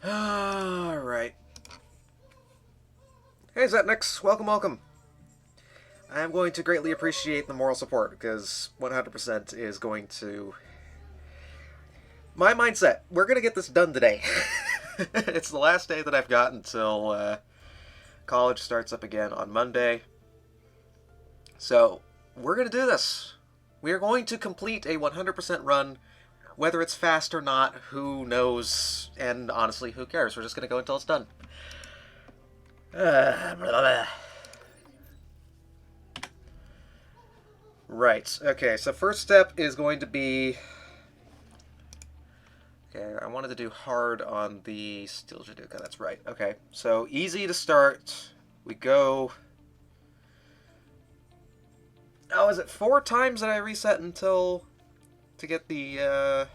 Alright. Hey, Zetnix. Welcome, welcome. I'm going to greatly appreciate the moral support, because 100% is going to... My mindset, we're going to get this done today. It's the last day that I've got until college starts up again on Monday. So, we're going to do this. We are going to complete a 100% run. Whether it's fast or not, who knows? And honestly, who cares? We're just going to go until it's done. Blah, blah, blah. Right. Okay, so first step is going to be... Okay, I wanted to do hard on the Steel Jaduka, that's right. Okay, so easy to start. We go... Oh, is it 4 times that I reset until... to get the,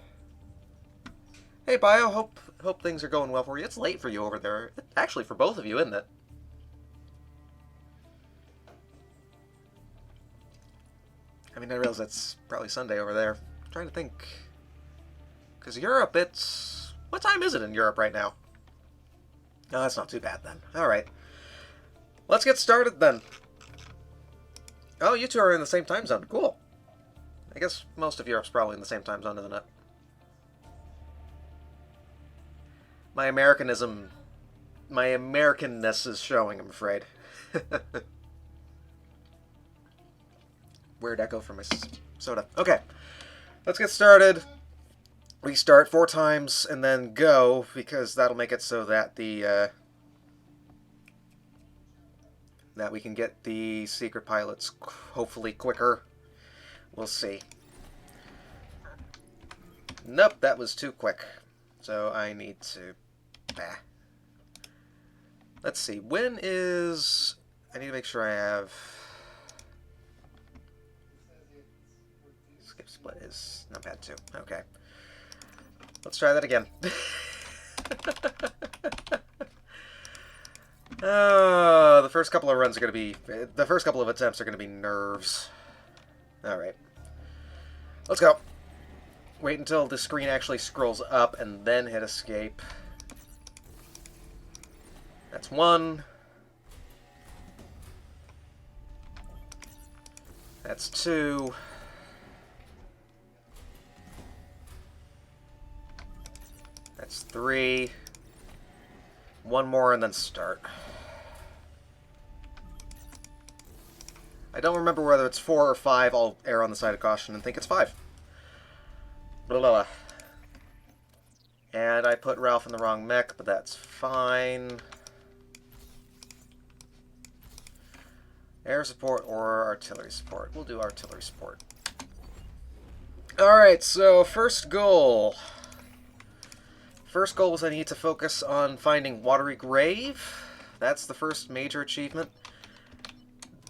Hey, Bio, hope things are going well for you. It's late for you over there. Actually, for both of you, isn't it? I mean, I realize that's probably Sunday over there. I'm trying to think... Because Europe, it's... What time is it in Europe right now? No, that's not too bad then. Alright. Let's get started then. Oh, you two are in the same time zone. Cool. I guess most of Europe's probably in the same time zone, isn't it? My Americanism... My Americanness is showing, I'm afraid. Weird echo from my soda. Okay. Let's get started. We start 4 times and then go, because that'll make it so that the that we can get the secret pilots hopefully quicker. We'll see. Nope, that was too quick. So I need to... Let's see. When is... I need to make sure I have... Skip split is not bad too. Okay. Let's try that again. The first couple of runs are going to be... The first couple of attempts are going to be nerves. Alright. Let's go. Wait until the screen actually scrolls up and then hit escape. That's 1. That's 2. That's 3. 1 more and then start. I don't remember whether it's 4 or 5. I'll err on the side of caution and think it's 5. Blah, blah, blah. And I put Ralph in the wrong mech, but that's fine. Air support or artillery support? We'll do artillery support. Alright, so first goal. First goal was I need to focus on finding Watery Grave. That's the first major achievement.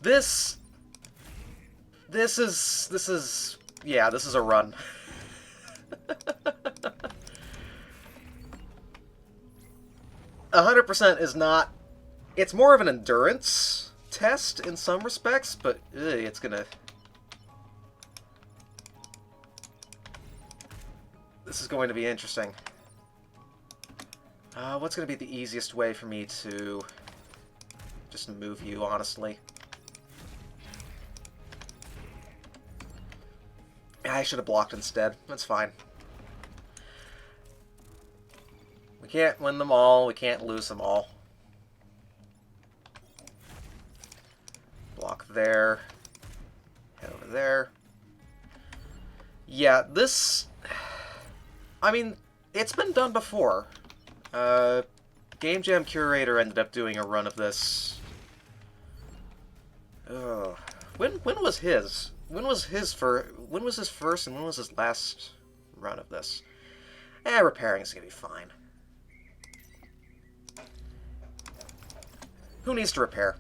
This is a run. 100% is not... It's more of an endurance test in some respects, but it's gonna... This is going to be interesting. What's going to be the easiest way for me to just move you, honestly? I should have blocked instead. That's fine. We can't win them all. We can't lose them all. Block there. Head over there. Yeah, this... I mean, it's been done before. Game Jam Curator ended up doing a run of this. Oh. When was his? When was his first and when was his last run of this? Repairing is gonna be fine. Who needs to repair?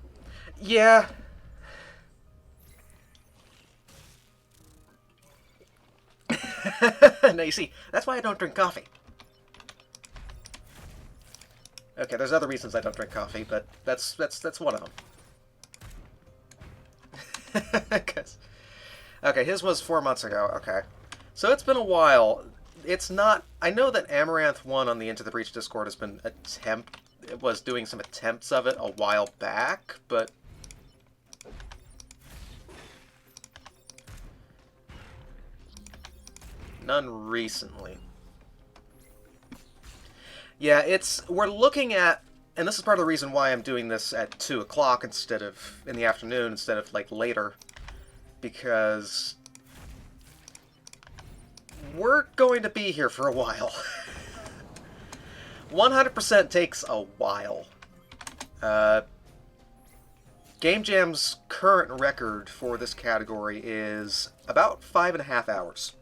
Yeah. No, you see, that's why I don't drink coffee. Okay, there's other reasons I don't drink coffee, but that's one of them. Okay, his was 4 months ago. Okay, so it's been a while. it's not... I know that Amaranth1 on the Into the Breach Discord has been was doing some attempts of it a while back, but... none recently. Yeah, we're looking at, and this is part of the reason why I'm doing this at 2 o'clock instead of, in the afternoon, instead of, like, later. Because we're going to be here for a while. 100% takes a while. Game Jam's current record for this category is about 5.5 hours.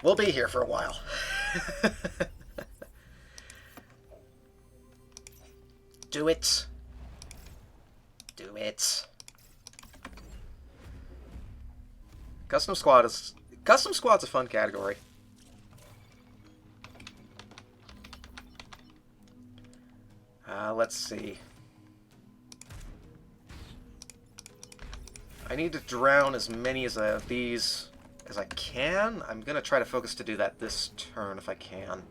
We'll be here for a while. Do it. Do it. Custom Squad's a fun category. Let's see. I need to drown as many of these as I can. I'm gonna try to focus to do that this turn if I can.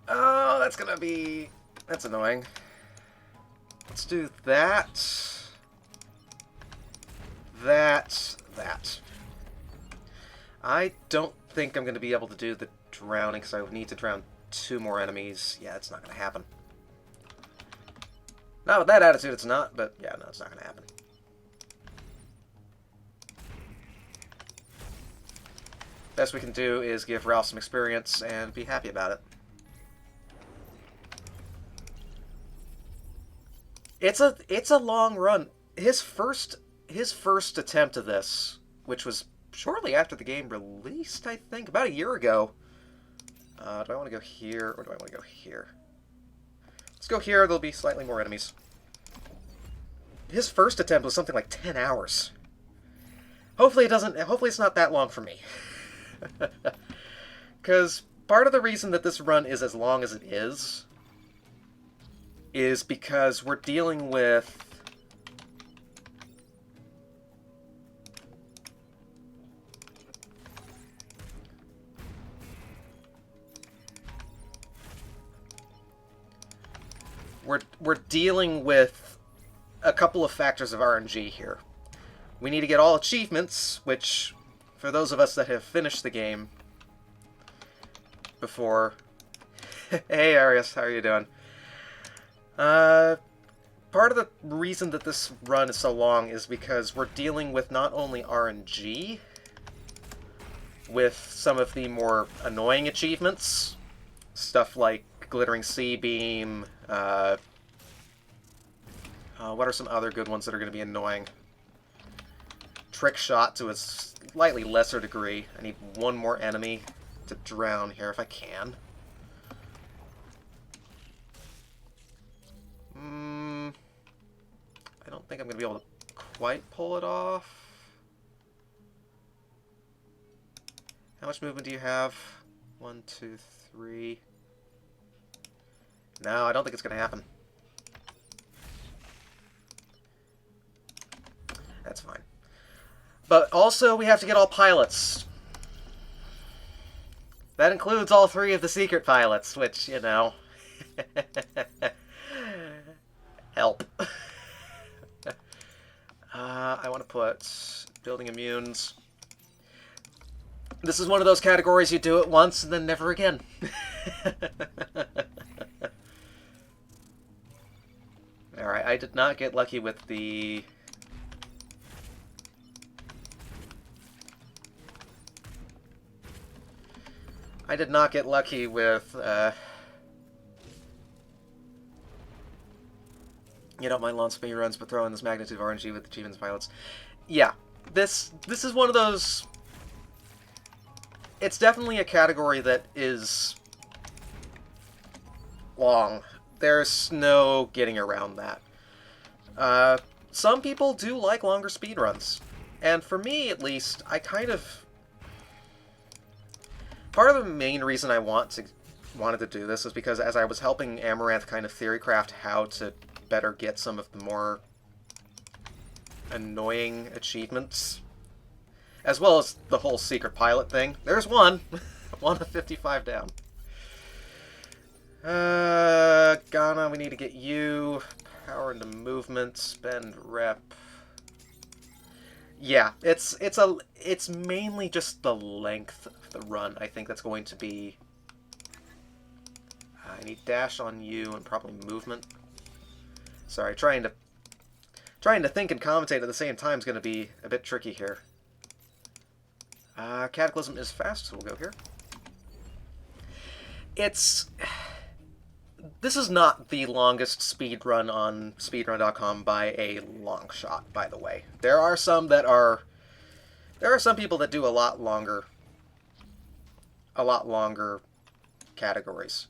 Oh, that's annoying. Let's do that. That. I don't think I'm going to be able to do the drowning, because I would need to drown 2 more enemies. Yeah, it's not going to happen. Not with that attitude, it's not, but yeah, no, it's not going to happen. Best we can do is give Ralph some experience and be happy about it. It's a long run. His first attempt of this, which was shortly after the game released, I think, about a year ago. Do I want to go here, or do I want to go here? Let's go here, there'll be slightly more enemies. His first attempt was something like 10 hours. Hopefully it's not that long for me. Because part of the reason that this run is as long as it is because we're dealing with... We're dealing with a couple of factors of RNG here. We need to get all achievements, which, for those of us that have finished the game before... Hey, Arius, how are you doing? Part of the reason that this run is so long is because we're dealing with not only RNG, with some of the more annoying achievements, stuff like Glittering Sea Beam, what are some other good ones that are going to be annoying? Trick Shot to a slightly lesser degree. I need 1 more enemy to drown here if I can. I don't think I'm going to be able to quite pull it off. How much movement do you have? 1, 2, 3... No, I don't think it's going to happen. That's fine. But also, we have to get all pilots. That includes all 3 of the secret pilots, which, you know... help. I want to put building immunes. This is one of those categories you do it once and then never again. Alright, I did not get lucky with the... I did not get lucky with, you don't mind long speedruns, but throw in this magnitude of RNG with achievements pilots. Yeah, this is one of those... It's definitely a category that is long. There's no getting around that. Some people do like longer speedruns. And for me, at least, I kind of... Part of the main reason I want to wanted to do this is because as I was helping Amaranth kind of theorycraft how to better get some of the more annoying achievements, as well as the whole secret pilot thing. There's one! 1 of 55 down. Ghana, we need to get you. Power into movement, spend rep. Yeah, it's mainly just the length of the run, I think that's going to be... I need dash on you and probably movement. Sorry, trying to think and commentate at the same time is going to be a bit tricky here. Cataclysm is fast, so we'll go here. This is not the longest speedrun on speedrun.com by a long shot, by the way. There are some people that do a lot longer categories.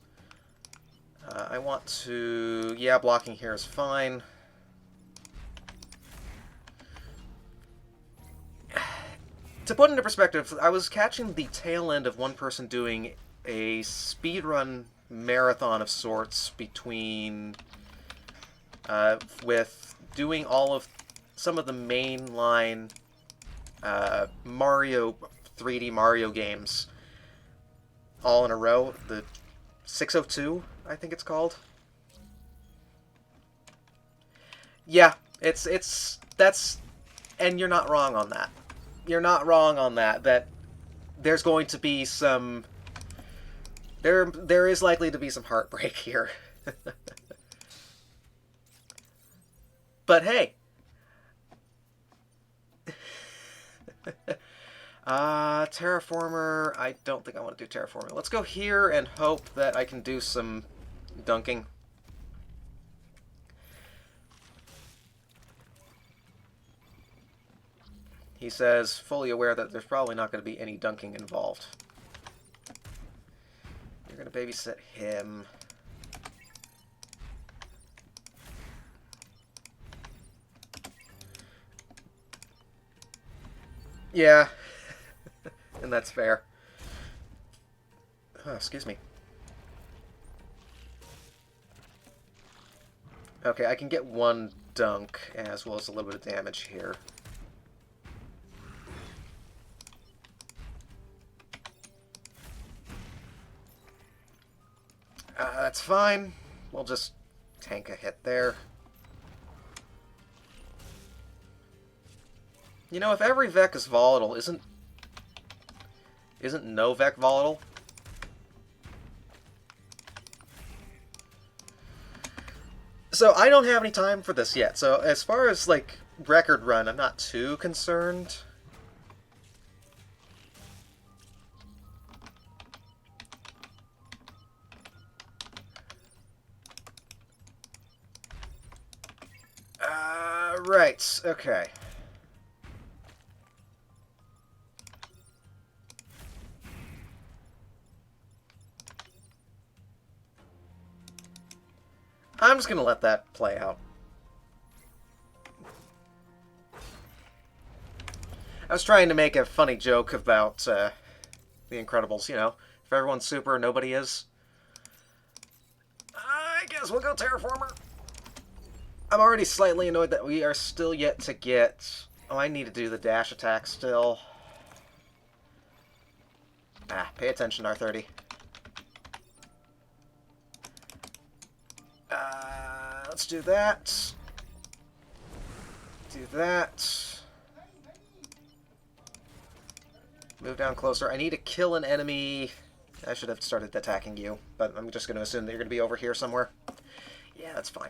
I want to... Yeah, blocking here is fine. To put into perspective, I was catching the tail end of one person doing a speedrun marathon of sorts between... with doing all of... some of the mainline Mario... 3D Mario games all in a row. The 602, I think it's called. Yeah, that's... And you're not wrong on that. You're not wrong on that, that there's going to be some... There is likely to be some heartbreak here. But hey! Terraformer... I don't think I want to do Terraformer. Let's go here and hope that I can do some dunking. He says, fully aware that there's probably not going to be any dunking involved. You're going to babysit him. Yeah. And that's fair. Oh, excuse me. Okay, I can get one dunk, as well as a little bit of damage here. That's fine. We'll just tank a hit there. You know, if every Vec is volatile, isn't no Vec volatile? So I don't have any time for this yet. So as far as, like, record run, I'm not too concerned. Right, okay. I'm just gonna let that play out. I was trying to make a funny joke about The Incredibles, you know. If everyone's super, nobody is. I guess we'll go Terraformer. I'm already slightly annoyed that we are still yet to get... Oh, I need to do the dash attack still. Pay attention, R30. Let's do that. Do that. Move down closer. I need to kill an enemy. I should have started attacking you, but I'm just going to assume that you're going to be over here somewhere. Yeah, that's fine.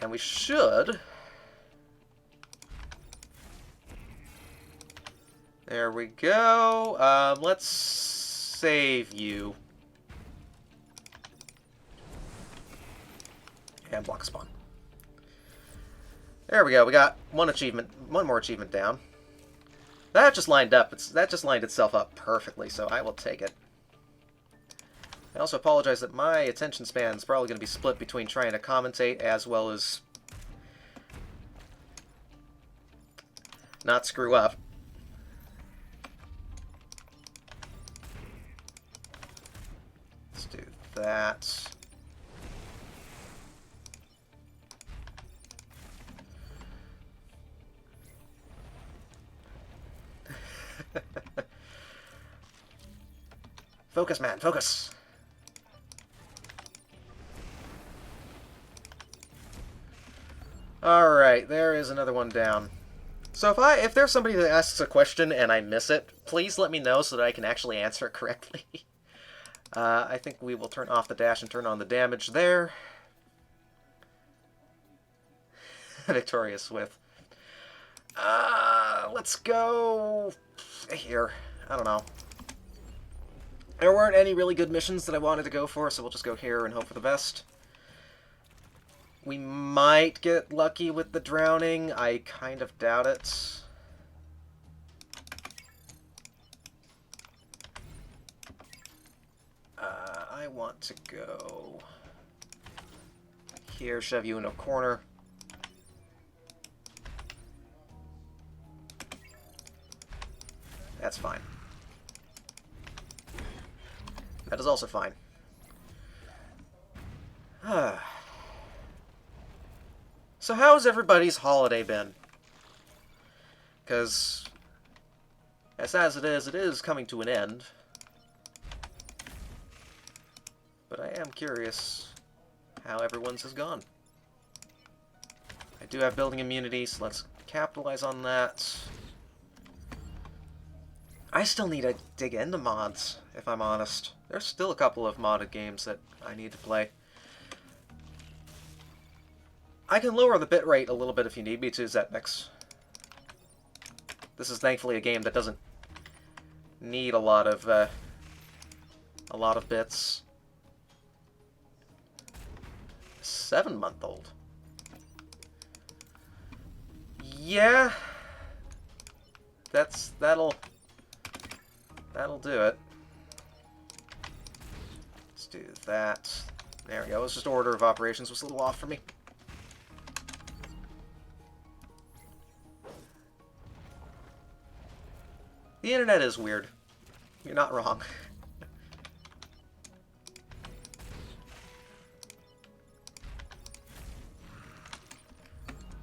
And we should... There we go. Let's save you. And block spawn. There we go. We got one more achievement down. That just lined up. That just lined itself up perfectly, so I will take it. I also apologize that my attention span is probably going to be split between trying to commentate as well as not screw up. that. Focus, man, focus! Alright, there is another one down. So if there's somebody that asks a question and I miss it, please let me know so that I can actually answer it correctly. I think we will turn off the dash and turn on the damage there. Victoria Swift. Let's go here. I don't know. There weren't any really good missions that I wanted to go for, so we'll just go here and hope for the best. We might get lucky with the drowning. I kind of doubt it. I want to go here, shove you in a corner. That's fine. That is also fine. So how's everybody's holiday been? Because, as sad as it is coming to an end. But I am curious how everyone's has gone. I do have building immunity, so let's capitalize on that. I still need to dig into mods, if I'm honest. There's still a couple of modded games that I need to play. I can lower the bitrate a little bit if you need me to, Zetmix. This is thankfully a game that doesn't need a lot of bits. 7-month-old. Yeah. That'll do it. Let's do that. There we go. It's just order of operations was a little off for me. The internet is weird. You're not wrong.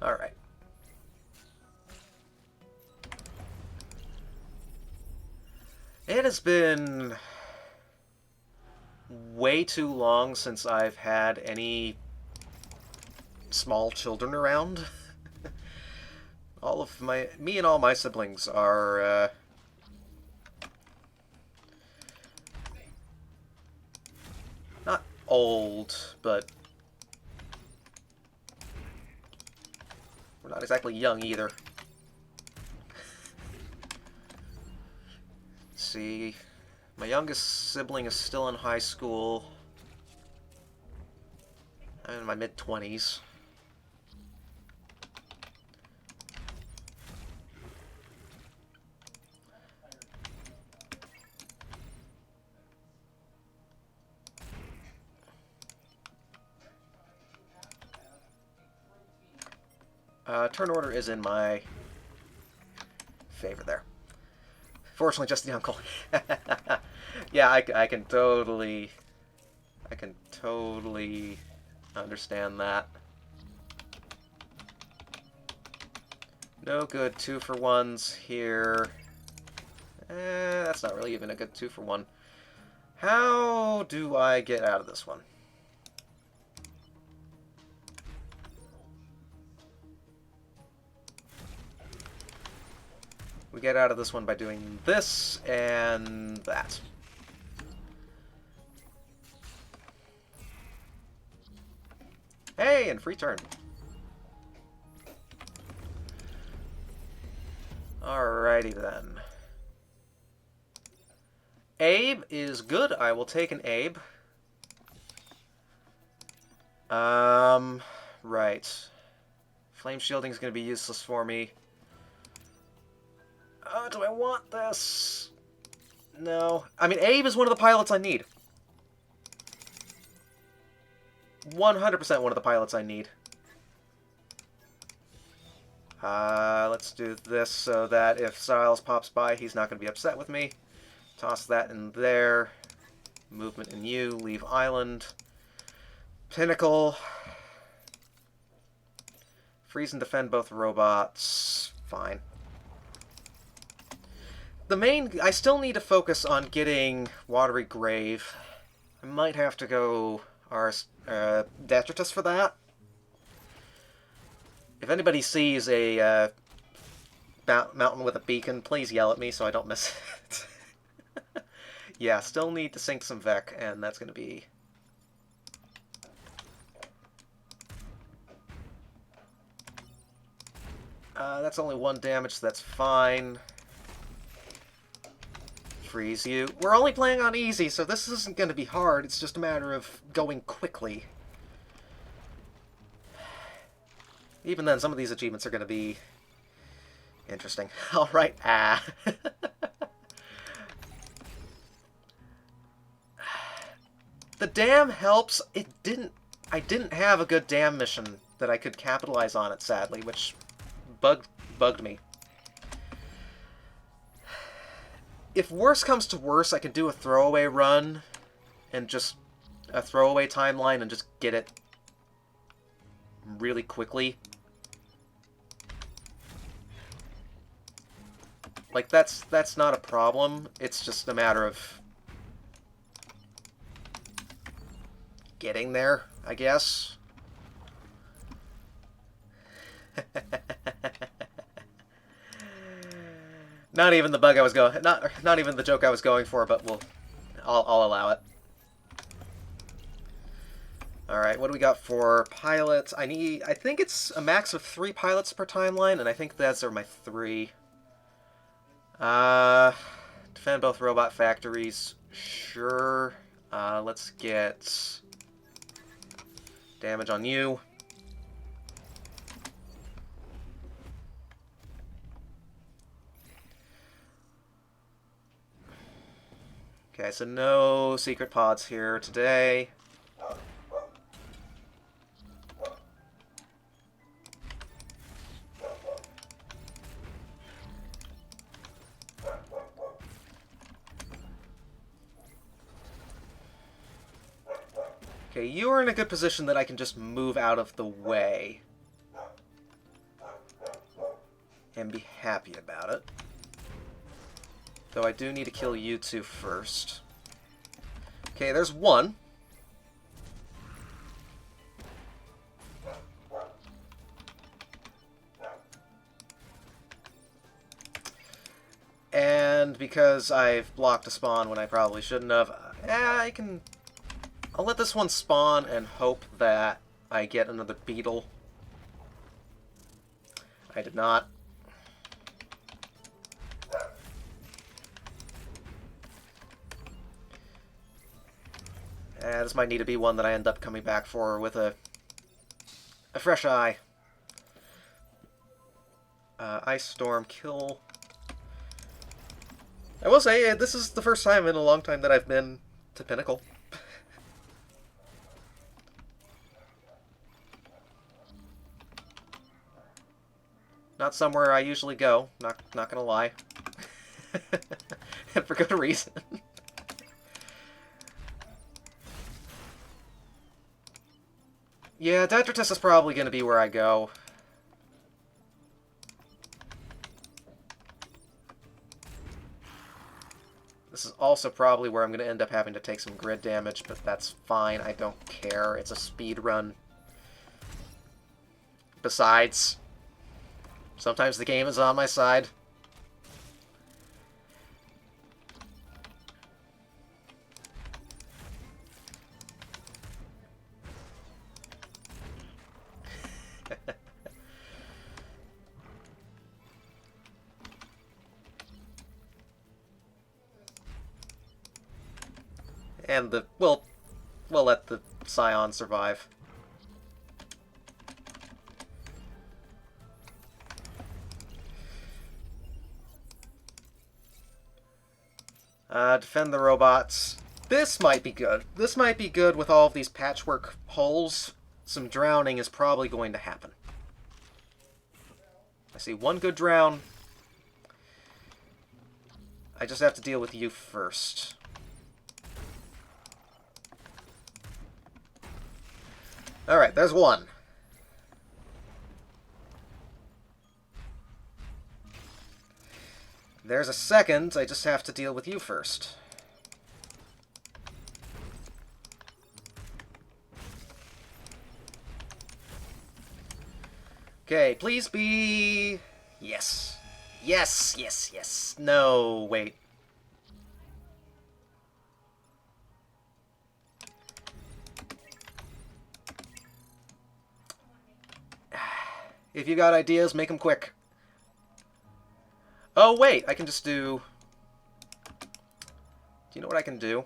Alright. It has been way too long since I've had any small children around. Me and all my siblings are, not old, but we're not exactly young either. Let's see. My youngest sibling is still in high school. I'm in my mid-20s. Turn order is in my favor there. Fortunately, just the uncle. Yeah, I can totally understand that. No good 2-for-1s here. That's not really even a good 2-for-1. How do I get out of this one? We get out of this one by doing this and that. Hey, and free turn. Alrighty then. Abe is good. I will take an Abe. Right. Flame shielding is going to be useless for me. Do I want this? No. I mean, Abe is one of the pilots I need. 100% one of the pilots I need. Let's do this so that if Styles pops by, he's not going to be upset with me. Toss that in there. movement in you, leave island. Pinnacle. Freeze and defend both robots. Fine. I still need to focus on getting Watery Grave. I might have to go Detritus for that. If anybody sees a mountain with a beacon, please yell at me so I don't miss it. Yeah, still need to sink some Vec, and that's going to be... that's only 1 damage, so that's fine. Freeze you. We're only playing on easy, so this isn't going to be hard. It's just a matter of going quickly. Even then, some of these achievements are going to be interesting. Alright, The dam helps. I didn't have a good dam mission that I could capitalize on it, sadly, which bugged me. If worse comes to worse, I can do a throwaway run and just a throwaway timeline and just get it really quickly. Like, that's not a problem. It's just a matter of getting there, I guess. Not even the bug I was going, not even the joke I was going for, but I'll allow it. All right, what do we got for pilots? I think it's a max of 3 pilots per timeline, and I think those are my 3. Defend both robot factories. Sure. Let's get damage on you. Okay, so no secret pods here today. Okay, you are in a good position that I can just move out of the way. And be happy about it. Though I do need to kill you two first. Okay, there's one. And because I've blocked a spawn when I probably shouldn't have, I'll let this one spawn and hope that I get another beetle. I did not. This might need to be one that I end up coming back for with a fresh eye. Ice Storm, kill. I will say, this is the first time in a long time that I've been to Pinnacle. Not somewhere I usually go, not gonna lie. And for good reason. Yeah, Detritus is probably going to be where I go. This is also probably where I'm going to end up having to take some grid damage, but that's fine. I don't care. It's a speed run. Besides, sometimes the game is on my side. And we'll let the Scion survive. Defend the robots. This might be good. This might be good with all of these patchwork holes. Some drowning is probably going to happen. I see one good drown. I just have to deal with you first. Alright, there's one. There's a second. I just have to deal with you first. Okay, please be... Yes. Yes, yes, yes. No, wait. If you got ideas, make them quick. Oh, wait, I can just do... Do you know what I can do?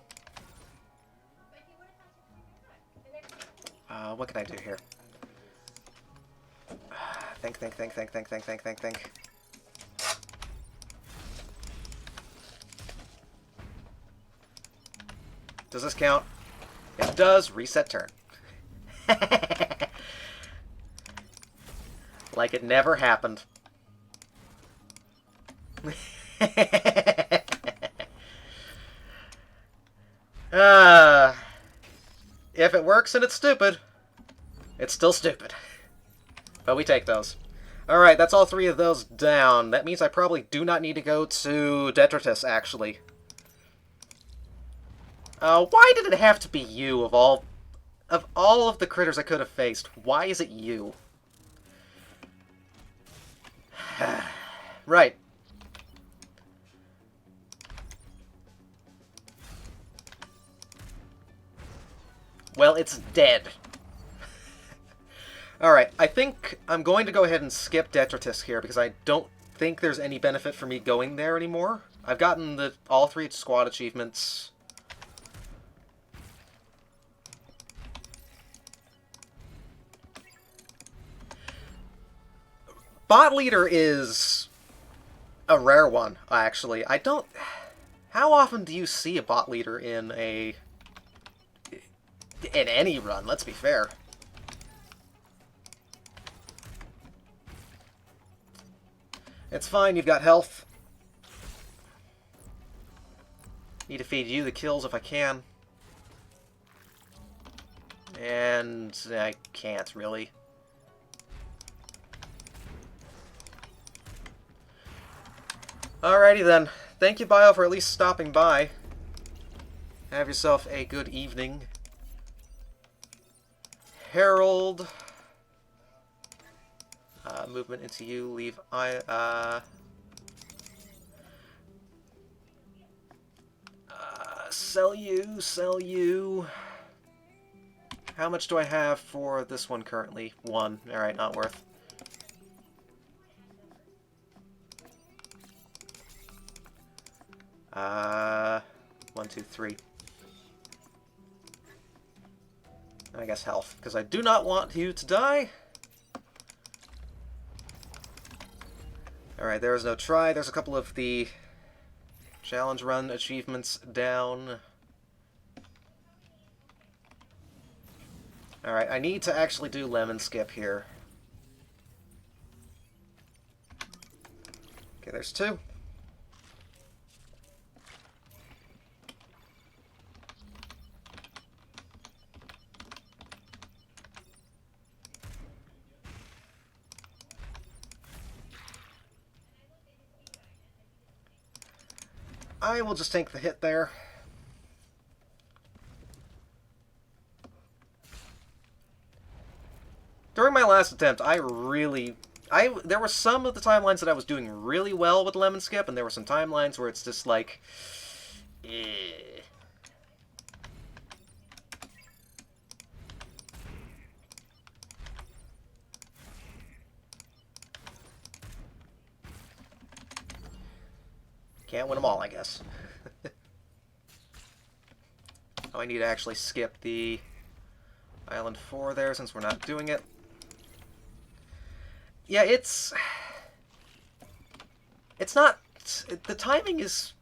What can I do here? Think. Does this count? It does. Reset turn. Like it never happened. If it works and it's stupid, it's still stupid. But we take those. Alright, that's all three of those down. That means I probably do not need to go to Detritus, actually. Why did it have to be you, of all of the critters I could have faced? Why is it you? Right. Well, it's dead. Alright, I think I'm going to go ahead and skip Detritus here, because I don't think there's any benefit for me going there anymore. I've gotten all three squad achievements. Bot Leader is a rare one, actually. I don't... How often do you see a Bot Leader in any run, let's be fair? It's fine, you've got health. Need to feed you the kills if I can. And I can't, really. Alrighty then. Thank you, Bio, for at least stopping by. Have yourself a good evening. Herald. Movement into you. Leave sell you. How much do I have for this one currently? 1. Alright, not worth. 1, 2, 3. And I guess health, because I do not want you to die. Alright, there is no try. There's a couple of the challenge run achievements down. Alright, I need to actually do lemon skip here. Okay, there's 2. I will just take the hit there. During my last attempt, there were some of the timelines that I was doing really well with lemon skip, and there were some timelines where it's just like, eh. Can't win them all, I guess. Oh, I need to actually skip the Island 4 there, since we're not doing it. Yeah, it's not... The timing is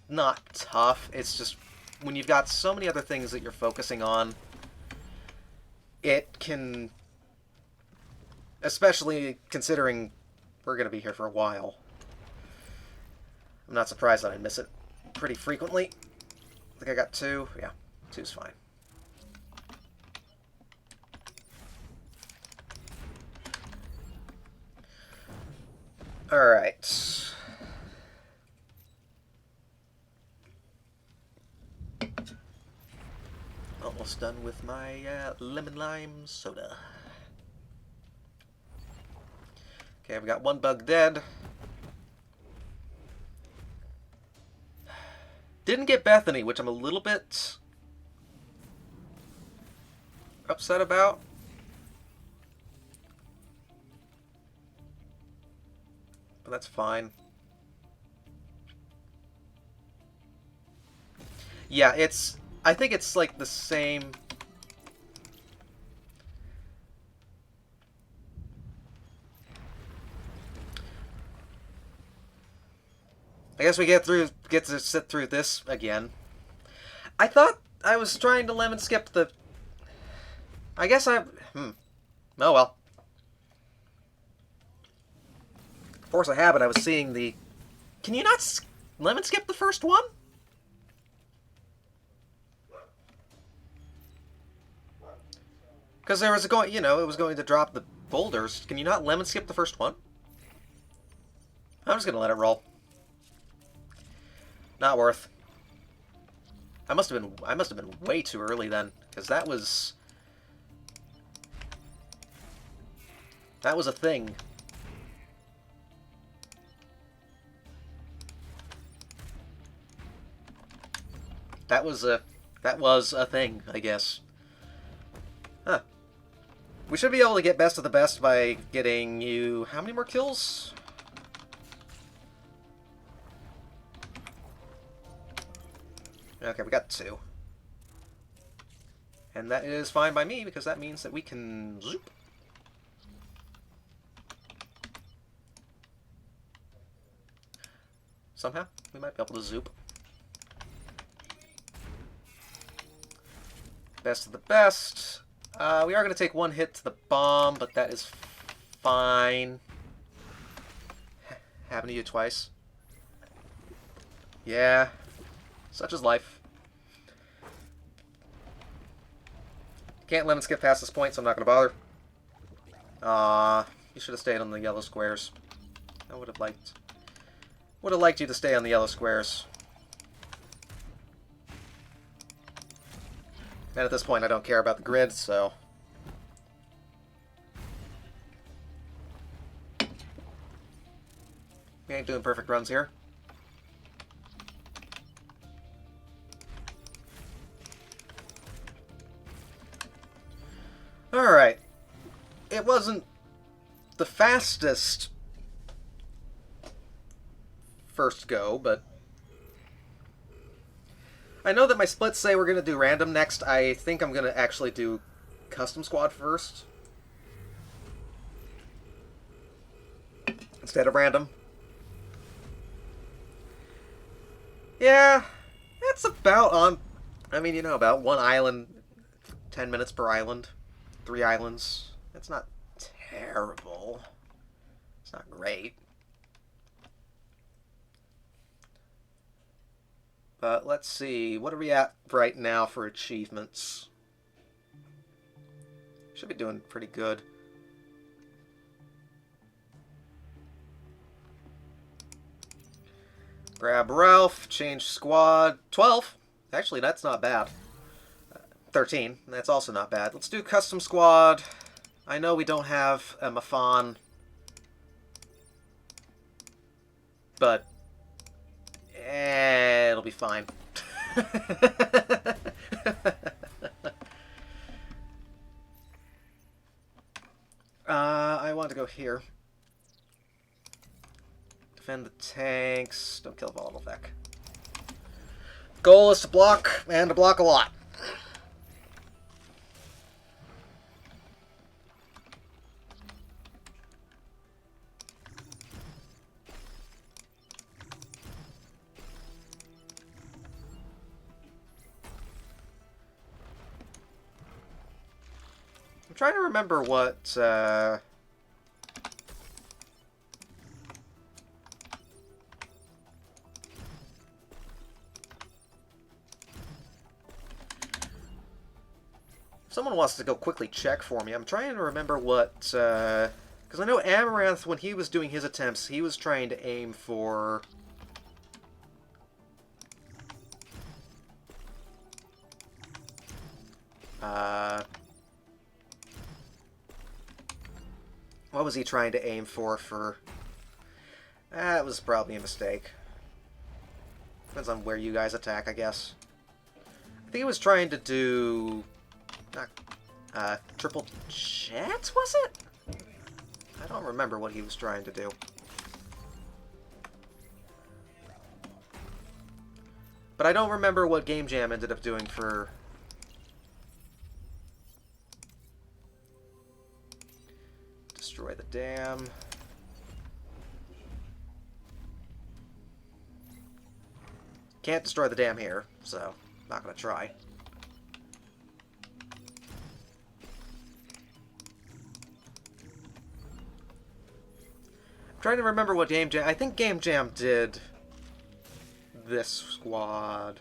not tough. It's just, when you've got so many other things that you're focusing on, it can... Especially considering we're going to be here for a while. I'm not surprised that I miss it pretty frequently. I think I got 2. Yeah, 2's fine. Alright. Almost done with my lemon lime soda. Okay, we got one bug dead. Didn't get Bethany, which I'm a little bit upset about. But that's fine. Yeah, I think it's like the same. I guess we get to sit through this again. I thought I was trying to lemon skip the. I guess I. Oh well. Force of habit. I was seeing the. Can you not lemon skip the first one? Because there was going, it was going to drop the boulders. Can you not lemon skip the first one? I'm just gonna let it roll. Not worth. I must have been way too early then, because that was a thing. That was a thing, I guess. Huh. We should be able to get best of the best by getting you... How many more kills? Okay, we got 2. And that is fine by me, because that means that we can zoop. Somehow, we might be able to zoop. Best of the best. We are going to take one hit to the bomb, but that is fine. Happened to you twice. Yeah. Such is life. Can't lemon skip past this point, so I'm not going to bother. You should have stayed on the yellow squares. I would have liked you to stay on the yellow squares. And at this point, I don't care about the grid, so... We ain't doing perfect runs here. Alright. It wasn't the fastest first go, but... I know that my splits say we're going to do random next. I think I'm going to actually do custom squad first. Instead of random. Yeah, that's about on... I mean, about one island, 10 minutes per island, 3 islands. It's not terrible. It's not great. But let's see, what are we at right now for achievements? Should be doing pretty good. Grab Ralph, change squad. 12. Actually, that's not bad. 13. That's also not bad. Let's do custom squad. I know we don't have a Mafan, but it'll be fine. I want to go here. Defend the tanks. Don't kill volatile Vec. Goal is to block, and to block a lot. I'm trying to remember what... If someone wants to go quickly check for me, I'm trying to remember what Because I know Amaranth, when he was doing his attempts, he was trying to aim for... what was he trying to aim for... That was probably a mistake. Depends on where you guys attack, I guess. I think he was trying to do... triple jet, was it? I don't remember what he was trying to do. But I don't remember what Game Jam ended up doing for... Destroy the dam. Can't destroy the dam here, so not gonna try. I'm trying to remember what Game Jam... I think Game Jam did this squad.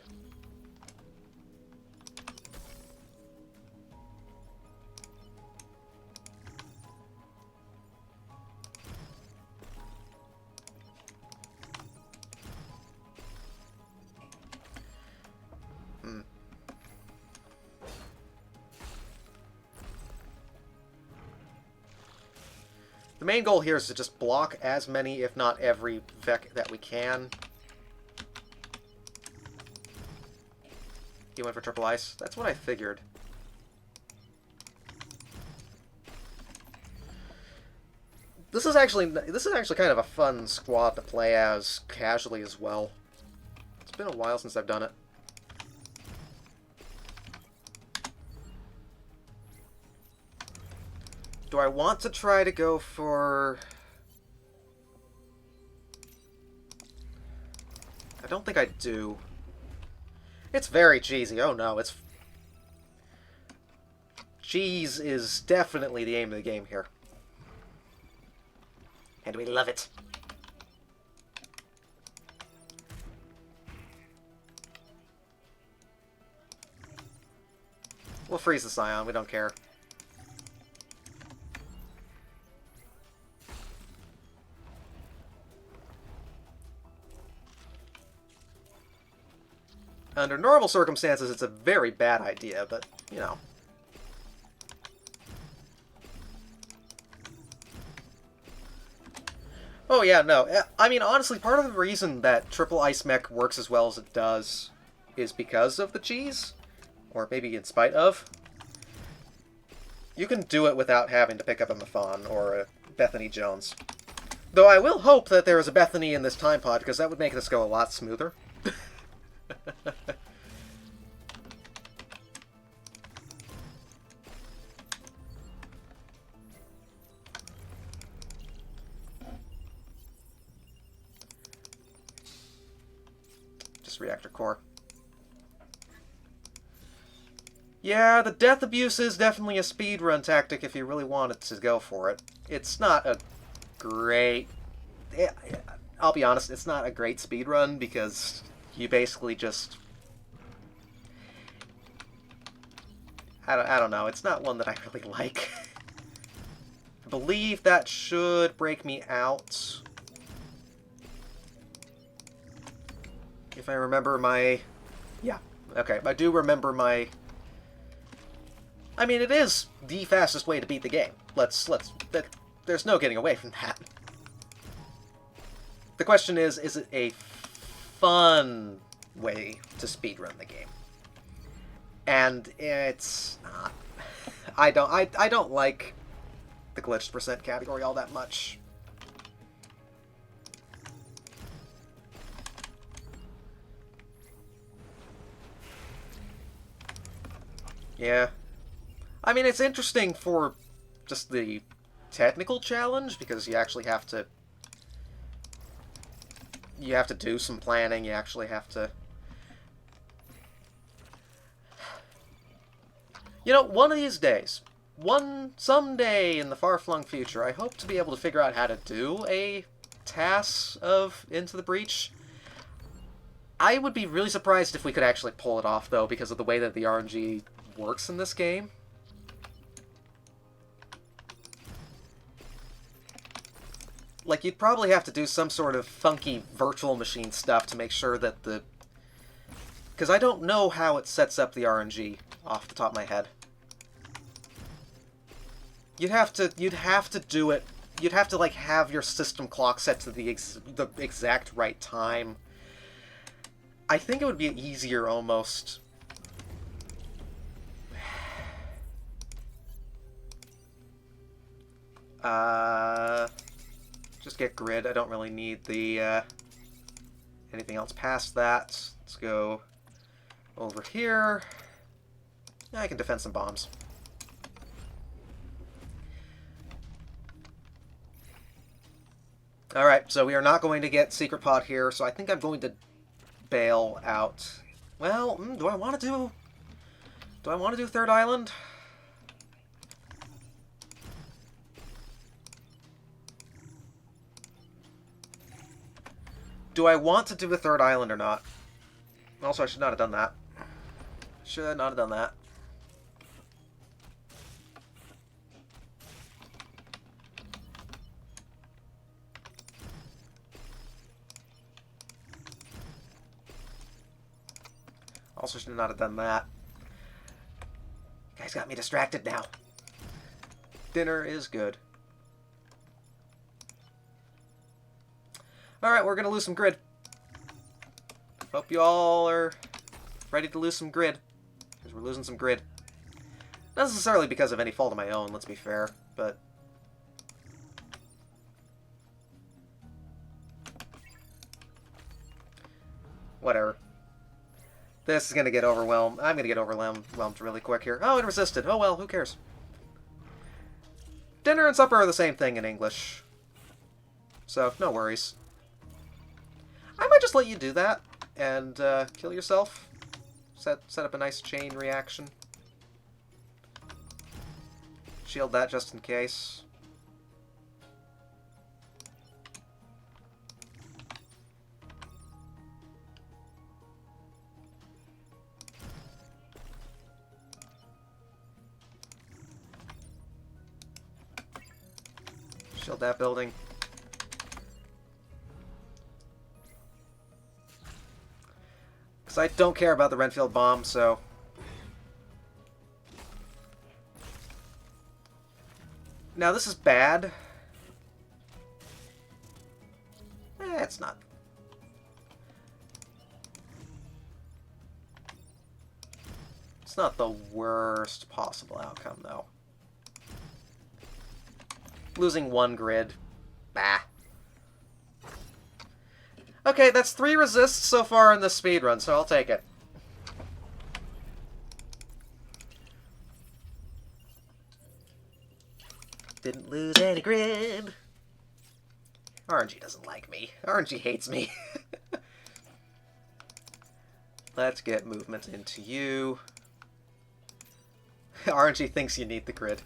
The main goal here is to just block as many, if not every, Vec that we can. He went for triple ice. That's what I figured. This is actually kind of a fun squad to play as casually as well. It's been a while since I've done it. Do I want to try to go for... I don't think I do. It's very cheesy. Oh no, it's... Cheese is definitely the aim of the game here. And we love it. We'll freeze the Scion, we don't care. Under normal circumstances, it's a very bad idea, but, you know. Oh, yeah, no. I mean, honestly, part of the reason that Triple Ice Mech works as well as it does is because of the cheese. Or maybe in spite of. You can do it without having to pick up a Mathon or a Bethany Jones. Though I will hope that there is a Bethany in this time pod, because that would make this go a lot smoother. Just reactor core. Yeah, the death abuse is definitely a speedrun tactic if you really wanted to go for it. It's not a great... I'll be honest, it's not a great speedrun because you basically just... I don't know, it's not one that I really like. I believe that should break me out. If I remember my... Yeah, okay, I do remember my... I mean, it is the fastest way to beat the game. There's no getting away from that. The question is it a fun way to speedrun the game? And it's not. I don't like the glitched percent category all that much. Yeah. I mean, it's interesting for just the technical challenge, because you actually have to... You have to do some planning, you actually have to... You know, one of these days, someday in the far-flung future, I hope to be able to figure out how to do a TAS of Into the Breach. I would be really surprised if we could actually pull it off, though, because of the way that the RNG works in this game. Like, you'd probably have to do some sort of funky virtual machine stuff to make sure that the... Because I don't know how it sets up the RNG off the top of my head. You'd have to do it. You'd have to, like, have your system clock set to the exact right time. I think it would be easier, almost. Just get grid. I don't really need the, anything else past that. Let's go over here. I can defend some bombs. Alright, so we are not going to get secret pod here, so I think I'm going to bail out. Well, do I want to do... Do I want to do third island? Do I want to do a third island or not? Also, I should not have done that. Should not have done that. Also should not have done that. You guys got me distracted now. Dinner is good. Alright, we're going to lose some grid. Hope you all are ready to lose some grid. Because we're losing some grid. Not necessarily because of any fault of my own, let's be fair, but... Whatever. This is going to get overwhelmed. I'm going to get overwhelmed really quick here. Oh, it resisted. Oh well, who cares? Dinner and supper are the same thing in English. So, no worries. I might just let you do that and kill yourself. Set up a nice chain reaction. Shield that just in case. Shield that building. Because I don't care about the Renfield bomb, so... Now, this is bad. It's not. It's not the worst possible outcome, though. Losing one grid. Bah. Okay, that's 3 resists so far in this speedrun, so I'll take it. Didn't lose any grid. RNG doesn't like me. RNG hates me. Let's get movement into you. RNG thinks you need the grid.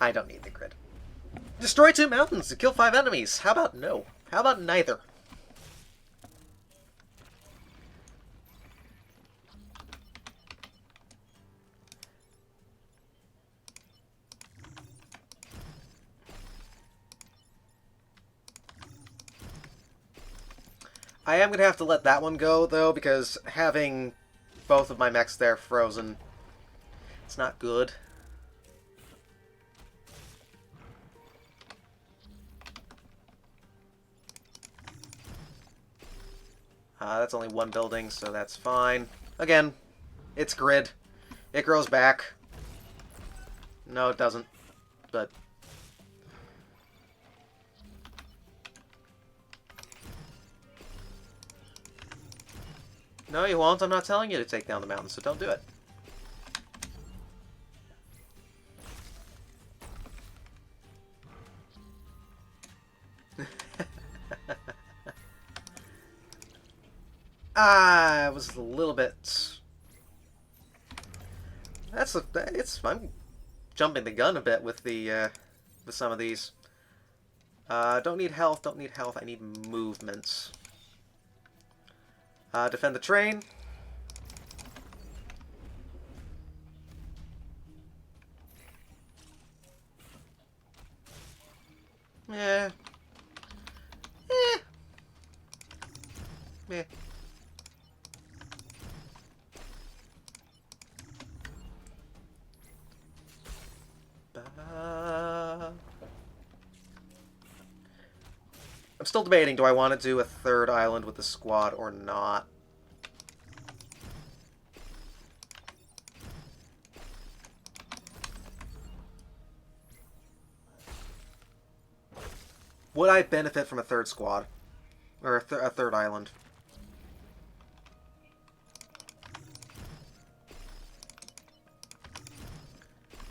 I don't need the grid. Destroy 2 mountains to kill 5 enemies. How about no? How about neither? I am going to have to let that one go, though, because having both of my mechs there frozen, it's not good. That's only 1 building, so that's fine. Again, it's grid. It grows back. No, it doesn't. But... No, you won't. I'm not telling you to take down the mountain, so don't do it. It was a little bit... I'm jumping the gun a bit with the, with some of these. Don't need health, I need movement. Defend the train. Yeah. Meh. I'm still debating, do I want to do a third island with the squad or not? Would I benefit from a third squad? Or a third island?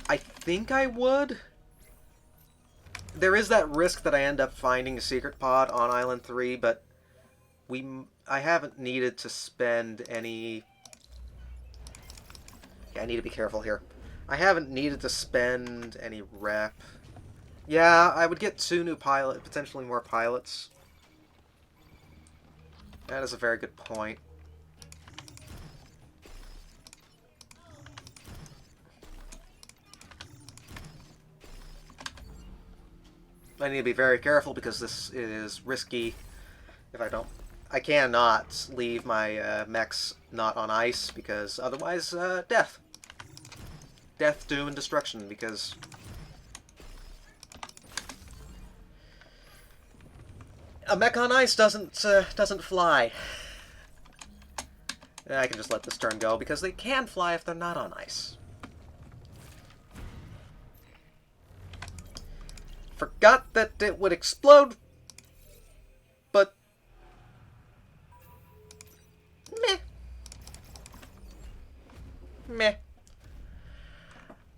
I think I would. There is that risk that I end up finding a secret pod on Island 3, but I haven't needed to spend any... Yeah, I need to be careful here. I haven't needed to spend any rep. Yeah, I would get 2 new potentially more pilots. That is a very good point. I need to be very careful because this is risky. If I don't... I cannot leave my mechs not on ice because otherwise, death. Death, doom, and destruction because... A mech on ice doesn't fly. I can just let this turn go because they can fly if they're not on ice. Forgot that it would explode, but meh. Meh.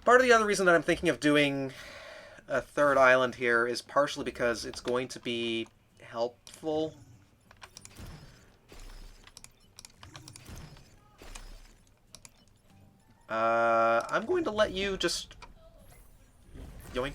Part of the other reason that I'm thinking of doing a third island here is partially because it's going to be helpful. I'm going to let you just yoink.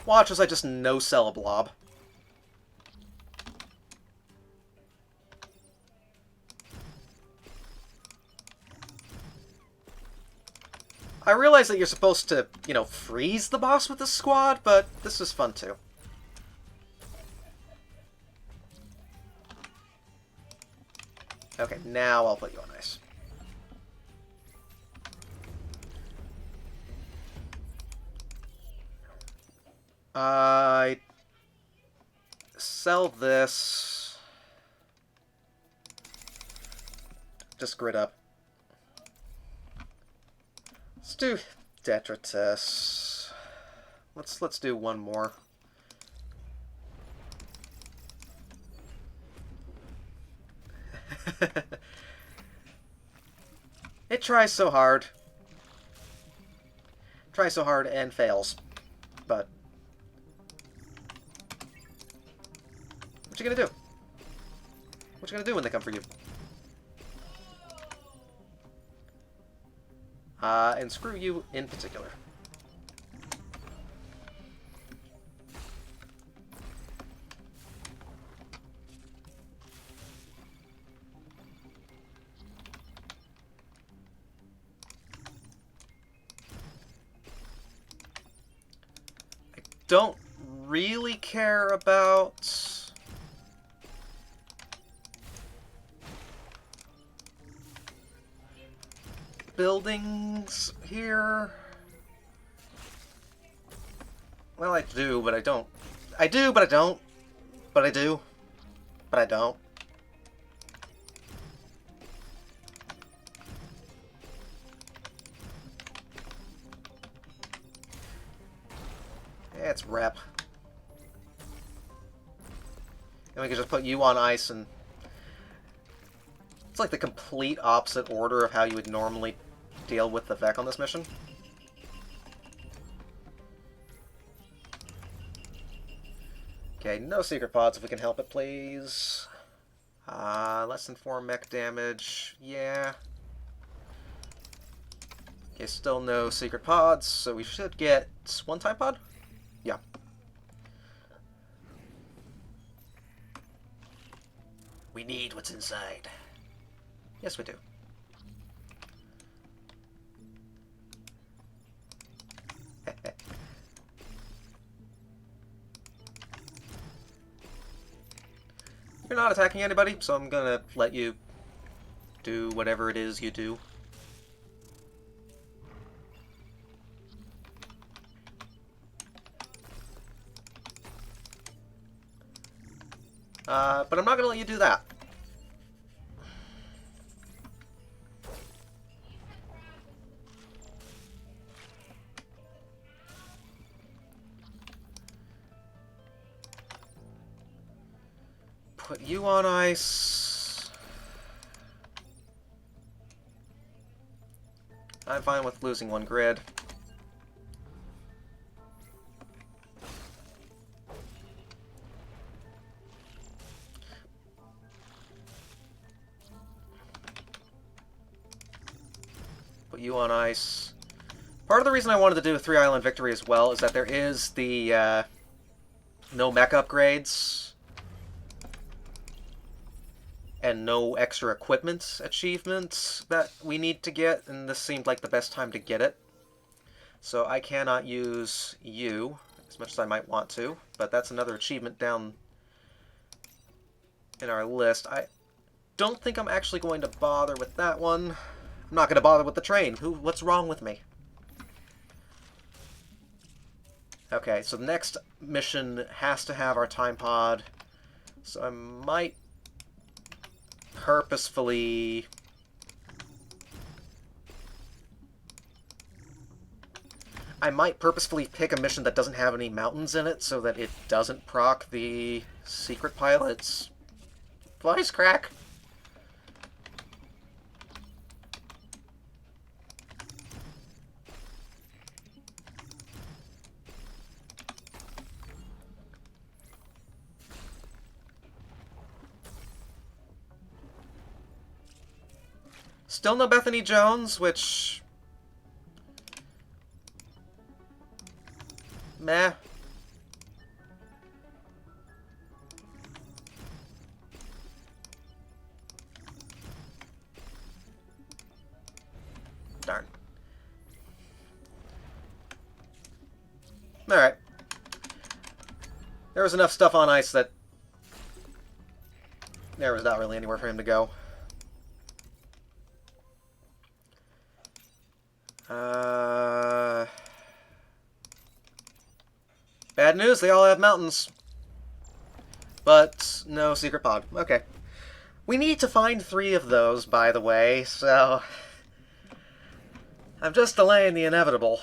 Watch as I just no-sell a blob. I realize that you're supposed to, you know, freeze the boss with the squad, but this is fun too. Okay, now I'll put you on ice. I sell this. Just grid up. Let's do Detritus. Let's do one more. It tries so hard. Tries so hard and fails. But what you gonna do? What you gonna do when they come for you? And screw you in particular. I don't really care about buildings here. Well, I do, but I don't. I do, but I don't. But I do. But I don't. Yeah, it's rep. And we can just put you on ice and... It's like the complete opposite order of how you would normally deal with the Vec on this mission. Okay, no secret pods if we can help it, please. Less than 4 mech damage. Yeah. Okay, still no secret pods, so we should get one-time pod? Yeah. We need what's inside. Yes, we do. You're not attacking anybody, so I'm gonna let you do whatever it is you do. But I'm not gonna let you do that. Put you on ice. I'm fine with losing one grid. Put you on ice. Part of the reason I wanted to do a 3-island victory as well is that there is the no mech upgrades and no extra equipment achievements that we need to get, and this seemed like the best time to get it. So I cannot use you as much as I might want to, but that's another achievement down in our list. I don't think I'm actually going to bother with that one. I'm not going to bother with the train. What's wrong with me? Okay, so the next mission has to have our time pod, so I might purposefully pick a mission that doesn't have any mountains in it so that it doesn't proc the secret pilot's voice crack. Still no Bethany Jones, which... meh. Darn. Alright. There was enough stuff on ice that there was not really anywhere for him to go. Bad news, they all have mountains. But no secret pod. Okay. We need to find 3 of those, by the way, so... I'm just delaying the inevitable.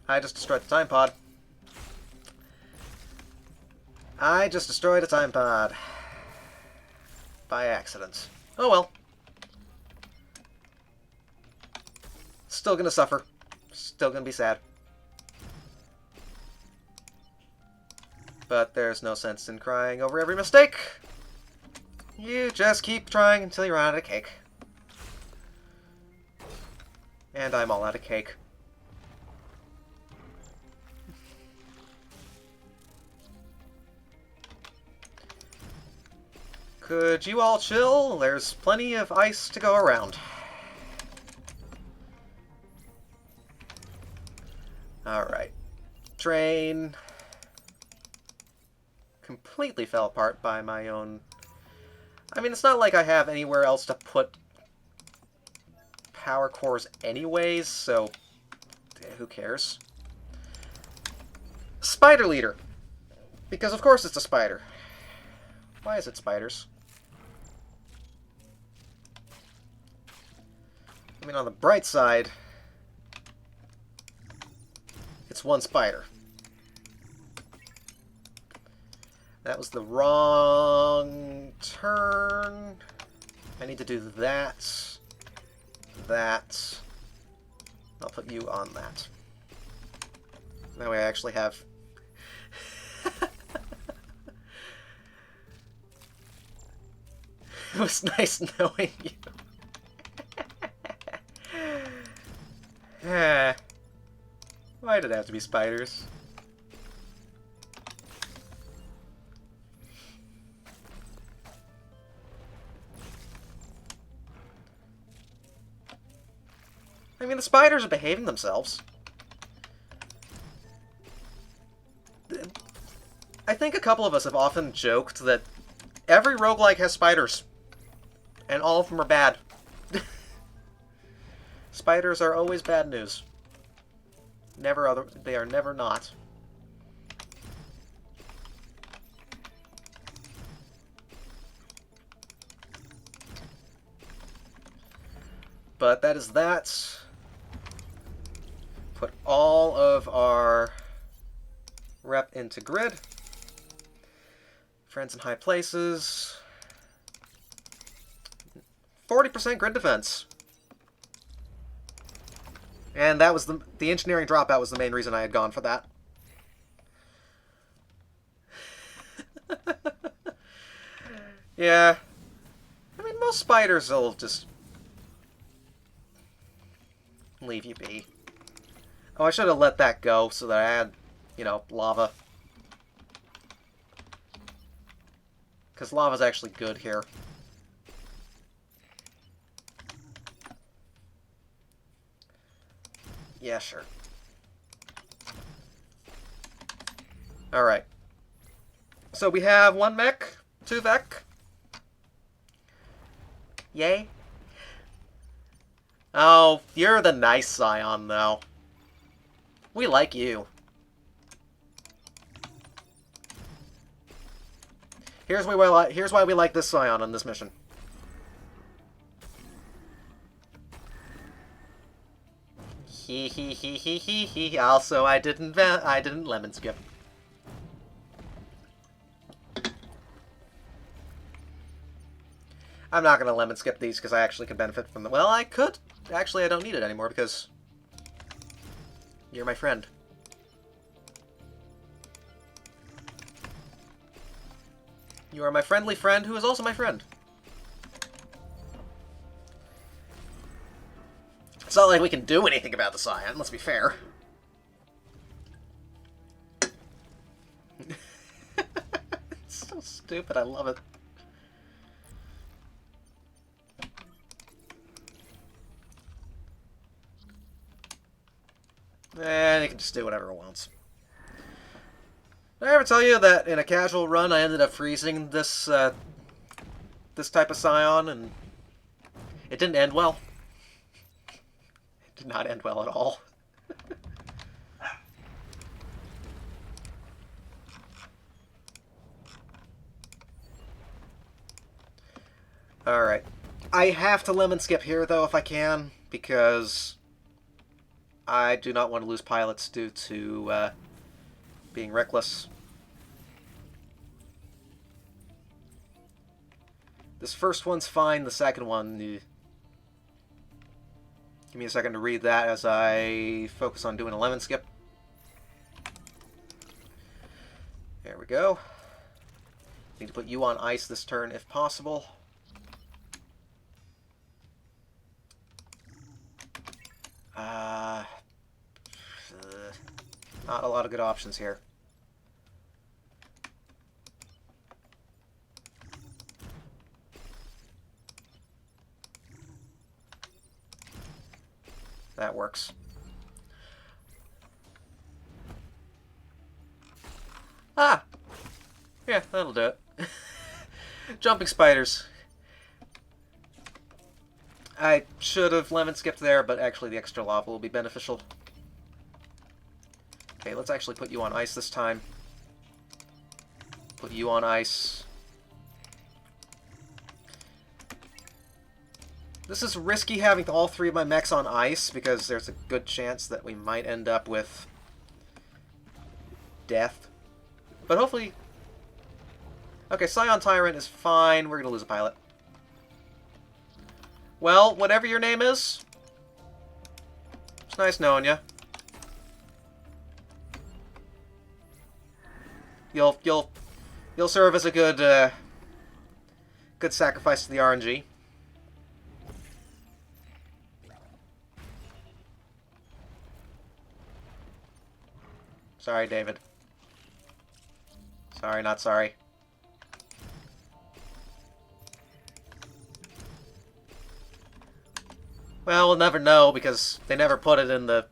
I just destroyed the time pod. I just destroyed a time pod. By accident. Oh well. Still gonna suffer. Still gonna be sad. But there's no sense in crying over every mistake. You just keep trying until you run out of cake. And I'm all out of cake. Could you all chill? There's plenty of ice to go around. Alright. Train. Completely fell apart by my own... I mean, it's not like I have anywhere else to put power cores anyways, so who cares? Spider leader. Because of course it's a spider. Why is it spiders? I mean, on the bright side, it's one spider. That was the wrong turn. I need to do that. That. I'll put you on that. That way I actually have... It was nice knowing you. Why did it have to be spiders? I mean, the spiders are behaving themselves. I think a couple of us have often joked that every roguelike has spiders, and all of them are bad. Spiders are always bad news. They are never not. But that is that. Put all of our rep into grid. Friends in high places. 40% grid defense. And that was the engineering dropout was the main reason I had gone for that. Yeah. I mean, most spiders will just leave you be. Oh, I should have let that go so that I had, you know, lava. Because lava's actually good here. Yeah, sure. Alright. So we have 1 mech, 2 vec. Yay. Oh, you're the nice Scion, though. We like you. Here's why we like this Scion on this mission. He. Also, I didn't lemon skip. I'm not gonna lemon skip these because I actually could benefit from them. Well, I could. Actually, I don't need it anymore because you're my friend. You are my friendly friend who is also my friend. It's not like we can do anything about the Scion, let's be fair. It's so stupid, I love it. And he can just do whatever he wants. Did I ever tell you that in a casual run I ended up freezing this this type of Scion, and it didn't end well? It did not end well at all. Alright. I have to lemon skip here, though, if I can, because I do not want to lose pilots due to being reckless. This first one's fine, the second one... Give me a second to read that as I focus on doing a lemon skip. There we go. Need to put you on ice this turn if possible. Not a lot of good options here. That works. Ah! Yeah, that'll do it. Jumping spiders. I should have lemon skipped there, but actually the extra lava will be beneficial. Okay, let's actually put you on ice this time. Put you on ice. This is risky having all 3 of my mechs on ice, because there's a good chance that we might end up with death. But hopefully... Okay, Scion Tyrant is fine. We're going to lose a pilot. Well, whatever your name is, it's nice knowing you. You'll serve as a good Good sacrifice to the RNG. Sorry, David. Sorry, not sorry. Well, we'll never know, because they never put it in the...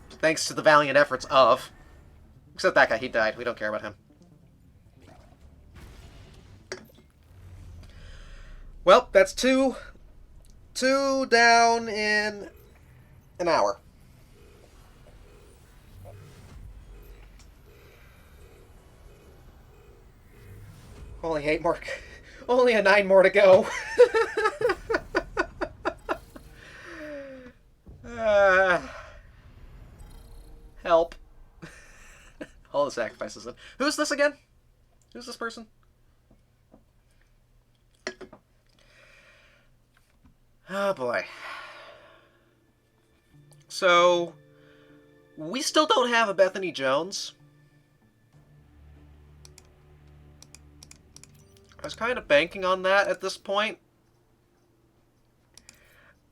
Thanks to the valiant efforts of... Except that guy, he died. We don't care about him. Well, that's two down in an hour. Only 8 more... Only 9 more to go. Help. All the sacrifices. Who's this again? Who's this person? Oh boy. So, we still don't have a Bethany Jones. I was kind of banking on that at this point.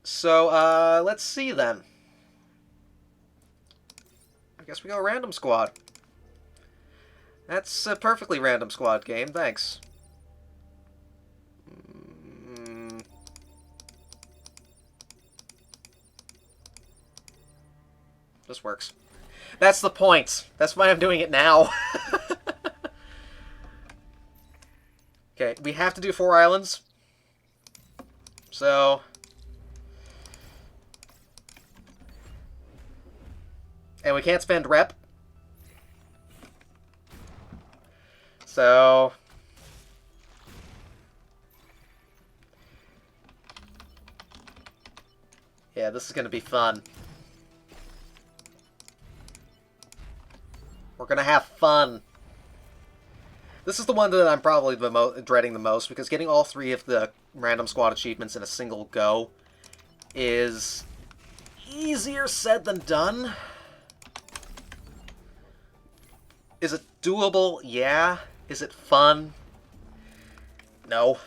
So, let's see then. I guess we go random squad. That's a perfectly random squad game, thanks. This works. That's the point. That's why I'm doing it now. Okay, we have to do 4 islands. So... And we can't spend rep. So... Yeah, this is going to be fun. We're going to have fun. This is the one that I'm probably dreading the most, because getting all 3 of the random squad achievements in a single go is easier said than done. Is it doable? Yeah. Is it fun? No.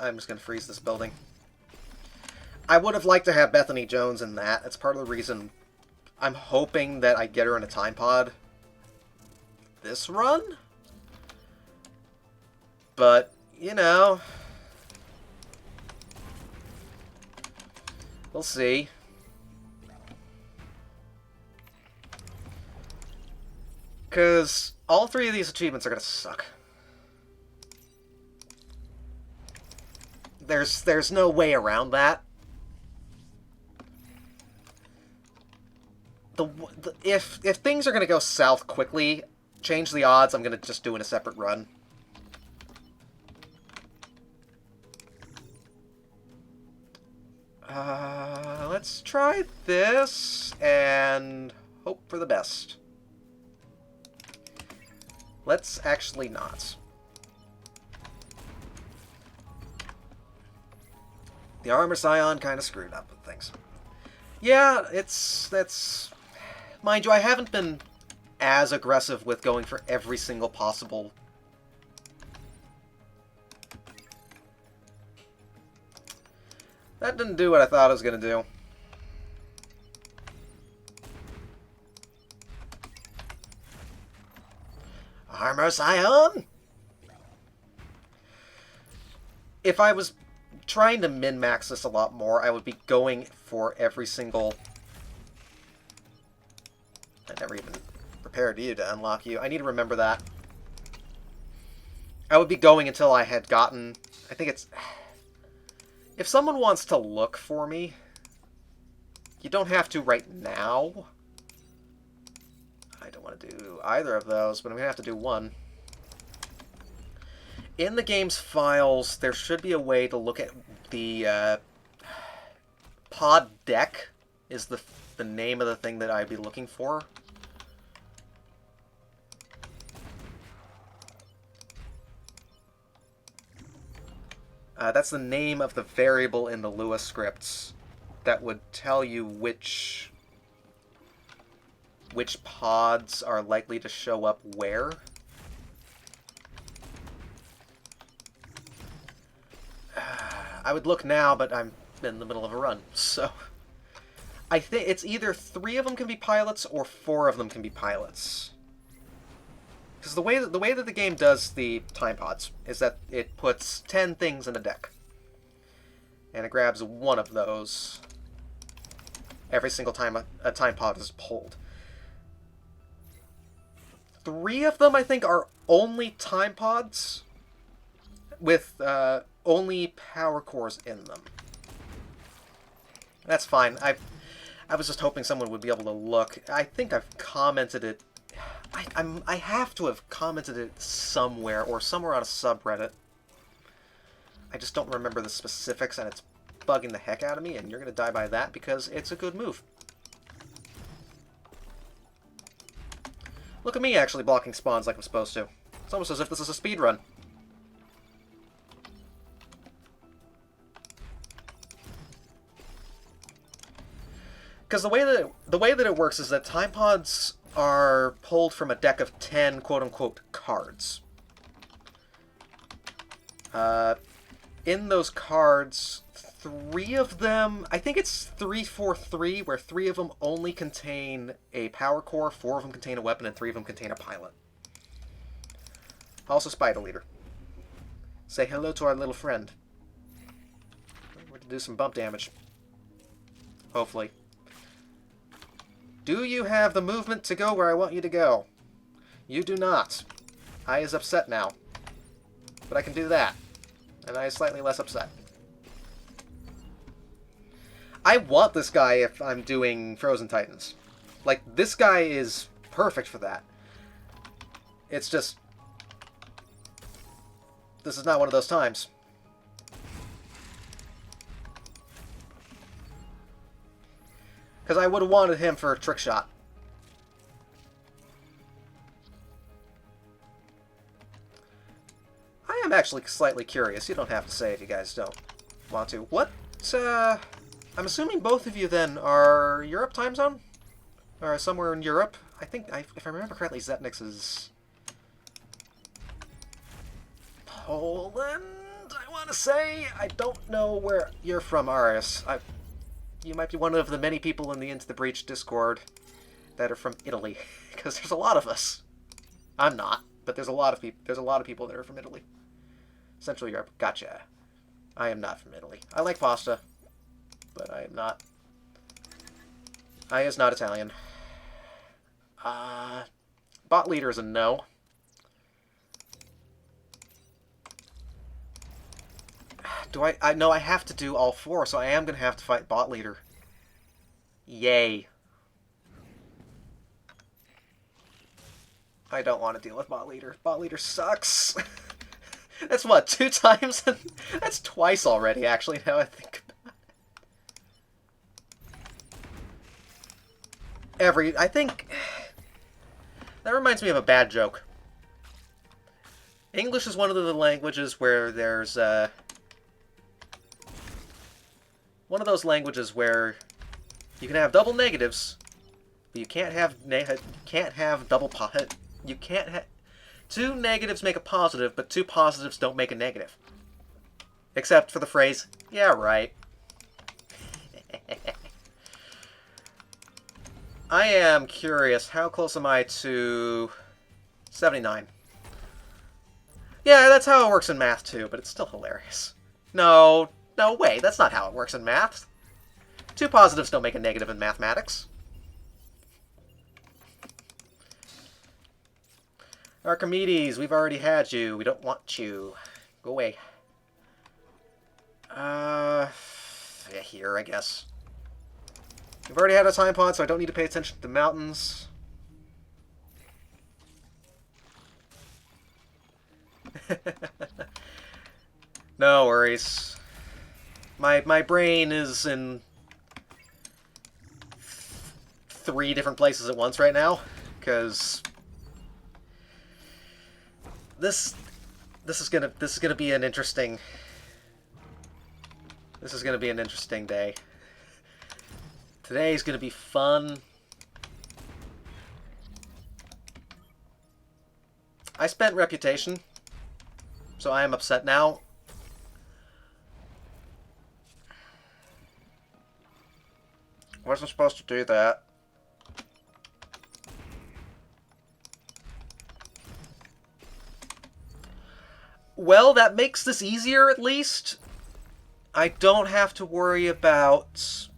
I'm just going to freeze this building. I would have liked to have Bethany Jones in that. That's part of the reason I'm hoping that I get her in a time pod this run. But, you know, we'll see. Because all 3 of these achievements are going to suck. There's no way around that. If things are going to go south quickly, change the odds, I'm going to just do in a separate run. Let's try this and hope for the best. Let's actually not. The armor scion kind of screwed up with things. Yeah, that's... Mind you, I haven't been as aggressive with going for every single possible... That didn't do what I thought it was going to do. Armor scion! If I was trying to min-max this a lot more, I would be going for every single... I never even prepared you to unlock you. I need to remember that. I would be going until I had gotten... I think it's... If someone wants to look for me, you don't have to right now. I don't want to do either of those, but I'm going to have to do one. In the game's files, there should be a way to look at the pod deck is the name of the thing that I'd be looking for. That's the name of the variable in the Lua scripts that would tell you which pods are likely to show up where. I would look now, but I'm in the middle of a run, so... I think it's either 3 of them can be pilots or 4 of them can be pilots. Because the way that the game does the time pods is that it puts 10 things in a deck. And it grabs one of those every single time a time pod is pulled. 3 of them, I think, are only time pods with only power cores in them. That's fine. I was just hoping someone would be able to look. I think I've commented it. I have to have commented it somewhere, or somewhere on a subreddit. I just don't remember the specifics, and it's bugging the heck out of me, and you're going to die by that because it's a good move. Look at me actually blocking spawns like I'm supposed to. It's almost as if this is a speedrun. Because the way that it works is that time pods are pulled from a deck of 10 quote-unquote cards. In those cards, 3 of them, I think it's 3-4-3, where 3 of them only contain a power core, 4 of them contain a weapon, and 3 of them contain a pilot. Also Spider Leader. Say hello to our little friend. We're going to do some bump damage. Hopefully. Do you have the movement to go where I want you to go? You do not. I is upset now. But I can do that. And I is slightly less upset. I want this guy if I'm doing Frozen Titans. Like, this guy is perfect for that. It's just... this is not one of those times. Because I would have wanted him for a trick shot. I am actually slightly curious. You don't have to say if you guys don't want to. What? I'm assuming both of you then are Europe time zone? Or somewhere in Europe? I think, if I remember correctly, Zetnix is Poland, I want to say. I don't know where you're from, Arius. You might be one of the many people in the Into the Breach Discord that are from Italy, because there's a lot of us. I'm not, but there's a lot of people. There's a lot of people that are from Italy. Central Europe. Gotcha. I am not from Italy. I like pasta, but I am not. I is not Italian. Bot leader is a no. Do I know I have to do all 4, so I am going to have to fight bot leader. Yay. I don't want to deal with bot leader. Bot leader sucks. That's what, 2 times? That's twice already, actually, now I think about it. I think... that reminds me of a bad joke. English is one of the languages where there's, one of those languages where you can have double negatives, but you can't have double you can't have 2 negatives make a positive, but 2 positives don't make a negative. Except for the phrase, yeah, right. I am curious, how close am I to 79? Yeah, that's how it works in math too, but it's still hilarious. No way, that's not how it works in math. 2 positives don't make a negative in mathematics. Archimedes, we've already had you. We don't want you. Go away. Yeah, here, I guess. We've already had a time pod, so I don't need to pay attention to the mountains. No worries. My brain is in 3 different places at once right now, because this is gonna be an interesting This is going to be an interesting day. Today's going to be fun. I spent reputation, so I am upset now. Wasn't supposed to do that. Well, that makes this easier, at least. I don't have to worry about...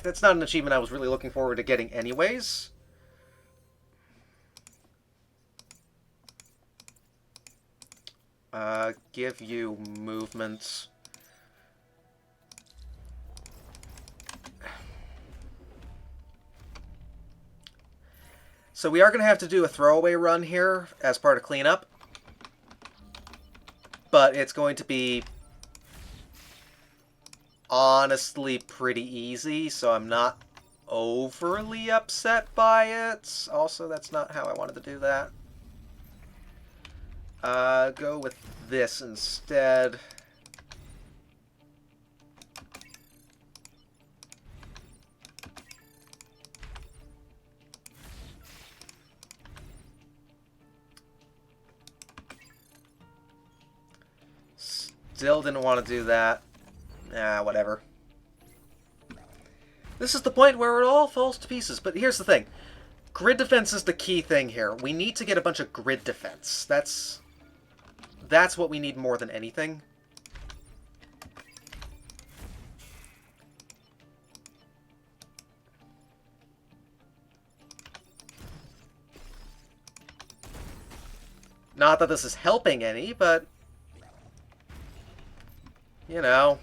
That's not an achievement I was really looking forward to getting anyways. Give you movements. So we are going to have to do a throwaway run here as part of cleanup. But it's going to be honestly pretty easy, so I'm not overly upset by it. Also, that's not how I wanted to do that. Go with this instead. Still didn't want to do that. Whatever. This is the point where it all falls to pieces. But here's the thing. Grid defense is the key thing here. We need to get a bunch of grid defense. That's what we need more than anything. Not that this is helping any, but... you know.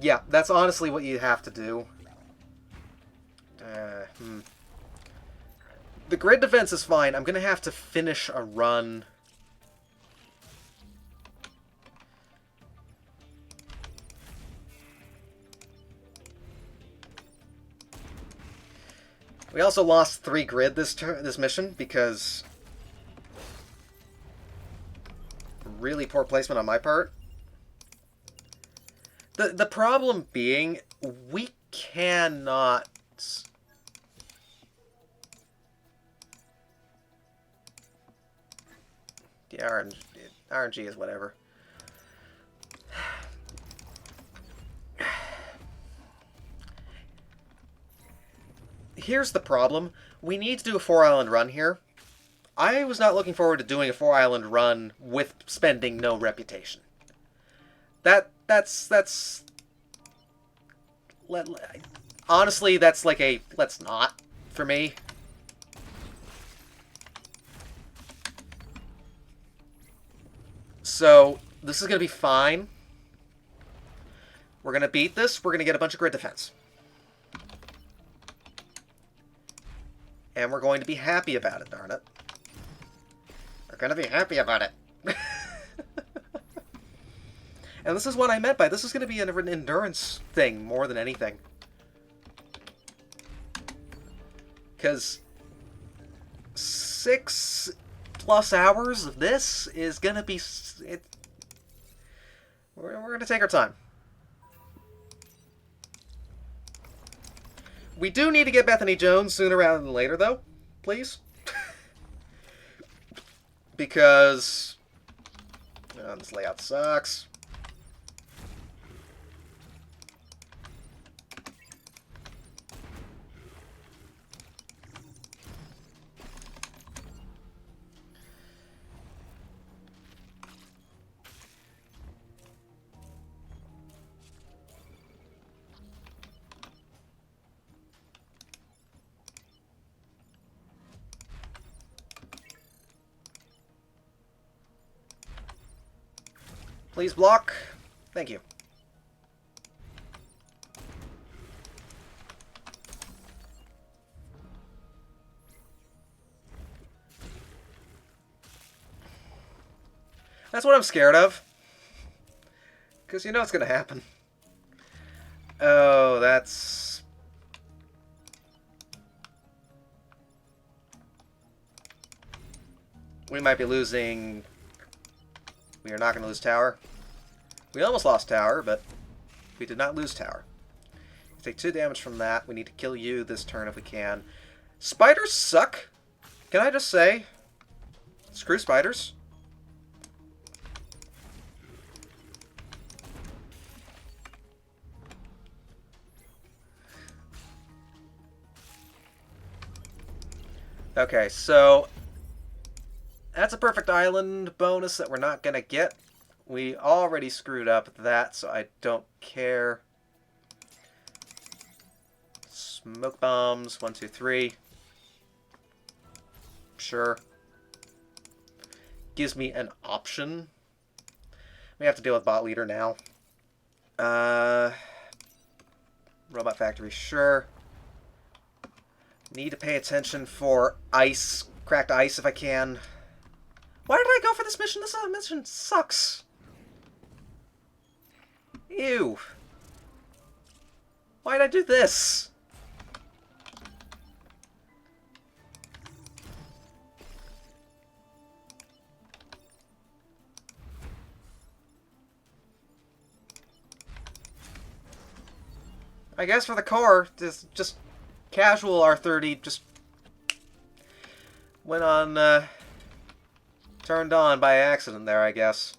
Yeah, that's honestly what you have to do. The grid defense is fine. I'm going to have to finish a run. We also lost 3 grid this mission because really poor placement on my part. The problem being, we cannot... The RNG is whatever. Here's the problem. We need to do a 4-island run here. I was not looking forward to doing a 4-island run with spending no reputation. That's... honestly, that's like a... let's not, for me. So, this is going to be fine. We're going to beat this. We're going to get a bunch of grid defense. And we're going to be happy about it, darn it. We're going to be happy about it. And this is what I meant by this is going to be an endurance thing more than anything. Because 6+ hours of this is going to be... We're going to take our time. We do need to get Bethany Jones sooner rather than later, though. Please. Because... oh, this layout sucks. Please block. Thank you. That's what I'm scared of. Because you know it's going to happen. Oh, that's... We might be losing... We are not going to lose tower. We almost lost tower, but we did not lose tower. Take 2 damage from that. We need to kill you this turn if we can. Spiders suck. Can I just say? Screw spiders. Okay, so that's a perfect island bonus that we're not going to get. We already screwed up that, so I don't care. Smoke bombs, 1, 2, 3. Sure. Gives me an option. We have to deal with bot leader now. Robot factory, sure. Need to pay attention for ice, cracked ice if I can. Why did I go for this mission? This mission sucks. Ew. Why did I do this? I guess for the core, just casual R30 just went on, turned on by accident there, I guess.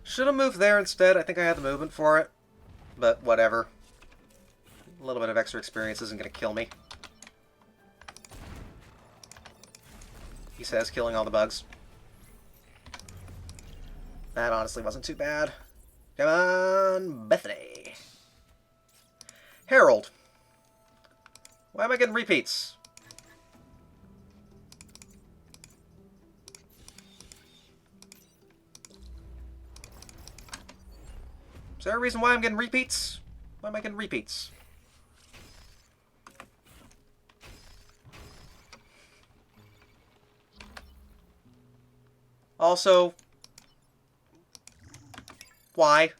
Should have moved there instead. I think I had the movement for it. But whatever. A little bit of extra experience isn't going to kill me. He says, killing all the bugs. That honestly wasn't too bad. Come on, Bethany. Harold. Why am I getting repeats? Is there a reason why I'm getting repeats? Why am I getting repeats? Also, why?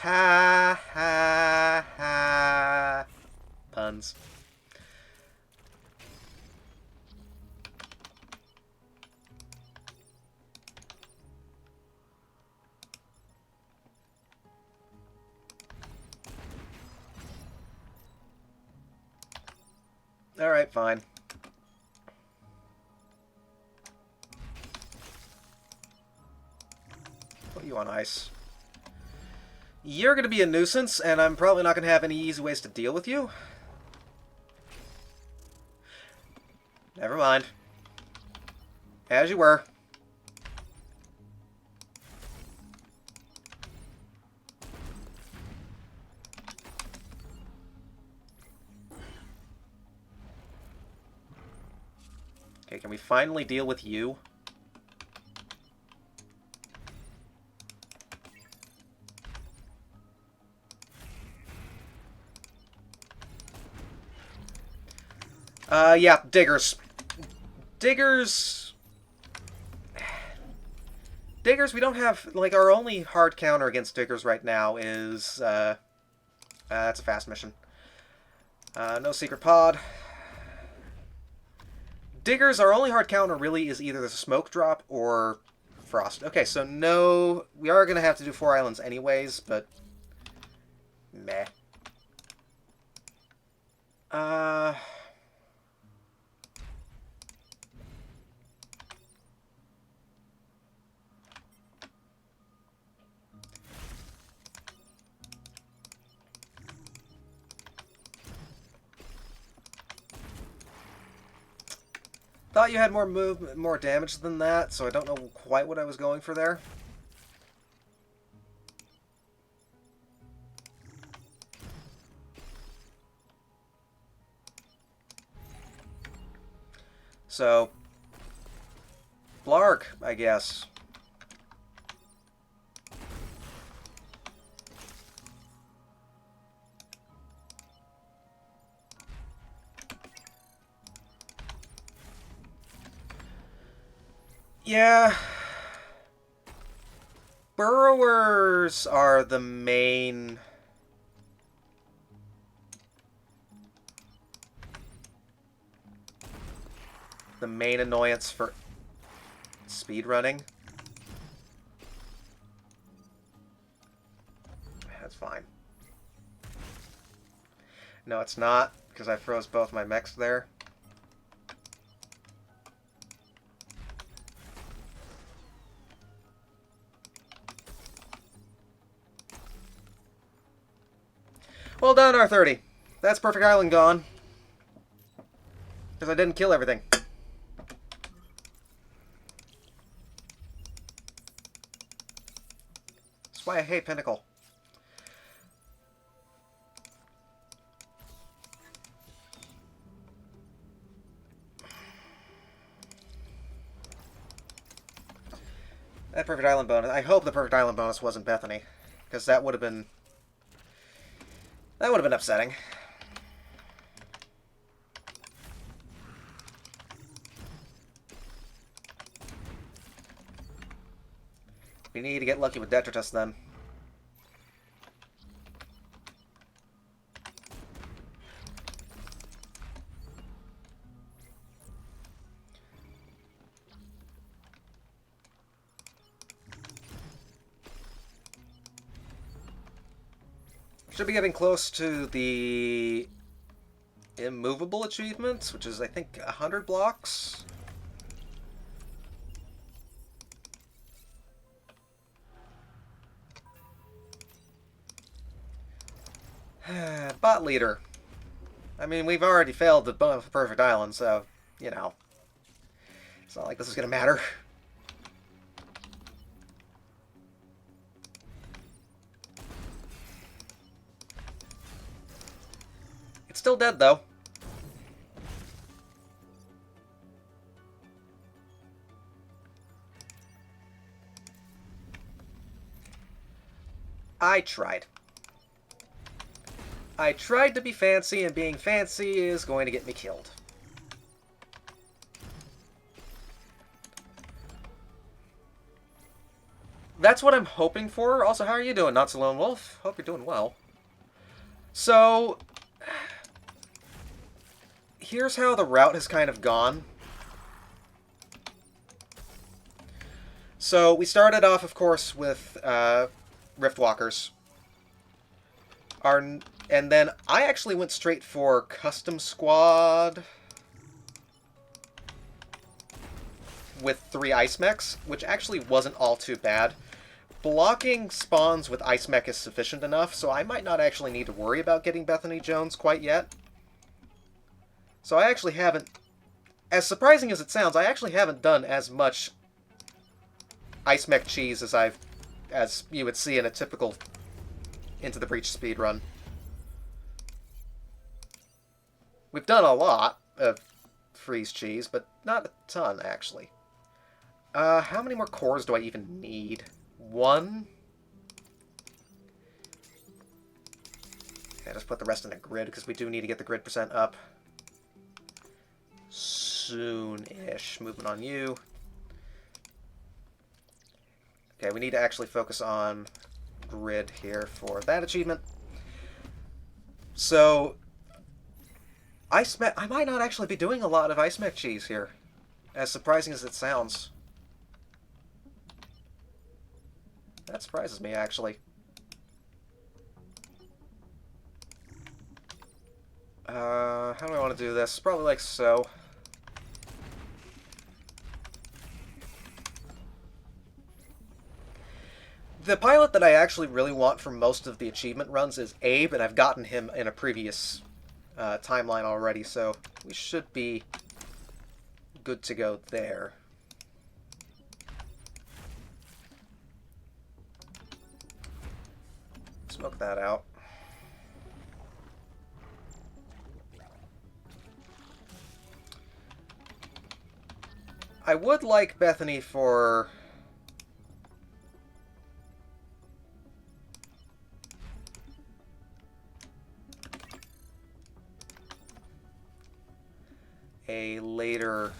Ha ha ha. Puns. Alright, fine. Put you on ice. You're going to be a nuisance, and I'm probably not going to have any easy ways to deal with you. Never mind. As you were. Okay, can we finally deal with you? Yeah, diggers. Diggers, we don't have, like, our only hard counter against diggers right now is, that's a fast mission. No secret pod. Diggers, our only hard counter really is either the smoke drop or frost. Okay, so no, we are going to have to do 4 islands anyways, but meh. Uh... Thought you had more movement, more damage than that, so I don't know quite what I was going for there. So, Blark, I guess. Yeah. Burrowers are the main... annoyance for speedrunning. That's fine. No, it's not, because I froze both my mechs there. Well done, R30. That's Perfect Island gone. Because I didn't kill everything. That's why I hate Pinnacle. That Perfect Island bonus. I hope the Perfect Island bonus wasn't Bethany. Because that would have been... that would have been upsetting. We need to get lucky with Detritus then. Should be getting close to the immovable achievements, which is, I think, 100 blocks. Bot leader. I mean, we've already failed the Perfect Island, so, you know. It's not like this is going to matter. It's still dead, though. I tried. I tried to be fancy, and being fancy is going to get me killed. That's what I'm hoping for. Also, how are you doing, Not So Lone Wolf? Hope you're doing well. So, here's how the route has kind of gone. So, we started off, of course, with Riftwalkers. And then I actually went straight for Custom Squad with 3 Ice Mechs, which actually wasn't all too bad. Blocking spawns with Ice Mech is sufficient enough, so I might not actually need to worry about getting Bethany Jones quite yet. So I actually haven't... as surprising as it sounds, I actually haven't done as much Ice Mech cheese as you would see in a typical Into the Breach speedrun. We've done a lot of freeze cheese, but not a ton, actually. How many more cores do I even need? 1? Okay, just put the rest in a grid, because we do need to get the grid percent up soon-ish. Movement on you. Okay, we need to actually focus on grid here for that achievement. So, I might not actually be doing a lot of Ice Mech cheese here, as surprising as it sounds. That surprises me, actually. How do I want to do this? Probably like so. The pilot that I actually really want for most of the achievement runs is Abe, and I've gotten him in a previous timeline already, so we should be good to go there. Smoke that out. I would like Bethany for... a later...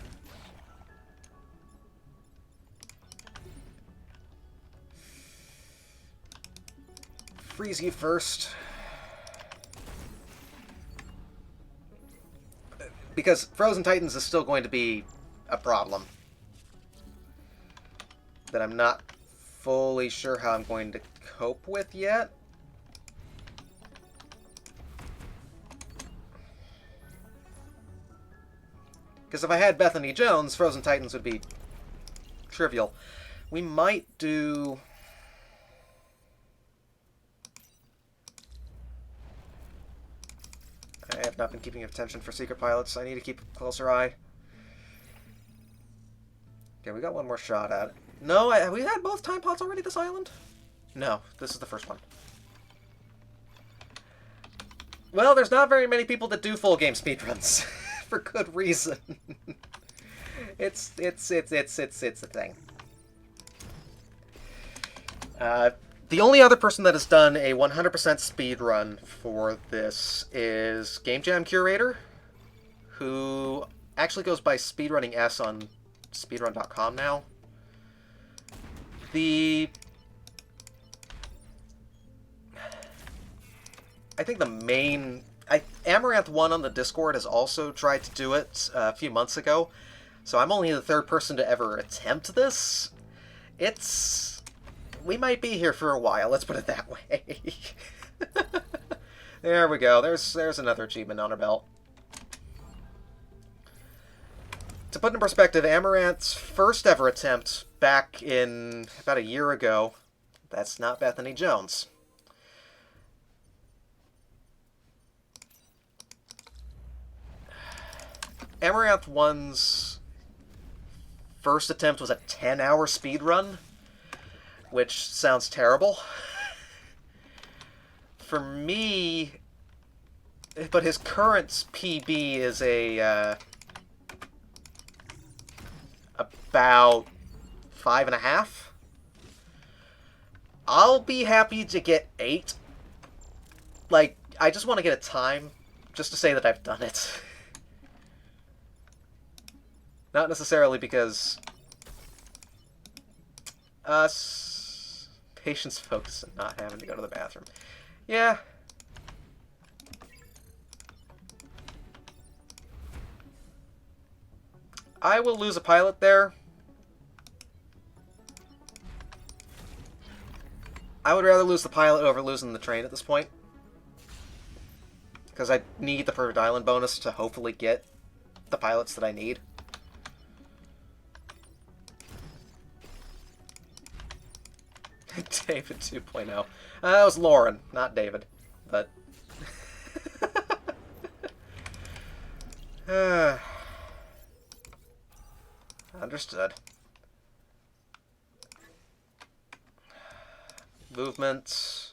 Freeze you first. Because Frozen Titans is still going to be a problem that I'm not fully sure how I'm going to cope with yet. Because if I had Bethany Jones, Frozen Titans would be trivial. We might do... I have not been keeping attention for secret pilots. I need to keep a closer eye. Okay, we got one more shot at it. No, have we had both time pots already this island? No, this is the first one. Well, there's not very many people that do full game speedruns. For good reason. It's a thing. The only other person that has done a 100% speedrun for this is Game Jam Curator, who actually goes by Speedrunning S on speedrun.com now. I think the main... Amaranth1 on the Discord has also tried to do it a few months ago, so I'm only the third person to ever attempt this. We might be here for a while, let's put it that way. There we go, there's another achievement on our belt. To put in perspective, Amaranth's first ever attempt back in about a year ago, that's not Bethany Jones. Amaranth 1's first attempt was a 10-hour speedrun, which sounds terrible. For me, but his current PB is about 5.5. I'll be happy to get 8. Like, I just want to get a time, just to say that I've done it. Not necessarily because... patience, focus, and not having to go to the bathroom. Yeah. I will lose a pilot there. I would rather lose the pilot over losing the train at this point. Because I need the perfect island bonus to hopefully get the pilots that I need. David 2.0. That was Lauren, not David. But... Understood. Movement.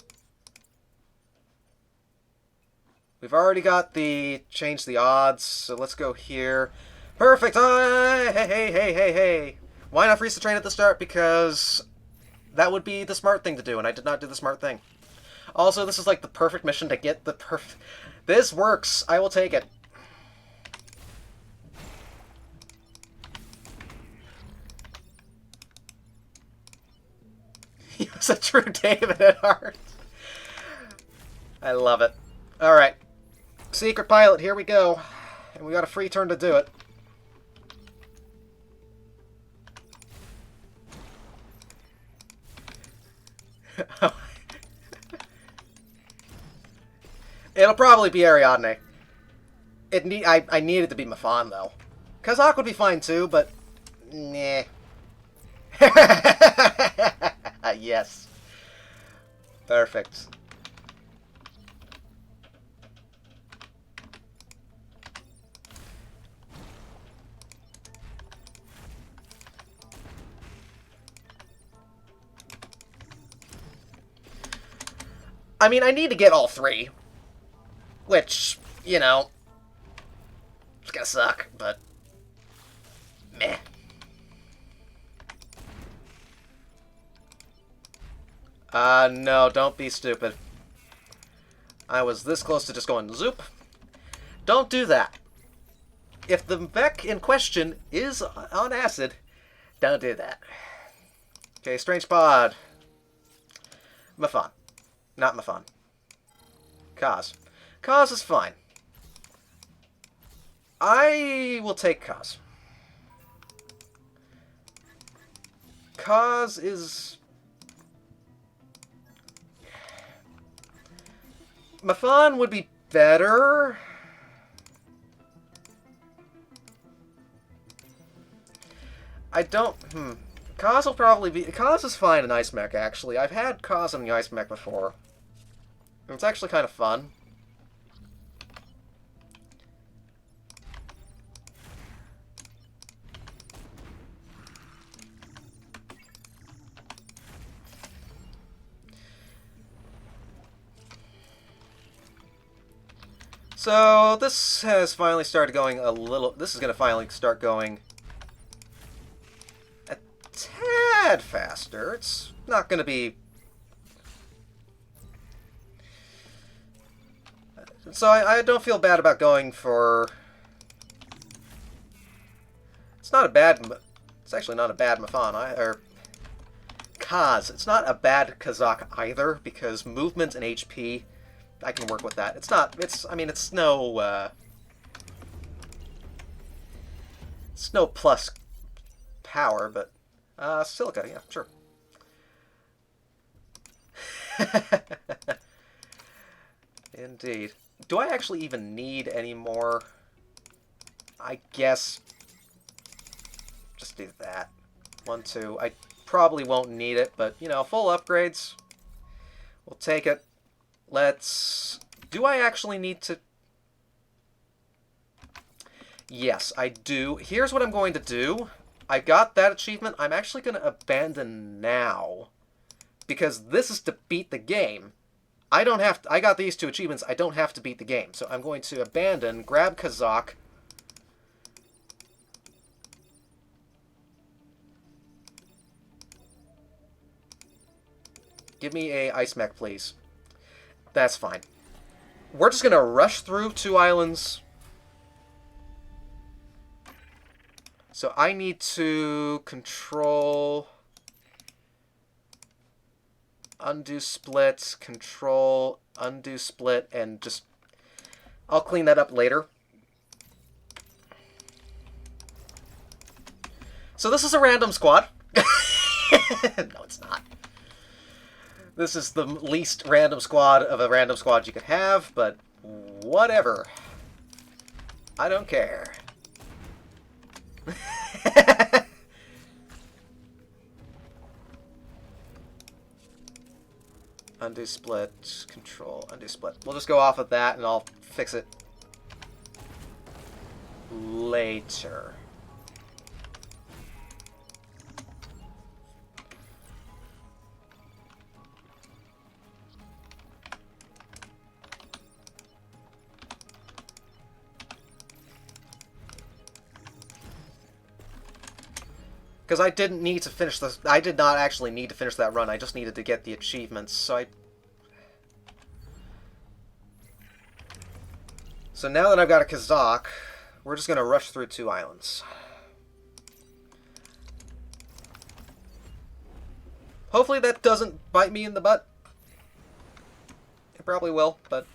We've already got the change the odds, so let's go here. Perfect! Hey! Why not freeze the train at the start? Because that would be the smart thing to do, and I did not do the smart thing. Also, this is like the perfect mission to get the perfect... This works! I will take it. He was a true David at heart. I love it. Alright. Secret pilot, here we go. And we got a free turn to do it. It'll probably be Ariadne. I needed to be Mafan, though. Kazak would be fine, too, but... Nah. Yes. Perfect. I mean, I need to get all three. Which, you know... It's gonna suck, but... Meh. No, don't be stupid. I was this close to just going zoop. Don't do that. If the mech in question is on acid, don't do that. Okay, strange pod. Mafan. Not Mafan. Kaz. Kaz is fine. I will take Kaz. Kaz is... Mafan would be better. I don't... Kaz will probably be... Kaz is fine in Ice Mech, actually. I've had Kaz in the Ice Mech before. It's actually kind of fun. So, this has finally started going a little... This is going to finally start going a tad faster. It's not going to be... So, I don't feel bad about going for... It's not a bad... It's actually not a bad Mafan, or... Kaz. It's not a bad Kazak either, because movement and HP... I can work with that. It's not... I mean, it's no... it's no plus power, but... Silica, yeah, sure. Indeed. Do I actually even need any more? I guess... Just do that. 1, 2. I probably won't need it, but, you know, full upgrades. We'll take it. Let's... Do I actually need to... Yes, I do. Here's what I'm going to do. I got that achievement. I'm actually going to abandon now. Because this is to beat the game. I don't have to... I got these 2 achievements. I don't have to beat the game. So I'm going to abandon, grab Kazak. Give me a Ice Mech, please. That's fine. We're just going to rush through 2 islands. So I need to control... Undo split, control, undo split, and just... I'll clean that up later. So this is a random squad. No, it's not. This is the least random squad of a random squad you could have, but whatever. I don't care. Undo split, control, undo split. We'll just go off of that and I'll fix it later. Because I didn't need to finish this. I did not actually need to finish that run. I just needed to get the achievements. So now that I've got a Kazak, we're just going to rush through 2 islands. Hopefully that doesn't bite me in the butt. It probably will, but...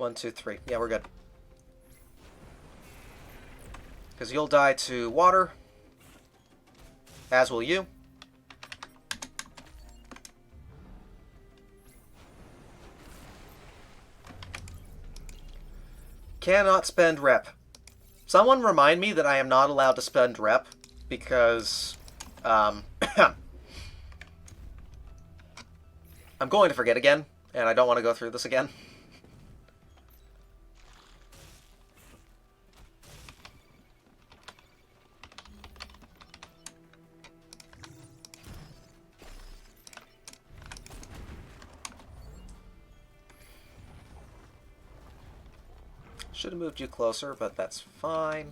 1, 2, 3. Yeah, we're good. Because you'll die to water, as will you. Cannot spend rep. Someone remind me that I am not allowed to spend rep, because I'm going to forget again, and I don't want to go through this again. Should have moved you closer, but that's fine.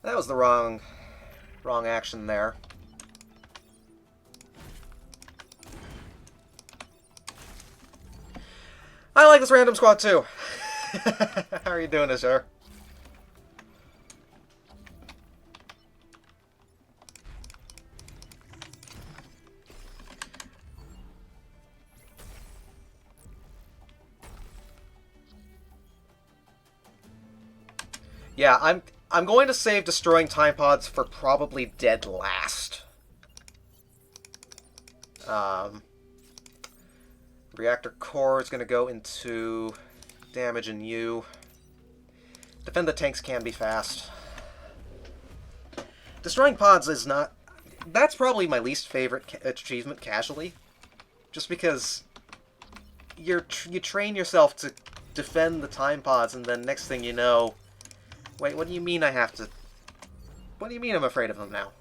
That was the wrong action there. I like this random squad too. How are you doing, Azure? Yeah, I'm going to save destroying time pods for probably dead last. Reactor core is going to go into damage in you. Defend the tanks can be fast. Destroying pods is not... That's probably my least favorite achievement casually. Just because you train yourself to defend the time pods, and then next thing you know... Wait, what do you mean I have to... What do you mean I'm afraid of them now?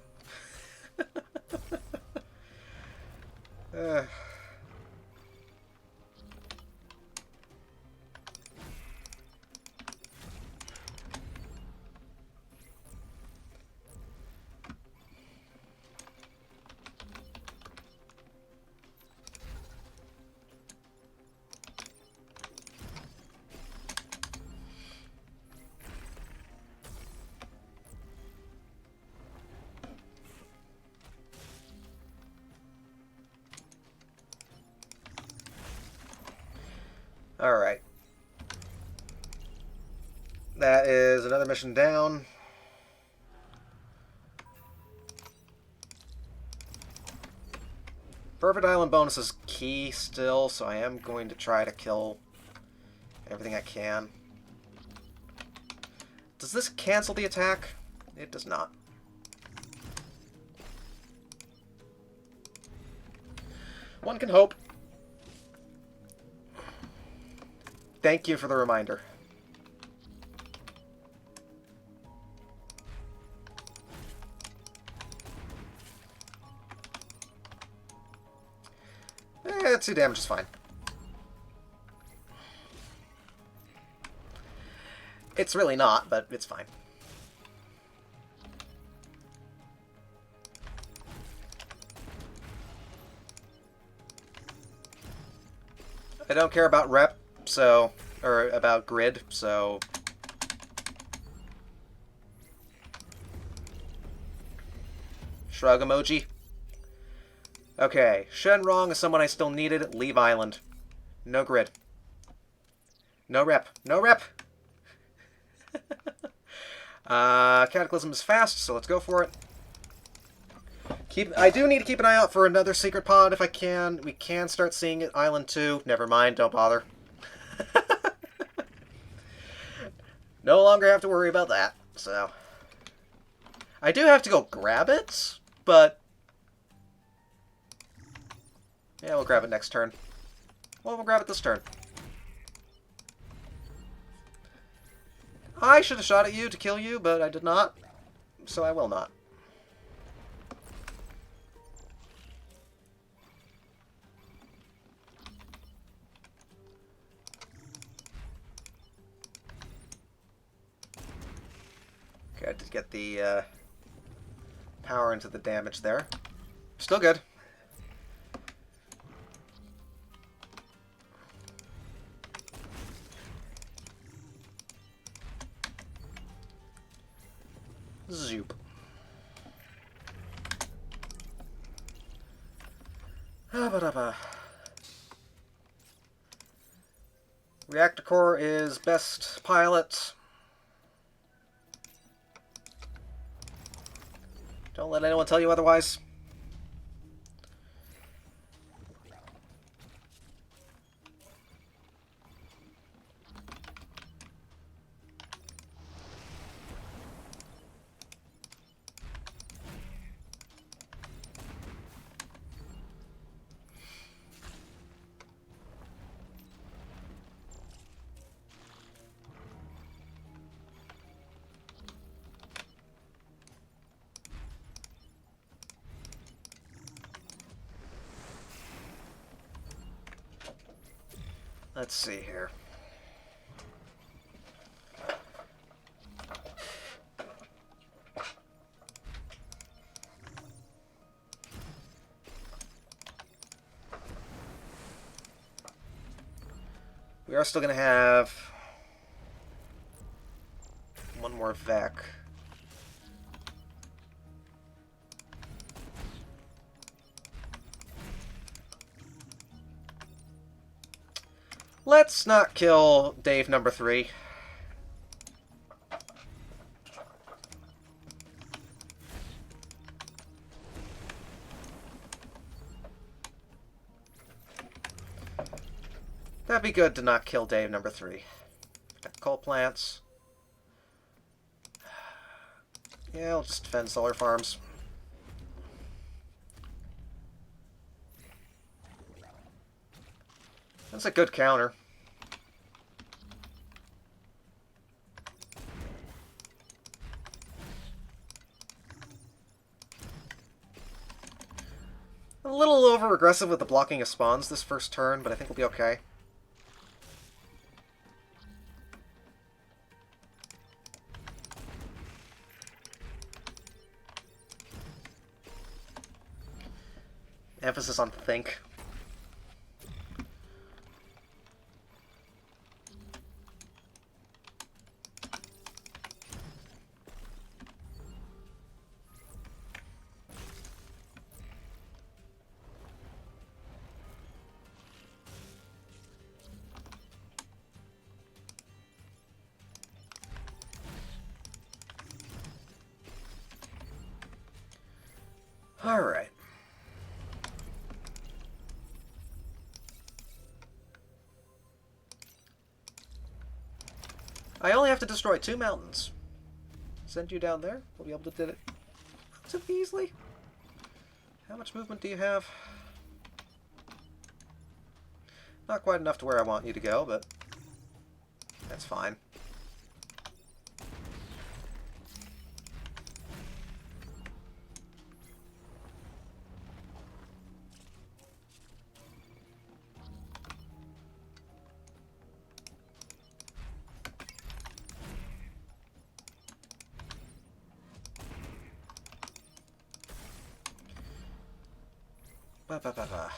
Alright. That is another mission down. Perfect Island bonus is key still, so I am going to try to kill everything I can. Does this cancel the attack? It does not. One can hope. Thank you for the reminder. Eh, 2 damage is fine. It's really not, but it's fine. I don't care about rep, so... or about grid, so... Shrug emoji. Okay, Shenrong is someone I still needed. Leave island. No grid. No rep. No rep! Cataclysm is fast, so let's go for it. I do need to keep an eye out for another secret pod if I can. We can start seeing it. Island 2. Never mind, don't bother. No longer have to worry about that, so... I do have to go grab it, but... Yeah, we'll grab it next turn. Well, we'll grab it this turn. I should have shot at you to kill you, but I did not, so I will not. Okay, I did get the power into the damage there. Still good. Zoop. Reactor core is best pilot. Don't let anyone tell you otherwise. Let's see here. We are still going to have one more VEC. Let's not kill Dave number 3. That'd be good to not kill Dave number 3. Coal plants. Yeah, I'll just defend solar farms. That's a good counter. A little over-aggressive with the blocking of spawns this first turn, but I think we'll be okay. Emphasis on think. All right. I only have to destroy 2 mountains. Send you down there. We'll be able to do it relatively easily. How much movement do you have? Not quite enough to where I want you to go, but that's fine. Ba.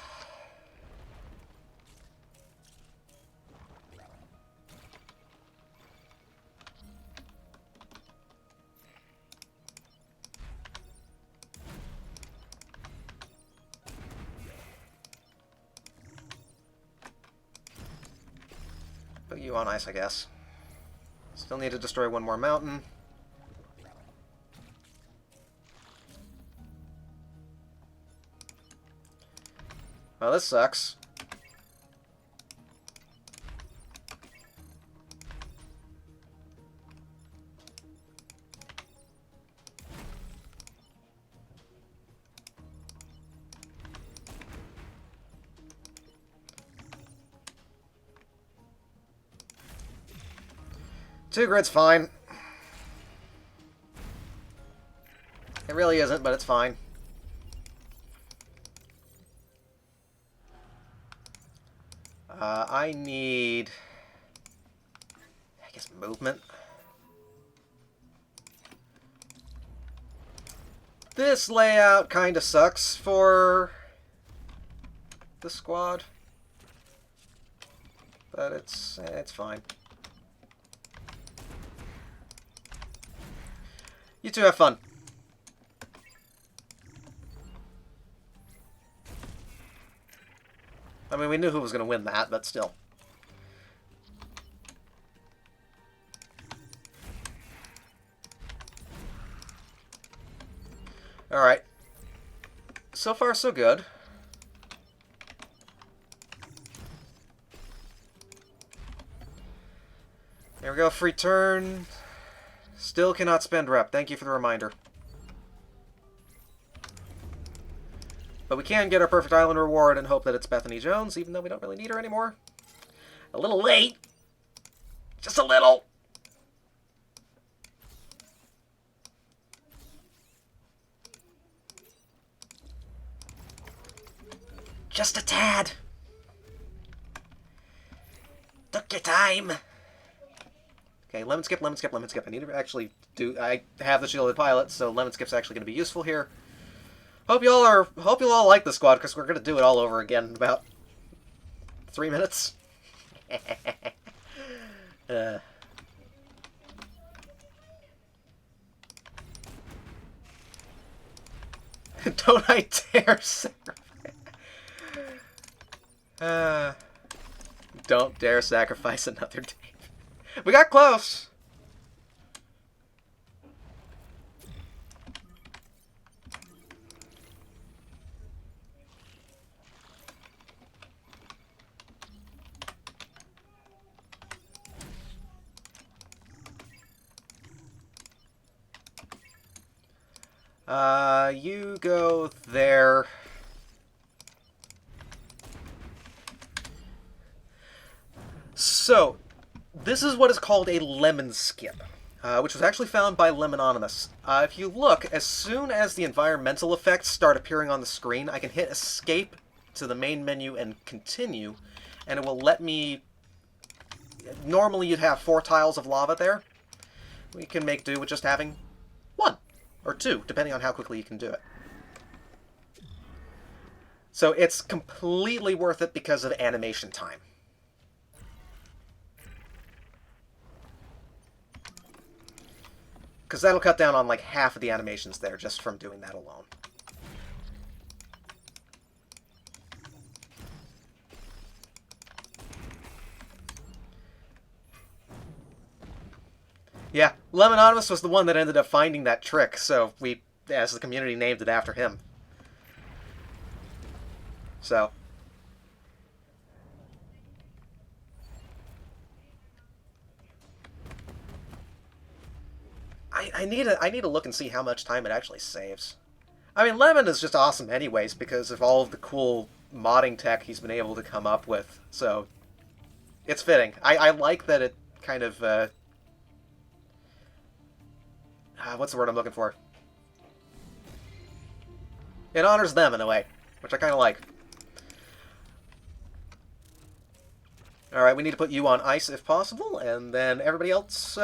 Put you on ice, I guess. Still need to destroy 1 more mountain. Well, this sucks. Two grid's fine. It really isn't, but it's fine. I need, I guess, movement. This layout kind of sucks for the squad, but it's fine. You two have fun. mean, we knew who was going to win that, but still. Alright. So far, so good. There we go, free turn. Still cannot spend rep. Thank you for the reminder. But we can get our Perfect Island reward and hope that it's Bethany Jones, even though we don't really need her anymore. A little late. Just a little. Just a tad. Took your time. Okay, lemon skip, lemon skip, lemon skip. I need to actually do... I have the shielded pilot, so lemon skip's actually going to be useful here. Hope you all like the squad, because we're going to do it all over again in about 3 minutes. Don't I dare sacrifice. Don't dare sacrifice another day. We got close. You go there. So, this is what is called a lemon skip, which was actually found by Lemononymous. If you look, as soon as the environmental effects start appearing on the screen, I can hit escape to the main menu and continue, and it will let me... Normally you'd have 4 tiles of lava there. We can make do with just having 1 or 2, depending on how quickly you can do it. So it's completely worth it because of animation time. Because that'll cut down on like half of the animations there just from doing that alone. Yeah, Lemononymous was the one that ended up finding that trick, so we, as the community, named it after him. So... I need to look and see how much time it actually saves. I mean, Lemon is just awesome anyways because of all of the cool modding tech he's been able to come up with, so it's fitting. I like that it kind of, what's the word I'm looking for? It honors them in a way, which I kind of like. Alright, we need to put you on ice if possible, and then everybody else,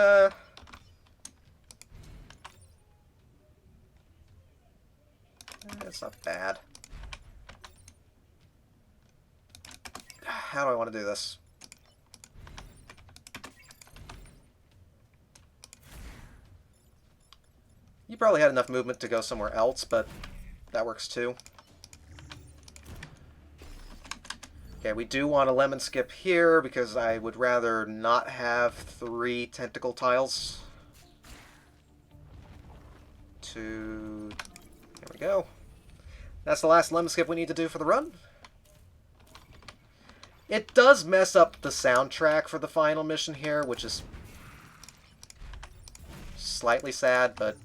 It's not bad. How do I want to do this? You probably had enough movement to go somewhere else, but that works too. Okay, we do want a lemon skip here because I would rather not have 3 tentacle tiles. 2... There we go. That's the last lemon skip we need to do for the run. It does mess up the soundtrack for the final mission here, which is slightly sad, but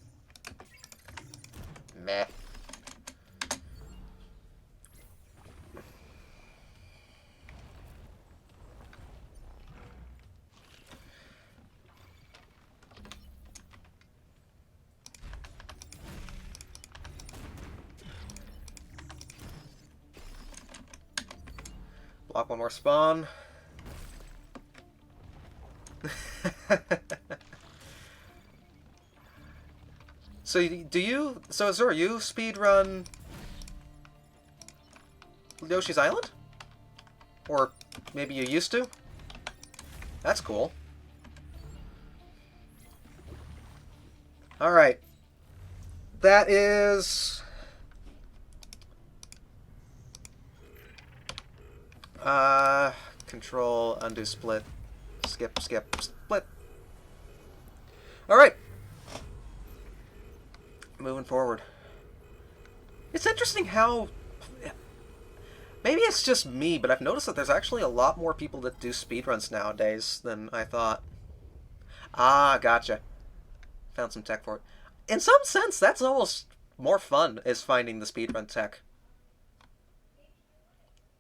meh. Block 1 more spawn. So do you... So Azura, you speedrun Yoshi's Island? Or maybe you used to? That's cool. Alright. That is... Control, undo, split, skip, split. Alright. Moving forward. It's interesting how... Maybe it's just me, but I've noticed that there's actually a lot more people that do speedruns nowadays than I thought. Ah, gotcha. Found some tech for it. In some sense, that's almost more fun, is finding the speedrun tech.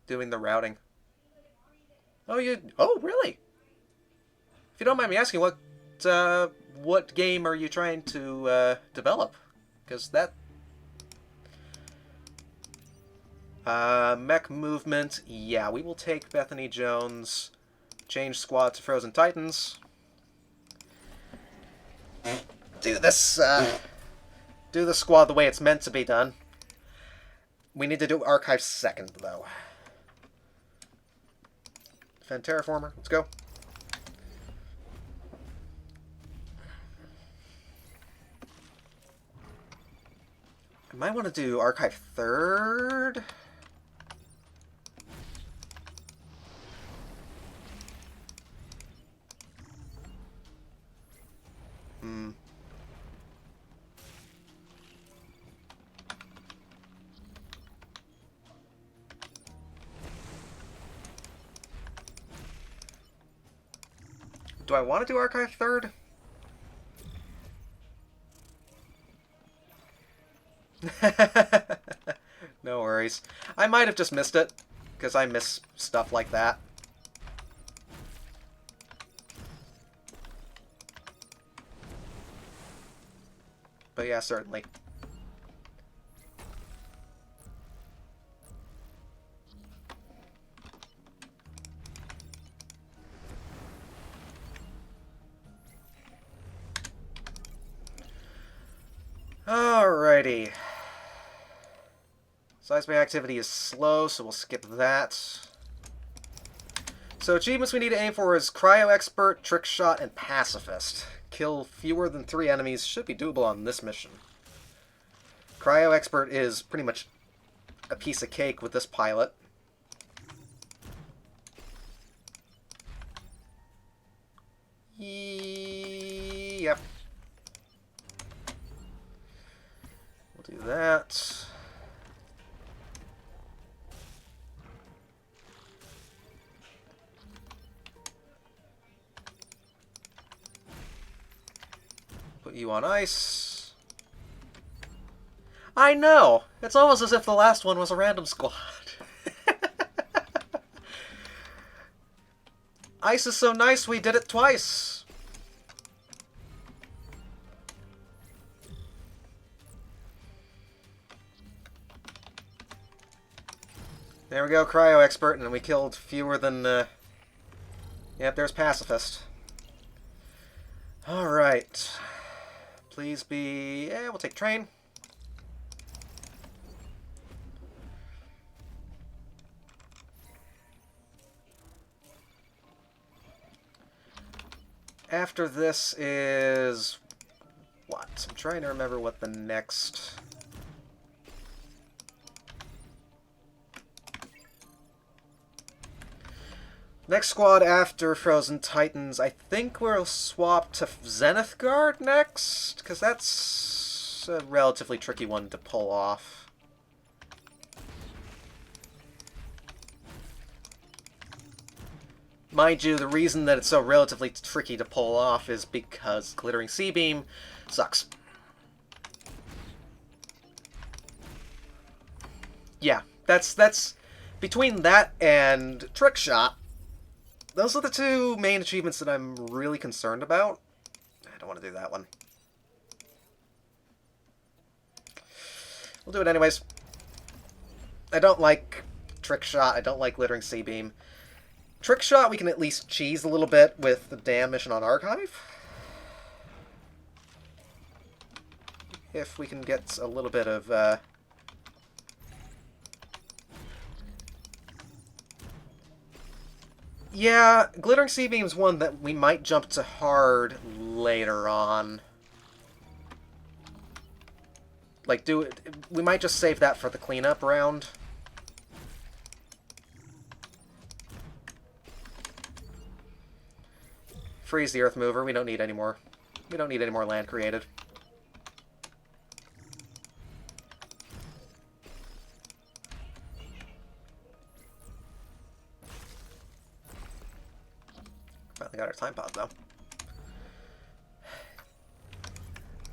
Doing the routing. Oh, Oh, really? If you don't mind me asking, what game are you trying to develop? Because that... mech movement. Yeah, we will take Bethany Jones. Change squad to Frozen Titans. Do the squad the way it's meant to be done. We need to do Archive second, though. Defend Terraformer. Let's go. I might want to do Archive third. Do I want to do Archive third? No worries. I might have just missed it, because I miss stuff like that. But yeah, certainly. Alrighty. Seismic activity is slow, so we'll skip that. So achievements we need to aim for is Cryo Expert, Trick Shot, and Pacifist. Kill fewer than 3 enemies should be doable on this mission. Cryo Expert is pretty much a piece of cake with this pilot. Yep. We'll do that. Put you on ice. I know! It's almost as if the last one was a random squad. Ice is so nice, we did it twice. There we go, Cryo Expert, and we killed fewer than... Yep, there's Pacifist. Alright. Please be... Yeah, we'll take train. After this is... what? I'm trying to remember what the next... Next squad after Frozen Titans, I think we'll swap to Zenith Guard next, because that's a relatively tricky one to pull off. Mind you, the reason that it's so relatively tricky to pull off is because Glittering Sea Beam sucks. Yeah, that's between that and Trick Shot. Those are the two main achievements that I'm really concerned about. I don't want to do that one. We'll do it anyways. I don't like Trick Shot. I don't like Glittering Sea Beam. Trick Shot we can at least cheese a little bit with the damn mission on Archive. If we can get a little bit of... Yeah, Glittering Sea Beam's one that we might jump to hard later on. Like, we might just save that for the cleanup round. Freeze the Earth Mover. We don't need any more. We don't need any more land created. Finally got our time pod, though.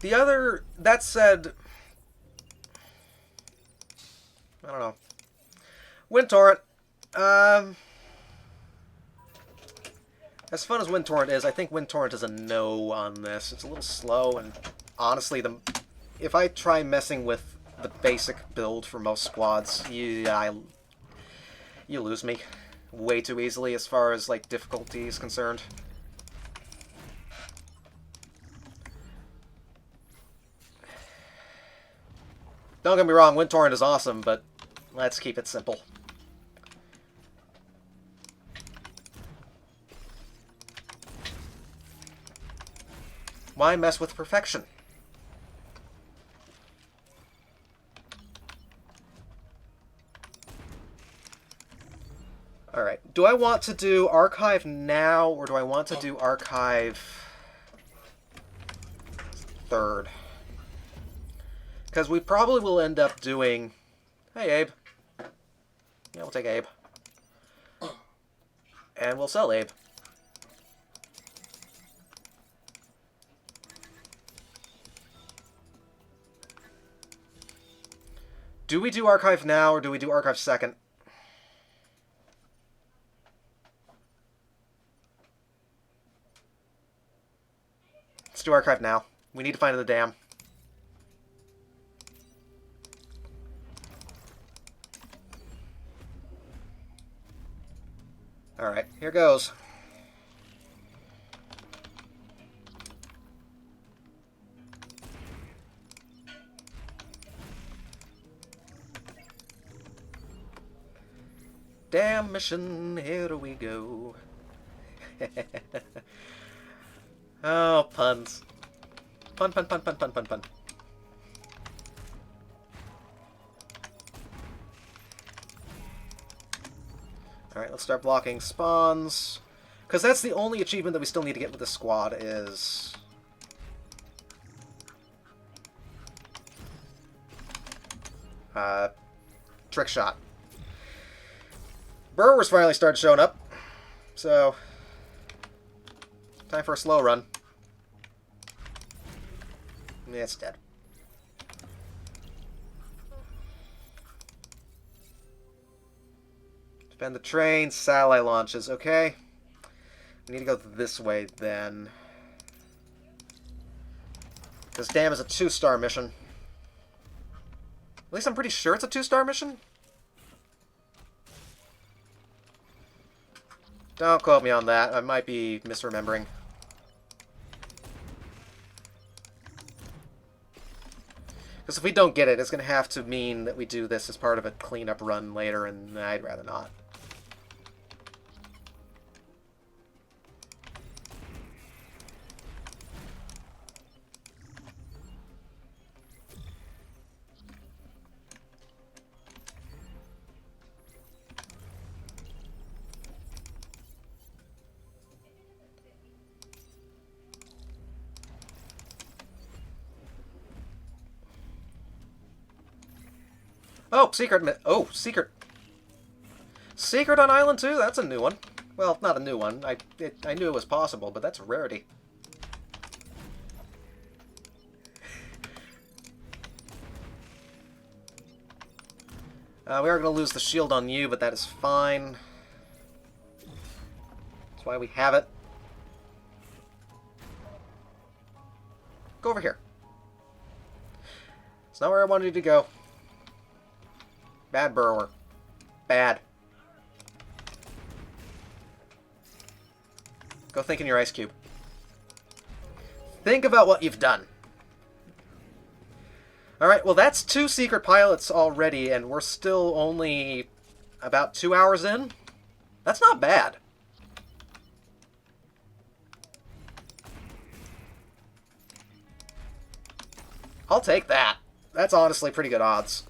The other... That said... I don't know. Wind Torrent. As fun as Wind Torrent is, I think Wind Torrent is a no on this. It's a little slow, and honestly, if I try messing with the basic build for most squads, you lose me way too easily as far as, like, difficulty is concerned. Don't get me wrong, Wind Torrent is awesome, but let's keep it simple. Why mess with perfection? Alright, do I want to do Archive now, or do I want to do Archive third? Because we probably will end up doing... Hey, Abe. Yeah, we'll take Abe. And we'll sell Abe. Do we do Archive now, or do we do Archive second? Let's do Archive now. We need to find the dam. Alright, here goes. Damn mission, here we go. Oh, puns. Pun, pun, pun, pun, pun, pun, pun. Alright, let's start blocking spawns. Because that's the only achievement that we still need to get with the squad is... Trick Shot. Burrowers finally started showing up. So... time for a slow run. Yeah, it's dead. Defend the train, satellite launches. Okay. We need to go this way, then. This dam is a 2-star mission. At least I'm pretty sure it's a 2-star mission. Don't quote me on that. I might be misremembering. Because if we don't get it, it's going to have to mean that we do this as part of a cleanup run later, and I'd rather not. Oh, secret. Oh, secret. Secret on Island 2? That's a new one. Well, not a new one. I knew it was possible, but that's a rarity. We are going to lose the shield on you, but that is fine. That's why we have it. Go over here. It's not where I wanted you to go. Bad burrower. Bad. Go think in your ice cube. Think about what you've done. Alright, well that's 2 secret pilots already, and we're still only about 2 hours in. That's not bad. I'll take that. That's honestly pretty good odds.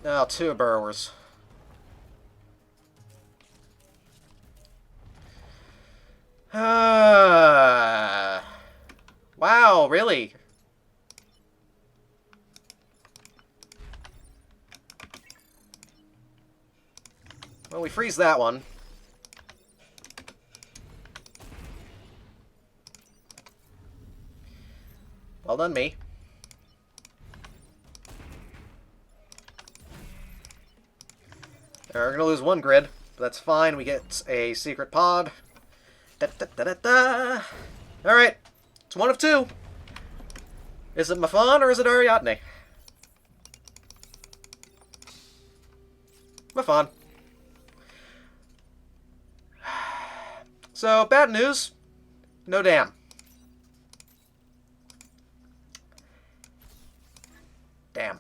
Now, 2 burrowers. Wow, really? Well, we freeze that one. Well done, me. We're gonna lose one grid, but that's fine. We get a secret pod. Da, da, da, da, da. Alright. It's one of two. Is it Mafan or is it Ariadne? Mafan. So, bad news. No dam. Damn.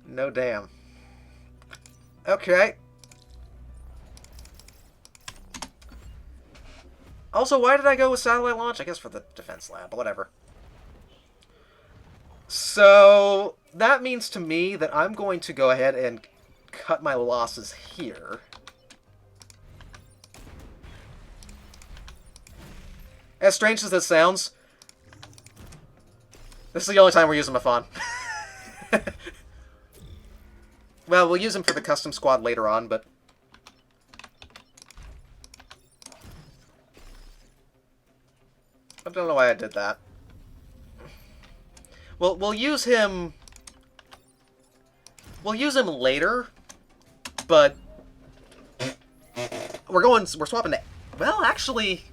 No dam. Okay. Also, why did I go with satellite launch? I guess for the defense lab, but whatever. So, that means to me that I'm going to go ahead and cut my losses here. As strange as this sounds, this is the only time we're using Mafan. Well, we'll use him for the custom squad later on, but... I don't know why I did that. Well, we'll use him... We'll use him later, but... We're swapping to... Well, actually...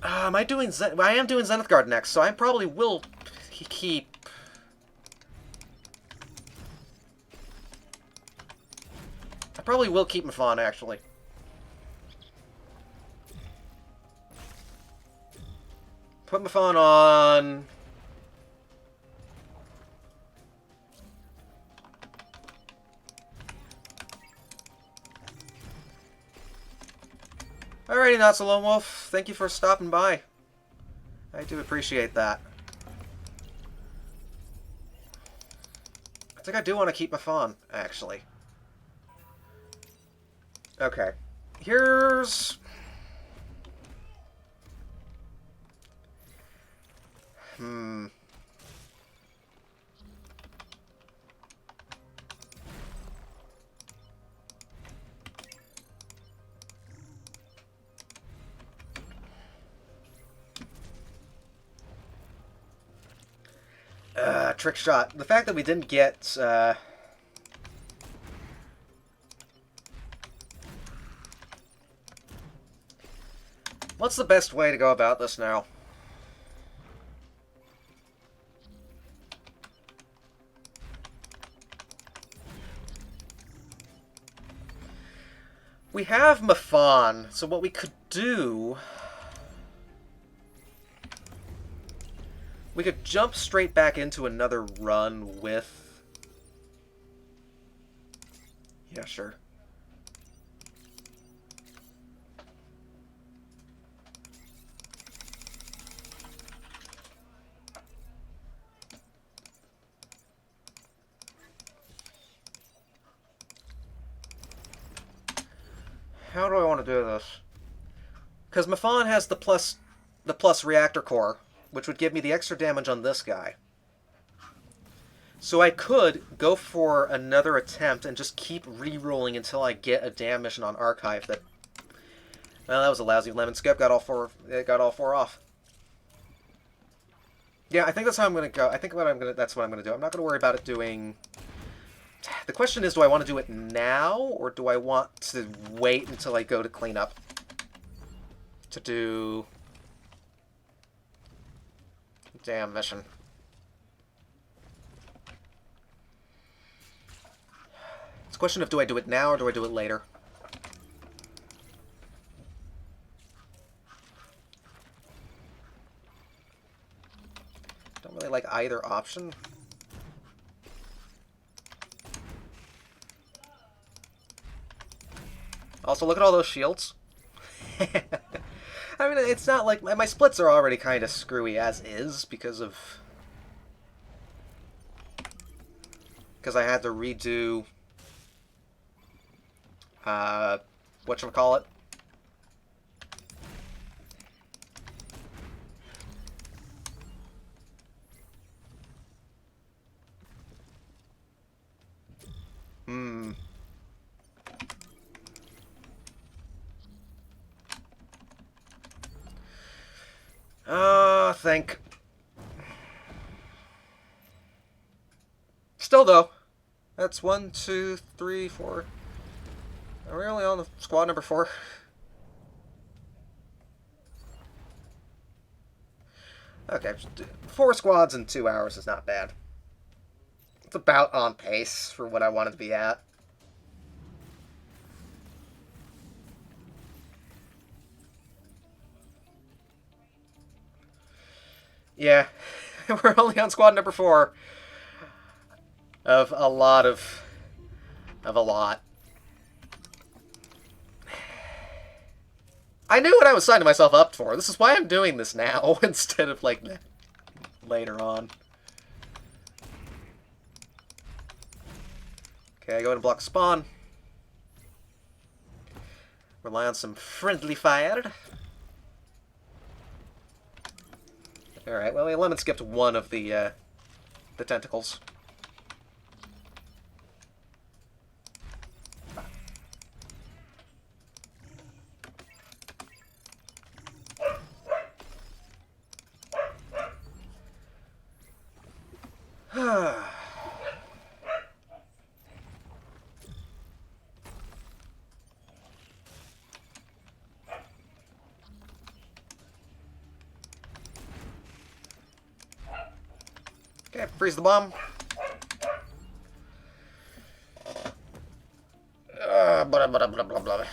I am doing Zenith Guard next, so I probably will keep... I probably will keep Mafan, actually. Put Mafan on... Alrighty, Not So Lone Wolf. Thank you for stopping by. I do appreciate that. I think I do want to keep Mafan, actually. Okay. Here's... Trick shot. The fact that we didn't get... What's the best way to go about this now? We have Mafan, so what we could do... We could jump straight back into another run with... Yeah, sure. How do I want to do this? Because Mafan has the plus reactor core, which would give me the extra damage on this guy. So I could go for another attempt and just keep re-rolling until I get a dam mission on Archive that... Well, that was a lousy lemon skip. Got all four off. Yeah, I think that's how I'm going to go. I think that's what I'm going to do. I'm not going to worry about it doing... The question is, do I want to do it now, or do I want to wait until I go to cleanup to do... Damn mission. It's a question of, do I do it now or do I do it later? Don't really like either option. Also, look at all those shields. I mean, it's not like... My splits are already kind of screwy as is because of... Because I had to redo... whatchamacallit? Hmm. Think. Still, though. That's 1, 2, 3, 4. Are we only on the squad number 4? Okay, 4 squads in 2 hours is not bad. It's about on pace for what I wanted to be at. Yeah, we're only on squad number 4 of a lot of a lot. I knew what I was signing myself up for. This is why I'm doing this now instead of like later on. Okay, go ahead and block spawn. Rely on some friendly fire. Alright, well, we lemon skipped one of the tentacles. Okay, freeze the bomb. Blah, blah, blah, blah, blah.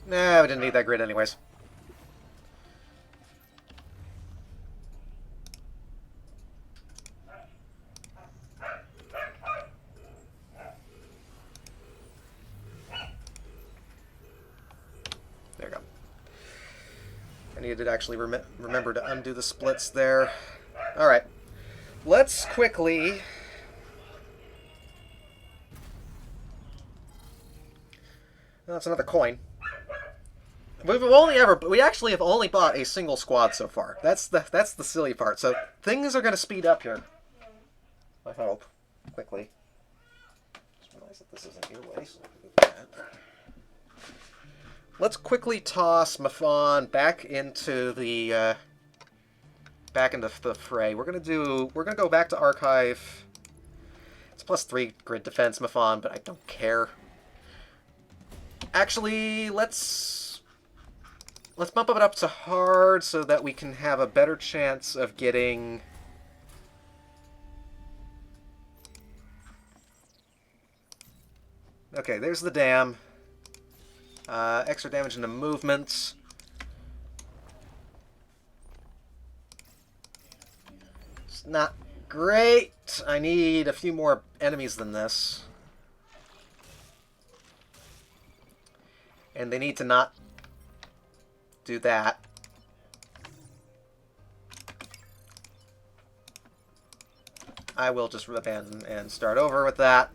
Nah, we didn't need that grid anyways. There you go. I needed to actually remember to undo the splits there. Alright. Let's quickly... That's another coin. We actually have only bought a single squad so far. That's the silly part. So things are going to speed up here. I hope. Quickly. Just realize that this isn't your way, so I can do that. Let's quickly toss Mafon back into the fray. We're gonna go back to archive. It's +3 grid defense, Mafon, but I don't care. Actually, let's bump it up to hard so that we can have a better chance of getting... Okay, there's the dam. Extra damage into movements. It's not great. I need a few more enemies than this. And they need to not do that. I will just rip in and start over with that.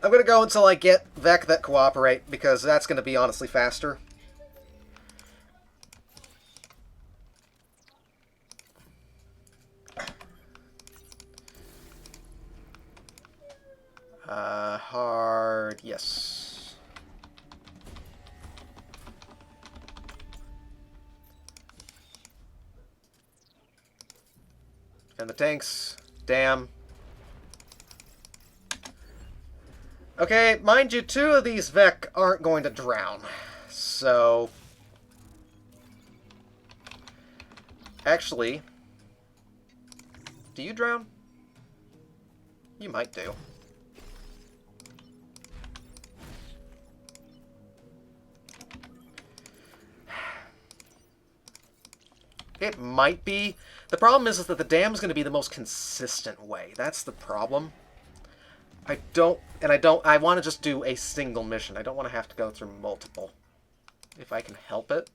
I'm going to go until I get Vec that cooperate, because that's going to be honestly faster. Hard, yes. And the tanks, damn. Okay, mind you, 2 of these Vec aren't going to drown, so... Actually... Do you drown? You might do. It might be. The problem is that the dam's going to be the most consistent way. That's the problem. I want to just do a single mission. I don't want to have to go through multiple. If I can help it.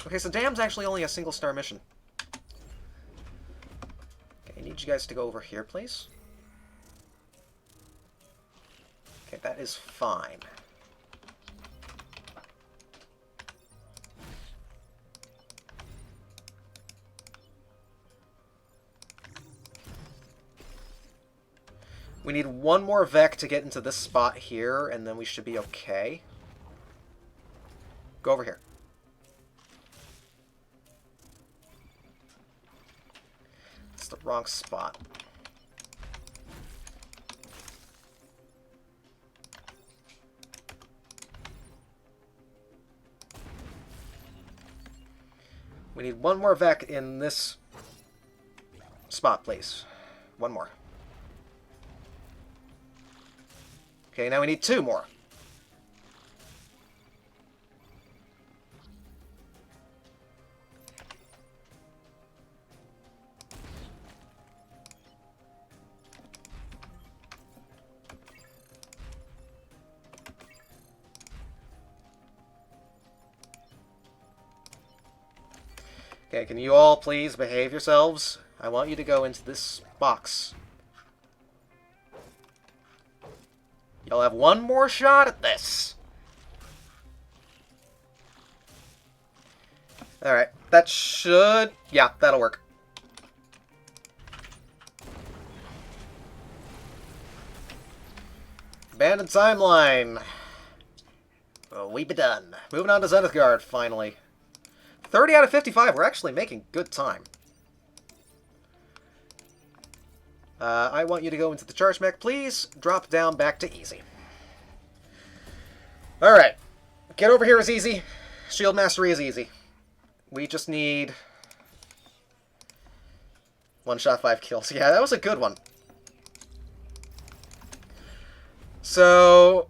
Okay, so dam's actually only a single-star mission. Okay, I need you guys to go over here, please. Okay, that is fine. We need one more Vec to get into this spot here, and then we should be okay. Go over here. It's the wrong spot. We need one more Vec in this spot, please. One more. Okay, now we need two more. Okay, can you all please behave yourselves? I want you to go into this box. You'll have one more shot at this. Alright, that should... yeah, that'll work. Abandoned timeline. Well, we be done. Moving on to Zenith Guard, finally. 30 out of 55. We're actually making good time. I want you to go into the charge mech. Please drop down back to easy. Alright. Get over here is easy. Shield mastery is easy. We just need... 1 shot, 5 kills. Yeah, that was a good one. So...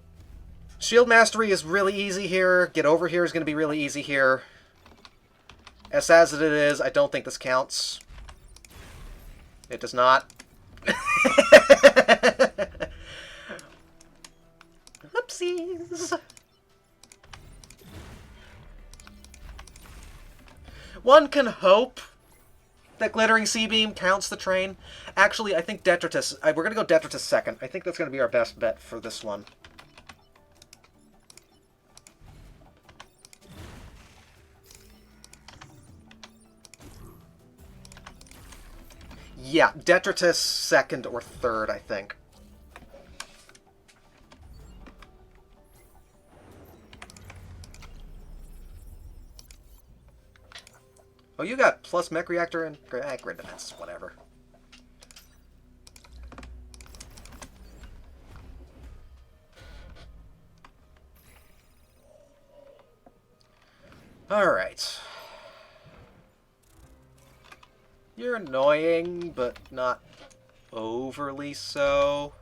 shield mastery is really easy here. Get over here is going to be really easy here. As sad as it is, I don't think this counts. It does not. Oopsies. One can hope that Glittering Sea Beam counts the train. Actually, I think Detritus... we're going to go Detritus second. I think that's going to be our best bet for this one. Yeah, Detritus second or third, I think. Oh, you got plus mech reactor and grid defense, whatever. Alright. You're annoying, but not overly so.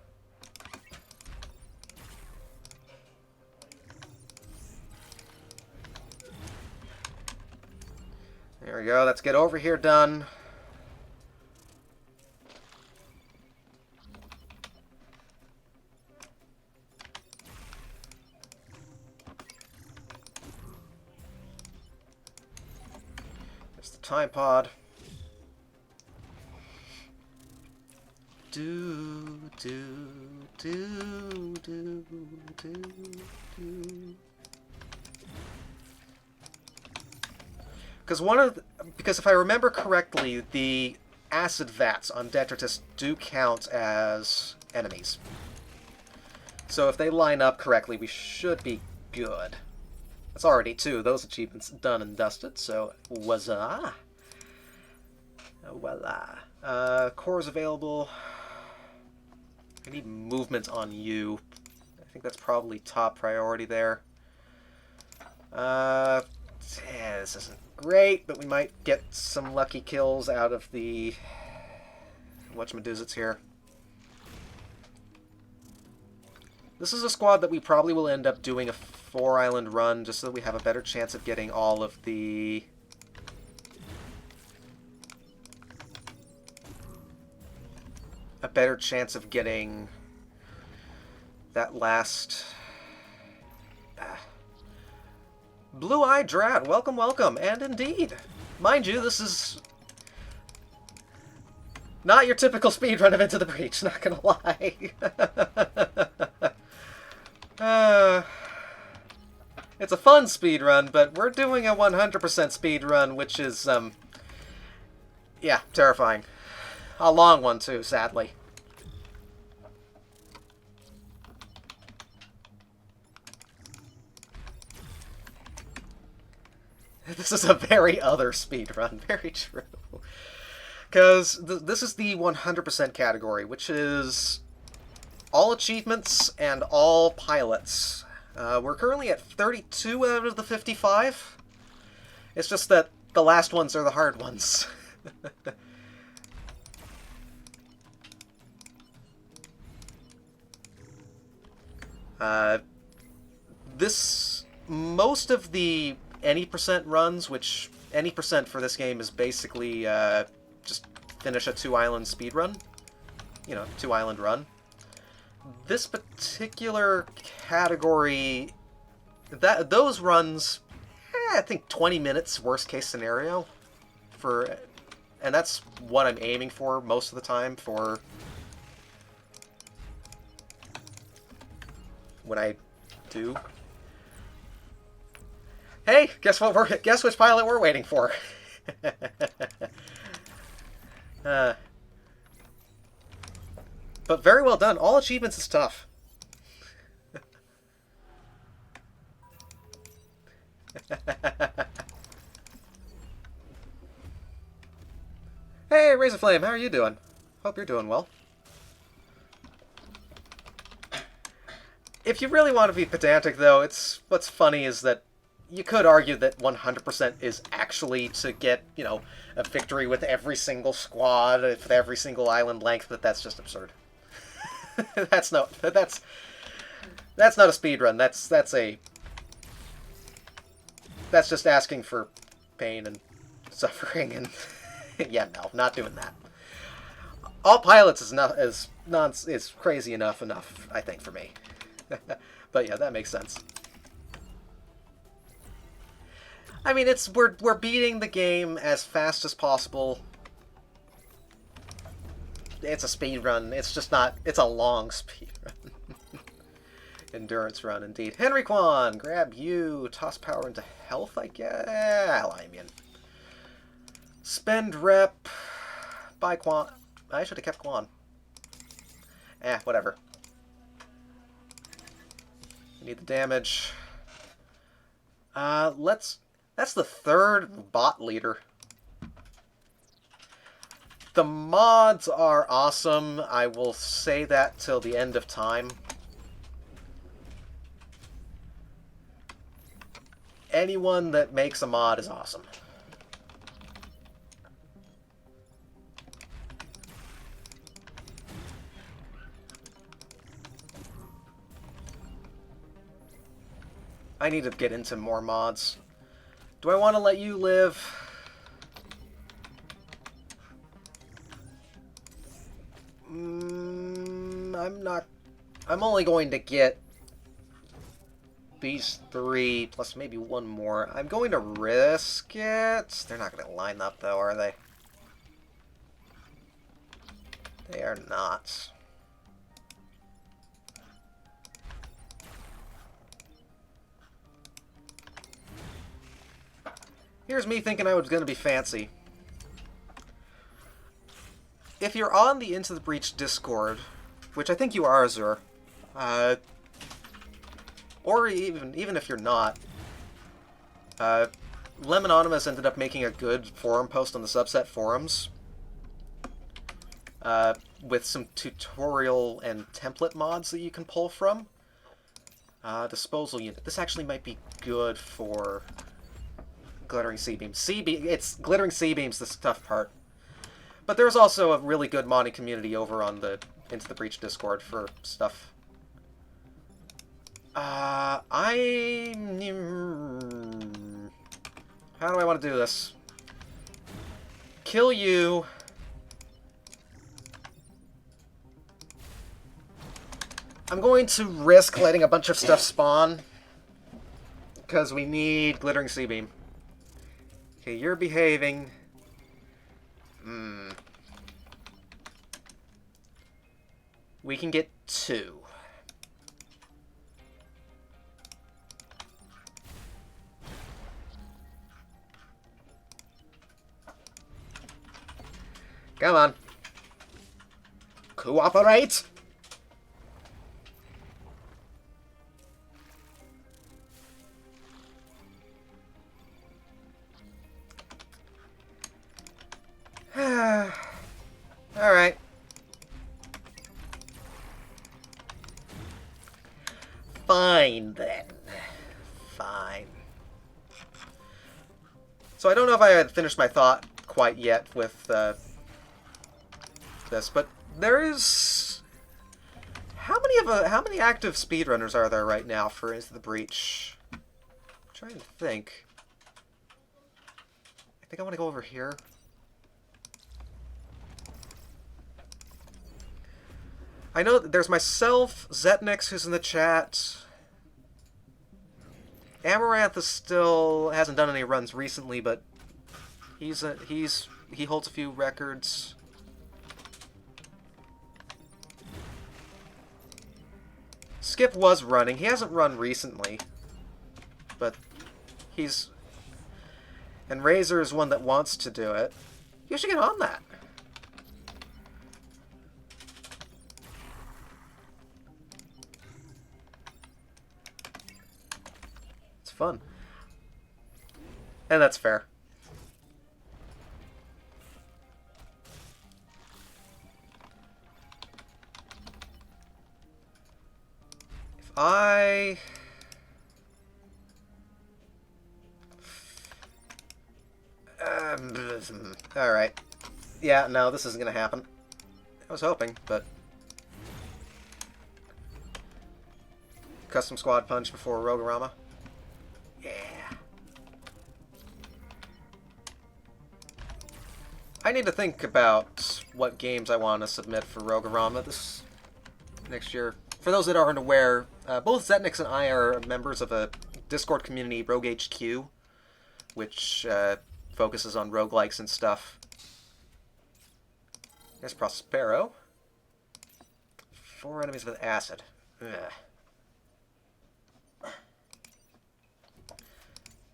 There we go. Let's get over here done. There's the time pod. Because if I remember correctly, the acid vats on Detritus do count as enemies. So if they line up correctly, we should be good. That's already 2. Those achievements done and dusted, so huzzah. Voila. Cores available. I need movement on you. I think that's probably top priority there. Yeah, this isn't great, but we might get some lucky kills out of the whatchamadoozits here. This is a squad that we probably will end up doing a 4-island run just so that we have a better chance of getting all of the... a better chance of getting that last Blue-Eyed Drat, welcome, welcome. And indeed, mind you, this is not your typical speedrun of Into the Breach, not gonna lie. It's a fun speedrun, but we're doing a 100% speedrun, which is, yeah, terrifying. A long one, too, sadly. This is a very other speedrun, very true. Because this is the 100% category, which is all achievements and all pilots. We're currently at 32 out of the 55. It's just that the last ones are the hard ones. Most of the any percent runs, which any percent for this game is basically just finish a 2-island speedrun. You know, 2-island run. This particular category, those runs, I think 20 minutes, worst case scenario. And that's what I'm aiming for most of the time for when I do. Hey, guess which pilot we're waiting for. But very well done. All achievements is tough. Hey, Razorflame, how are you doing? Hope you're doing well. If you really want to be pedantic, though, what's funny is that you could argue that 100% is actually to get, you know, a victory with every single squad, with every single island length, but that's just absurd. That's not a speedrun. That's just asking for pain and suffering, and yeah, no, not doing that. All pilots is crazy enough, I think, for me. But yeah, that makes sense. I mean, we're beating the game as fast as possible. It's a speed run. It's just not. It's a long speed run. Endurance run, indeed. Henry Kwan, grab you. Toss power into health, I guess. Limian. Spend rep. Buy Kwan. I should have kept Kwan. Whatever. Need the damage. That's the third bot leader. The mods are awesome. I will say that till the end of time. Anyone that makes a mod is awesome. I need to get into more mods. Do I want to let you live? I'm not... I'm only going to get these 3, plus maybe one more. I'm going to risk it. They're not going to line up, though, are they? They are not. Here's me thinking I was going to be fancy. If you're on the Into the Breach Discord, which I think you are, Azur, or even if you're not, Lemononymous ended up making a good forum post on the subset forums with some tutorial and template mods that you can pull from. Disposal unit. This actually might be good for Glittering C-Beams. It's Glittering C-Beams, the tough part. But there's also a really good modding community over on the Into the Breach Discord for stuff. How do I want to do this? Kill you. I'm going to risk letting a bunch of stuff spawn. because we need Glittering Sea Beam. Okay, you're behaving. We can get 2. Come on. Cooperate! Alright. Fine, then. Fine. So I don't know if I had finished my thought quite yet with this, but there is... How many active speedrunners are there right now for Into the Breach? I'm trying to think. I think I want to go over here. I know that there's myself, Zetnix, who's in the chat. Amaranth is still hasn't done any runs recently, but he holds a few records. Skip was running. He hasn't run recently, but he's... And Razor is one that wants to do it. You should get on that. It's fun. And that's fair. If I... Alright. Yeah, no, this isn't going to happen. I was hoping, but... Custom Squad Punch before Rogorama. Yeah. I need to think about what games I want to submit for Rogorama this next year. For those that aren't aware, both Zetnix and I are members of a Discord community, Rogue HQ, which focuses on roguelikes and stuff. There's Prospero. 4 enemies with acid. Ugh.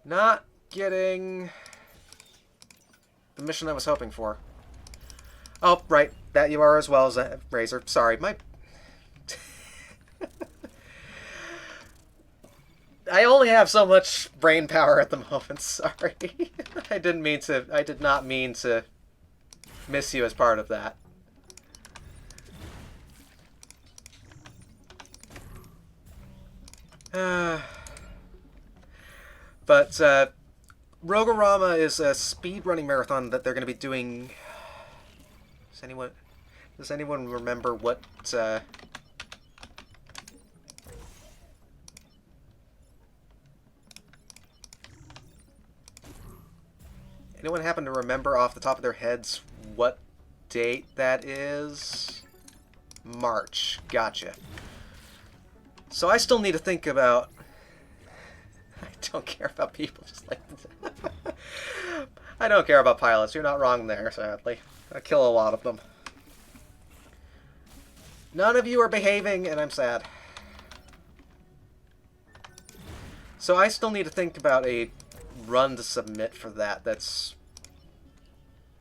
Not getting the mission I was hoping for. Oh, right. That you are as well as Razor. Sorry, my... I only have so much brain power at the moment. Sorry. I did not mean to miss you as part of that. But Rogorama is a speedrunning marathon that they're going to be doing. Does anyone remember what? Anyone happen to remember off the top of their heads what date that is? March. Gotcha. So I still need to think about... I don't care about people just like... I don't care about pilots. You're not wrong there, sadly. I kill a lot of them. None of you are behaving, and I'm sad. So I still need to think about a run to submit for that that's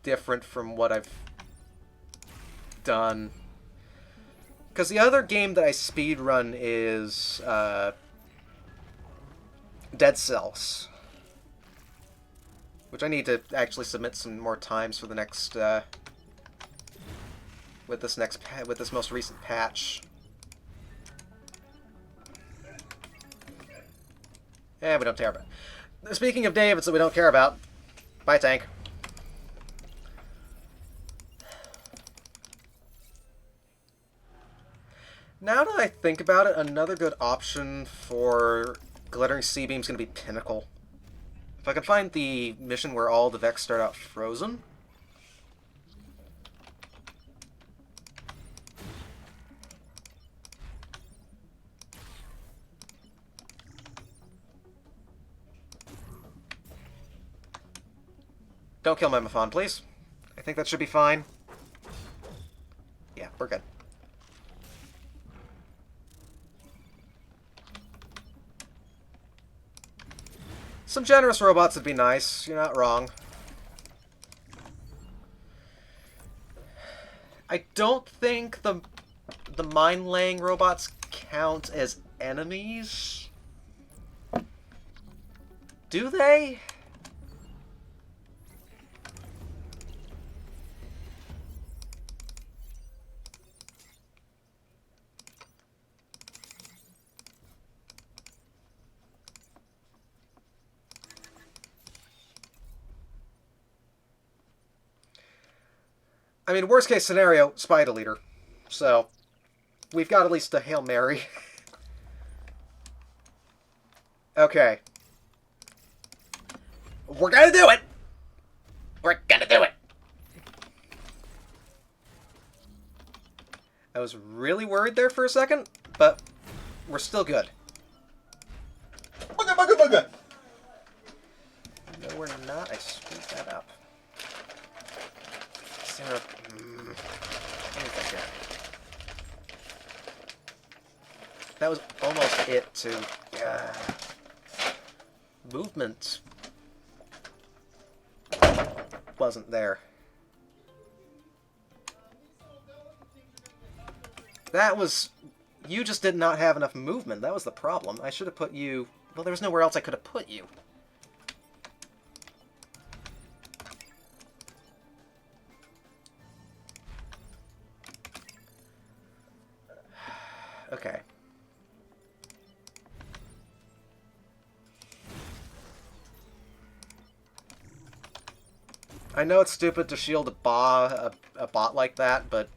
different from what I've done. Because the other game that I speedrun is Dead Cells, which I need to actually submit some more times for the next with this most recent patch. Yeah, we don't care about. Speaking of Davids that we don't care about, bye tank. Now that I think about it, another good option for Glittering Sea Beam is going to be Pinnacle. If I can find the mission where all the Vex start out frozen. Don't kill my Mafan, please. I think that should be fine. Yeah, we're good. Some generous robots would be nice. You're not wrong. I don't think the mine-laying robots count as enemies. Do they? I mean, worst case scenario, Spider Leader. So, we've got at least a Hail Mary. Okay. We're gonna do it! We're gonna do it! I was really worried there for a second, but we're still good. Bugga, bugga, bugga! No, we're not. I screwed that up. Sarah... That was almost it, too. Movement wasn't there. That was... You just did not have enough movement. That was the problem. I should have put you... Well, there was nowhere else I could have put you. Okay. I know it's stupid to shield a bot like that, but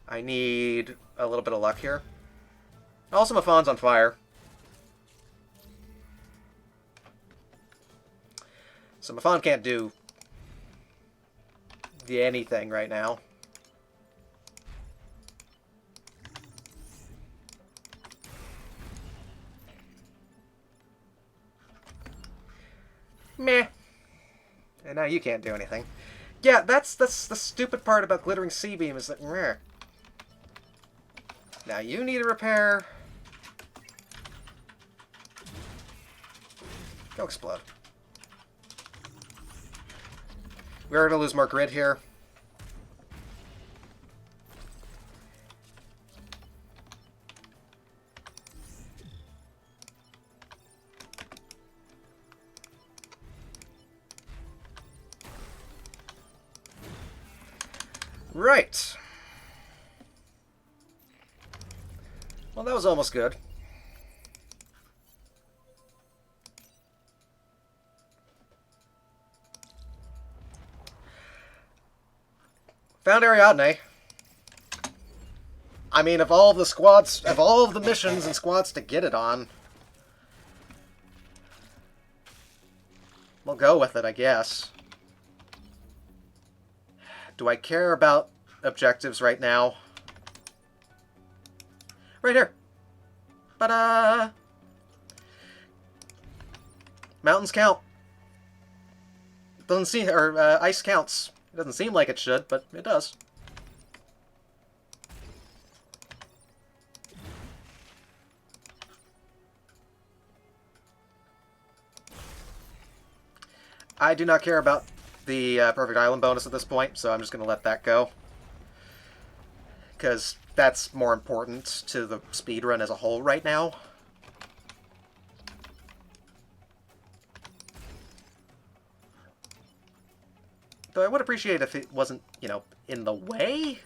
I need a little bit of luck here. Also, Mafan's on fire. So Mafan can't do anything right now. Meh. And now you can't do anything. Yeah, that's the stupid part about Glittering Sea Beam is that... Meh. Now you need a repair. Go explode. We're going to lose more grid here. Right. Well, that was almost good. Found Ariadne. I mean, of all of the squads, of all of the missions and squads to get it on, we'll go with it, I guess. Do I care about objectives right now? Right here. Ta-da! Mountains count. Doesn't seem, or ice counts. It doesn't seem like it should, but it does. I do not care about the Perfect Island bonus at this point, so I'm just going to let that go. Because that's more important to the speedrun as a whole right now. Though I would appreciate if it wasn't, you know, in the way.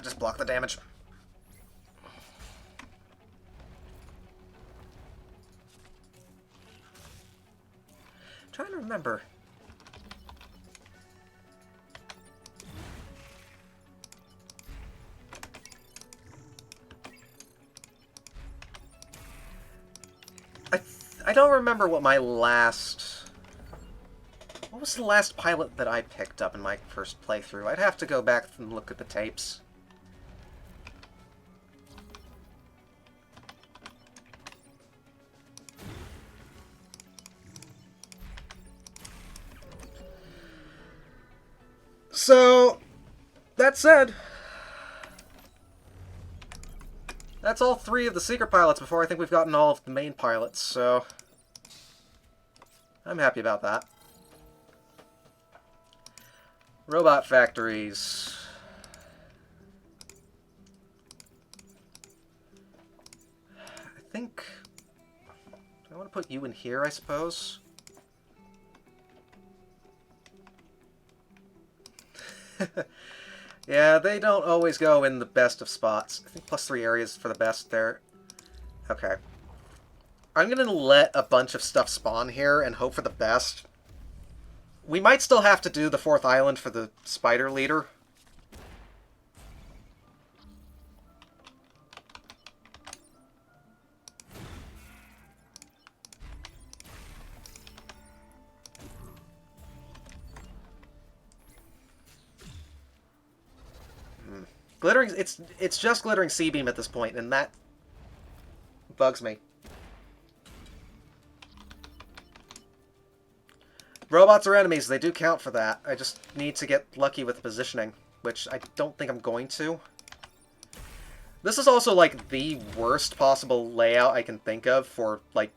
Just block the damage. Trying to remember. I don't remember what my last... What was the last pilot that I picked up in my first playthrough? I'd have to go back and look at the tapes. So, that said, that's all 3 of the secret pilots before I think we've gotten all of the main pilots, so I'm happy about that. Robot factories. I think... I want to put you in here, I suppose. Yeah, they don't always go in the best of spots. I think +3 areas for the best there. Okay. I'm gonna let a bunch of stuff spawn here and hope for the best. We might still have to do the 4th island for the spider leader. Glittering, it's just glittering C-beam at this point, and that bugs me. Robots are enemies, they do count for that. I just need to get lucky with positioning, which I don't think I'm going to. This is also, like, the worst possible layout I can think of for, like,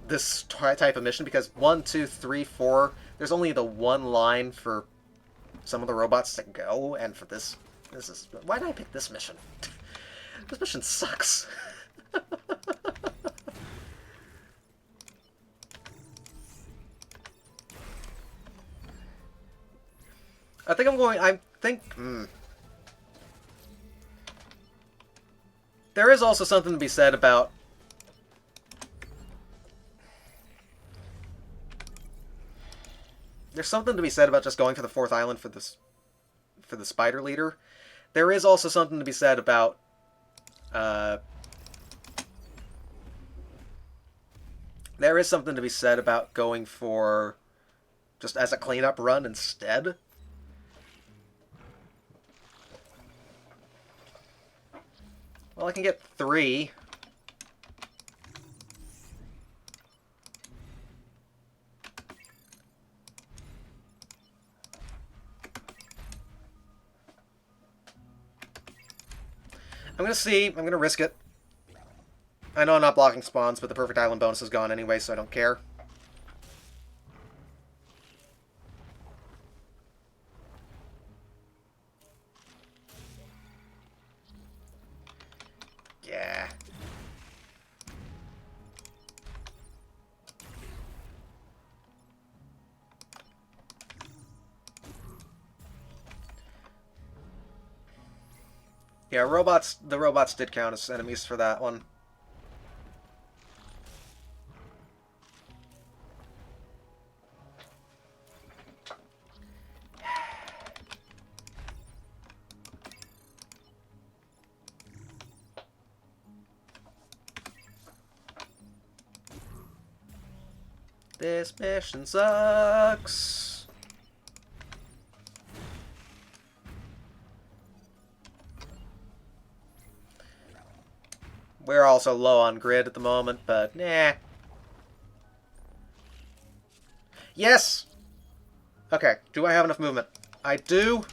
this type of mission, because 1, 2, 3, 4, there's only the one line for some of the robots to go, and for this is... Why did I pick this mission? This mission sucks. I think I'm going... There is also something to be said about... There's something to be said about just going for the 4th island for this, for the spider leader. There is also something to be said about going for just as a cleanup run instead. Well, I can get 3. I'm gonna see. I'm gonna risk it. I know I'm not blocking spawns, but the perfect island bonus is gone anyway, so I don't care. Yeah. Yeah, the robots did count as enemies for that one. This mission sucks. We're also low on grid at the moment, but nah. Yes! Okay, do I have enough movement? I do.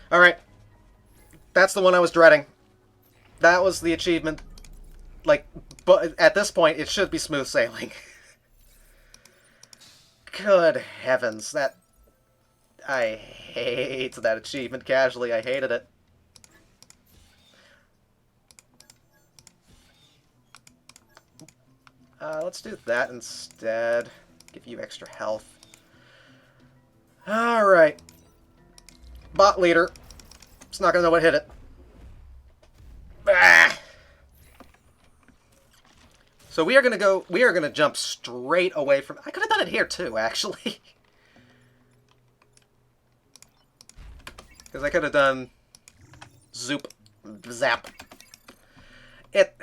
Alright. That's the one I was dreading. That was the achievement. Like, but at this point, it should be smooth sailing. Good heavens, that... I hate that achievement casually. I hated it. Let's do that instead. Give you extra health. Alright. Bot leader. It's not gonna know what hit it. Ah. So we are gonna jump straight away from... I could have done it here too, actually. Because I could have done... Zoop. Zap. It...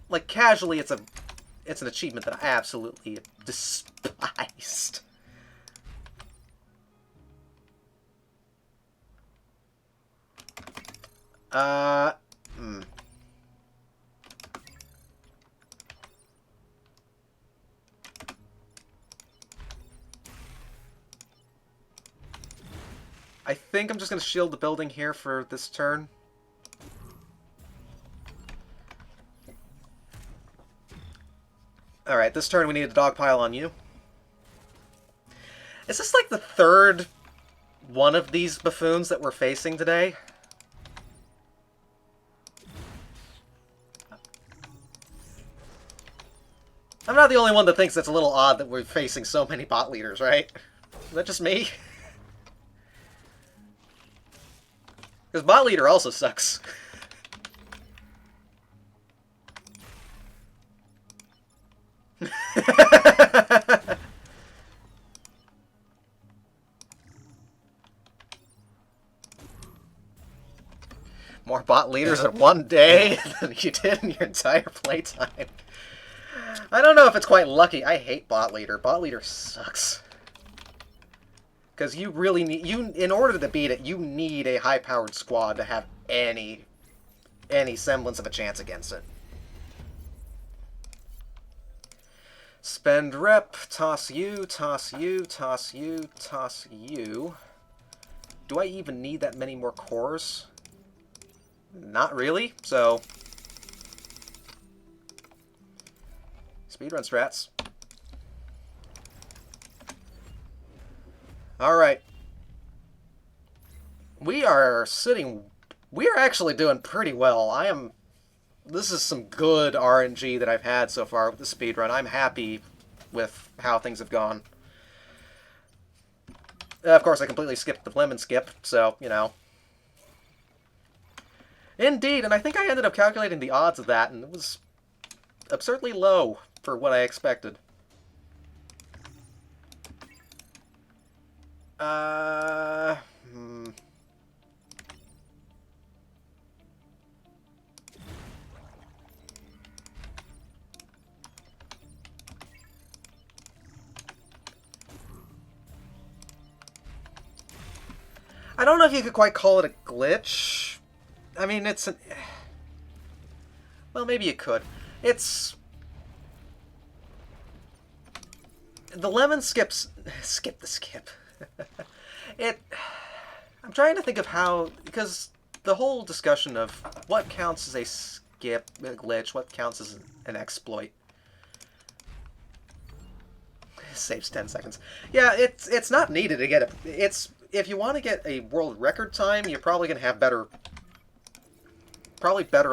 Like, casually, it's an achievement that I absolutely despised. I think I'm just going to shield the building here for this turn. Alright, this turn we need a dogpile on you. Is this like the third one of these buffoons that we're facing today? I'm not the only one that thinks it's a little odd that we're facing so many bot leaders, right? Is that just me? Because bot leader also sucks. More bot leaders in one day than you did in your entire playtime. I don't know if it's quite lucky. I hate bot leader. Bot leader sucks. Because you really need... in order to beat it, you need a high-powered squad to have any semblance of a chance against it. Spend rep, toss you, toss you, toss you, toss you. Do I even need that many more cores? Not really, so... Speedrun strats. Alright. We are actually doing pretty well. This is some good RNG that I've had so far with the speedrun. I'm happy with how things have gone. Of course, I completely skipped the lemon skip, so, you know. Indeed, and I think I ended up calculating the odds of that, and it was absurdly low for what I expected. I don't know if you could quite call it a glitch. I mean, it's an... Well, maybe you could. It's... The lemon skips... Skip the skip. I'm trying to think of how... Because the whole discussion of what counts as a skip, a glitch, what counts as an exploit. Saves 10 seconds. Yeah, it's not needed to get it. If you want to get a world record time, you're probably going to have better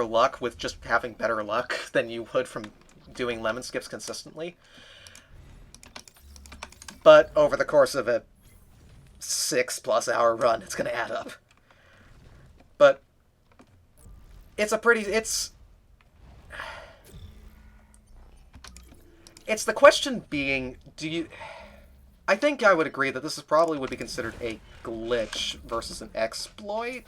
luck with just having better luck than you would from doing lemon skips consistently. But over the course of a 6+ hour run, it's going to add up. But it's the question being, I think I would agree that this probably would be considered a glitch versus an exploit.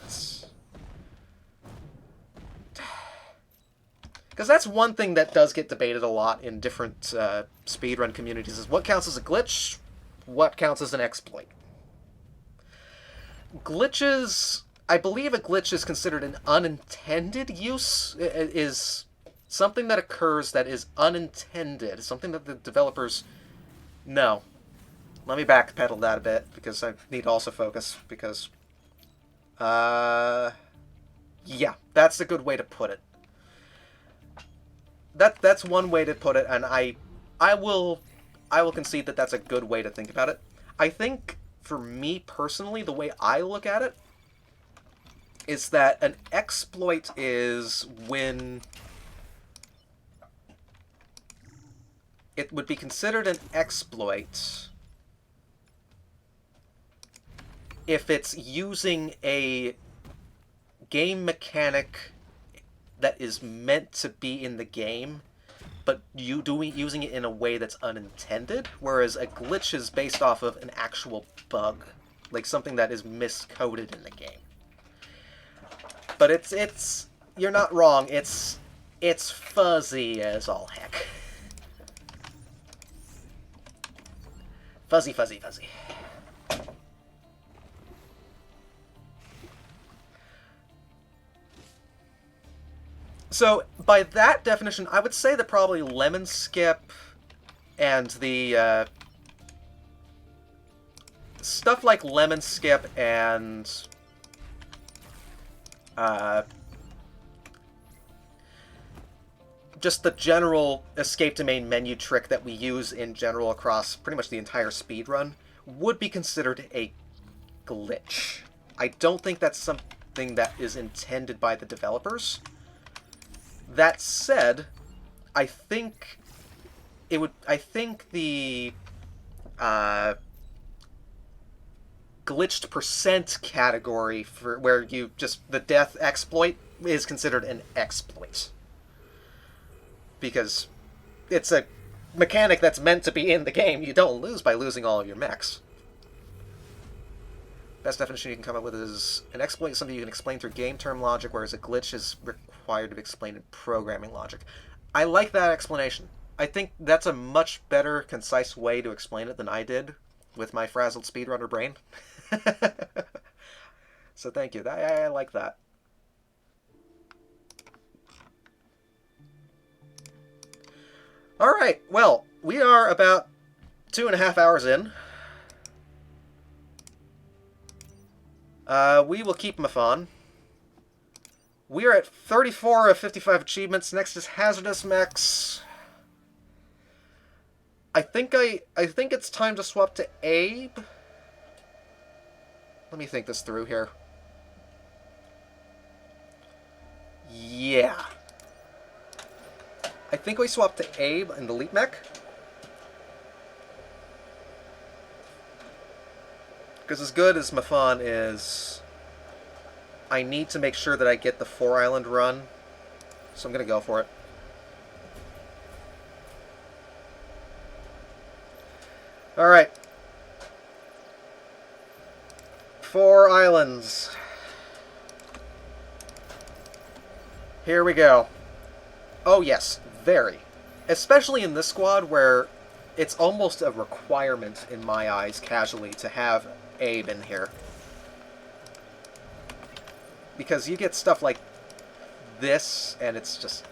Because that's one thing that does get debated a lot in different speedrun communities, is what counts as a glitch, what counts as an exploit. Glitches... I believe a glitch is considered an unintended use, is something that occurs that is unintended, something that the developers... No. Let me backpedal that a bit, because I need to also focus, because... Yeah, that's a good way to put it. That's one way to put it, and I will concede that that's a good way to think about it. I think, for me personally, the way I look at it is that an exploit is when it would be considered an exploit if it's using a game mechanic that is meant to be in the game, but using it in a way that's unintended, whereas a glitch is based off of an actual bug, like something that is miscoded in the game. But it's you're not wrong. It's fuzzy as all heck. Fuzzy, fuzzy, fuzzy. So, by that definition, I would say that probably Lemon Skip and the stuff like Lemon Skip and just the general escape domain menu trick that we use in general across pretty much the entire speedrun would be considered a glitch. I don't think that's something that is intended by the developers. That said, I think it would. I think the glitched percent category for where you just the death exploit is considered an exploit because it's a mechanic that's meant to be in the game. You don't lose by losing all of your mechs. Best definition you can come up with is an exploit is something you can explain through game term logic, whereas a glitch is required to be explained in programming logic. I like that explanation. I think that's a much better, concise way to explain it than I did with my frazzled speedrunner brain. So thank you. I like that. Alright, well, we are about 2.5 hours in. We will keep Mafan. We are at 34 of 55 achievements. Next is Hazardous Mechs. I think it's time to swap to Abe. Let me think this through here. Yeah. I think we swap to Abe and the Leap Mech. Because as good as Mafan is, I need to make sure that I get the 4-island run. So I'm going to go for it. Alright. 4 islands. Here we go. Oh yes, very. Especially in this squad where it's almost a requirement in my eyes, casually, to have Abe in here. Because you get stuff like this, and it's just...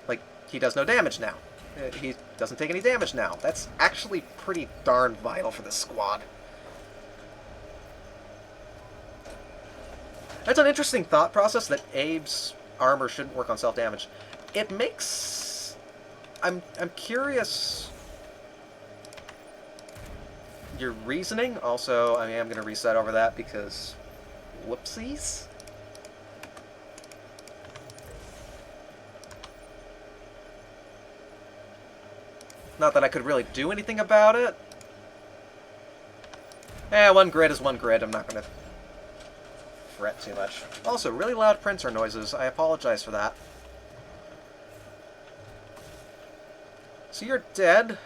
like, he does no damage now. He doesn't take any damage now. That's actually pretty darn vital for this squad. That's an interesting thought process that Abe's armor shouldn't work on self-damage. It makes... I'm curious... your reasoning. Also, I am going to reset over that because... whoopsies. Not that I could really do anything about it. One grid is one grid. I'm not going to fret too much. Also, really loud printer noises. I apologize for that. So you're dead.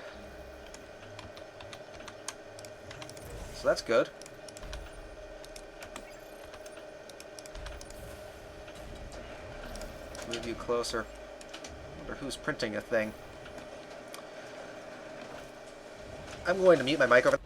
So that's good. Move you closer. Wonder who's printing a thing. I'm going to mute my mic over.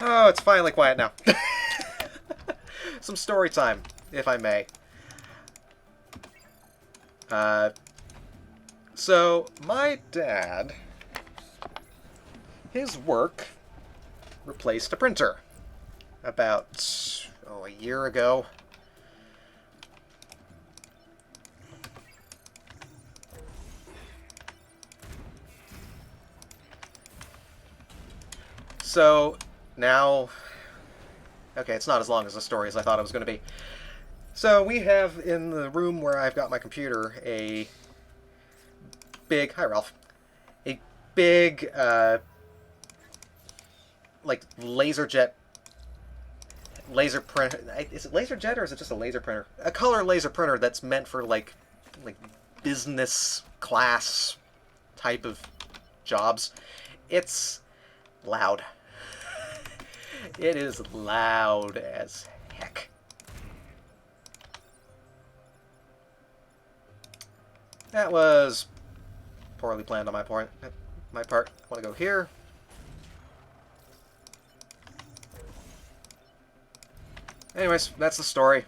Oh, it's finally quiet now. Some story time, if I may. So, my dad, his work replaced a printer about, a year ago. So, now... Okay, it's not as long as the story as I thought it was going to be. So, we have in the room where I've got my computer a big... Hi, Ralph. A big, like, laser printer. Is it laserjet or is it just a laser printer? A color laser printer that's meant for, like business class type of jobs. It's loud. It is loud as heck. That was poorly planned on my part. I want to go here. Anyways, that's the story.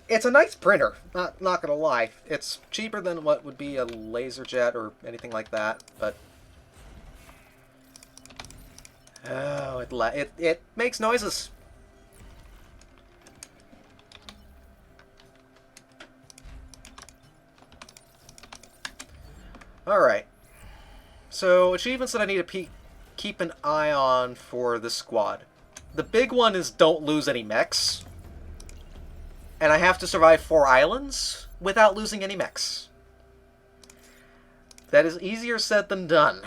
It's a nice printer, not gonna lie. It's cheaper than what would be a LaserJet or anything like that, but oh, it makes noises. All right. So achievements that I need to keep an eye on for this squad. The big one is don't lose any mechs. And I have to survive 4 islands without losing any mechs. That is easier said than done.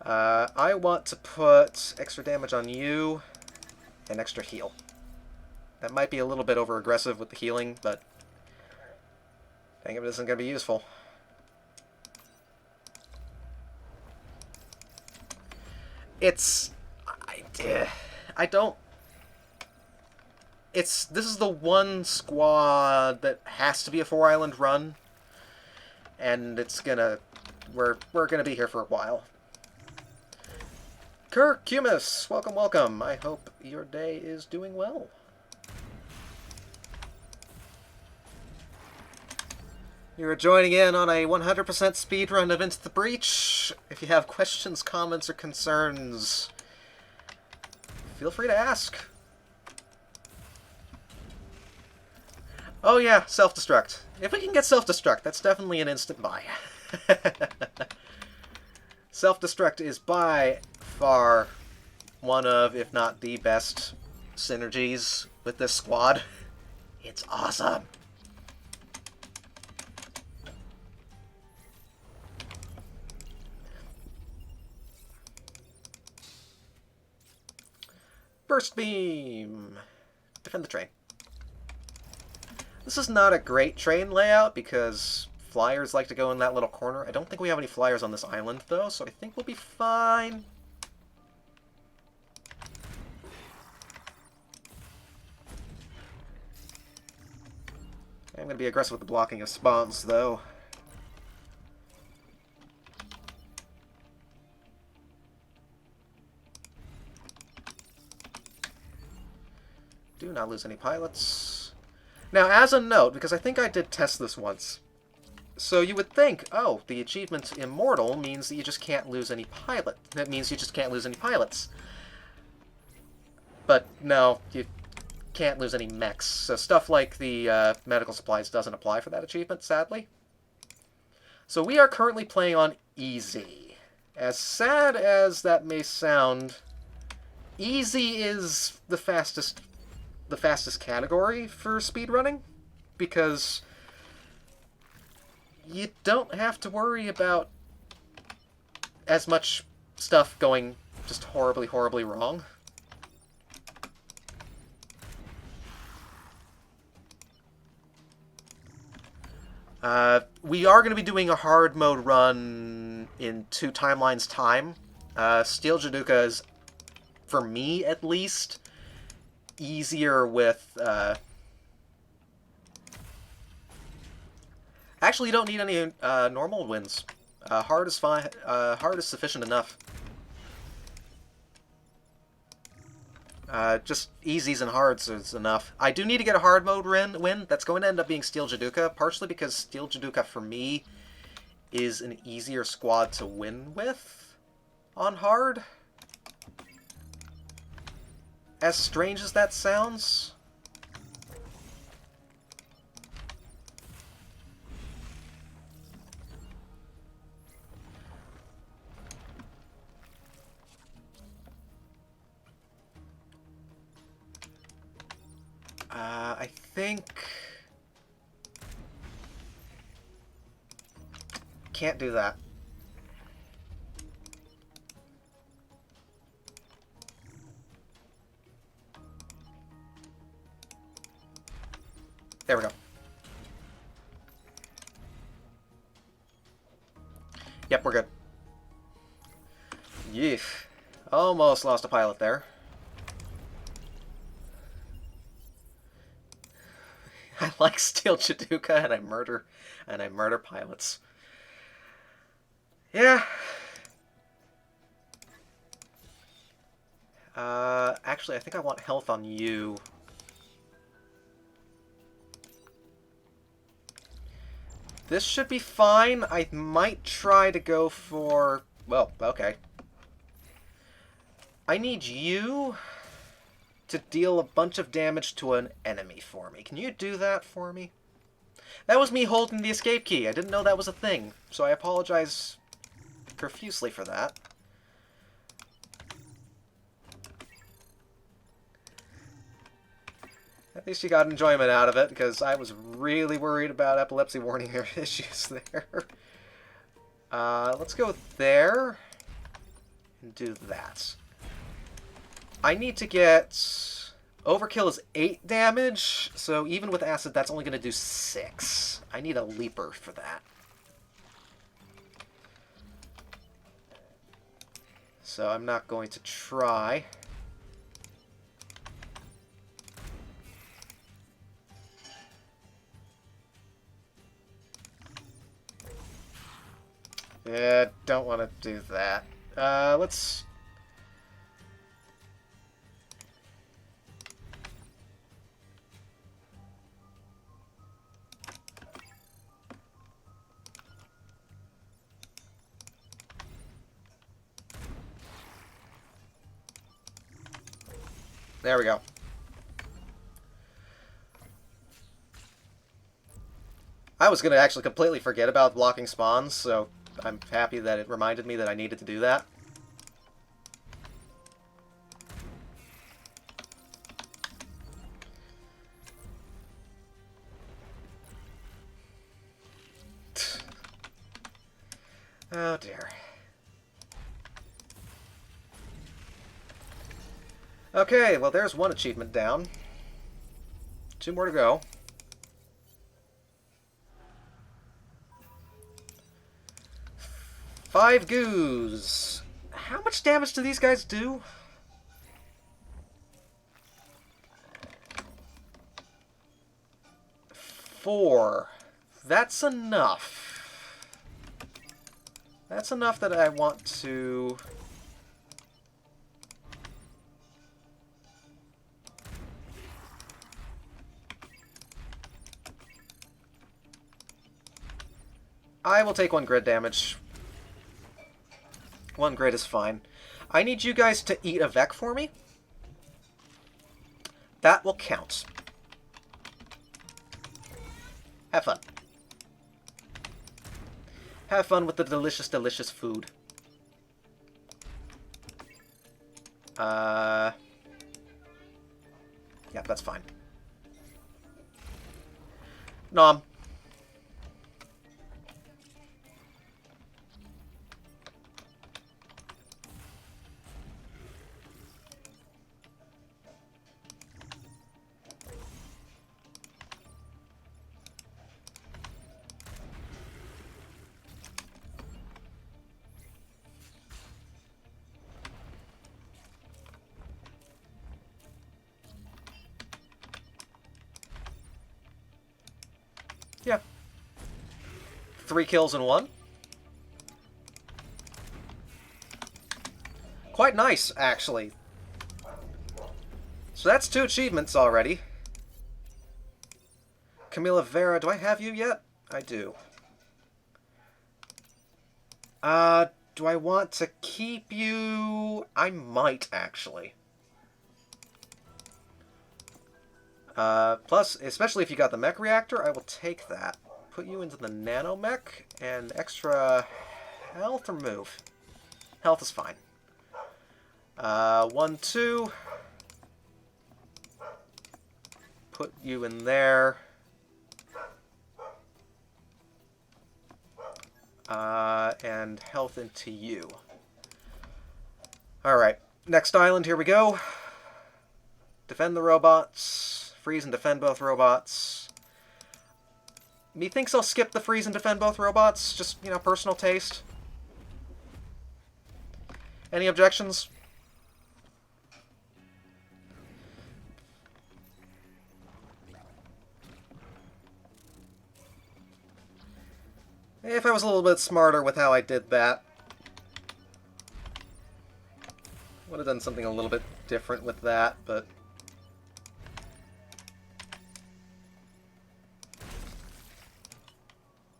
I want to put extra damage on you and extra heal. That might be a little bit over-aggressive with the healing, but dang if it isn't going to be useful. I don't... This is the one squad that has to be a 4-island run, and it's gonna... We're gonna be here for a while. Curcumus, welcome, welcome. I hope your day is doing well. You're joining in on a 100% speedrun of Into the Breach. If you have questions, comments, or concerns, feel free to ask. Oh yeah, self-destruct. If we can get self-destruct, that's definitely an instant buy. Self-destruct is by far one of, if not the best, synergies with this squad. It's awesome. Burst beam. Defend the train. This is not a great train layout because flyers like to go in that little corner. I don't think we have any flyers on this island though, so I think we'll be fine. I'm going to be aggressive with the blocking of spawns though. Do not lose any pilots. Now, as a note, because I think I did test this once, so you would think, oh, the achievement Immortal means that you just can't lose any pilot. That means you just can't lose any pilots. But no, you can't lose any mechs. So stuff like the medical supplies doesn't apply for that achievement, sadly. So we are currently playing on easy. As sad as that may sound, easy is the fastest category for speedrunning, because you don't have to worry about as much stuff going just horribly, horribly wrong. We are going to be doing a hard mode run in 2 timelines time. Steel Jaduka is, for me at least, easier with... Actually, you don't need any normal wins. Hard is fine. Hard is sufficient enough. Just easies and hards is enough. I do need to get a hard mode win. That's going to end up being Steel Jaduka, partially because Steel Jaduka, for me, is an easier squad to win with on hard. As strange as that sounds. I think... Can't do that. There we go. Yep, we're good. Yeesh. Almost lost a pilot there. I like Steel Jaduka and I murder pilots. Yeah. Actually, I think I want health on you. This should be fine. I might try to go for... Well, okay. I need you to deal a bunch of damage to an enemy for me. Can you do that for me? That was me holding the escape key. I didn't know that was a thing, so I apologize profusely for that. At least you got enjoyment out of it, because I was really worried about epilepsy warning issues there. Let's go there and do that. I need to get... Overkill is 8 damage, so even with acid, that's only going to do 6. I need a leaper for that. So I'm not going to try. Yeah, don't want to do that. Let's... There we go. I was going to actually completely forget about blocking spawns, so I'm happy that it reminded me that I needed to do that. Oh dear. Okay, well there's one achievement down. 2 more to go. Five goos. How much damage do these guys do? Four. That's enough. That's enough that I want to... I will take 1 grid damage. 1 grid is fine. I need you guys to eat a Vec for me. That will count. Have fun. Have fun with the delicious, delicious food. Yeah, that's fine. Nom. 3 kills in 1. Quite nice, actually. So that's 2 achievements already. Camila Vera, do I have you yet? I do. Do I want to keep you? I might, actually. Plus, especially if you got the mech reactor, I will take that. Put you into the nano mech, and extra health or move? Health is fine. 1, 2. Put you in there. And health into you. Alright, next island, here we go. Defend the robots. Freeze and defend both robots. Methinks I'll skip the freeze and defend both robots. Just, you know, personal taste. Any objections? If I was a little bit smarter with how I did that, would have done something a little bit different with that, but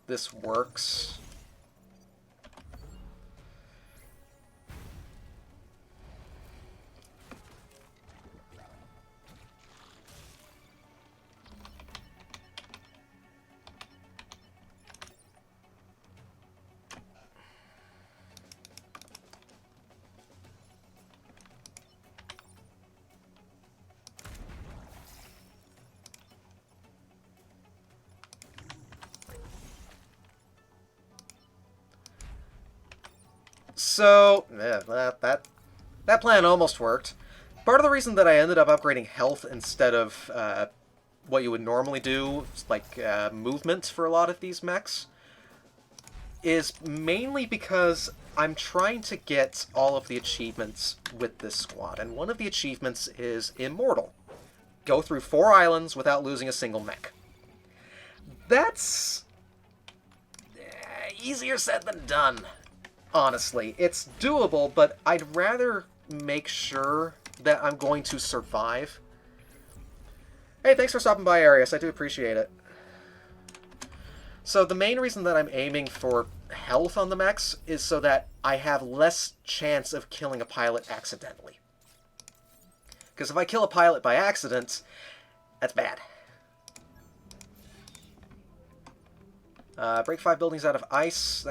this works. So, yeah, that plan almost worked. Part of the reason that I ended up upgrading health instead of what you would normally do, like movement for a lot of these mechs, is mainly because I'm trying to get all of the achievements with this squad, and one of the achievements is Immortal. Go through 4 islands without losing a single mech. That's easier said than done. Honestly, it's doable, but I'd rather make sure that I'm going to survive. Hey, thanks for stopping by, Arius. I do appreciate it. So the main reason that I'm aiming for health on the mechs is so that I have less chance of killing a pilot accidentally. Because if I kill a pilot by accident, that's bad. Break 5 buildings out of ice.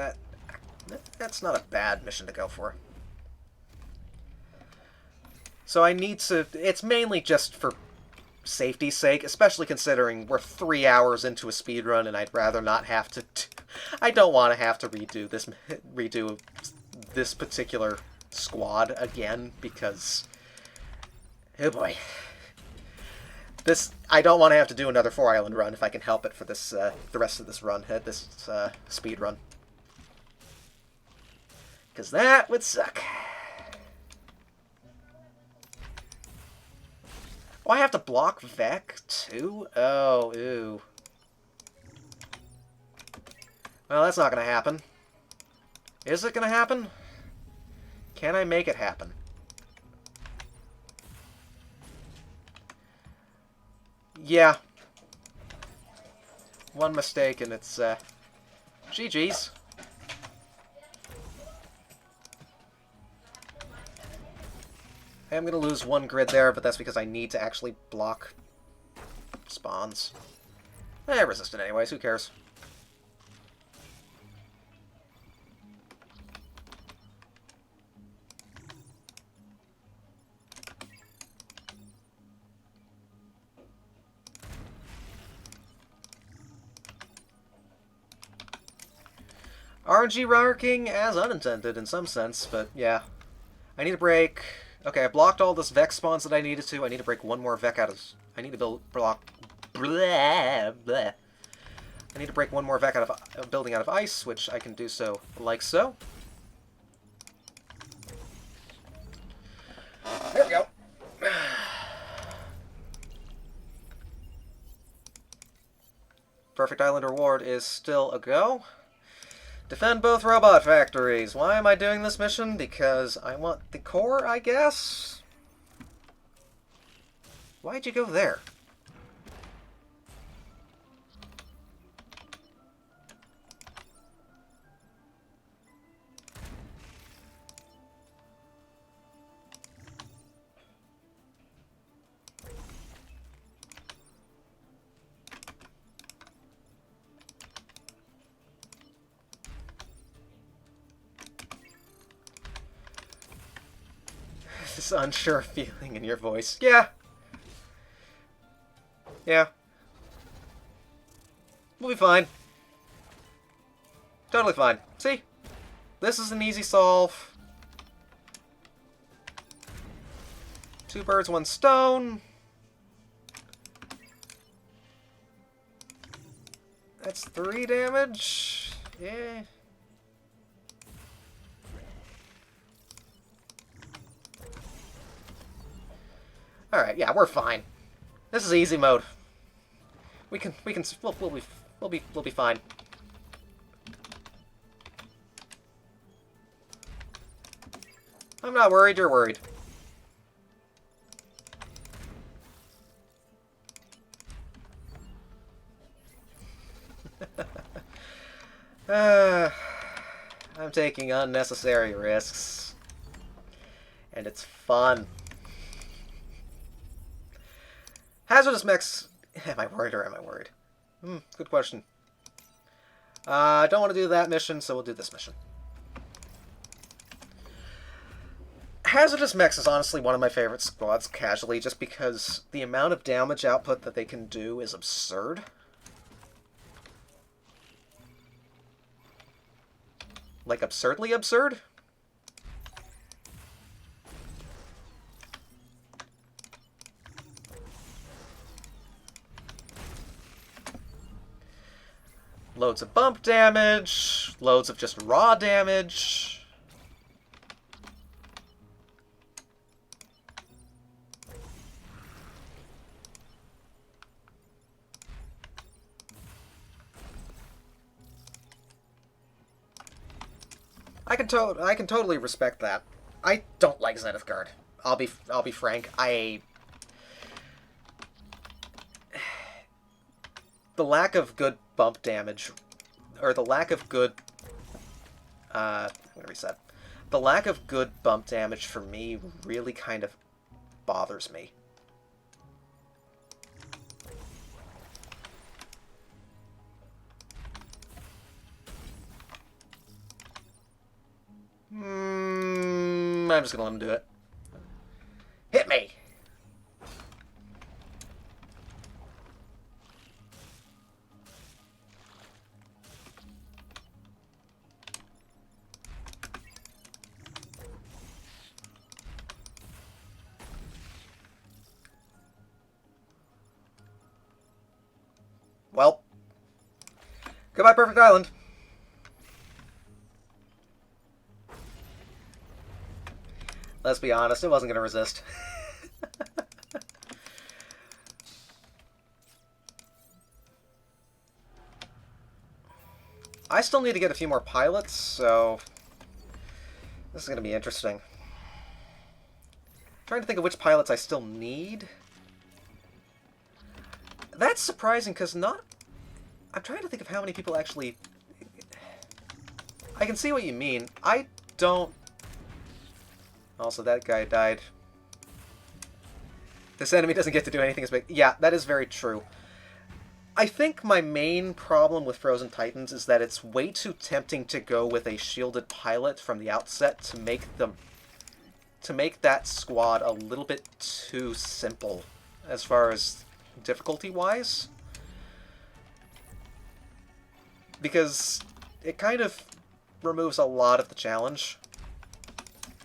That's not a bad mission to go for. So I need to... It's mainly just for safety's sake, especially considering we're 3 hours into a speedrun and I'd rather not have to... I don't want to have to redo this particular squad again, because... Oh boy. I don't want to have to do another 4-island run if I can help it for this, the rest of this run, this speed run. Because that would suck. Oh, I have to block Vec, too? Oh, ew. Well, that's not going to happen. Is it going to happen? Can I make it happen? Yeah. One mistake and it's, GG's. I am going to lose 1 grid there, but that's because I need to actually block spawns. I resist it anyways, who cares? RNG marking as unintended in some sense, but yeah. I need to break... Okay, I blocked all this Vex spawns that I needed to. I need to break 1 more Vec out of... I need to block... Blah, blah. I need to break 1 more Vec out of a building out of ice, which I can do so like so. There we go. Perfect Island reward is still a go. Defend both robot factories. Why am I doing this mission? Because I want the core, I guess? Why'd you go there? This unsure feeling in your voice. Yeah. Yeah. We'll be fine. Totally fine. See? This is an easy solve. 2 birds, 1 stone. That's 3 damage. Yeah. Alright, yeah, we're fine. This is easy mode. We'll be fine. I'm not worried, you're worried. I'm taking unnecessary risks. And it's fun. Hazardous mechs... Am I worried or am I worried? Good question. I don't want to do that mission, so we'll do this mission. Hazardous mechs is honestly one of my favorite squads, casually, just because the amount of damage output that they can do is absurd. Like, absurdly absurd? Loads of bump damage, loads of just raw damage. I can totally respect that. I don't like Zenith Guard. I'll be frank. The lack of good bump damage, or the lack of good, I'm gonna reset. The lack of good bump damage for me really kind of bothers me. I'm just gonna let him do it. Hit me! Well, goodbye, Perfect Island. Let's be honest, it wasn't going to resist. I still need to get a few more pilots, so this is going to be interesting. I'm trying to think of which pilots I still need. That's surprising, because I'm trying to think of how many people actually... I can see what you mean. I don't... Also, that guy died. This enemy doesn't get to do anything as big. Yeah, that is very true. I think my main problem with Frozen Titans is that it's way too tempting to go with a shielded pilot from the outset to make that squad a little bit too simple as far as difficulty-wise. Because it kind of removes a lot of the challenge.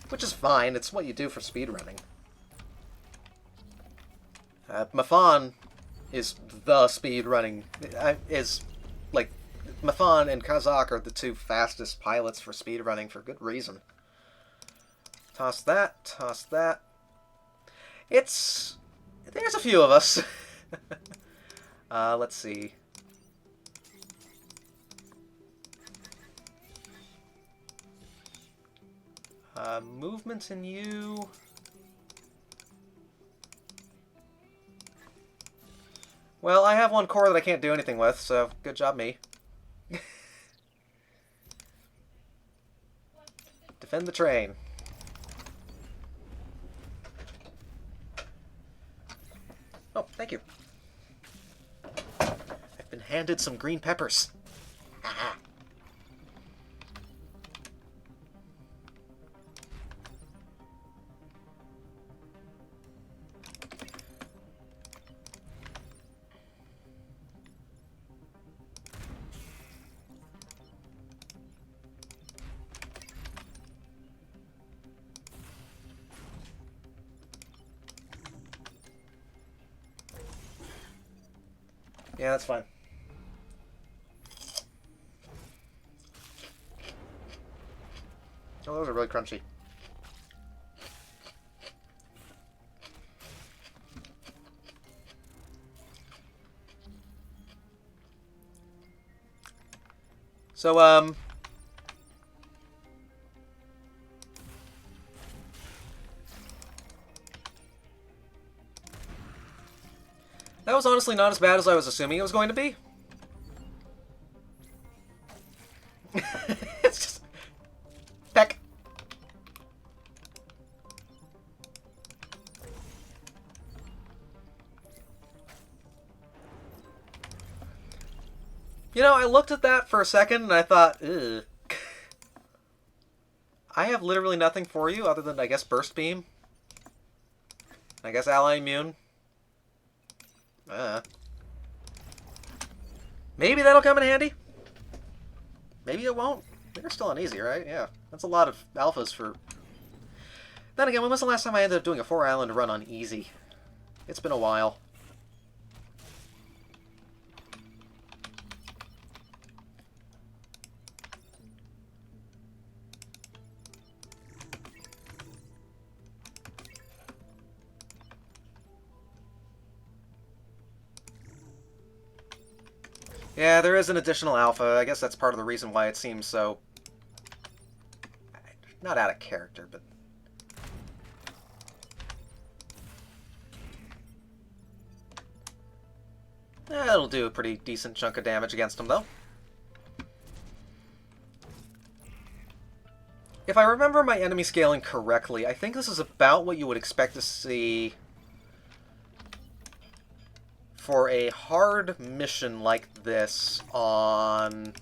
Which is fine, it's what you do for speedrunning. Mafan is the speedrunning... like, Mafan and Kazakh are the 2 fastest pilots for speedrunning for good reason. Toss that, toss that. There's a few of us. Let's see. Movement in you... Well, I have one core that I can't do anything with, so good job me. Defend the train. Oh, thank you. I've been handed some green peppers. Haha. Yeah, that's fine. Oh, those are really crunchy. So, that was honestly not as bad as I was assuming it was going to be. It's just... Peck. You know, I looked at that for a second and I thought, ugh. I have literally nothing for you other than, I guess, Burst Beam. I guess Ally Immune. Maybe that'll come in handy. Maybe it won't. They're still on easy, right? Yeah. That's a lot of alphas for... Then again, when was the last time I ended up doing a 4-island run on easy? It's been a while. Yeah, there is an additional alpha. I guess that's part of the reason why it seems so... Not out of character, but... It'll do a pretty decent chunk of damage against him, though. If I remember my enemy scaling correctly, I think this is about what you would expect to see for a hard mission like this on...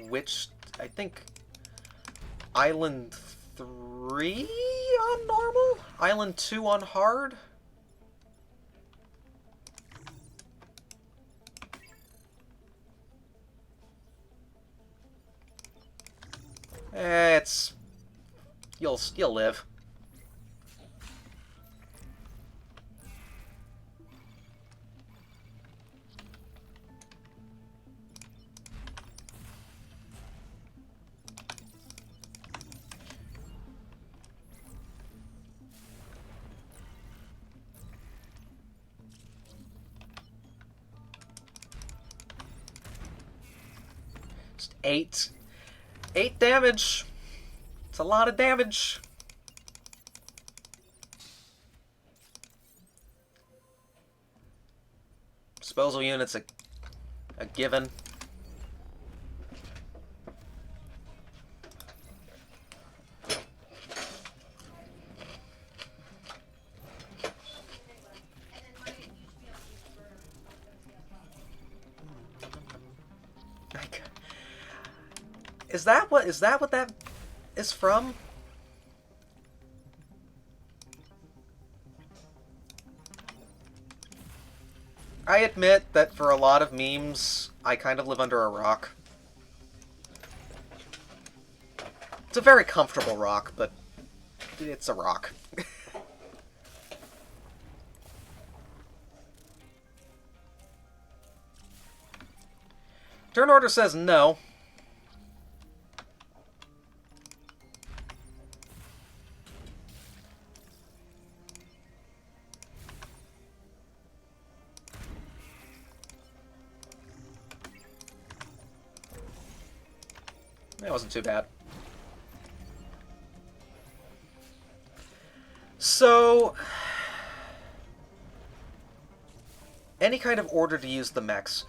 Which, I think, Island 3 on normal? Island 2 on hard? It's... You'll live. Just 8 damage. It's a lot of damage. Disposal unit's a given. Is that what that is from? I admit that for a lot of memes, I kind of live under a rock. It's a very comfortable rock, but it's a rock. Turn order says no. That wasn't too bad. So, any kind of order to use the mechs.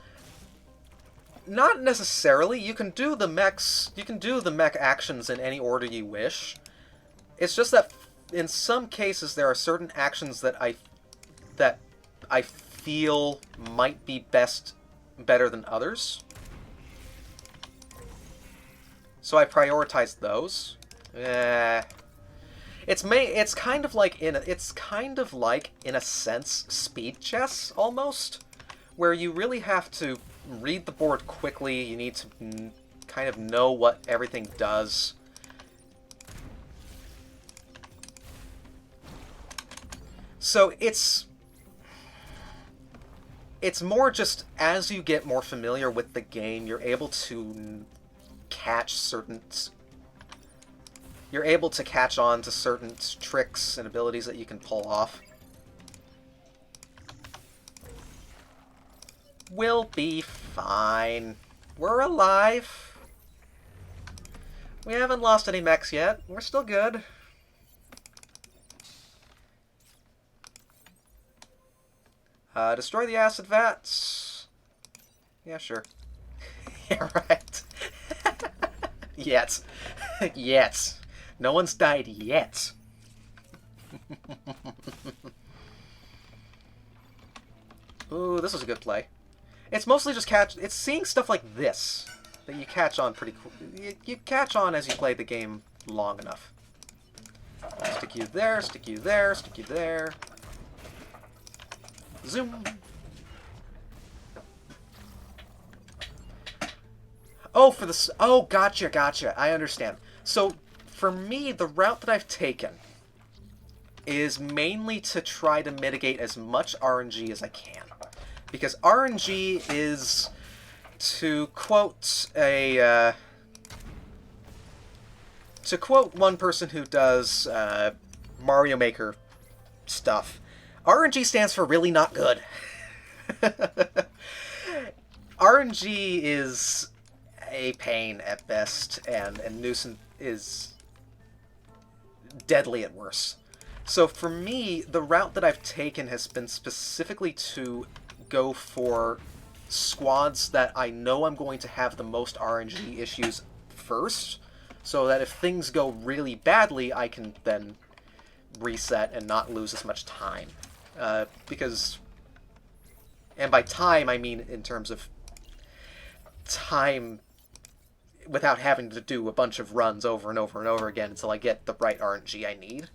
Not necessarily. You can do the mechs. You can do the mech actions in any order you wish. It's just that in some cases there are certain actions that I feel might be better than others. So I prioritize those. It's kind of like in a sense speed chess almost, where you really have to read the board quickly. You need to kind of know what everything does. So it's more just as you get more familiar with the game, you're able to catch on to certain tricks and abilities that you can pull off. We'll be fine. We're alive. We haven't lost any mechs yet. We're still good. Destroy the acid vats. Yeah, sure. Yeah, right. Yet. Yet. No one's died yet. Ooh, this is a good play. It's mostly just it's seeing stuff like this that you catch on pretty quick. You catch on as you play the game long enough. Stick you there, stick you there, stick you there. Zoom. Oh, for the... Oh, gotcha. I understand. So, for me, the route that I've taken is mainly to try to mitigate as much RNG as I can. Because RNG is, to quote one person who does Mario Maker stuff, RNG stands for really not good. RNG is a pain at best, and nuisance is deadly at worst. So for me, the route that I've taken has been specifically to go for squads that I know I'm going to have the most RNG issues first, so that if things go really badly, I can then reset and not lose as much time. Because, and by time I mean in terms of time without having to do a bunch of runs over and over and over again until I get the right RNG I need.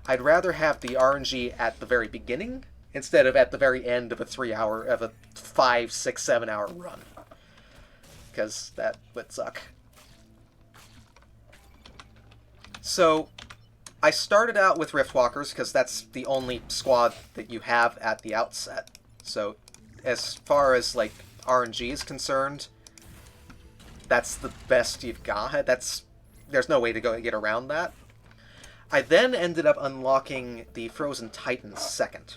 I'd rather have the RNG at the very beginning instead of at the very end of a 5, 6, 7 hour run. Because that would suck. So, I started out with Riftwalkers because that's the only squad that you have at the outset. So, as far as, like, RNG is concerned, that's the best you've got. There's no way to go get around that. I then ended up unlocking the Frozen Titans second.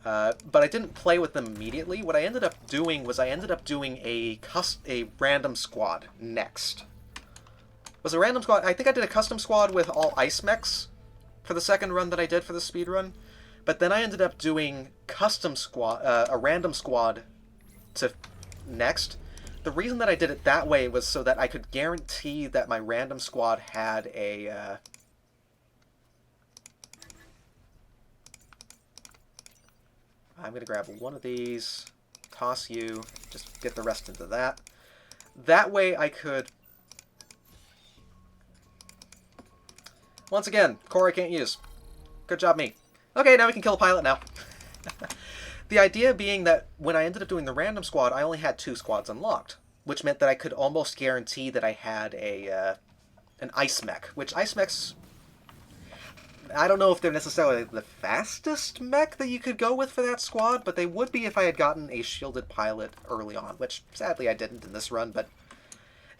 But I didn't play with them immediately. What I ended up doing was a random squad next. Was a random squad... I think I did a custom squad with all ice mechs for the second run that I did for the speedrun. But then I ended up doing a random squad to next. The reason that I did it that way was so that I could guarantee that my random squad had a... I'm going to grab one of these, toss you, just get the rest into that. That way I could... Once again, core I can't use. Good job, me. Okay, now we can kill a pilot now. The idea being that when I ended up doing the random squad, I only had 2 squads unlocked, which meant that I could almost guarantee that I had an ice mech, which ice mechs... I don't know if they're necessarily the fastest mech that you could go with for that squad, but they would be if I had gotten a shielded pilot early on, which sadly I didn't in this run, but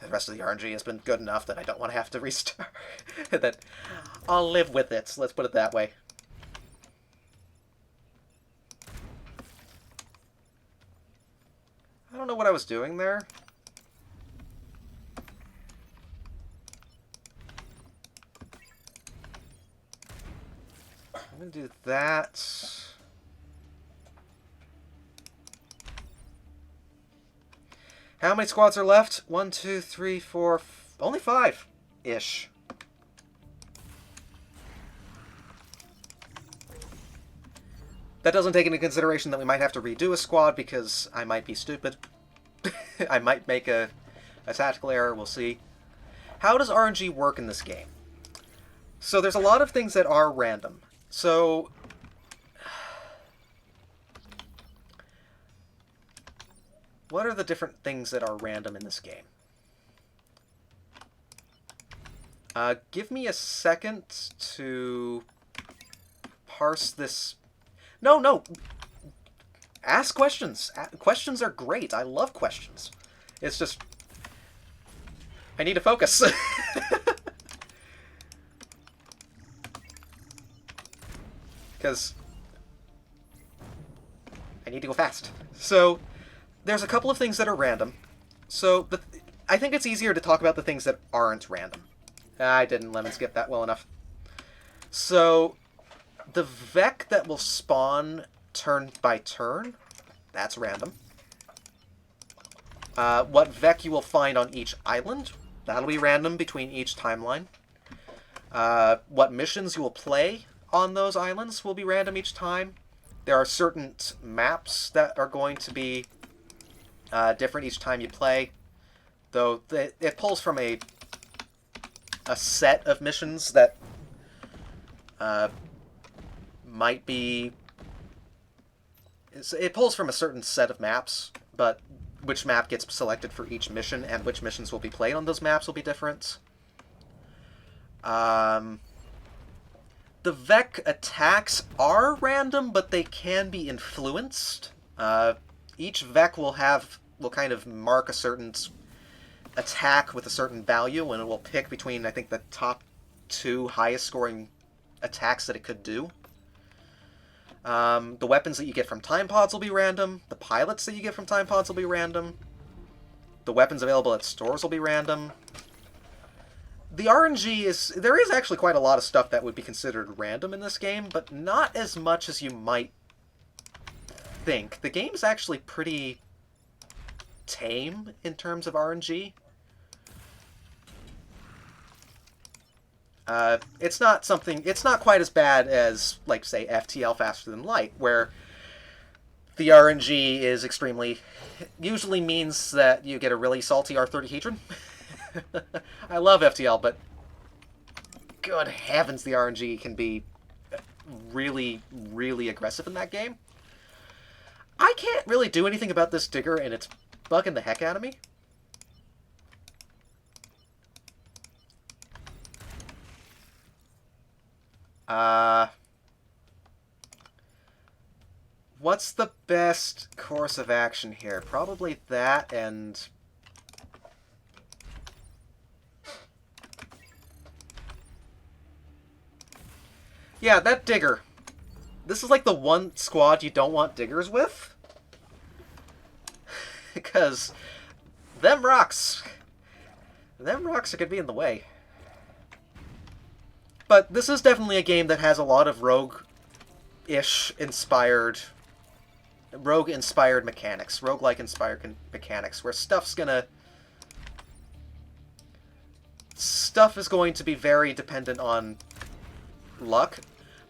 the rest of the RNG has been good enough that I don't want to have to restart. That I'll live with it, so let's put it that way. I don't know what I was doing there. I'm going to do that. How many squads are left? 1, 2, 3, 4... Only 5-ish. That doesn't take into consideration that we might have to redo a squad because I might be stupid. I might make a tactical error, we'll see. How does RNG work in this game? So there's a lot of things that are random. So what are the different things that are random in this game? Give me a second to parse this. No! Ask questions. Questions are great. I love questions. It's just I need to focus. Because I need to go fast. So there's a couple of things that are random. So I think it's easier to talk about the things that aren't random. I didn't lemon skip that well enough. So the Vec that will spawn turn by turn, that's random. What Vec you will find on each island, that'll be random between each timeline. What missions you will play on those islands will be random each time. There are certain maps that are going to be different each time you play, though it pulls from a set of missions that might be... It pulls from a certain set of maps, but which map gets selected for each mission and which missions will be played on those maps will be different. The Vec attacks are random, but they can be influenced. Each Vec will kind of mark a certain attack with a certain value, and it will pick between, I think, the top 2 highest scoring attacks that it could do. The weapons that you get from time pods will be random. The pilots that you get from time pods will be random. The weapons available at stores will be random. The RNG is... There is actually quite a lot of stuff that would be considered random in this game, but not as much as you might think. The game's actually pretty tame in terms of RNG. It's not quite as bad as, like, say, FTL Faster Than Light, where the RNG is usually means that you get a really salty R30 Hedron. I love FTL, but good heavens, the RNG can be really, really aggressive in that game. I can't really do anything about this digger, and it's bugging the heck out of me. What's the best course of action here? Probably that and... Yeah, that digger. This is like the one squad you don't want diggers with. Because them rocks are going to be in the way. But this is definitely a game that has a lot of rogue-ish inspired... rogue-inspired mechanics. Roguelike inspired mechanics, where stuff is going to be very dependent on luck.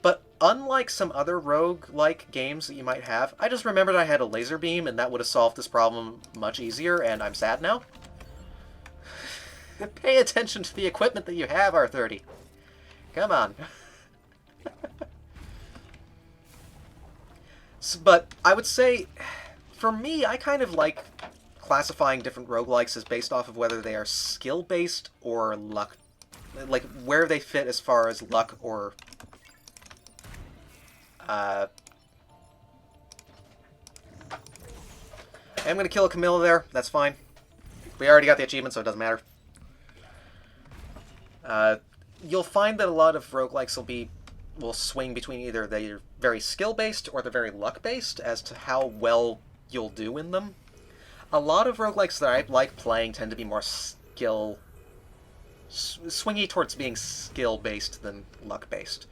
But unlike some other rogue-like games that you might have, I just remembered I had a laser beam, and that would have solved this problem much easier, and I'm sad now. Pay attention to the equipment that you have, R30. Come on. But I would say, for me, I kind of like classifying different roguelikes as based off of whether they are skill-based or luck. Like, where they fit as far as luck or... I'm going to kill a Camilla there. That's fine. We already got the achievement, so it doesn't matter. You'll find that a lot of roguelikes will swing between either they're very skill-based or they're very luck-based as to how well you'll do in them. A lot of roguelikes that I like playing tend to be more swingy towards being skill-based than luck-based.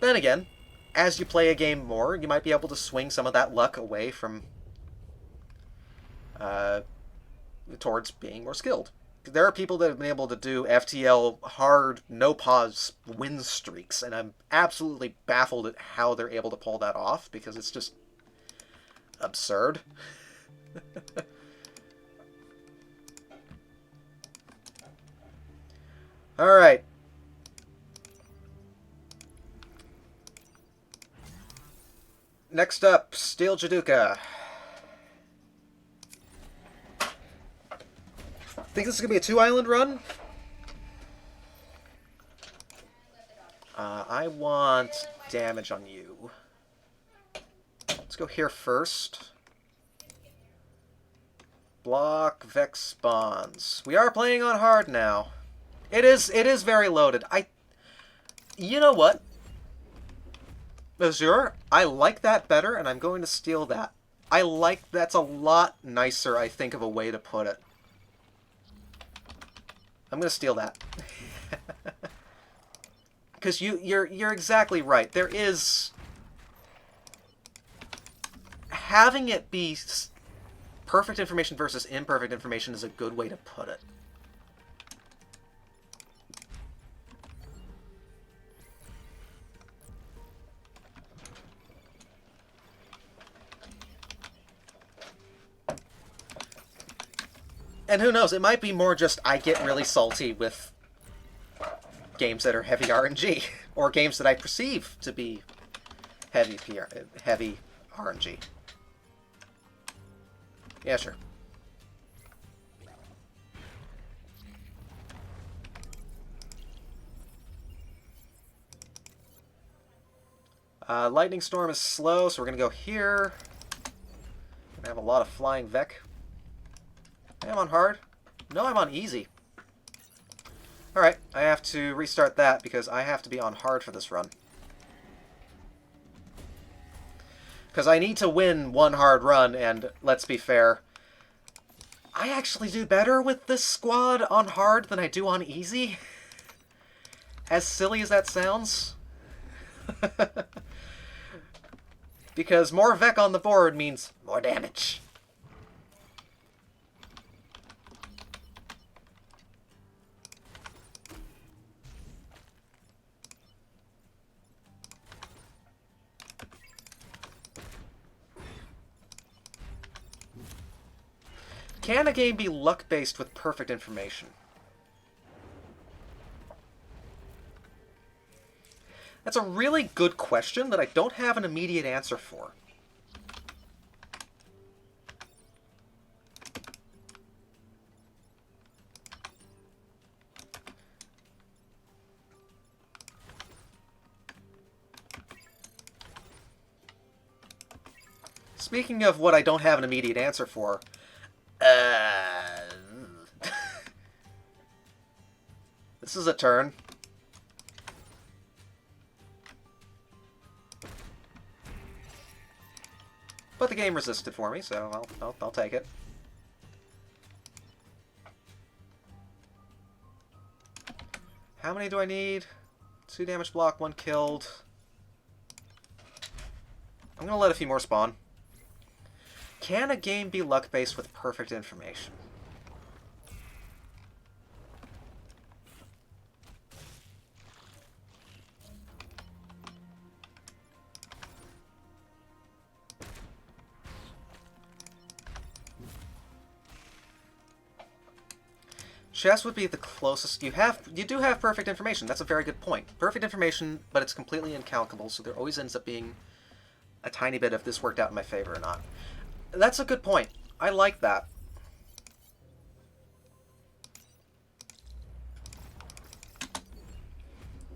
Then again, as you play a game more, you might be able to swing some of that luck away from towards being more skilled. There are people that have been able to do FTL hard, no pause win streaks, and I'm absolutely baffled at how they're able to pull that off, because it's just absurd. Alright. Next up, Steel Jaduka. Think this is going to be a 2-island run? I want damage on you. Let's go here first. Block Vex spawns. We are playing on hard now. It is very loaded. You know what? Azure, I like that better, and I'm going to steal that. That's a lot nicer, I think, of a way to put it. I'm going to steal that. Because you're exactly right. There is... Having it be perfect information versus imperfect information is a good way to put it. And who knows, it might be more just I get really salty with games that are heavy RNG, or games that I perceive to be heavy RNG. Yeah, sure. Lightning Storm is slow, so we're going to go here. We're going to have a lot of flying Vec. I'm on hard. No, I'm on easy. Alright, I have to restart that because I have to be on hard for this run. Because I need to win one hard run, and let's be fair, I actually do better with this squad on hard than I do on easy. As silly as that sounds. Because more Vec on the board means more damage. Can a game be luck-based with perfect information? That's a really good question that I don't have an immediate answer for. Speaking of what I don't have an immediate answer for, this is a turn. But the game resisted for me, so I'll take it. How many do I need? 2 damage block, 1 killed. I'm gonna let a few more spawn. Can a game be luck-based with perfect information? Chess would be the closest. You do have perfect information. That's a very good point. Perfect information, but it's completely incalculable, so there always ends up being a tiny bit if this worked out in my favor or not. That's a good point. I like that.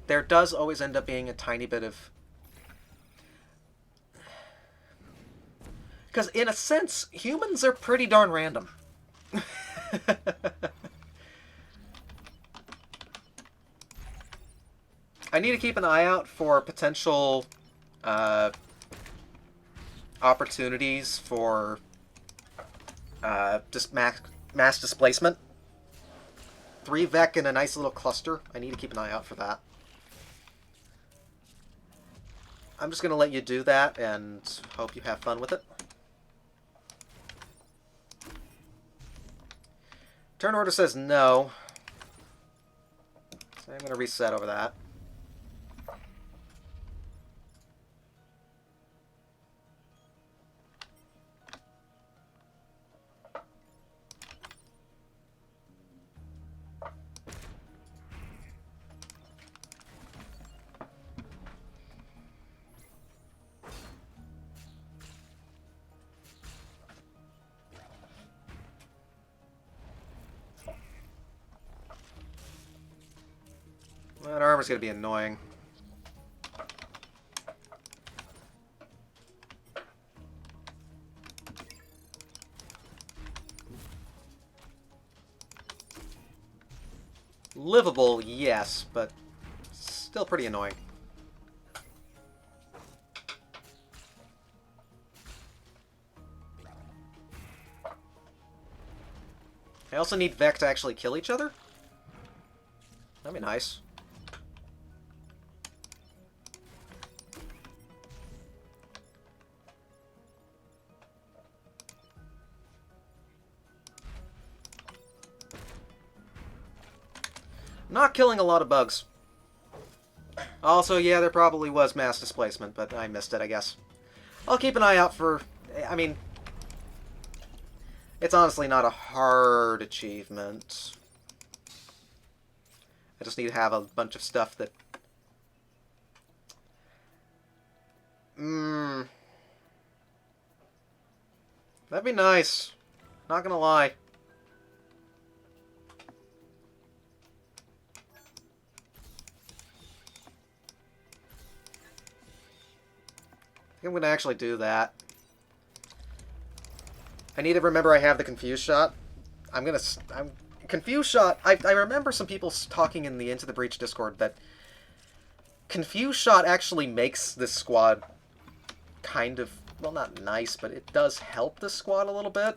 There does always end up being a tiny bit of... Because in a sense, humans are pretty darn random. I need to keep an eye out for potential opportunities for just mass displacement. 3 Vec in a nice little cluster. I need to keep an eye out for that. I'm just going to let you do that and hope you have fun with it. Turn order says no. So I'm going to reset over that. That armor's going to be annoying. Livable, yes, but still pretty annoying. I also need Vec to actually kill each other? That'd be nice. Not killing a lot of bugs. Also, yeah, there probably was mass displacement, but I missed it, I guess. I'll keep an eye out for... I mean... It's honestly not a hard achievement. I just need to have a bunch of stuff that... That'd be nice. Not gonna lie. I'm going to actually do that. I need to remember I have the Confuse Shot. Confuse Shot... I remember some people talking in the Into the Breach Discord that Confuse Shot actually makes this squad kind of... Well, not nice, but it does help this squad a little bit.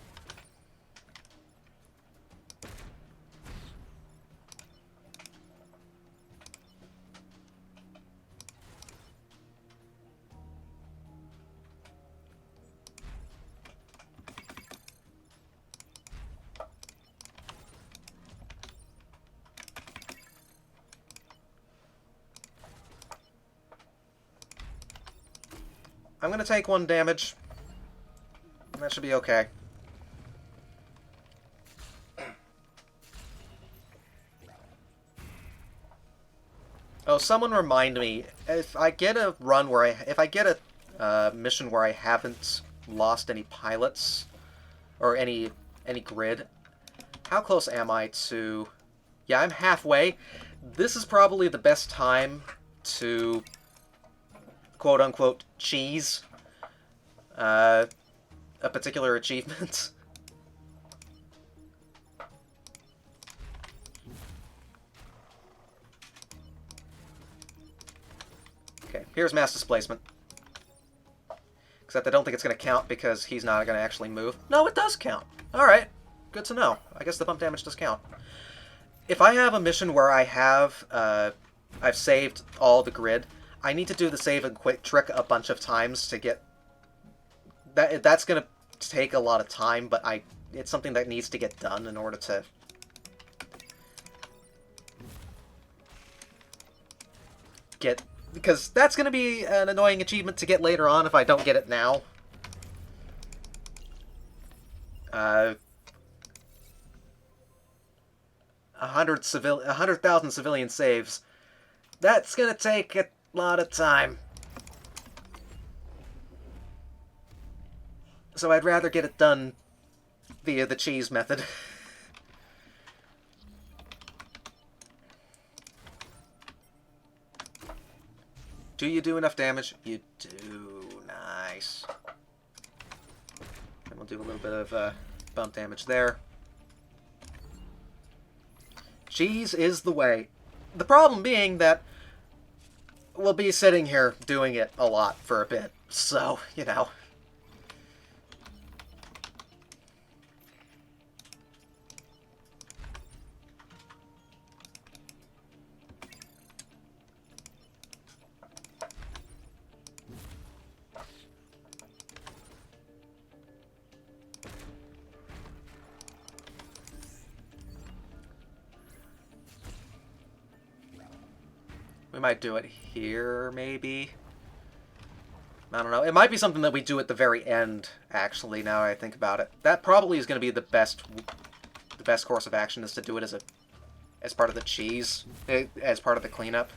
I'm going to take 1 damage. That should be okay. Oh, someone remind me, if I get a run where if I get a mission where I haven't lost any pilots or any grid, how close am I to... Yeah, I'm halfway. This is probably the best time to quote-unquote cheese a particular achievement. Okay, here's mass displacement. Except I don't think it's going to count because he's not going to actually move. No, it does count. Alright, good to know. I guess the bump damage does count. If I have a mission where I have, I've saved all the grid, I need to do the save and quit trick a bunch of times to get... That's going to take a lot of time, but it's something that needs to get done in order to... get... Because that's going to be an annoying achievement to get later on if I don't get it now. 100,000 civilian saves. That's going to take a lot of time. So I'd rather get it done via the cheese method. Do you do enough damage? You do. Nice. And we'll do a little bit of bump damage there. Cheese is the way. The problem being that we'll be sitting here doing it a lot for a bit. So, you know. We might do it here, maybe. I don't know. It might be something that we do at the very end, actually, now I think about it. That probably is going to be the best course of action, is to do it as part of the cheese, as part of the cleanup.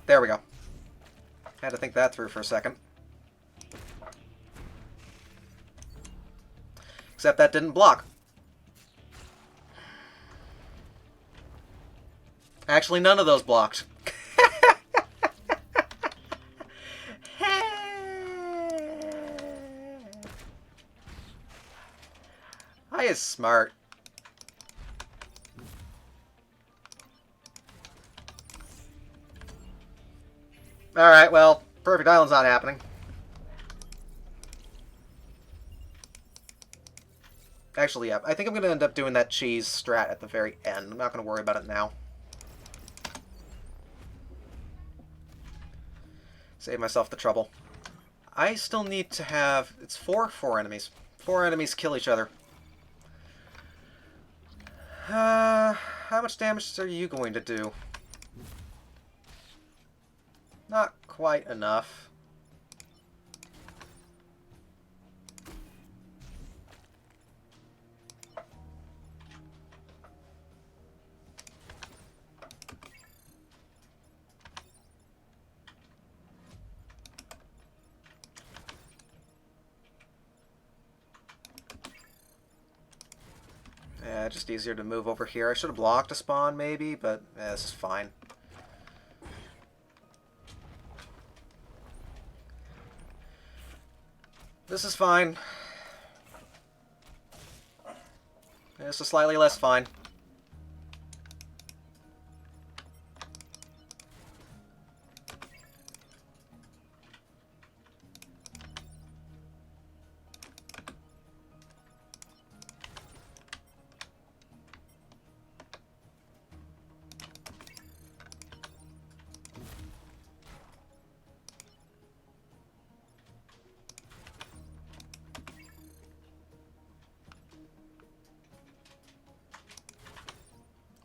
There we go. Had to think that through for a second. Except that didn't block. Actually, none of those blocked. I is smart. Alright, well, Perfect Island's not happening. Actually, yeah, I think I'm going to end up doing that cheese strat at the very end. I'm not going to worry about it now. Save myself the trouble. I still need to have... It's four enemies. 4 enemies kill each other. How much damage are you going to do? Not quite enough. Yeah, just easier to move over here. I should have blocked a spawn, maybe, but this is fine. This is fine. This is slightly less fine.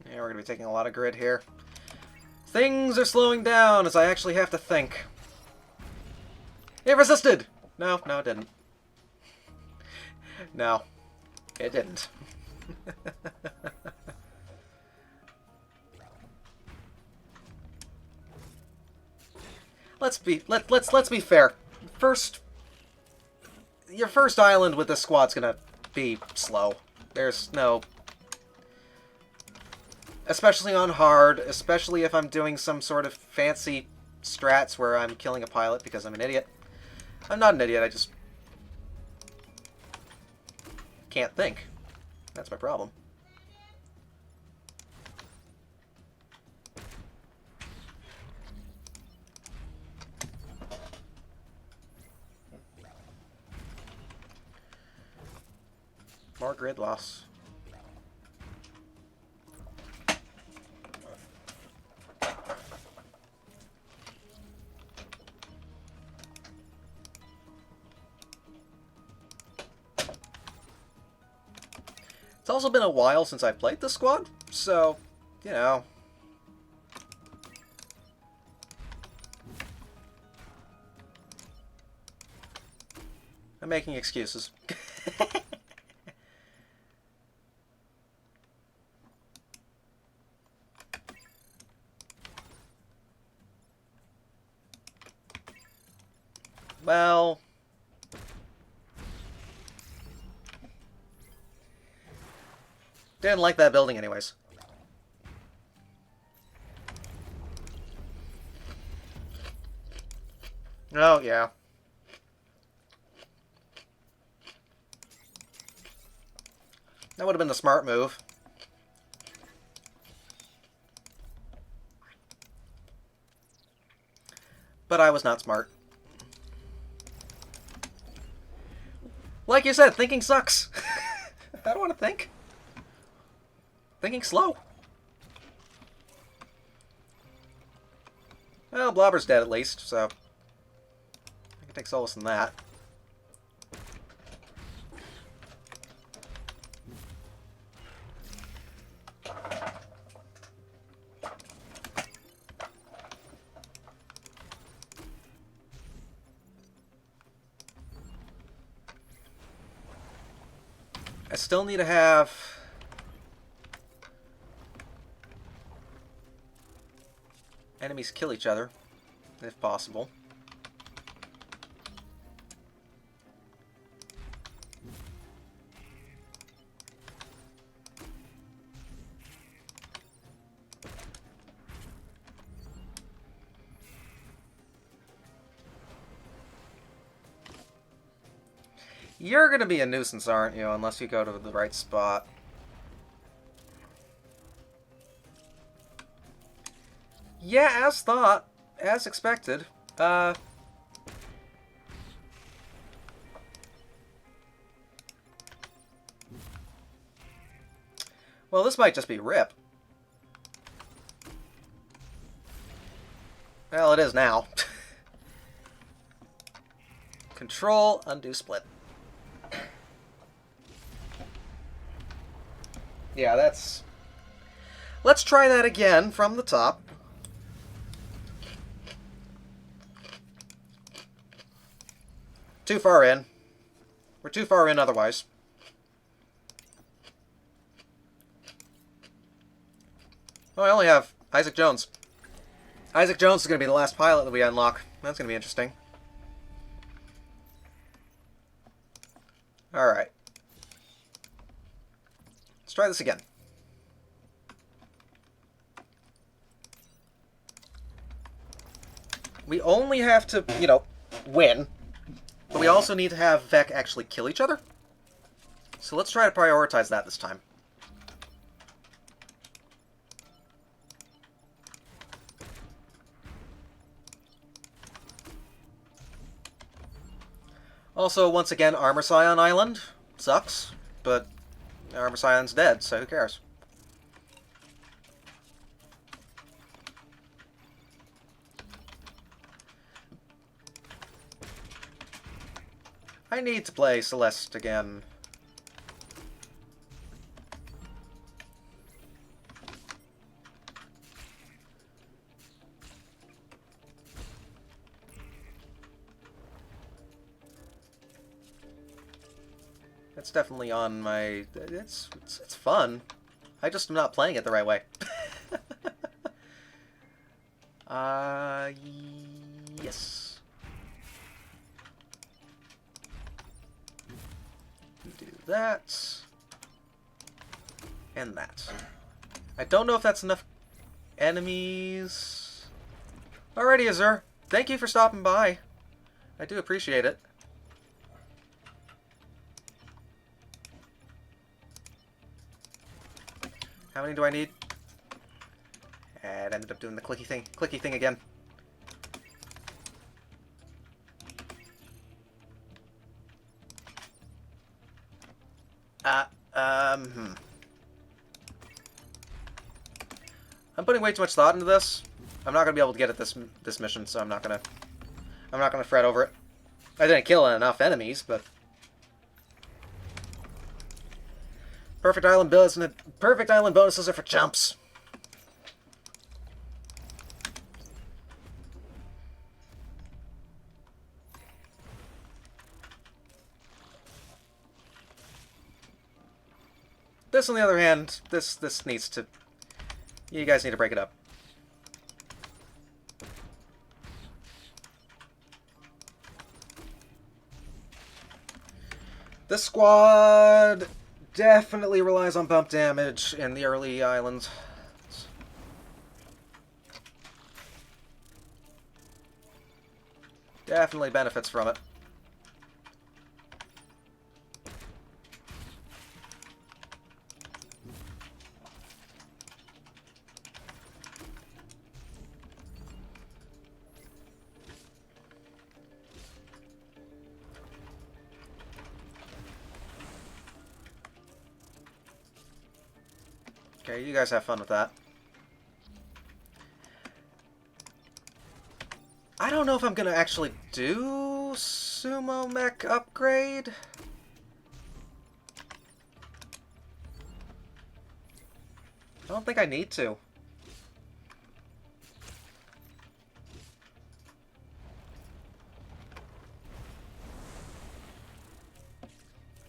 Yeah, we're going to be taking a lot of grid here. Things are slowing down as I actually have to think. It resisted! No, it didn't. No, it didn't. Let's be fair. Your first island with this squad's gonna be slow. There's no... Especially on hard, especially if I'm doing some sort of fancy strats where I'm killing a pilot because I'm an idiot. I'm not an idiot, I just... can't think. That's my problem. More grid loss. It's also been a while since I played this squad, so, you know. I'm making excuses. Well... Didn't like that building anyways. Oh, yeah. That would have been the smart move. But I was not smart. Like you said, thinking sucks. I don't want to think. Thinking slow. Well, Blobber's dead at least, so I can take solace in that. I still need to have enemies kill each other, if possible. You're gonna be a nuisance, aren't you? Unless you go to the right spot. Yeah, as thought. As expected. Well, this might just be RIP. Well, it is now. Control, undo split. Yeah, that's... Let's try that again from the top. Too far in. We're too far in otherwise. Oh, I only have Isaac Jones. Isaac Jones is going to be the last pilot that we unlock. That's going to be interesting. Alright. Let's try this again. We only have to, you know, win. But we also need to have Vec actually kill each other. So let's try to prioritize that this time. Also, once again, Armor Scion Island. Sucks, but Armor Scion's dead, so who cares? I need to play Celeste again. It's definitely on my... It's fun. I just am not playing it the right way. Yes. Do that. And that. I don't know if that's enough enemies. Alrighty, Azur. Thank you for stopping by. I do appreciate it. How many do I need? And ended up doing the clicky thing again. I'm putting way too much thought into this. I'm not gonna be able to get at this mission, so I'm not gonna fret over it. I didn't kill enough enemies, but perfect island bonuses are for chumps. This, on the other hand, this needs to... You guys need to break it up. This squad definitely relies on bump damage in the early islands. Definitely benefits from it. Okay, you guys have fun with that. I don't know if I'm gonna actually do Sumo Mech upgrade. I don't think I need to.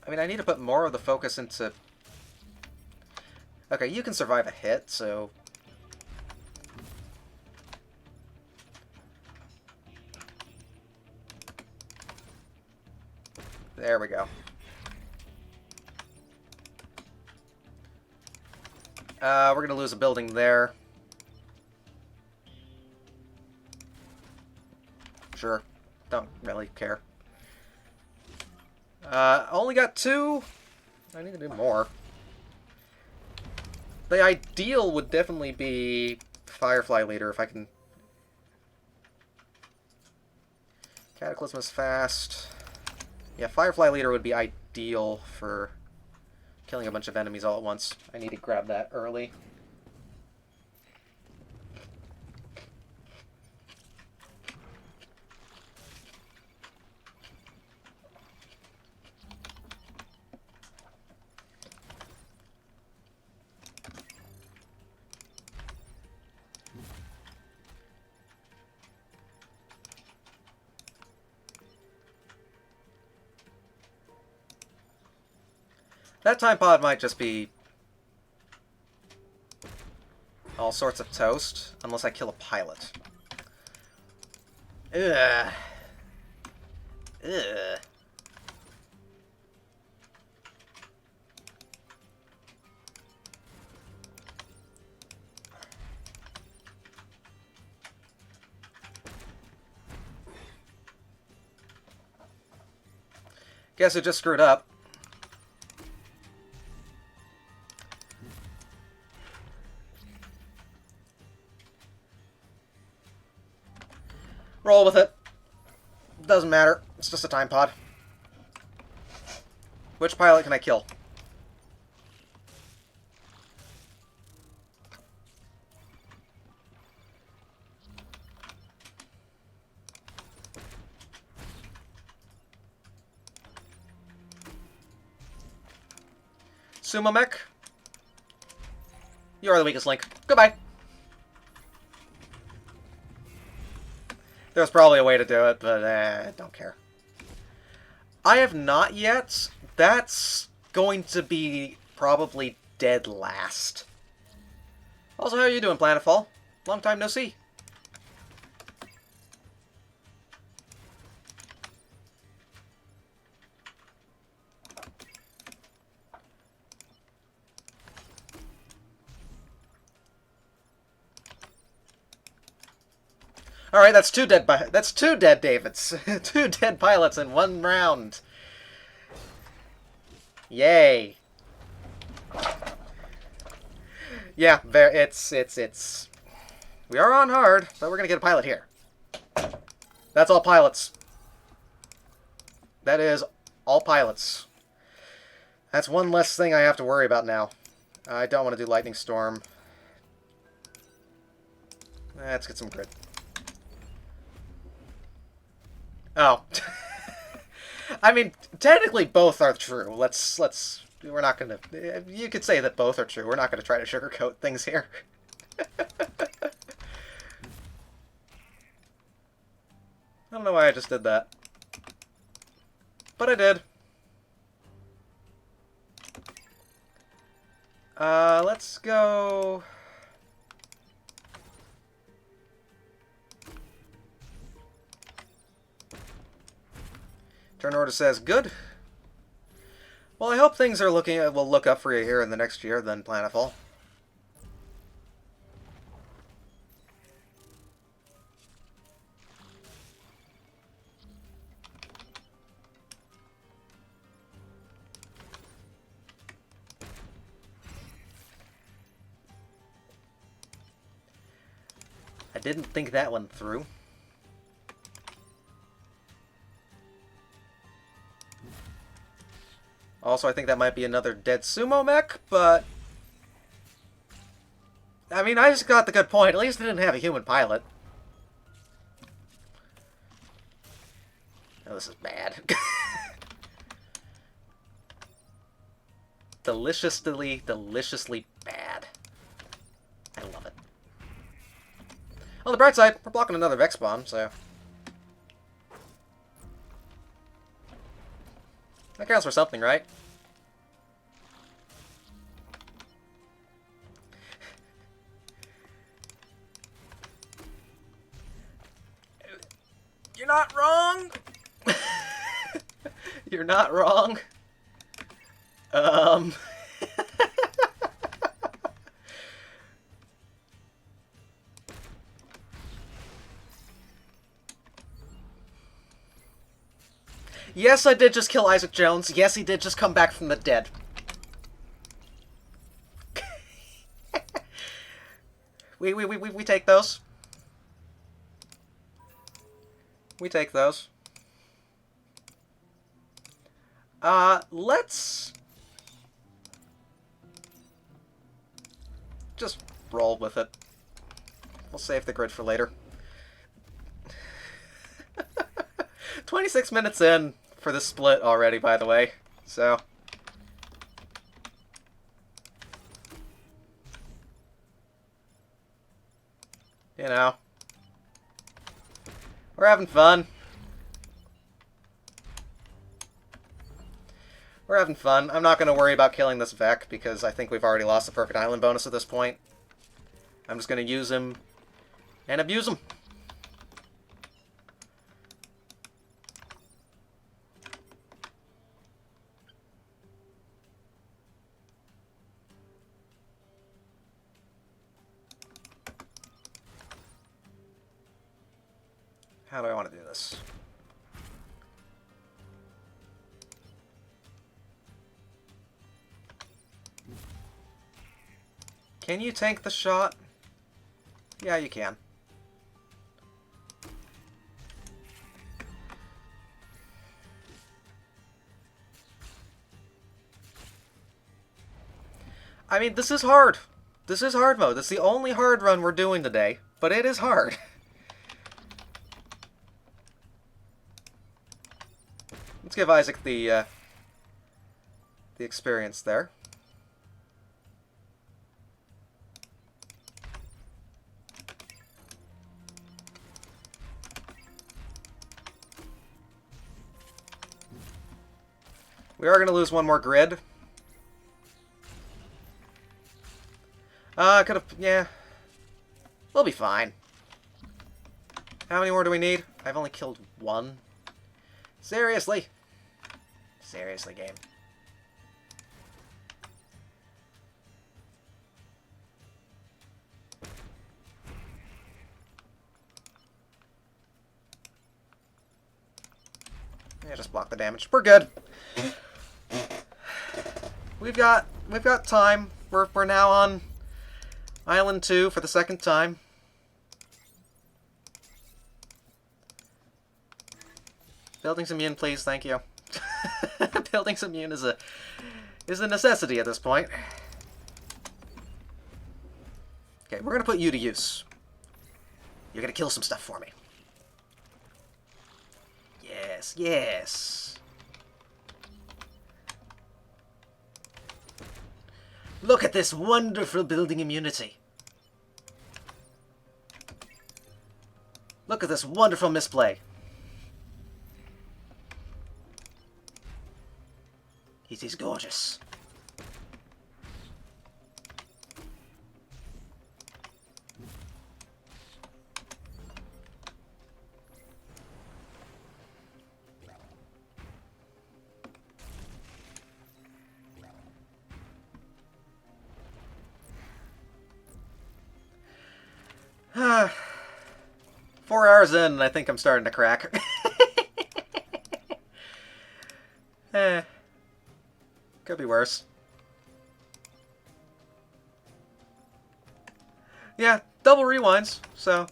I mean, I need to put more of the focus into... Okay, you can survive a hit, so... There we go. We're gonna lose a building there. Sure. Don't really care. Only got 2. I need to do more. The ideal would definitely be Firefly Leader if I can... Cataclysm is fast. Yeah, Firefly Leader would be ideal for killing a bunch of enemies all at once. I need to grab that early. That time pod might just be all sorts of toast, unless I kill a pilot. Ugh. Ugh. Guess it just screwed up. Roll with it. Doesn't matter. It's just a time pod. Which pilot can I kill? Sumo Mech? You are the weakest link. Goodbye. There's probably a way to do it, but don't care. I have not yet. That's going to be probably dead last. Also, how are you doing, Planetfall? Long time no see. All right, that's two dead Davids. 2 dead pilots in 1 round. Yay. Yeah, it's we are on hard, but we're going to get a pilot here. That's all pilots. That is all pilots. That's one less thing I have to worry about now. I don't want to do Lightning Storm. Let's get some grid. Oh. I mean, technically both are true. We're not gonna... You could say that both are true. We're not gonna try to sugarcoat things here. I don't know why I just did that. But I did. Let's go... Turn order says, good. Well, I hope things are will look up for you here in the next year, then, Planetfall. I didn't think that one through. Also, I think that might be another dead sumo mech, but... I mean, I just got the good point. At least it didn't have a human pilot. Oh, this is bad. Deliciously bad. I love it. On the bright side, we're blocking another Vex bomb, so... that counts for something, right? You're not wrong! You're not wrong. Yes, I did just kill Isaac Jones. Yes, he did just come back from the dead. We take those. We take those. Let's just roll with it. We'll save the grid for later. 26 minutes in for the split already, by the way. So... you know. We're having fun. We're having fun. I'm not going to worry about killing this Vec, because I think we've already lost the Perfect Island bonus at this point. I'm just going to use him and abuse him. How do I want to do this? Can you tank the shot? Yeah, you can. I mean, this is hard. This is hard mode. It's the only hard run we're doing today, but it is hard. Let's give Isaac the experience there. We are going to lose one more grid. Could have... yeah. We'll be fine. How many more do we need? I've only killed one. Seriously? Seriously, game. Yeah, just block the damage. We're good. We've got time. We're now on Island 2 for the second time. Buildings immune, please, thank you. Buildings immune is a necessity at this point. Okay, we're gonna put you to use. You're gonna kill some stuff for me. Yes, yes. Look at this wonderful building immunity. Look at this wonderful misplay. It is gorgeous. Ah, 4 hours in, and I think I'm starting to crack. Could be worse. Yeah, double rewinds, so...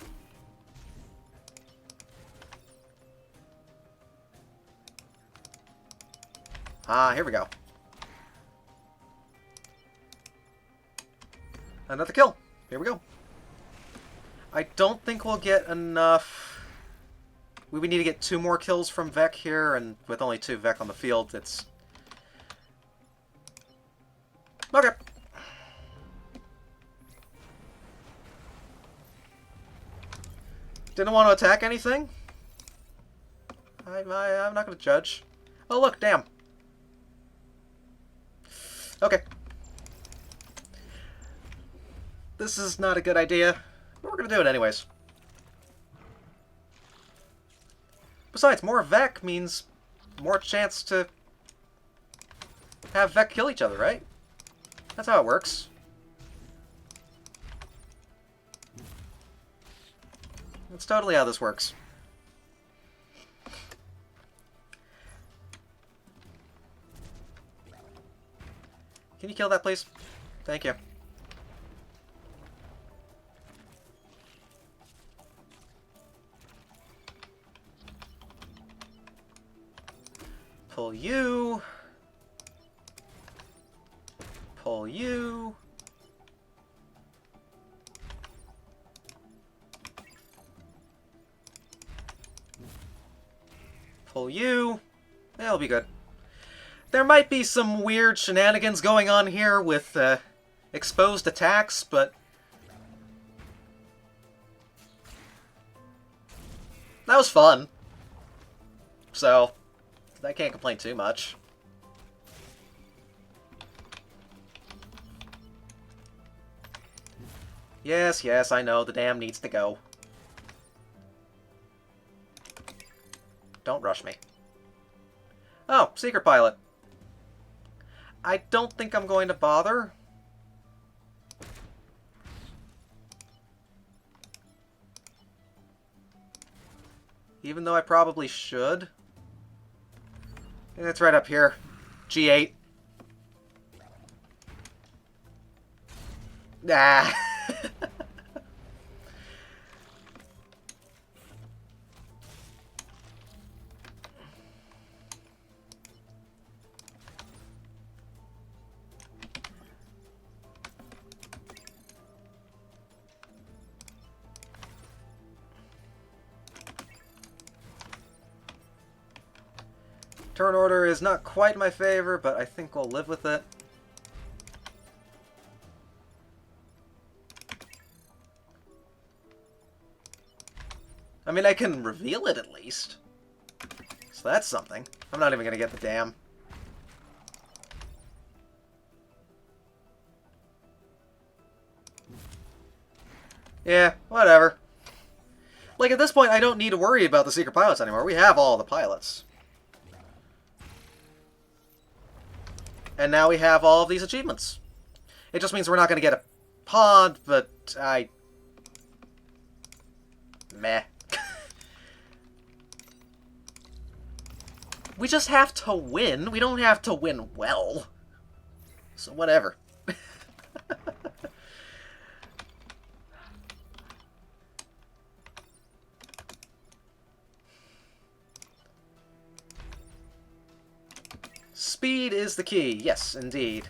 ah, here we go. Another kill. Here we go. I don't think we'll get enough We would need to get 2 more kills from Vec here, and with only 2 Vec on the field, it's... Okay. Didn't want to attack anything? I'm not going to judge. Oh, look, damn. Okay. This is not a good idea, but we're going to do it anyways. Besides, more Vec means more chance to have Vec kill each other, right? That's how it works. That's totally how this works. Can you kill that, please? Thank you. Pull you. Pull you. Pull you. That'll be good. There might be some weird shenanigans going on here with exposed attacks, but that was fun. So, I can't complain too much. Yes, yes, I know, the dam needs to go. Don't rush me. Oh, secret pilot. I don't think I'm going to bother. Even though I probably should. It's right up here. G8. Ah. Turn order is not quite my favor, but I think we'll live with it. I mean, I can reveal it at least. So that's something. I'm not even going to get the dam. Yeah, whatever. Like, at this point, I don't need to worry about the secret pilots anymore. We have all the pilots. And now we have all of these achievements. It just means we're not going to get a pod, but meh. We just have to win. We don't have to win well. So whatever. Speed is the key. Yes, indeed.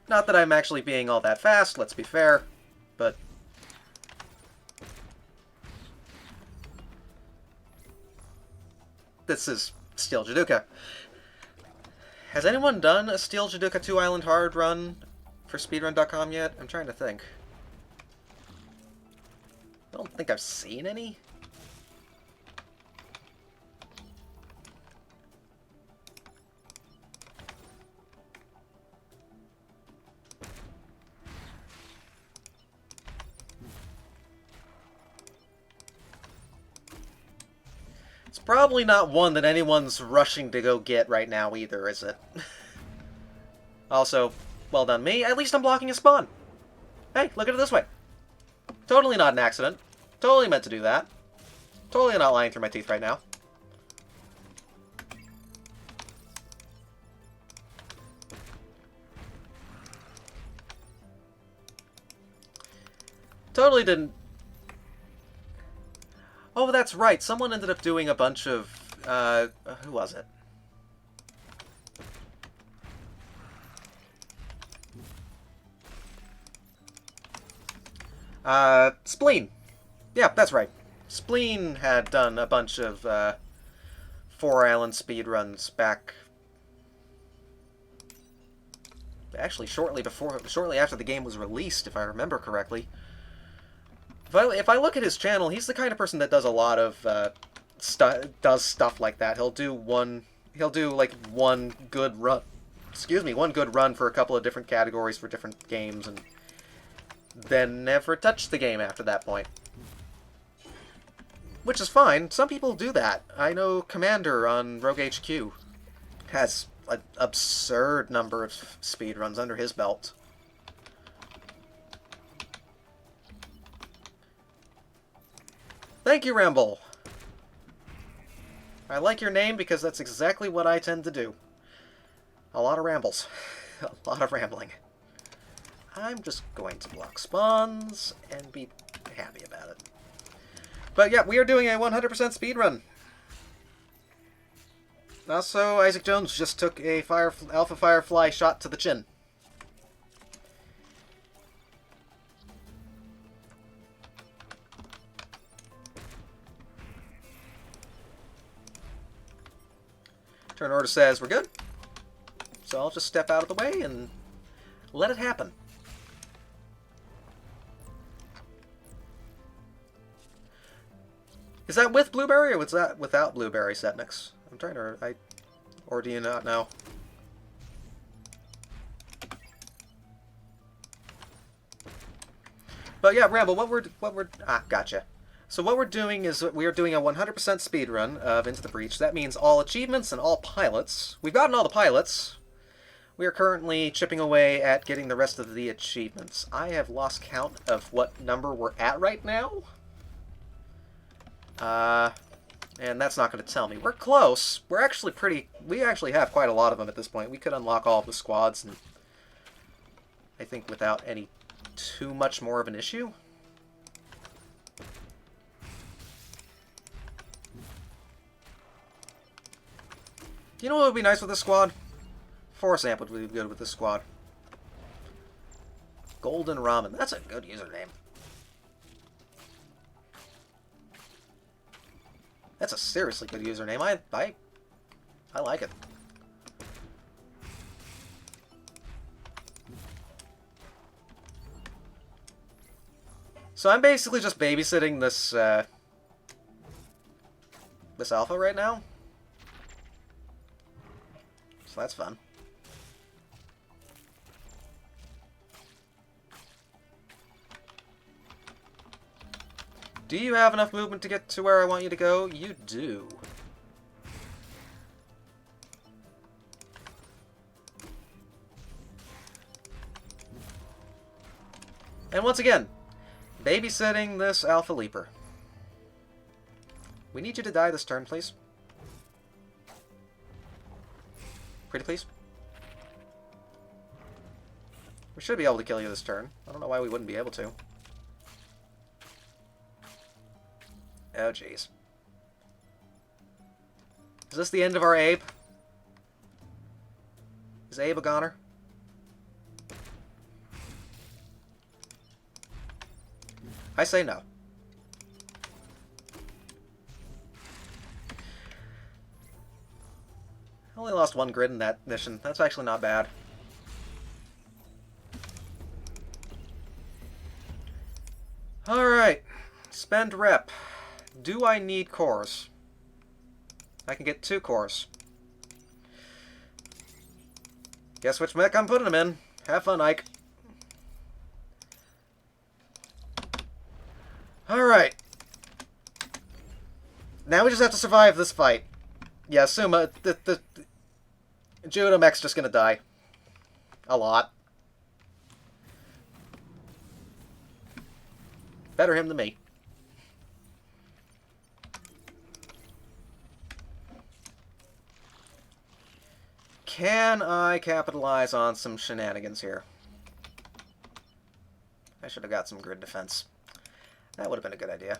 Not that I'm actually being all that fast, let's be fair, but... This is Steel Jaduka. Has anyone done a Steel Jaduka 2 Island Hard run for Speedrun.com yet? I'm trying to think. I don't think I've seen any. It's probably not one that anyone's rushing to go get right now either, is it? Also, well done me. At least I'm blocking a spawn. Hey, look at it this way. Totally not an accident. Totally meant to do that. Totally not lying through my teeth right now. Totally didn't... Oh, that's right. Someone ended up doing a bunch of... who was it? Spleen. Yeah, that's right. Spleen had done a bunch of Four Island speedruns back. Actually, shortly after the game was released, if I remember correctly. If I look at his channel, he's the kind of person that does a lot of stuff like that. He'll do like one good run. Excuse me, one good run for a couple of different categories for different games, and then never touch the game after that point. Which is fine. Some people do that. I know Commander on Rogue HQ has an absurd number of speedruns under his belt. Thank you, Ramble. I like your name because that's exactly what I tend to do. A lot of rambles. A lot of rambling. I'm just going to block spawns and be happy about it. But yeah, we are doing a 100% speedrun. Also, Isaac Jones just took a Alpha Firefly shot to the chin. Turn order says we're good. So I'll just step out of the way and let it happen. Is that with Blueberry or was that without Blueberry, Setmix? I'm trying to... or do you not know? But yeah, Ramble, gotcha. So what we're doing is we are doing a 100% speed run of Into the Breach. That means all achievements and all pilots. We've gotten all the pilots. We are currently chipping away at getting the rest of the achievements. I have lost count of what number we're at right now. And that's not going to tell me. We're close. We're actually we actually have quite a lot of them at this point. We could unlock all of the squads, and I think without any too much more of an issue. You know what would be nice with this squad? Force Amp would be good with this squad. Golden Ramen. That's a good username. That's a seriously good username. I like it. So I'm basically just babysitting this this alpha right now. So that's fun. Do you have enough movement to get to where I want you to go? You do. And once again, babysitting this Alpha Leaper. We need you to die this turn, please. Pretty please. We should be able to kill you this turn. I don't know why we wouldn't be able to. Oh, jeez. Is this the end of our Abe? Is Abe a goner? I say no. I only lost one grid in that mission. That's actually not bad. Alright. Spend rep. Do I need cores? I can get 2 cores. Guess which mech I'm putting them in. Have fun, Ike. Alright. Now we just have to survive this fight. Yeah, Suma, the Judo mech's just gonna die. A lot. Better him than me. Can I capitalize on some shenanigans here? I should have got some grid defense. That would have been a good idea.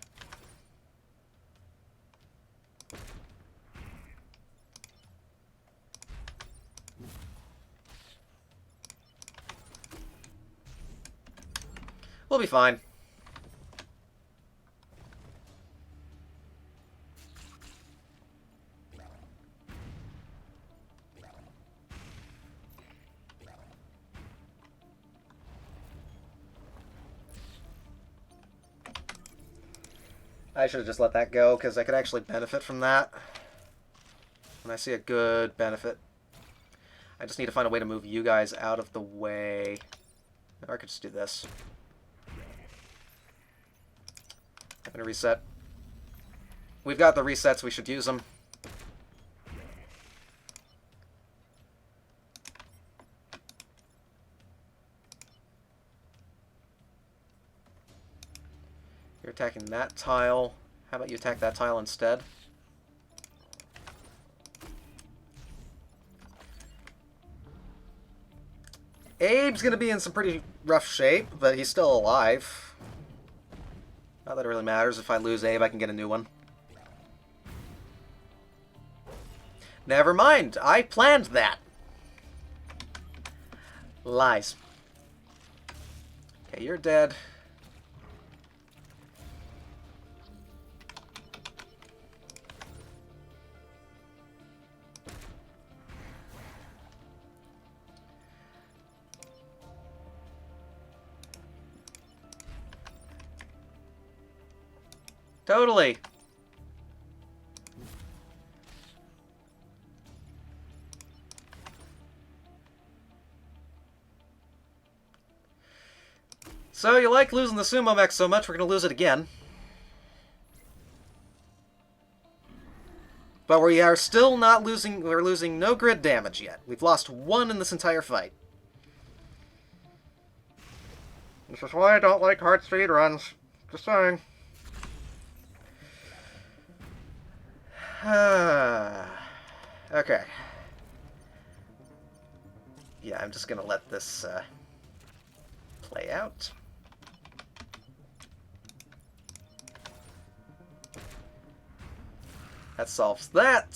We'll be fine. I should have just let that go, because I could actually benefit from that. And I see a good benefit. I just need to find a way to move you guys out of the way. Or I could just do this. I'm going to reset. We've got the resets, we should use them. You're attacking that tile. How about you attack that tile instead? Abe's gonna be in some pretty rough shape, but he's still alive. Not that it really matters. If I lose Abe, I can get a new one. Never mind. I planned that. Lies. Okay, you're dead. Totally. So you like losing the sumo mech so much, we're going to lose it again. But we are still not losing, we're losing no grid damage yet. We've lost one in this entire fight. This is why I don't like hard speedruns. Just saying. Okay. Yeah, I'm just gonna let this play out. That solves that.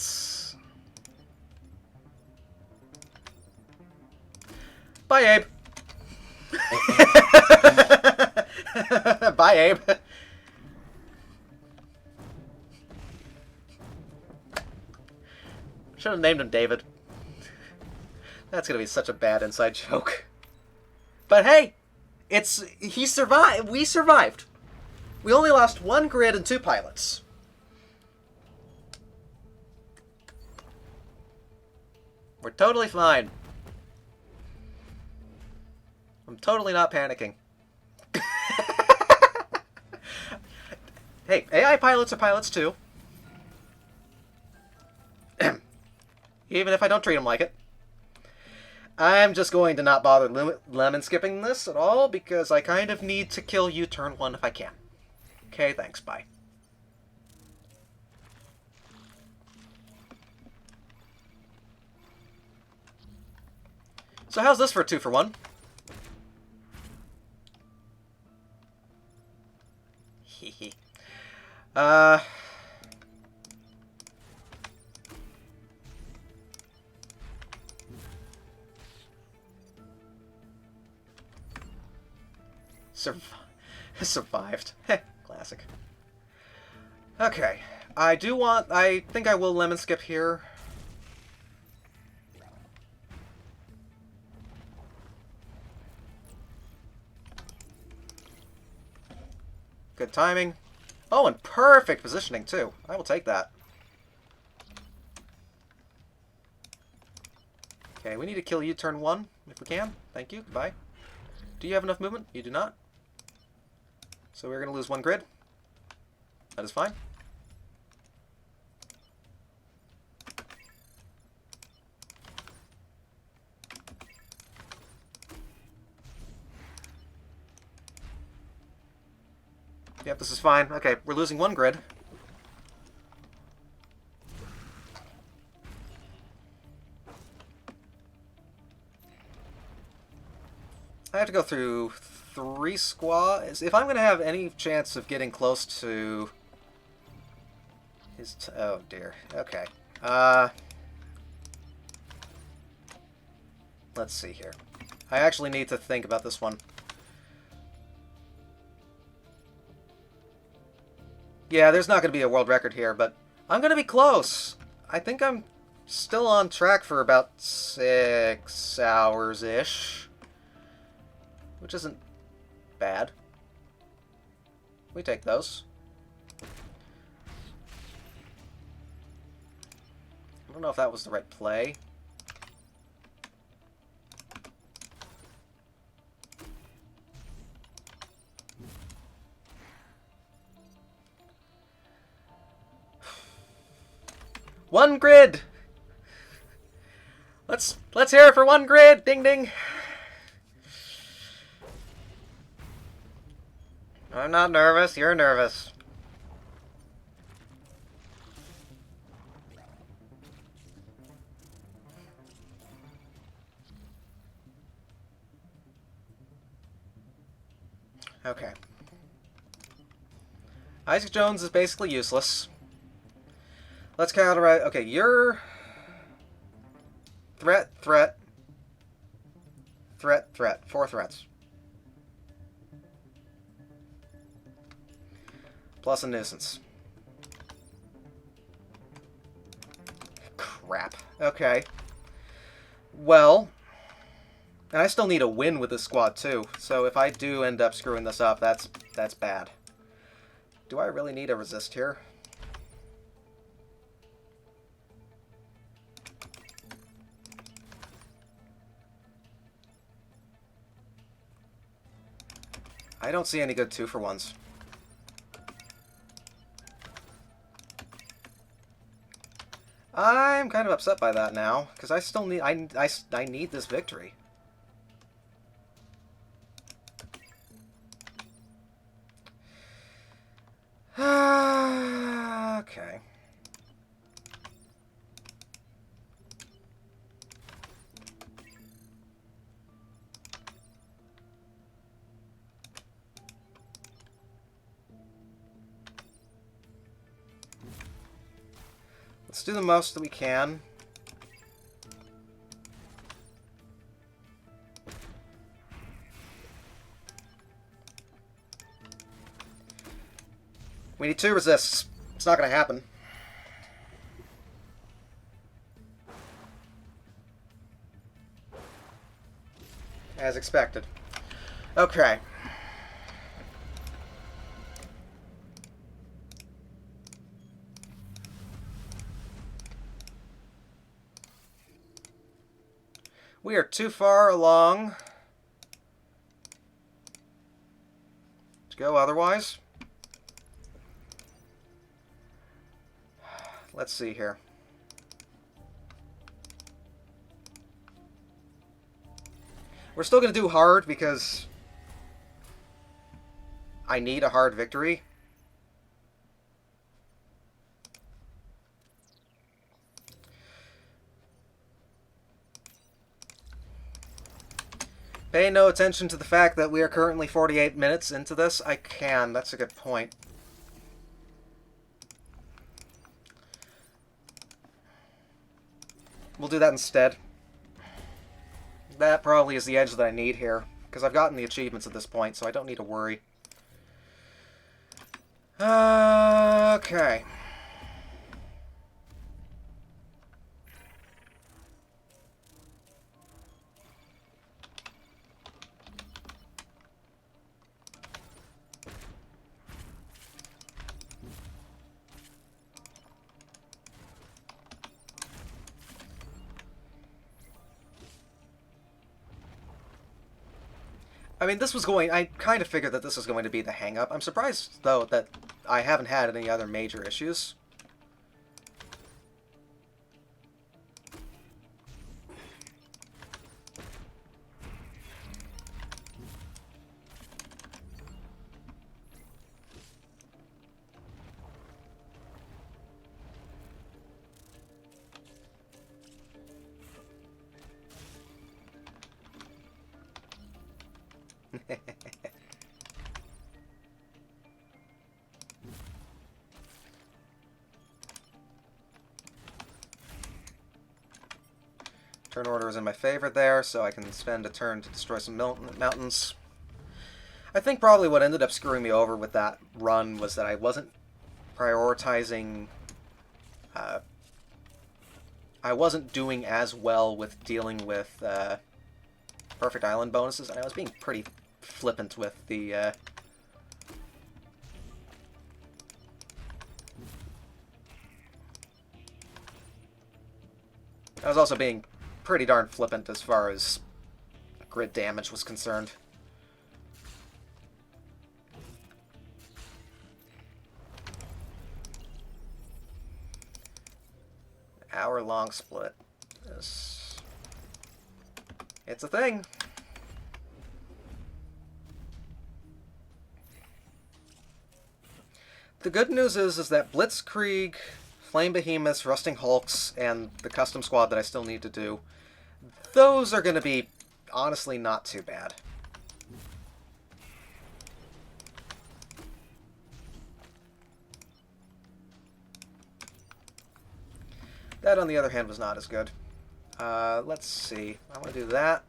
Bye, Abe. Bye, Abe. Should have named him David. That's gonna be such a bad inside joke. But hey, he survived. We survived. We only lost one grid and 2 pilots. We're totally fine. I'm totally not panicking. Hey, AI pilots are pilots too. Even if I don't treat them like it. I'm just going to not bother lemon skipping this at all, because I kind of need to kill you turn 1 if I can. Okay, thanks, bye. So how's this for a 2 for 1? Hehe. Survived. Heh, classic. Okay. I think I will lemon skip here. Good timing. Oh, and perfect positioning, too. I will take that. Okay, we need to kill you turn 1, if we can. Thank you. Goodbye. Do you have enough movement? You do not. So we're going to lose 1 grid. That is fine. Yep, this is fine. Okay, we're losing 1 grid. I have to go through 3 squads. If I'm going to have any chance of getting close to his... oh, dear. Okay. Let's see here. I actually need to think about this one. Yeah, there's not going to be a world record here, but I'm going to be close. I think I'm still on track for about 6 hours-ish. Which isn't bad. We take those. I don't know if that was the right play. One grid! Let's hear it for one grid! Ding ding! I'm not nervous, you're nervous. Okay. Isaac Jones is basically useless. Let's counteract. Okay, you're... Threat, threat. Threat, threat. 4 threats. Plus a nuisance. Crap. Okay. Well... And I still need a win with this squad, too. So if I do end up screwing this up, that's bad. Do I really need a resist here? I don't see any good 2-for-1s. I'm kind of upset by that now, because I still need... I need this victory. Okay. Let's do the most that we can. We need 2 resists. It's not going to happen. As expected. Okay. We are too far along to go otherwise. Let's see here. We're still going to do hard because I need a hard victory. Pay no attention to the fact that we are currently 48 minutes into this. I can. That's a good point. We'll do that instead. That probably is the edge that I need here, because I've gotten the achievements at this point, so I don't need to worry. Okay. I mean, this was going... I kind of figured that this was going to be the hang-up. I'm surprised, though, that I haven't had any other major issues. Turn order is in my favor there, so I can spend a turn to destroy some mountains. I think probably what ended up screwing me over with that run was that I wasn't prioritizing... I wasn't doing as well with dealing with Perfect Island bonuses, and I was being pretty flippant with the... I was also being pretty darn flippant as far as grid damage was concerned. Hour-long split. It's a thing. The good news is that Blitzkrieg, Flame Behemoths, Rusting Hulks, and the custom squad that I still need to do, those are going to be, honestly, not too bad. That, on the other hand, was not as good. Let's see. I want to do that.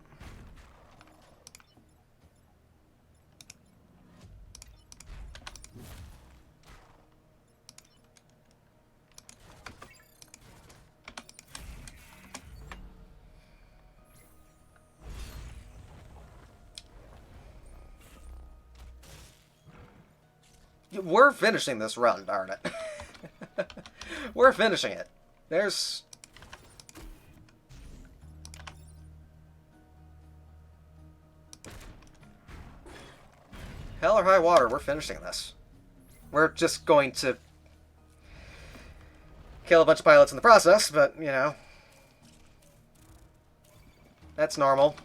We're finishing this run, darn it. We're finishing it. There's... hell or high water, we're finishing this. We're just going to kill a bunch of pilots in the process, but, you know, that's normal.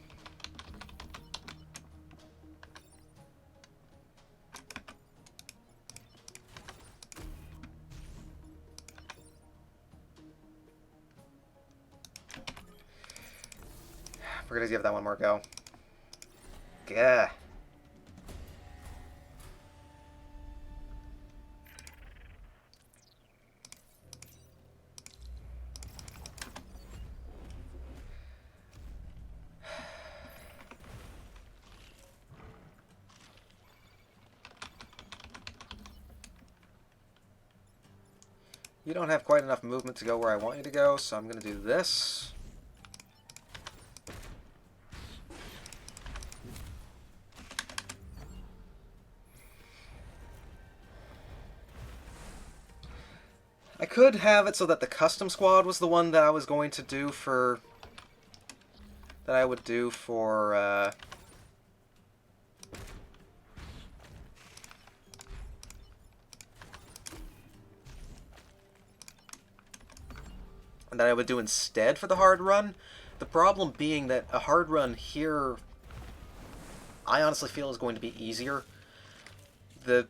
We're gonna give that one more go. Yeah. You don't have quite enough movement to go where I want you to go, so I'm gonna do this. I could have it so that the custom squad was the one that I was going to do for... that I would do for, and that I would do instead for the hard run. The problem being that a hard run here, I honestly feel is going to be easier. The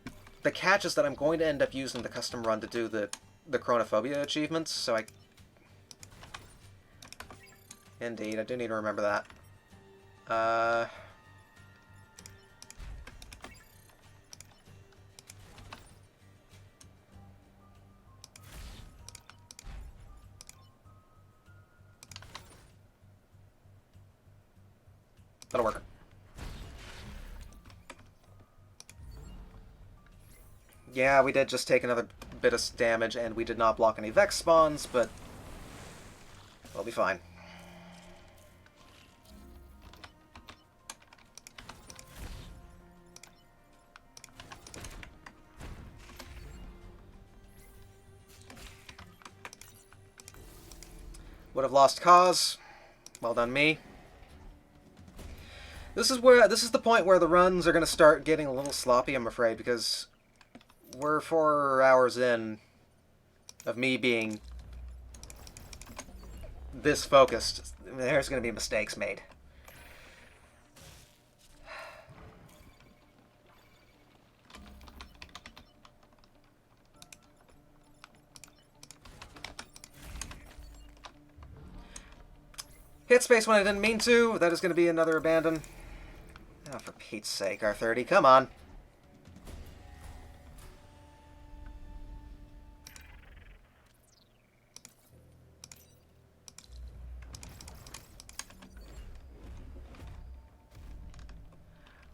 catch is that I'm going to end up using the custom run to do the chronophobia achievements, so I... Indeed, I do need to remember that. That'll work. Yeah, we did just take another bit of damage, and we did not block any Vex spawns, but we'll be fine. Would have lost cause. Well done, me. This is the point where the runs are going to start getting a little sloppy, I'm afraid, because we're 4 hours in of me being this focused. There's going to be mistakes made. Hit space when I didn't mean to. That is going to be another abandon. Oh, for Pete's sake, R30, come on.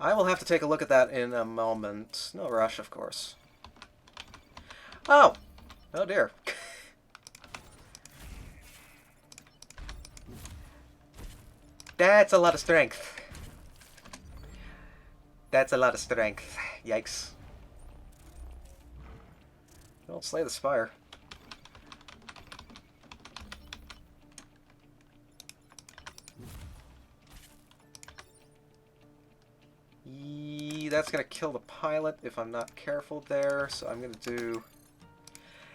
I will have to take a look at that in a moment. No rush, of course. Oh! Oh dear. That's a lot of strength. That's a lot of strength. Yikes. Don't slay the spire. that's going to kill the pilot if I'm not careful there, so I'm going to do...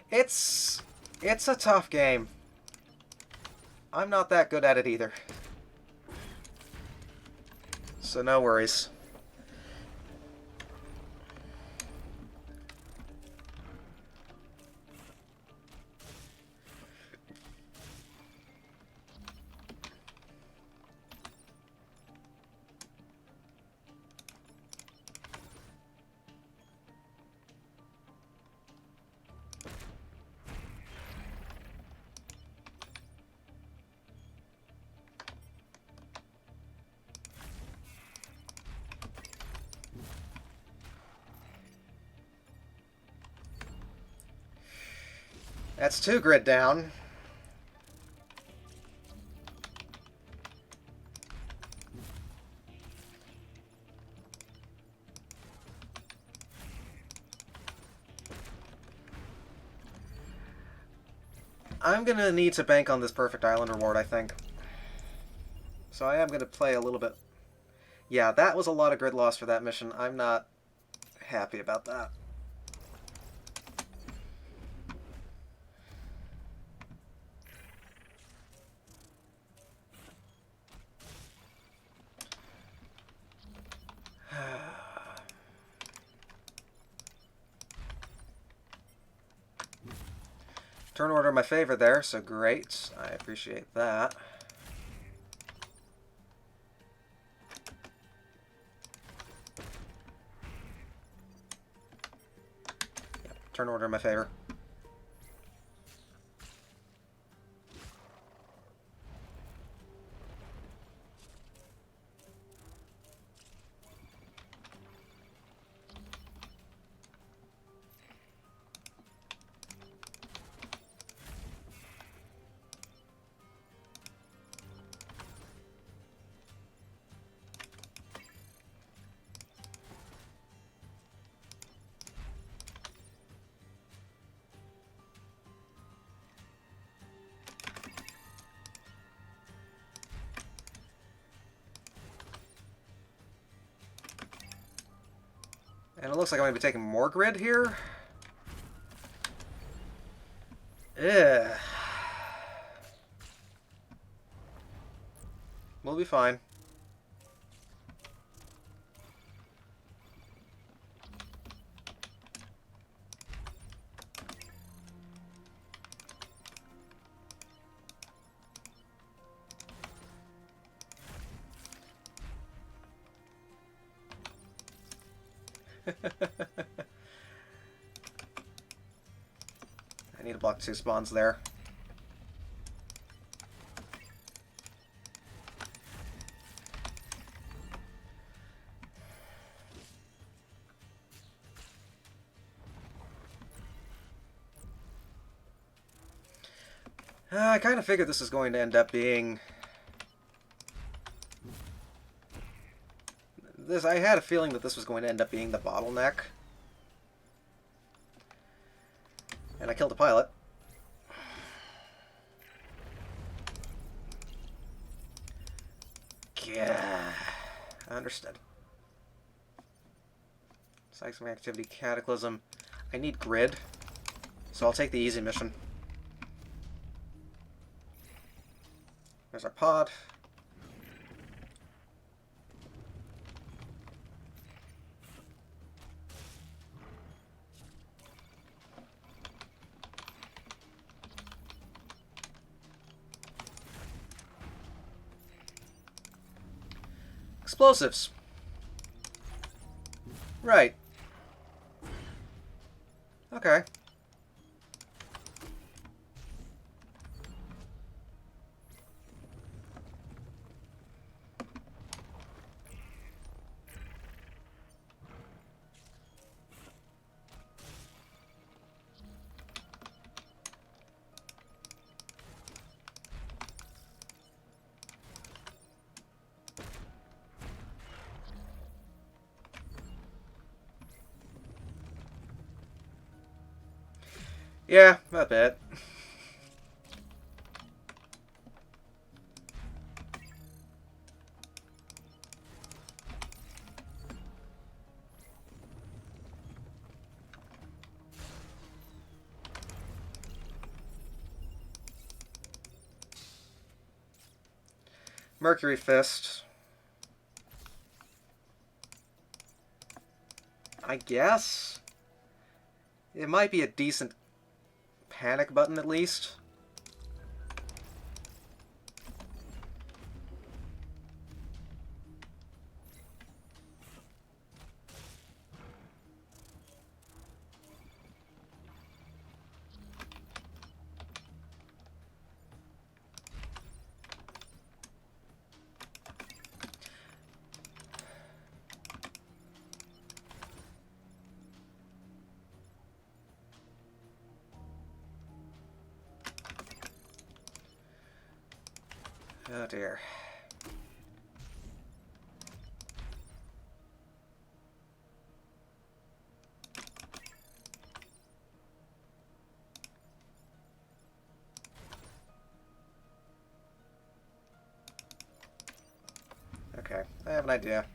It's a tough game. I'm not that good at it either. So no worries. That's 2 grid down. I'm going to need to bank on this perfect island reward, I think. So I am going to play a little bit. Yeah, that was a lot of grid loss for that mission. I'm not happy about that. Turn order in my favor there, so great. I appreciate that. Yep, turn order in my favor. And it looks like I'm going to be taking more grid here. Ugh. We'll be fine. I need to block 2 spawns there. I kind of figured this is going to end up being... I had a feeling that this was going to end up being the bottleneck. And I killed a pilot. Yeah, understood. Seismic activity, cataclysm. I need grid, so I'll take the easy mission. There's our pod. Explosives. Right. Okay. Yeah, a bit. Mercury Fist. I guess it might be a decent panic button at least. Oh dear. Okay, I have an idea.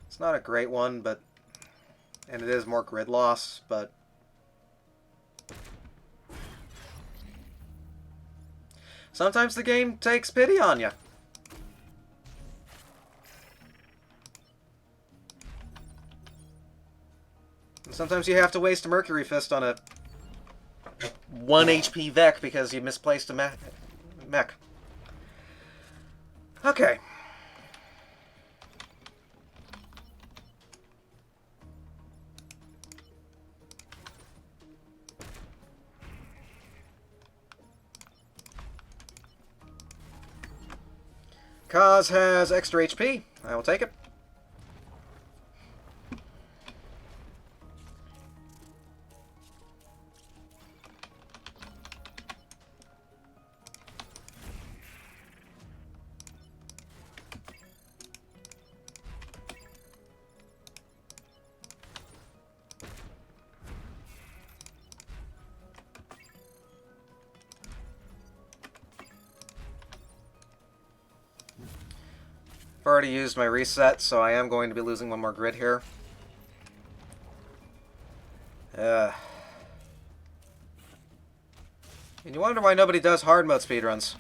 It's not a great one, but... and it is more grid loss, but... sometimes the game takes pity on you. And sometimes you have to waste a Mercury Fist on a 1 HP Vec because you misplaced a mech. Okay. Kaz has extra HP. I will take it. I've already used my reset, so I am going to be losing one more grid here. And you wonder why nobody does hard mode speedruns.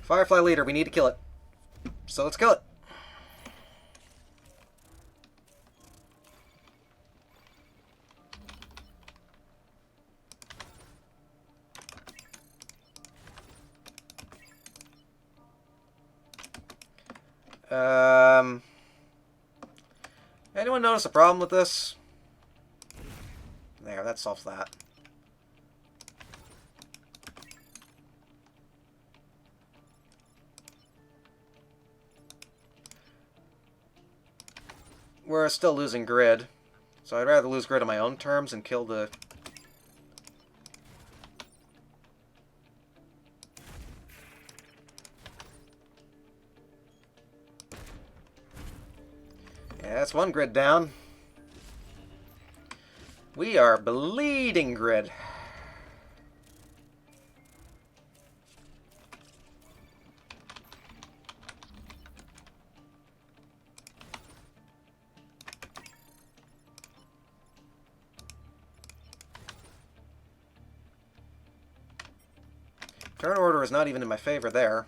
Firefly leader, we need to kill it. So let's kill it. Anyone notice a problem with this? There, that solves that. We're still losing grid, so I'd rather lose grid on my own terms and kill the... yeah, that's one grid down. We are bleeding grid. Turn order is not even in my favor there,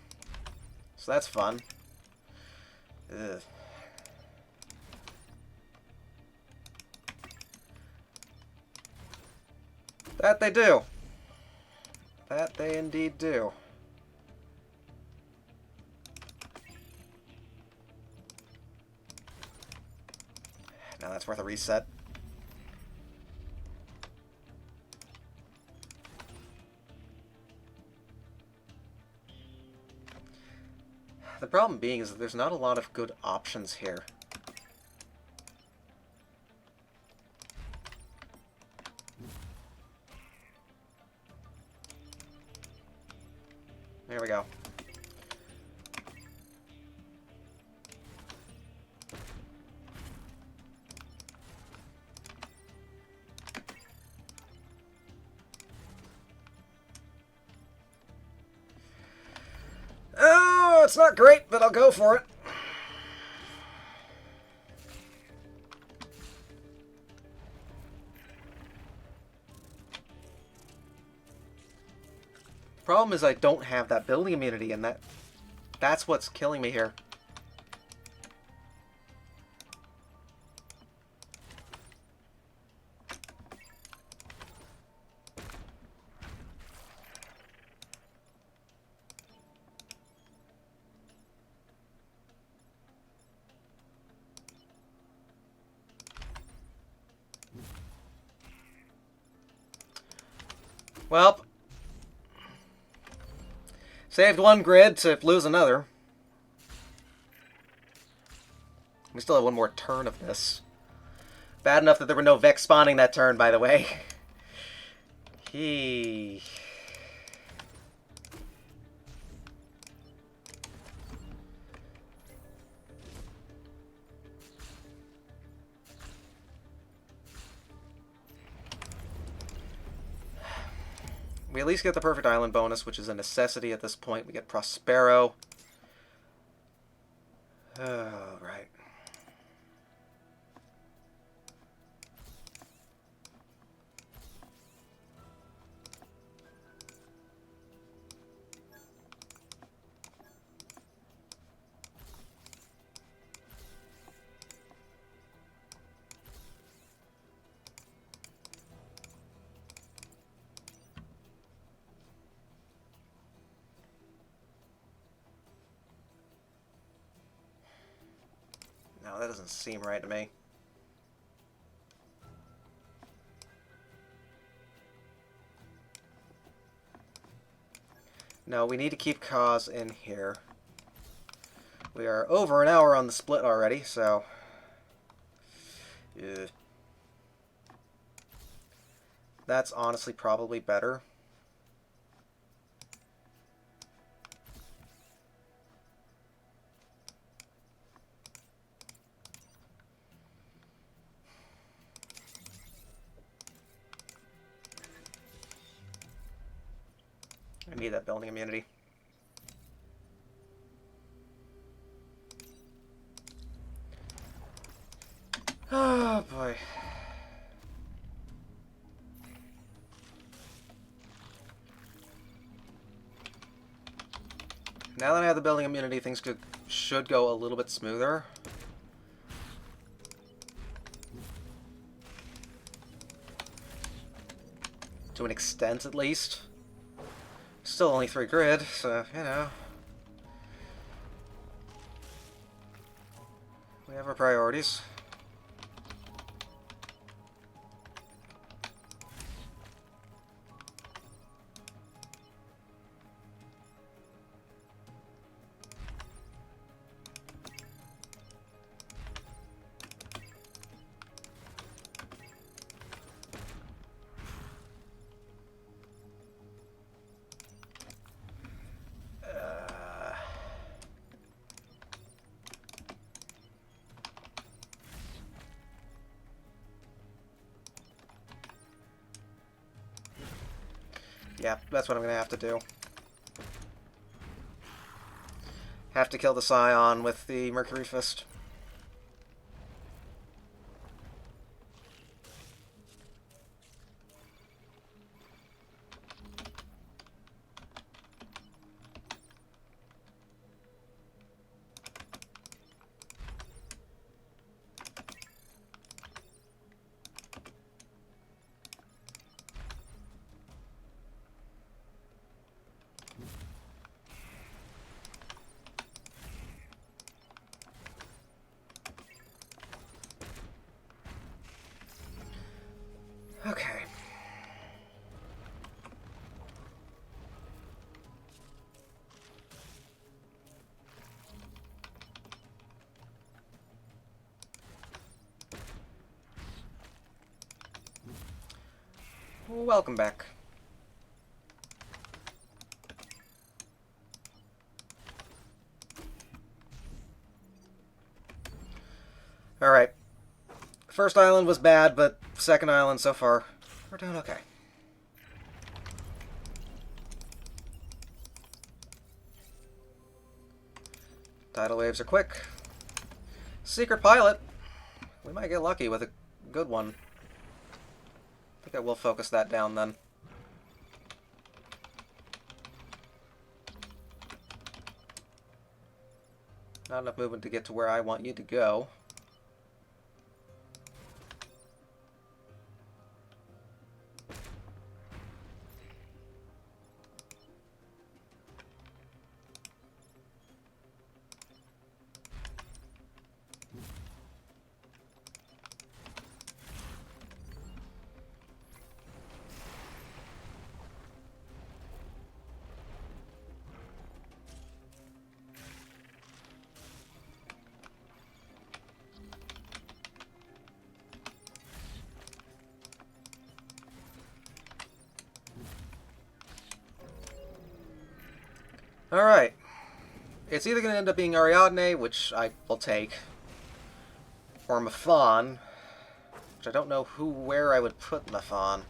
so that's fun. Ugh. That they do. That they indeed do. Now that's worth a reset. The problem being is that there's not a lot of good options here. There we go. That's not great, but I'll go for it. Problem is I don't have that building immunity, and that's what's killing me here. Well, saved one grid to lose another. We still have one more turn of this. Bad enough that there were no Vex spawning that turn, by the way. He... We at least get the Perfect Island bonus, which is a necessity at this point. We get Prospero. Oh, right. No, that doesn't seem right to me. No, we need to keep Kaz in here. We are over an hour on the split already, so... Yeah. That's honestly probably better. I need that building immunity. Oh boy. Now that I have the building immunity, things should go a little bit smoother. To an extent, at least. Still only 3 grid, so, you know. We have our priorities. Yeah, that's what I'm going to have to do. Have to kill the Scion with the Mercury Fist. Okay. Welcome back. Alright. First island was bad, but second island so far, we're doing okay. Tidal waves are quick. Secret pilot. We might get lucky with a good one. I think I will focus that down then. Not enough movement to get to where I want you to go. Alright. It's either going to end up being Ariadne, which I will take, or Mafan, which I don't know where I would put Mafan.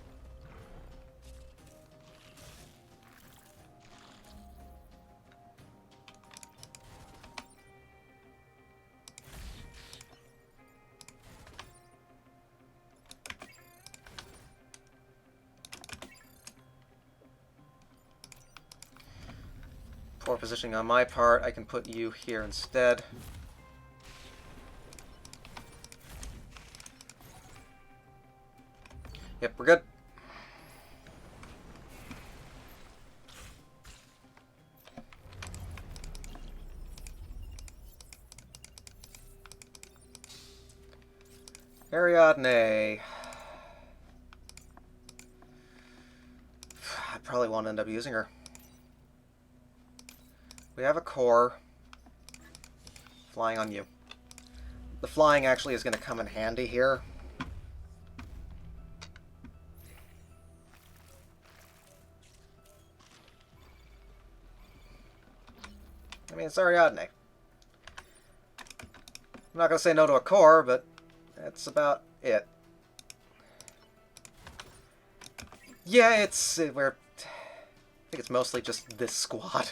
Poor positioning on my part. I can put you here instead. Yep, we're good. Ariadne. I probably won't end up using her. We have a core. Flying on you. The flying actually is going to come in handy here. I mean, it's Ariadne. I'm not going to say no to a core, but that's about it. Yeah, I think it's mostly just this squad.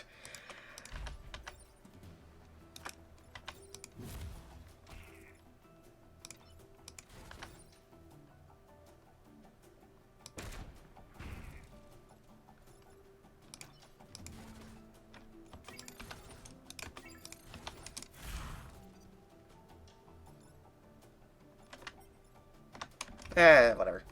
Whatever.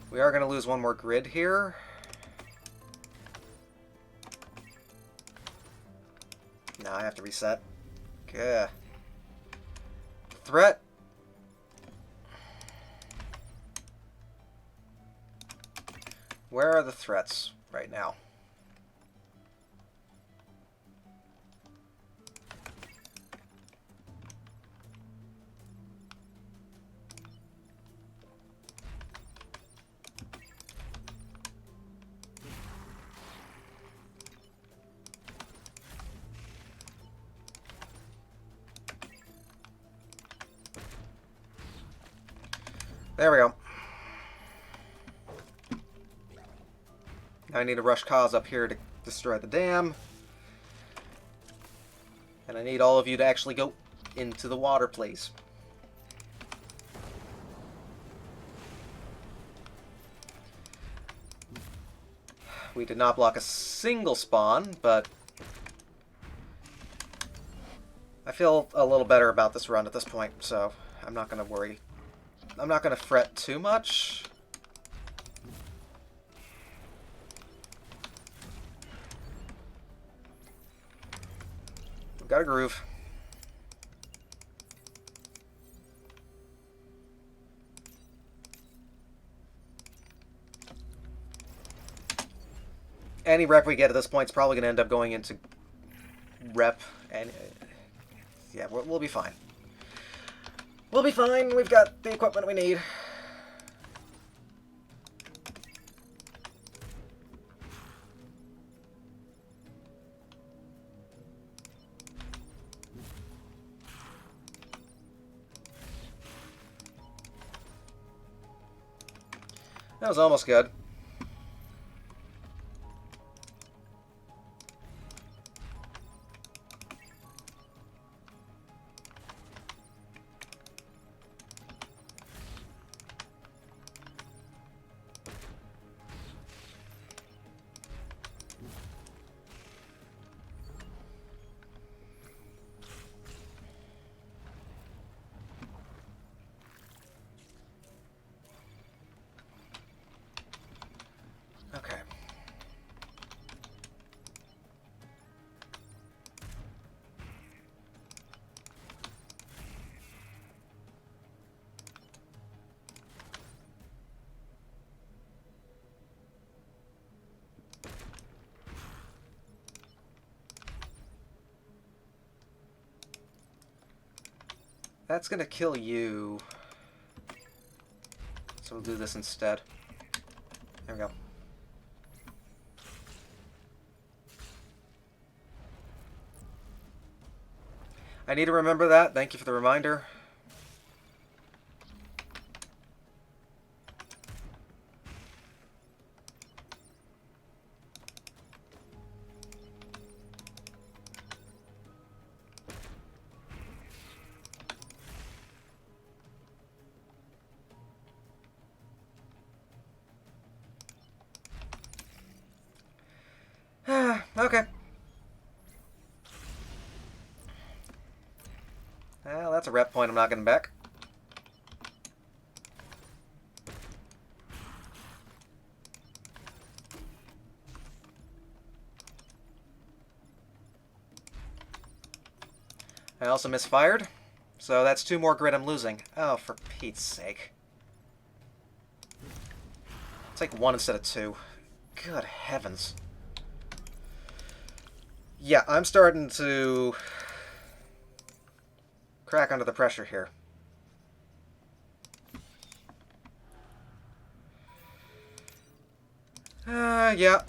We are going to lose one more grid here. Now I have to reset. Good. Threat. Where are the threats right now? There we go. Now I need to rush Kaz up here to destroy the dam. And I need all of you to actually go into the water, please. We did not block a single spawn, but I feel a little better about this run at this point, so I'm not going to worry. I'm not going to fret too much. We've got a groove. Any rep we get at this point is probably going to end up going into rep, and yeah, we'll be fine. We'll be fine. We've got the equipment we need. That was almost good. Okay. That's gonna kill you. So we'll do this instead. There we go. I need to remember that. Thank you for the reminder. Okay. Well, that's a rep point I'm not getting back. I also misfired, so that's 2 more grid I'm losing. Oh, for Pete's sake. Take 1 instead of 2. Good heavens. Yeah, I'm starting to crack under the pressure here. Yeah.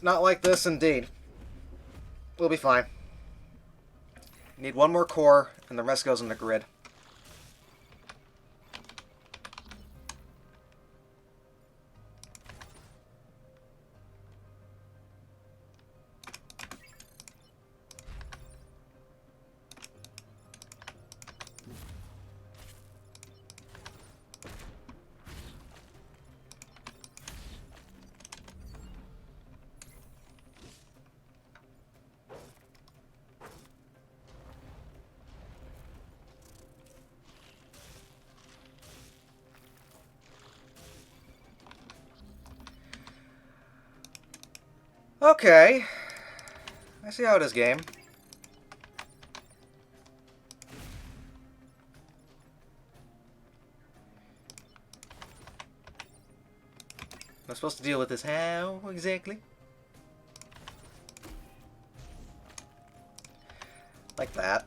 Not like this, indeed. We'll be fine. Need 1 more core, and the rest goes in the grid. Okay. I see how it is, game. I'm supposed to deal with this how, exactly? Like that.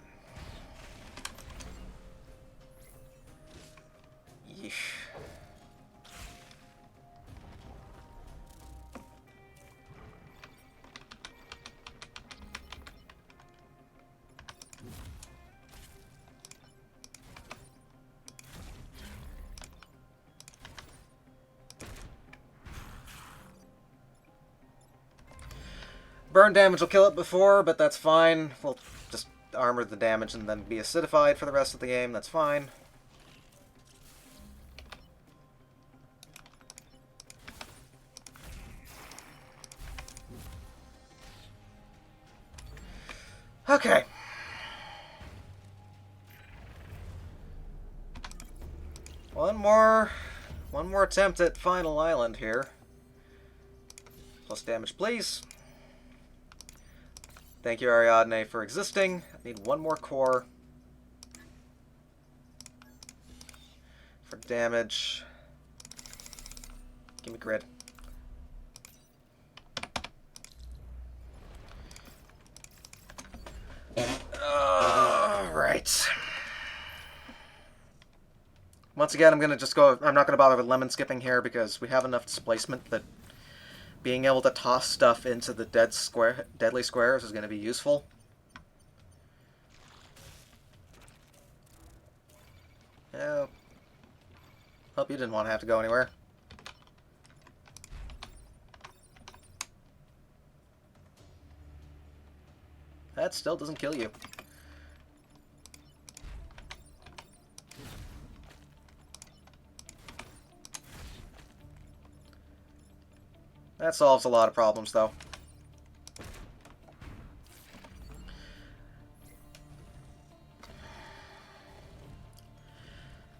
Yeesh. Burn damage will kill it before, but that's fine. We'll just armor the damage and then be acidified for the rest of the game. That's fine. Okay. One more attempt at Final Island here. Plus damage, please. Thank you, Ariadne, for existing. I need 1 more core. For damage. Give me grid. Right. Once again, I'm gonna just go. I'm not gonna bother with lemon skipping here because we have enough displacement that being able to toss stuff into the deadly squares is gonna be useful. Oh, hope you didn't want to have to go anywhere. That still doesn't kill you. That solves a lot of problems, though.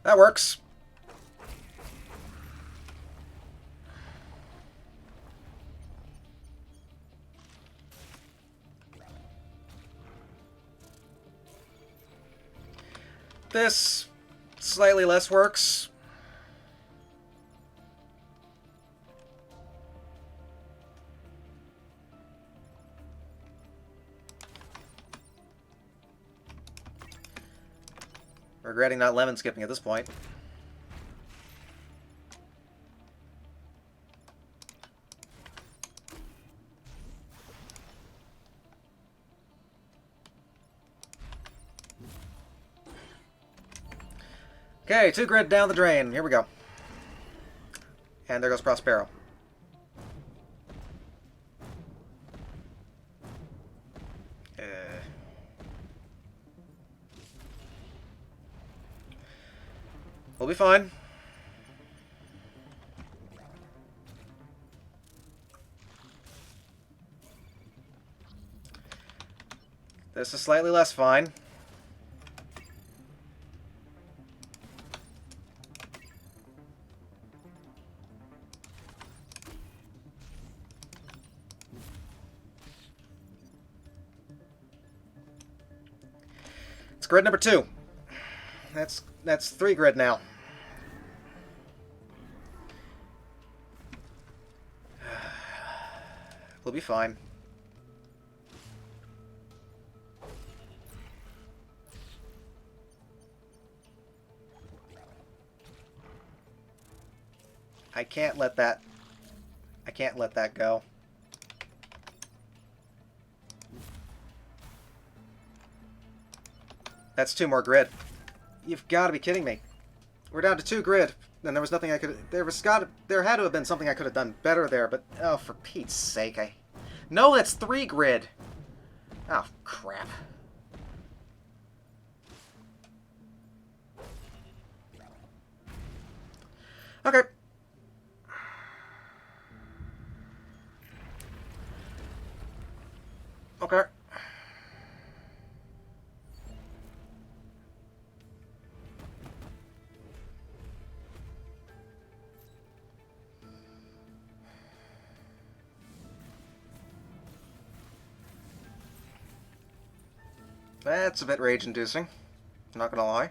That works. This slightly less works. Regretting not lemon skipping at this point. Okay, 2 grid down the drain. Here we go. And there goes Prospero. We'll be fine. This is slightly less fine. It's grid number 2. That's 3 grid now. We'll be fine. I can't let that go. That's 2 more grid. You've got to be kidding me. We're down to 2 grid, and there was nothing I could... There had to have been something I could have done better there, but... Oh, for Pete's sake, No, that's 3 grid! Oh, crap. Okay. Okay. That's a bit rage-inducing. I'm not gonna lie.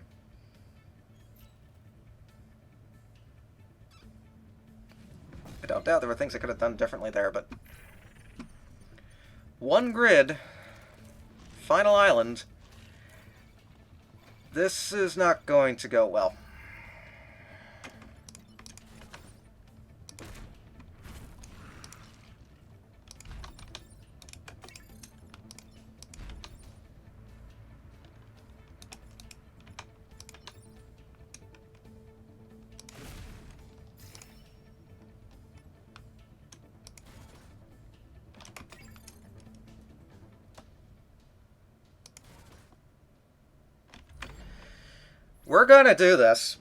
I don't doubt there were things I could have done differently there, but... 1 grid. Final island. This is not going to go well. We're gonna do this.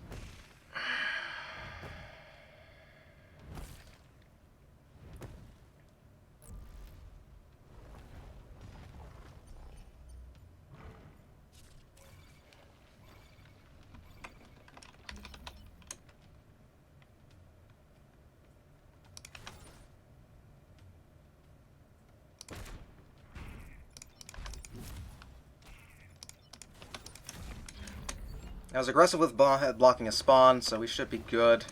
I was aggressive with blocking a spawn, so we should be good.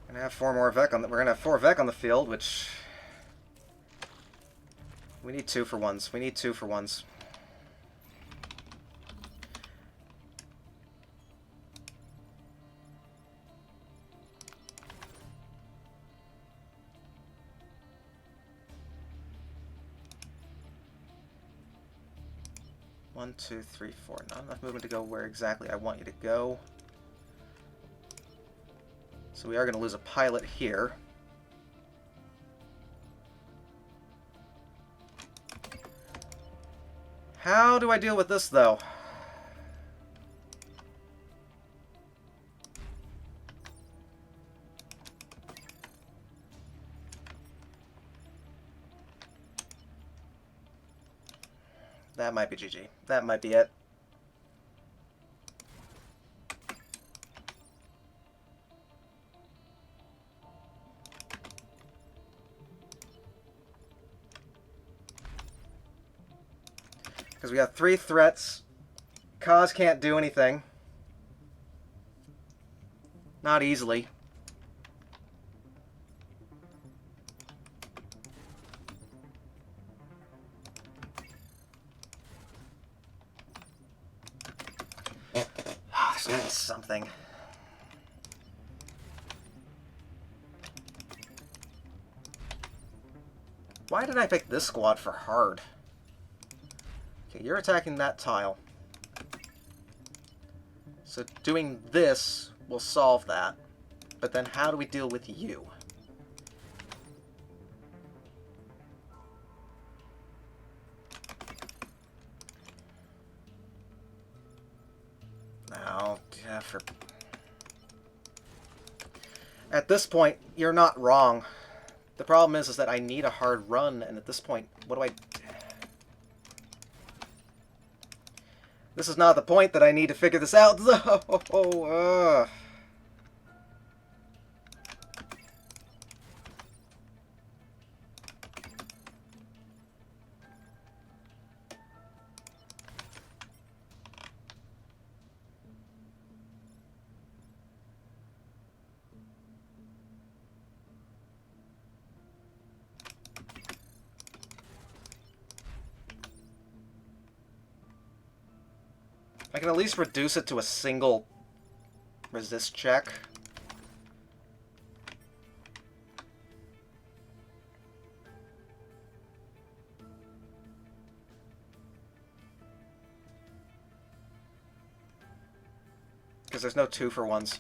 We're gonna have 4 more Vec on. We're gonna have 4 Vec on the field, which we need 2 for ones. We need 2 for ones. 1, 2, 3, 4. Not enough movement to go where exactly I want you to go. So we are going to lose a pilot here. How do I deal with this, though? That might be GG. That might be it. Because we have 3 threats. Kaz can't do anything. Not easily. Oh, there's something. Why did I pick this squad for hard? Okay, you're attacking that tile. So doing this will solve that. But then how do we deal with you? Now, at this point, you're not wrong. The problem is that I need a hard run, and at this point, what do I... This is not the point that I need to figure this out. I can at least reduce it to a single resist check. Because there's no 2-for-1s.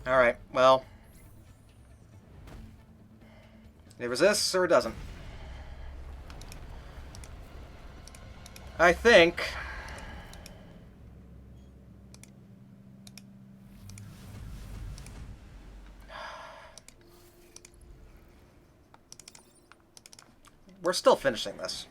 Alright, well. It resists or it doesn't. I think... We're still finishing this.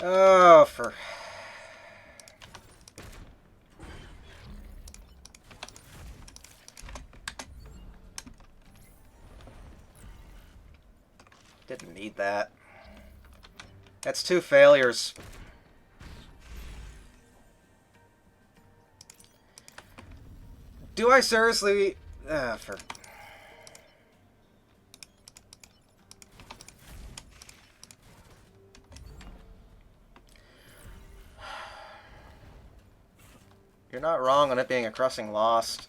Oh, for... Didn't need that. That's 2 failures. Do I seriously... for... You're not wrong on it being a crossing lost.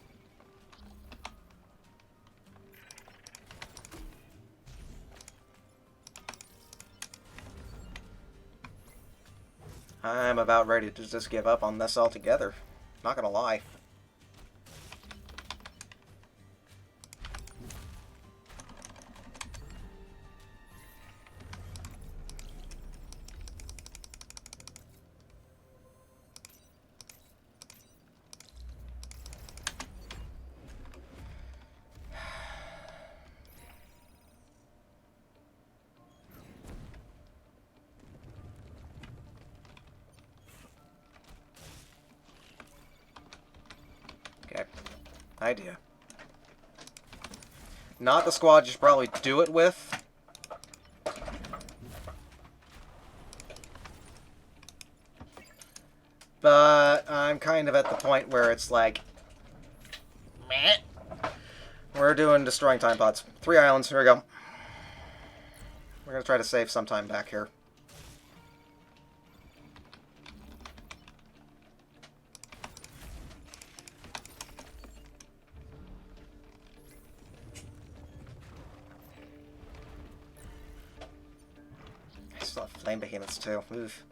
I'm about ready to just give up on this altogether. Not gonna lie. Okay. Idea. Not the squad you should probably do it with. But I'm kind of at the point where it's like, meh. We're doing destroying time pods. 3 islands, here we go. We're going to try to save some time back here. I still have flame behemoths too. Oof.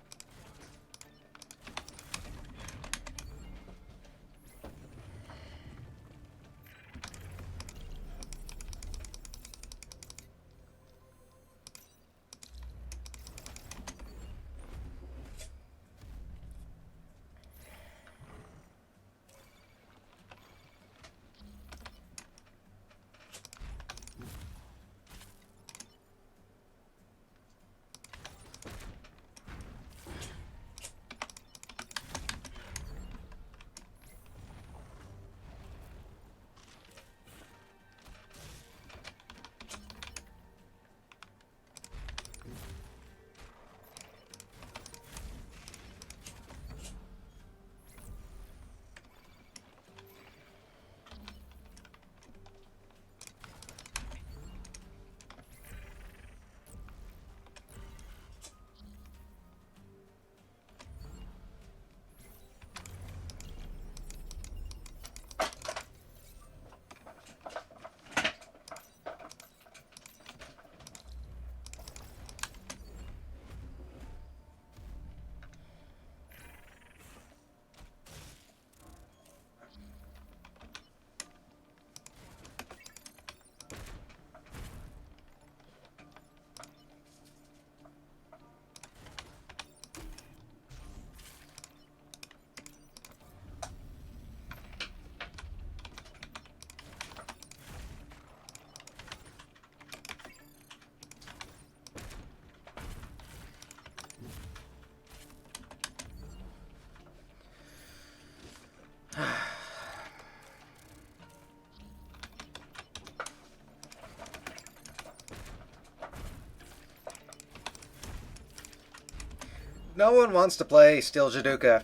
No one wants to play Steel Jaduka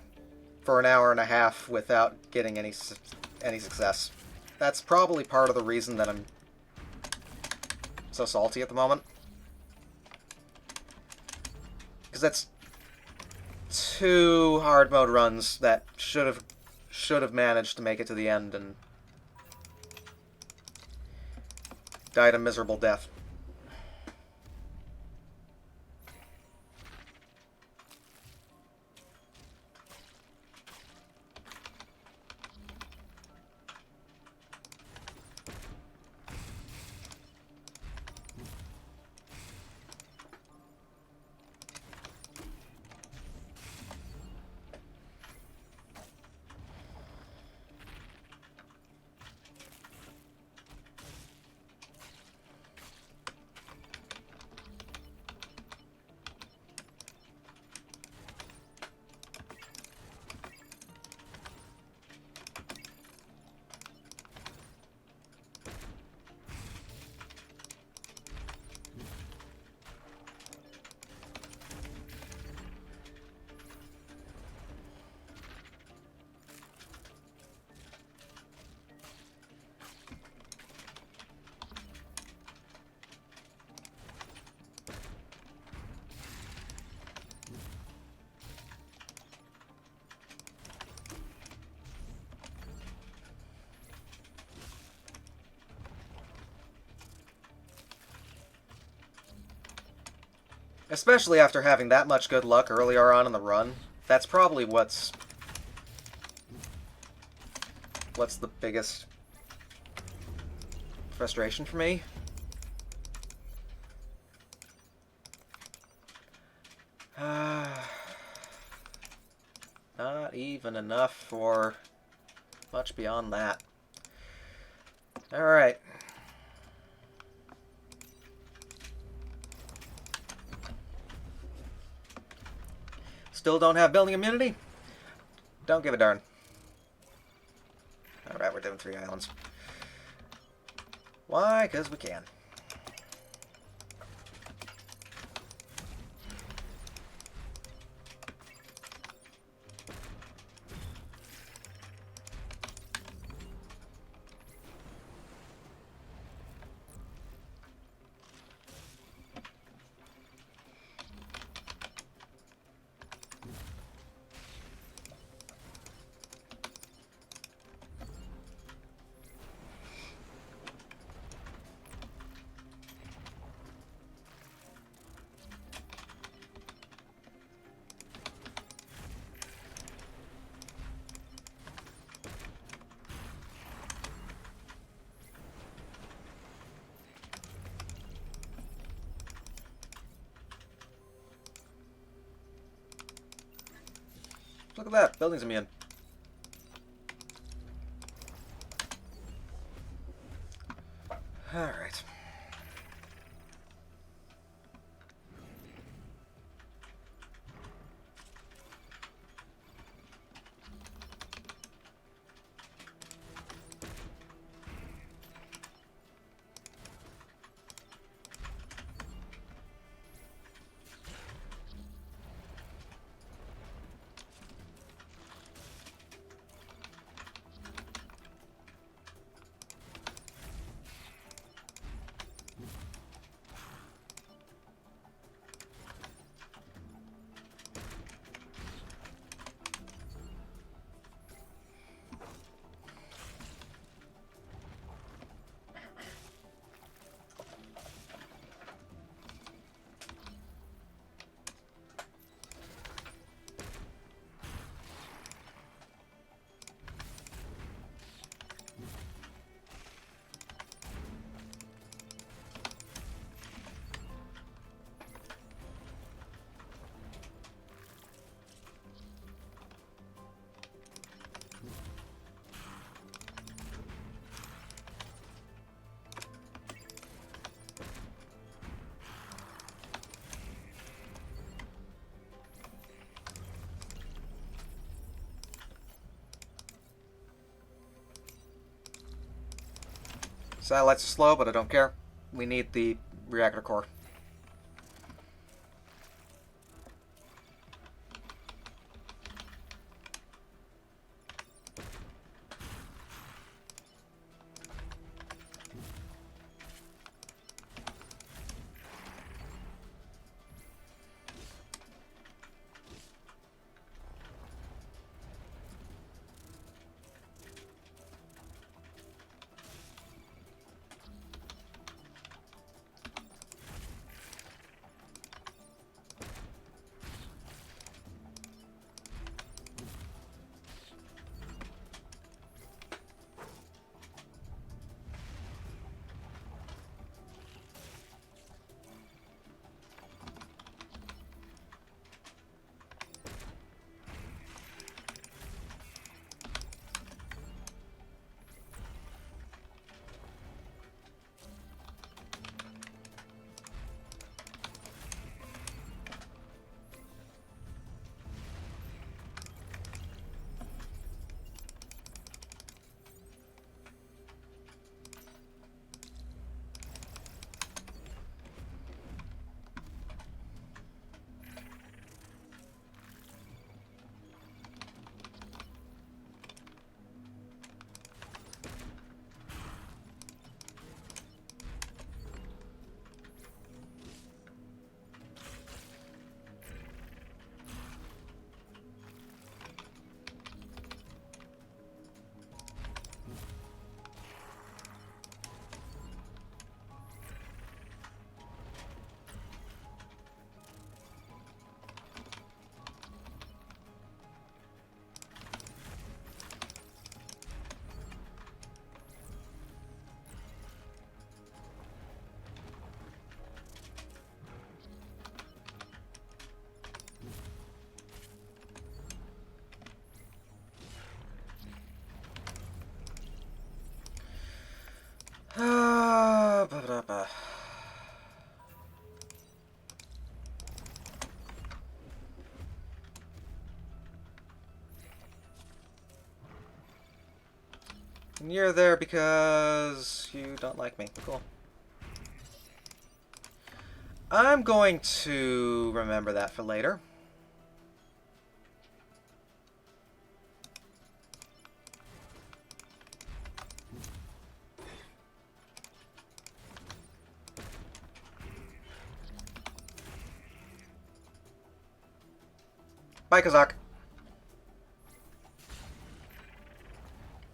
for an hour and a half without getting any success. That's probably part of the reason that I'm so salty at the moment. Because that's 2 hard mode runs that should have managed to make it to the end and died a miserable death. Especially after having that much good luck earlier on in the run. That's probably what's the biggest frustration for me. Not even enough for much beyond that. Alright. Still don't have building immunity? Don't give a darn. Alright, we're doing 3 islands. Why? Because we can. Look at that. Building's immune. Alright. Satellites are slow, but I don't care. We need the reactor core. And you're there because you don't like me. Cool. I'm going to remember that for later. Bye, Kazak.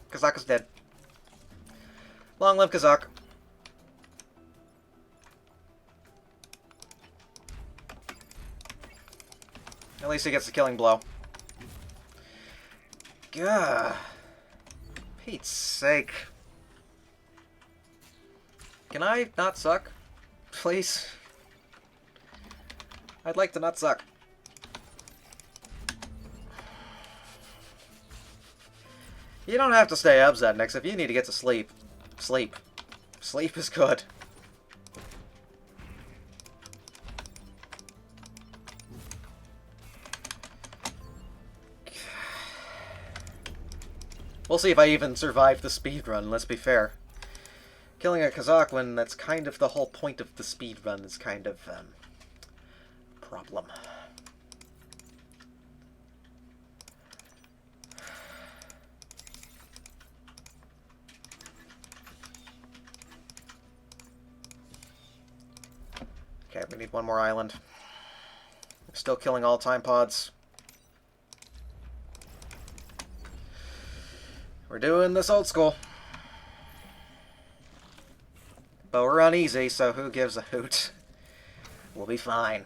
Kazak is dead. Long live Kazak. At least he gets the killing blow. Gah. Pete's sake. Can I not suck? Please? I'd like to not suck. You don't have to stay up, Zednix. If you need to get to sleep, sleep. Sleep is good. We'll see if I even survive the speedrun, let's be fair. Killing a Kazakh when that's kind of the whole point of the speedrun is kind of, a problem. Okay, we need one more island. We're still killing all time pods. We're doing this old school. But we're uneasy, so who gives a hoot? We'll be fine.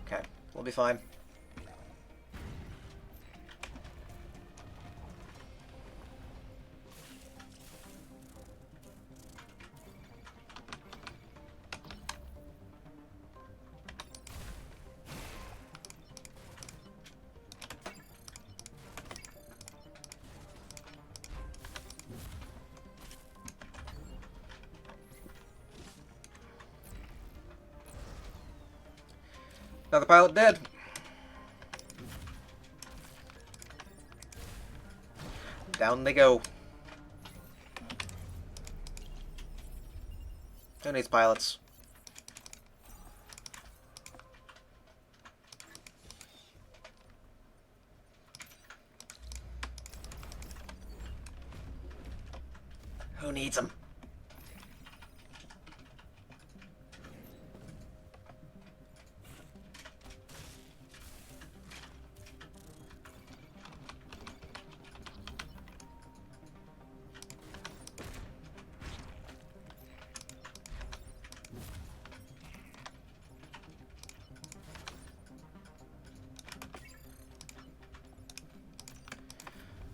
Okay, we'll be fine. Another pilot dead. Down they go. Who needs pilots? Who needs them?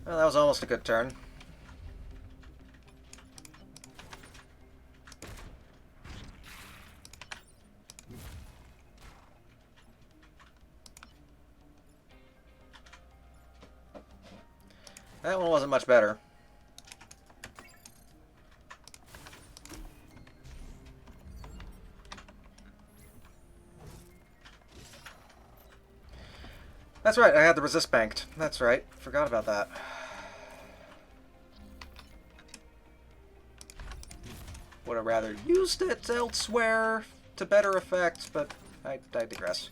Well, that was almost a good turn. That one wasn't much better. That's right, I had the resist banked. That's right, forgot about that. Would have rather used it elsewhere to better effect, but I digress.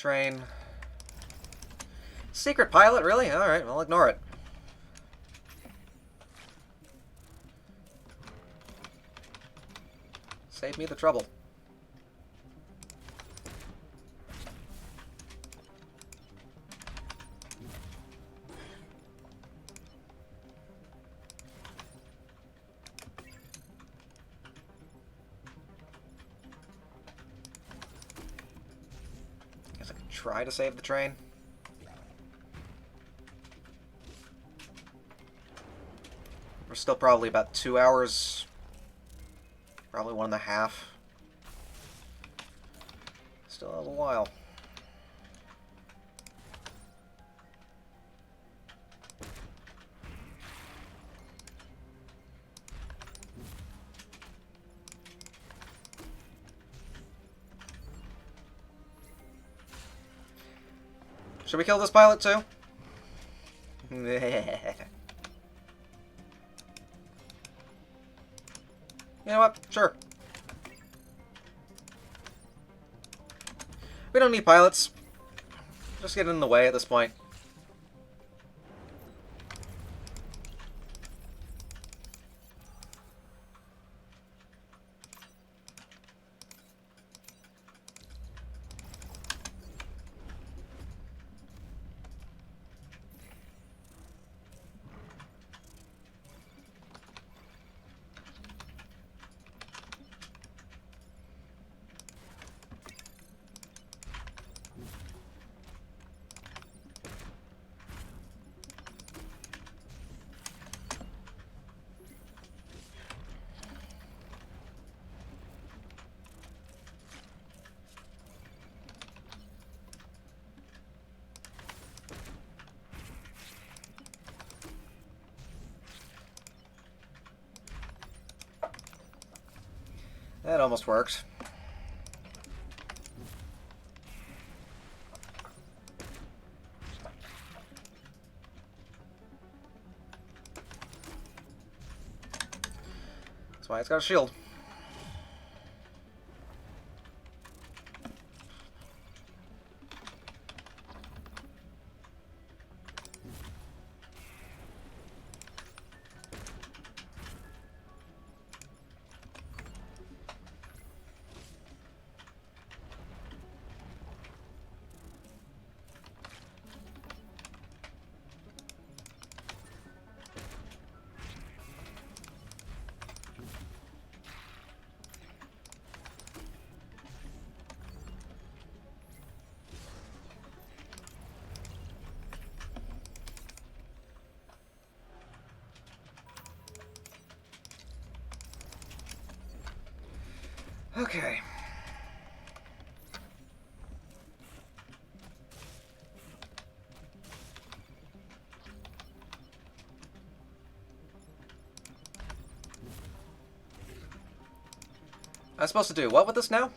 train. Secret pilot, really? Alright, I'll ignore it. Save me the trouble. Guess I could try to save the train. We're still probably about 2 hours. Probably 1.5. Still a little while. Should we kill this pilot too? You know what? Sure. We don't need pilots. Just get in the way at this point. That almost worked. That's why it's got a shield. Okay. I'm supposed to do what with this now?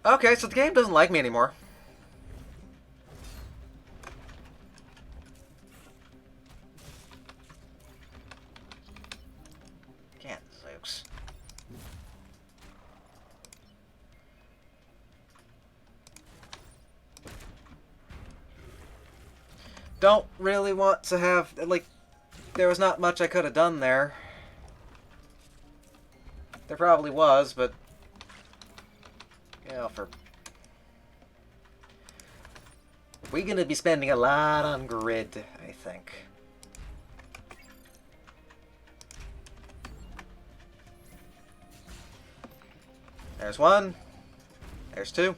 Okay, so the game doesn't like me anymore. Gadzooks. Don't really want to have, like, there was not much I could have done there. There probably was, but, you know, we're gonna be spending a lot on grid, I think. There's one. There's two.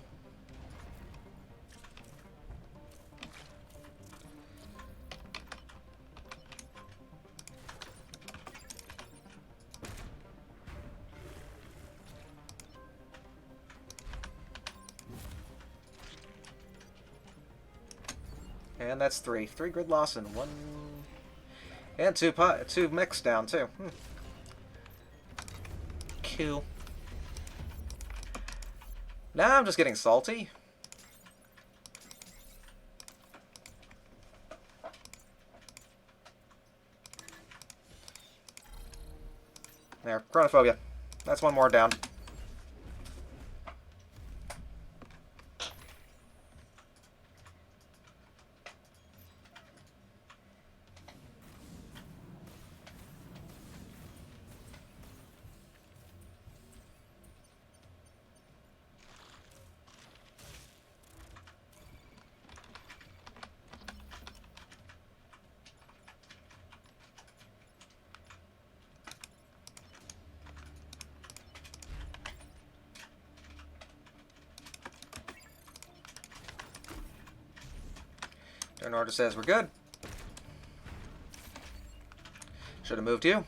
And that's three. 3 grid loss and one... And two mechs down, too. Cool. Now I'm just getting salty. There, chronophobia. That's one more down. An order says we're good. Should have moved you.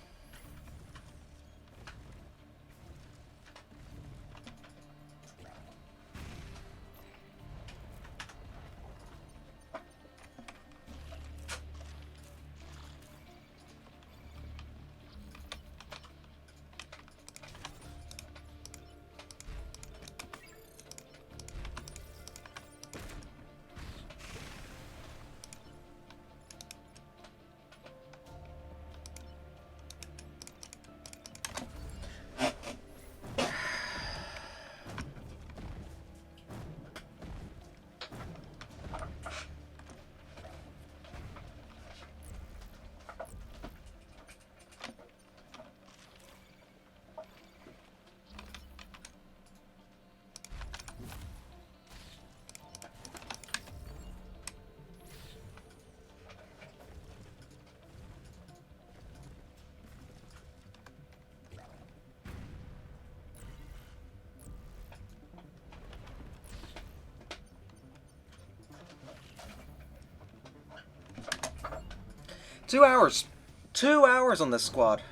Two hours. 2 hours on this squad.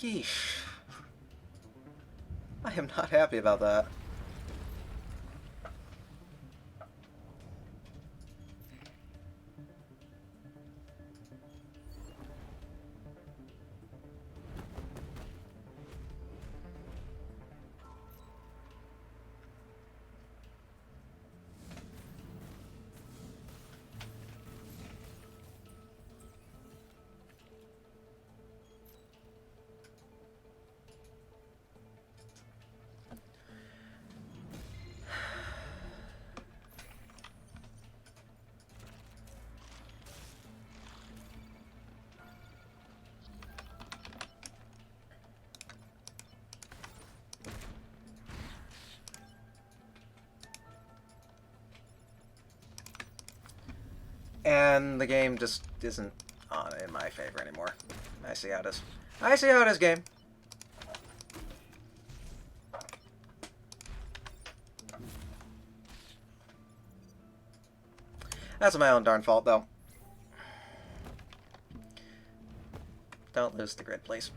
Yeesh. I am not happy about that. And the game just isn't in my favor anymore. I see how it is. I see how it is, game. That's my own darn fault, though. Don't lose the grid, please.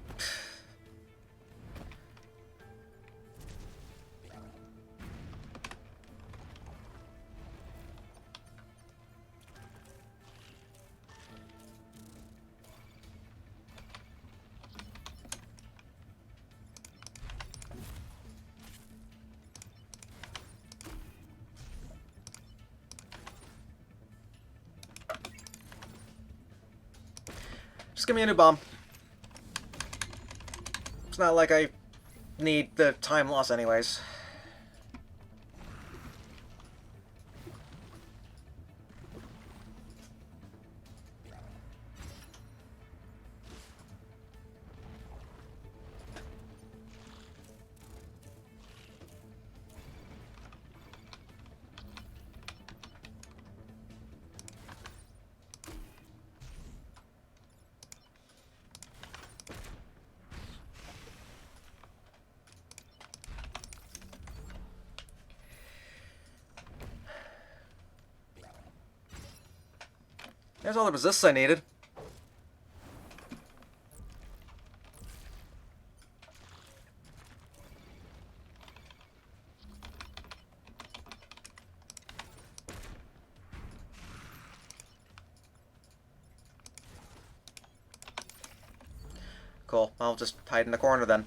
Just give me a new bomb. It's not like I need the time loss anyways. There's all the resists I needed. Cool. I'll just hide in the corner then.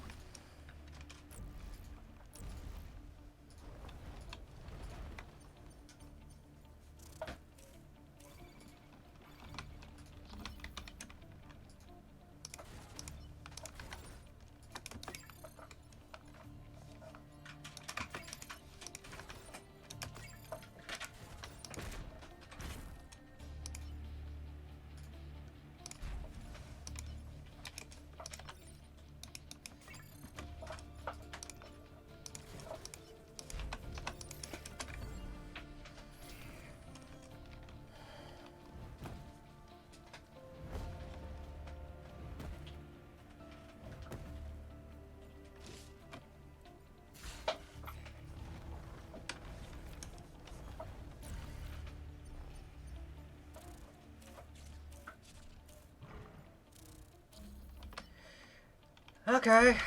Okay.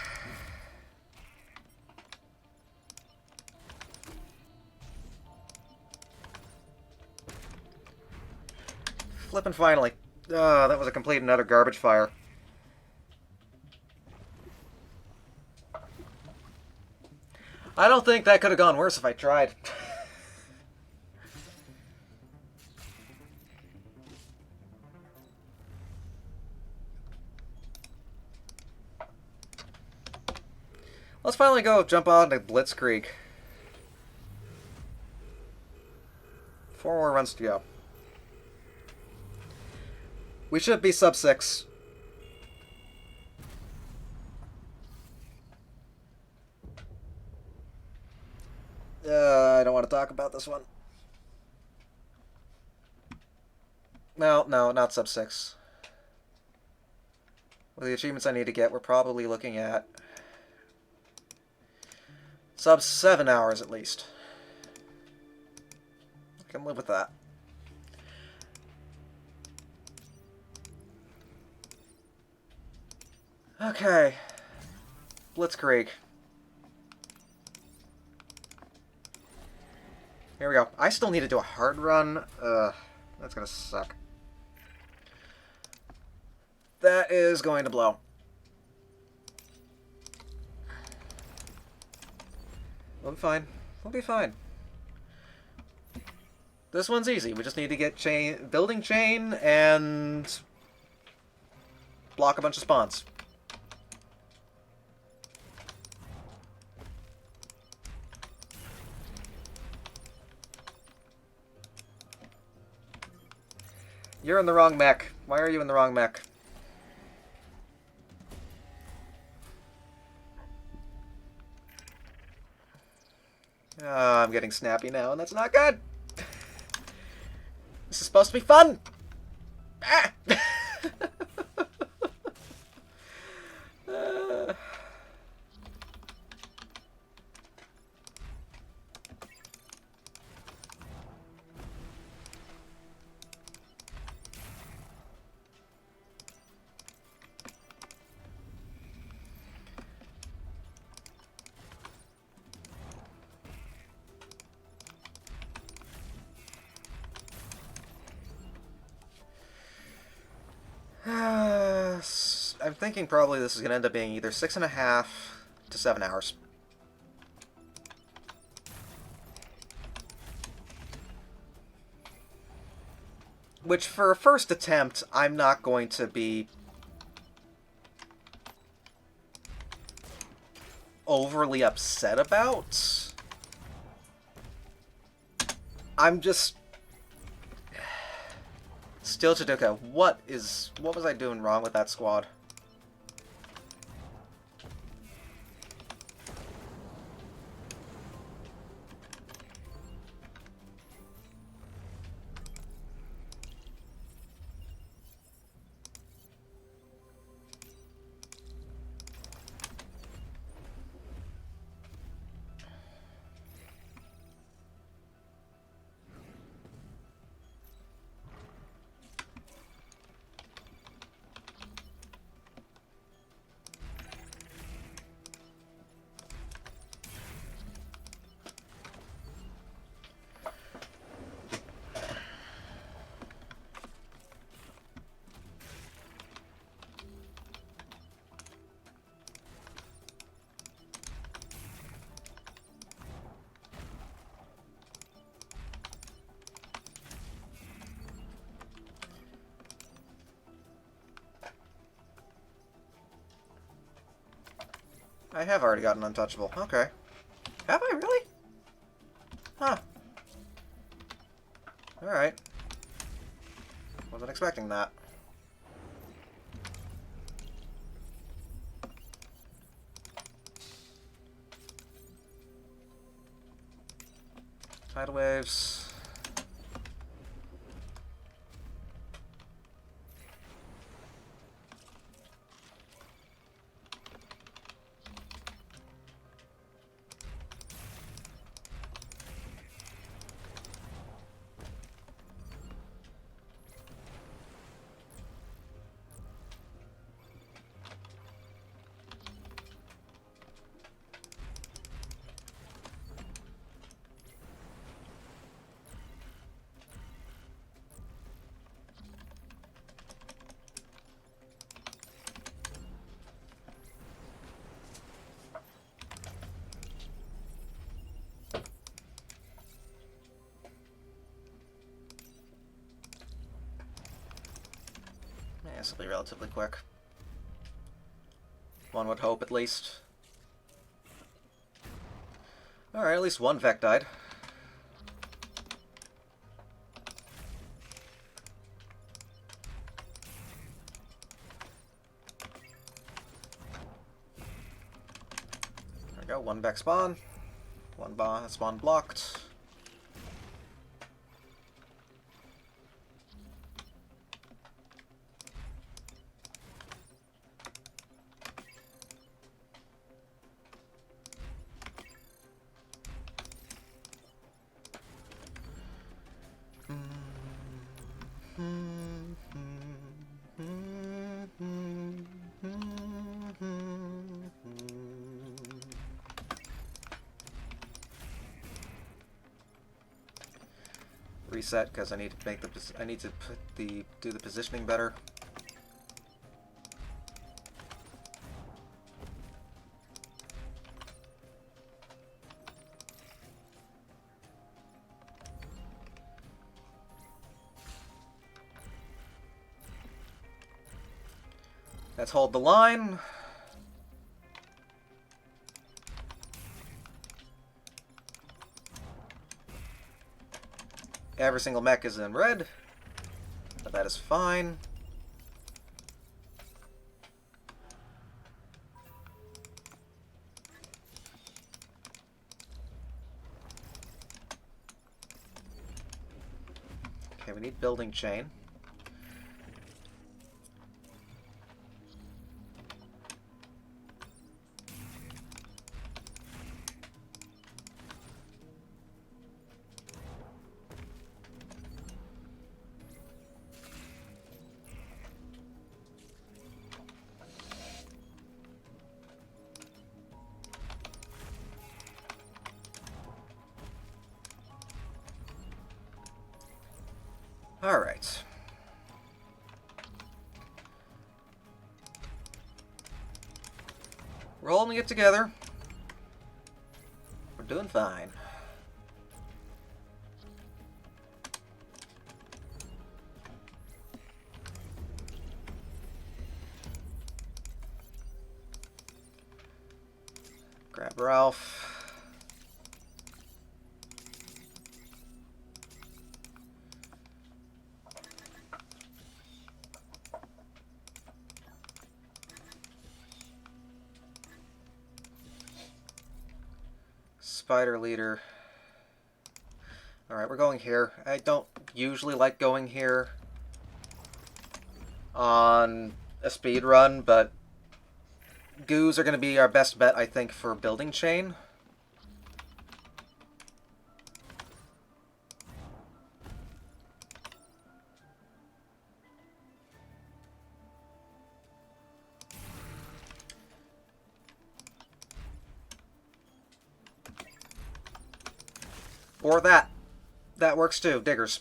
Flippin' finally. That was a complete and utter garbage fire. I don't think that could have gone worse if I tried. Let's finally go jump on to Blitzkrieg. 4 more runs to go. We should be sub 6. I don't want to talk about this one. No, not sub 6. With the achievements I need to get, we're probably looking at sub 7 hours at least. I can live with that. Okay. Blitzkrieg. Here we go. I still need to do a hard run. That's gonna suck. That is going to blow. We'll be fine. We'll be fine. This one's easy. We just need to get building chain and block a bunch of spawns. You're in the wrong mech. Why are you in the wrong mech? I'm getting snappy now, and that's not good. This is supposed to be fun. Ah! I'm thinking probably this is going to end up being either 6.5 to 7 hours. Which, for a first attempt, I'm not going to be overly upset about. I'm just still Chiduka. What was I doing wrong with that squad? I have already gotten untouchable. Okay. Have I really? Huh. Alright. Wasn't expecting that. Tidal waves. This will be relatively quick. One would hope, at least. Alright, at least one Vec died. There we go, one Vec spawn. One spawn blocked. Reset because I need to make do the positioning better. Let's hold the line. Every single mech is in red, but that is fine. Okay, we need building chain. All right. We're holding it together. We're doing fine. Grab Ralph. Spider leader. Alright, we're going here. I don't usually like going here on a speed run, but goos are going to be our best bet, I think, for building chain. Or that. That works too. Diggers.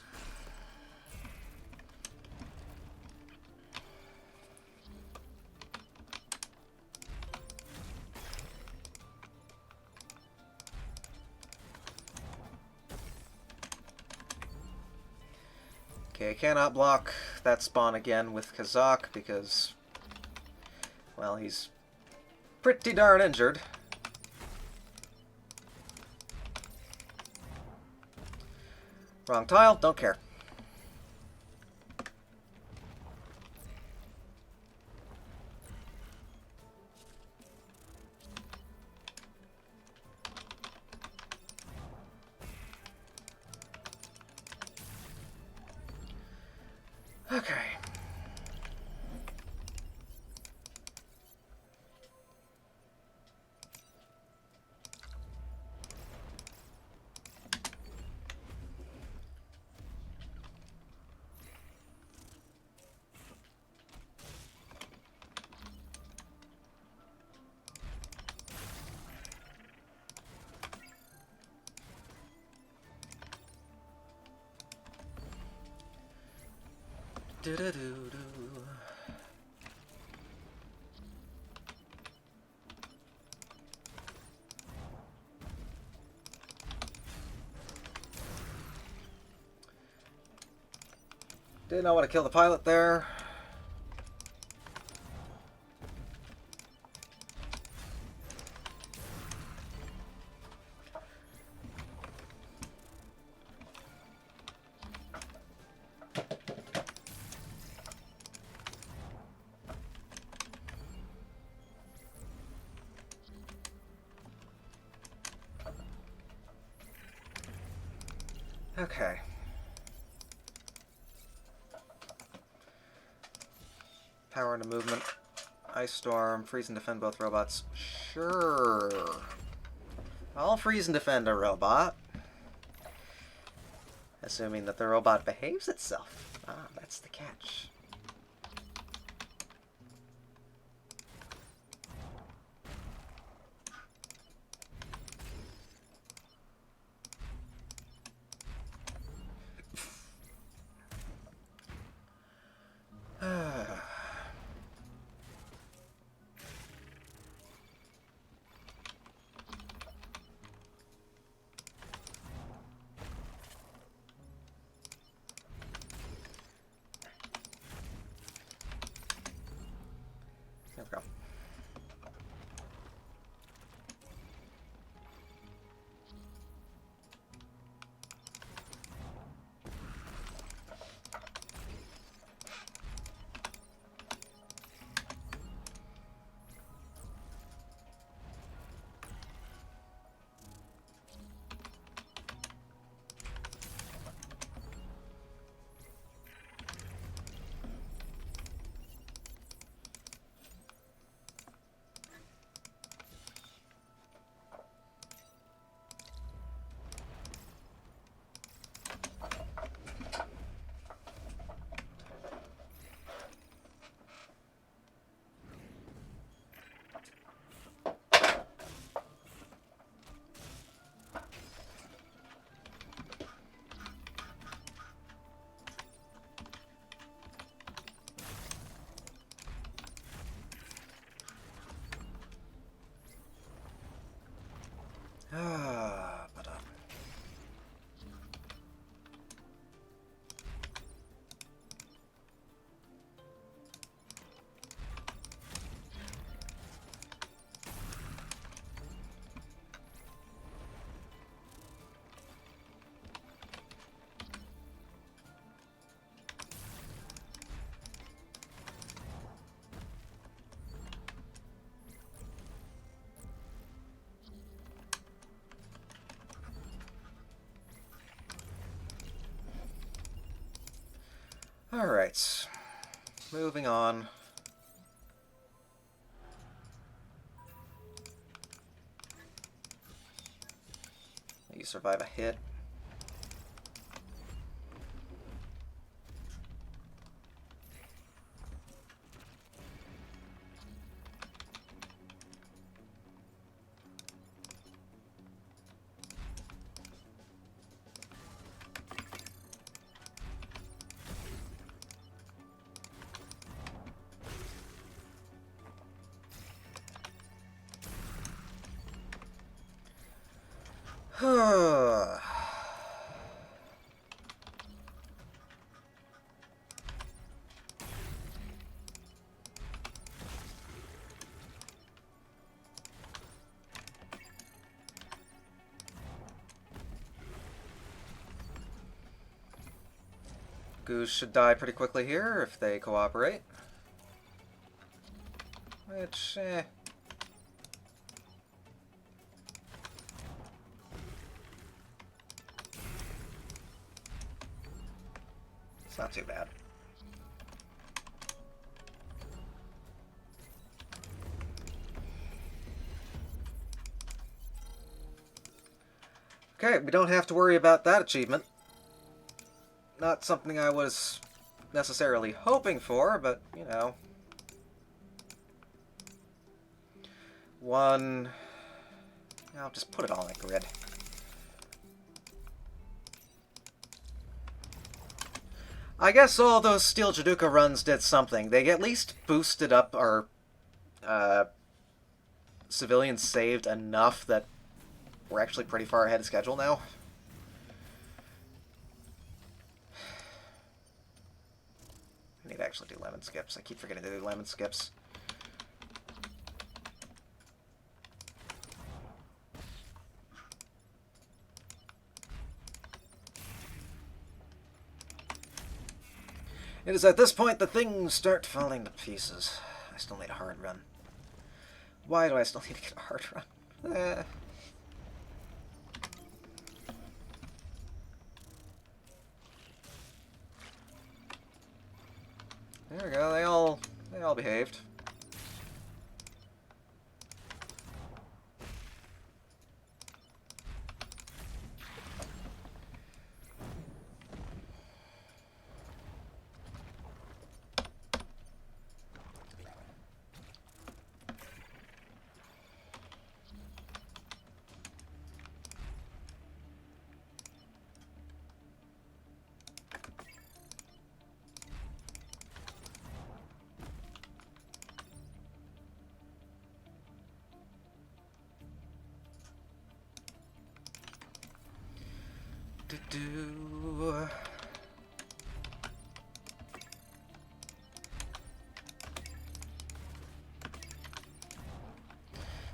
Okay, I cannot block that spawn again with Kazak because, well, he's pretty darn injured. Wrong tile, don't care. Okay. Do-do-do-do. Did not want to kill the pilot there. Okay. Power into movement. Ice Storm. Freeze and defend both robots. Sure. I'll freeze and defend a robot. Assuming that the robot behaves itself. Ah, that's the catch. There we go. Alright. Moving on. You survive a hit. Goose should die pretty quickly here if they cooperate. Which, it's not too bad. Okay, we don't have to worry about that achievement. Not something I was necessarily hoping for, but, you know. One... I'll just put it all in a grid. I guess all those Steel Jaduka runs did something. They at least boosted up our civilians saved enough that we're actually pretty far ahead of schedule now. I need to actually do lemon skips. I keep forgetting to do lemon skips. It is at this point that things start falling to pieces. I still need a hard run. Why do I still need to get a hard run? There we go. They all behaved.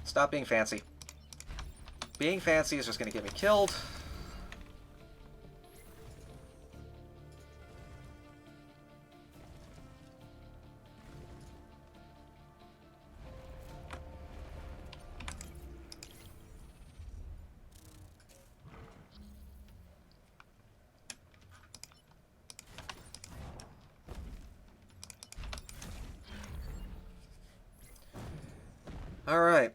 Stop being fancy. Being fancy is just going to get me killed. All right.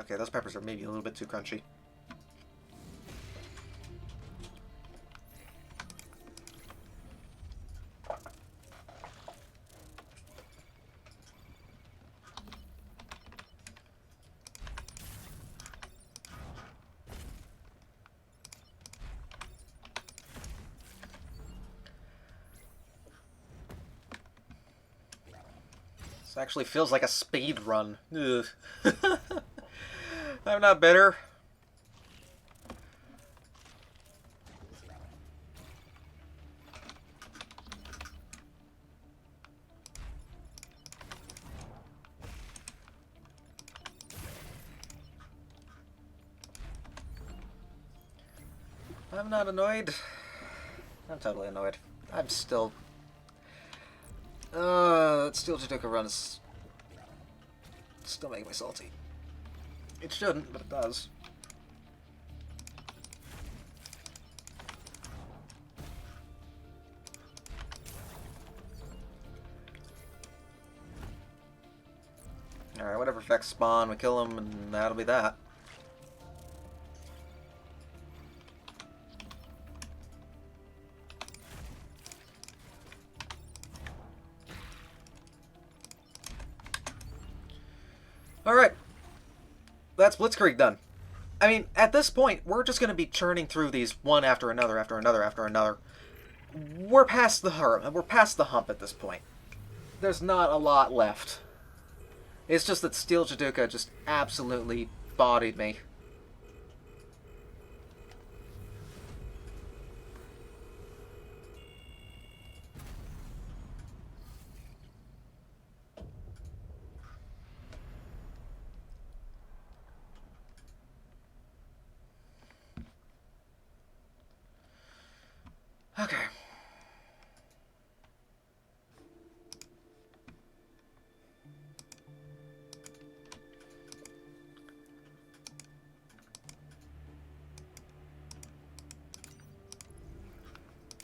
Okay, those peppers are maybe a little bit too crunchy. This actually feels like a speed run. Ugh. I'm not bitter. I'm not annoyed. I'm totally annoyed. I'm still... that Steel Judoka run is still making me salty. It shouldn't, but it does. Alright, whatever effects spawn, we kill him, and that'll be that. Alright. That's Blitzkrieg done. I mean, at this point, we're just going to be churning through these one after another, after another, after another. We're past the hump at this point. There's not a lot left. It's just that Steel Judoka just absolutely bodied me. Okay.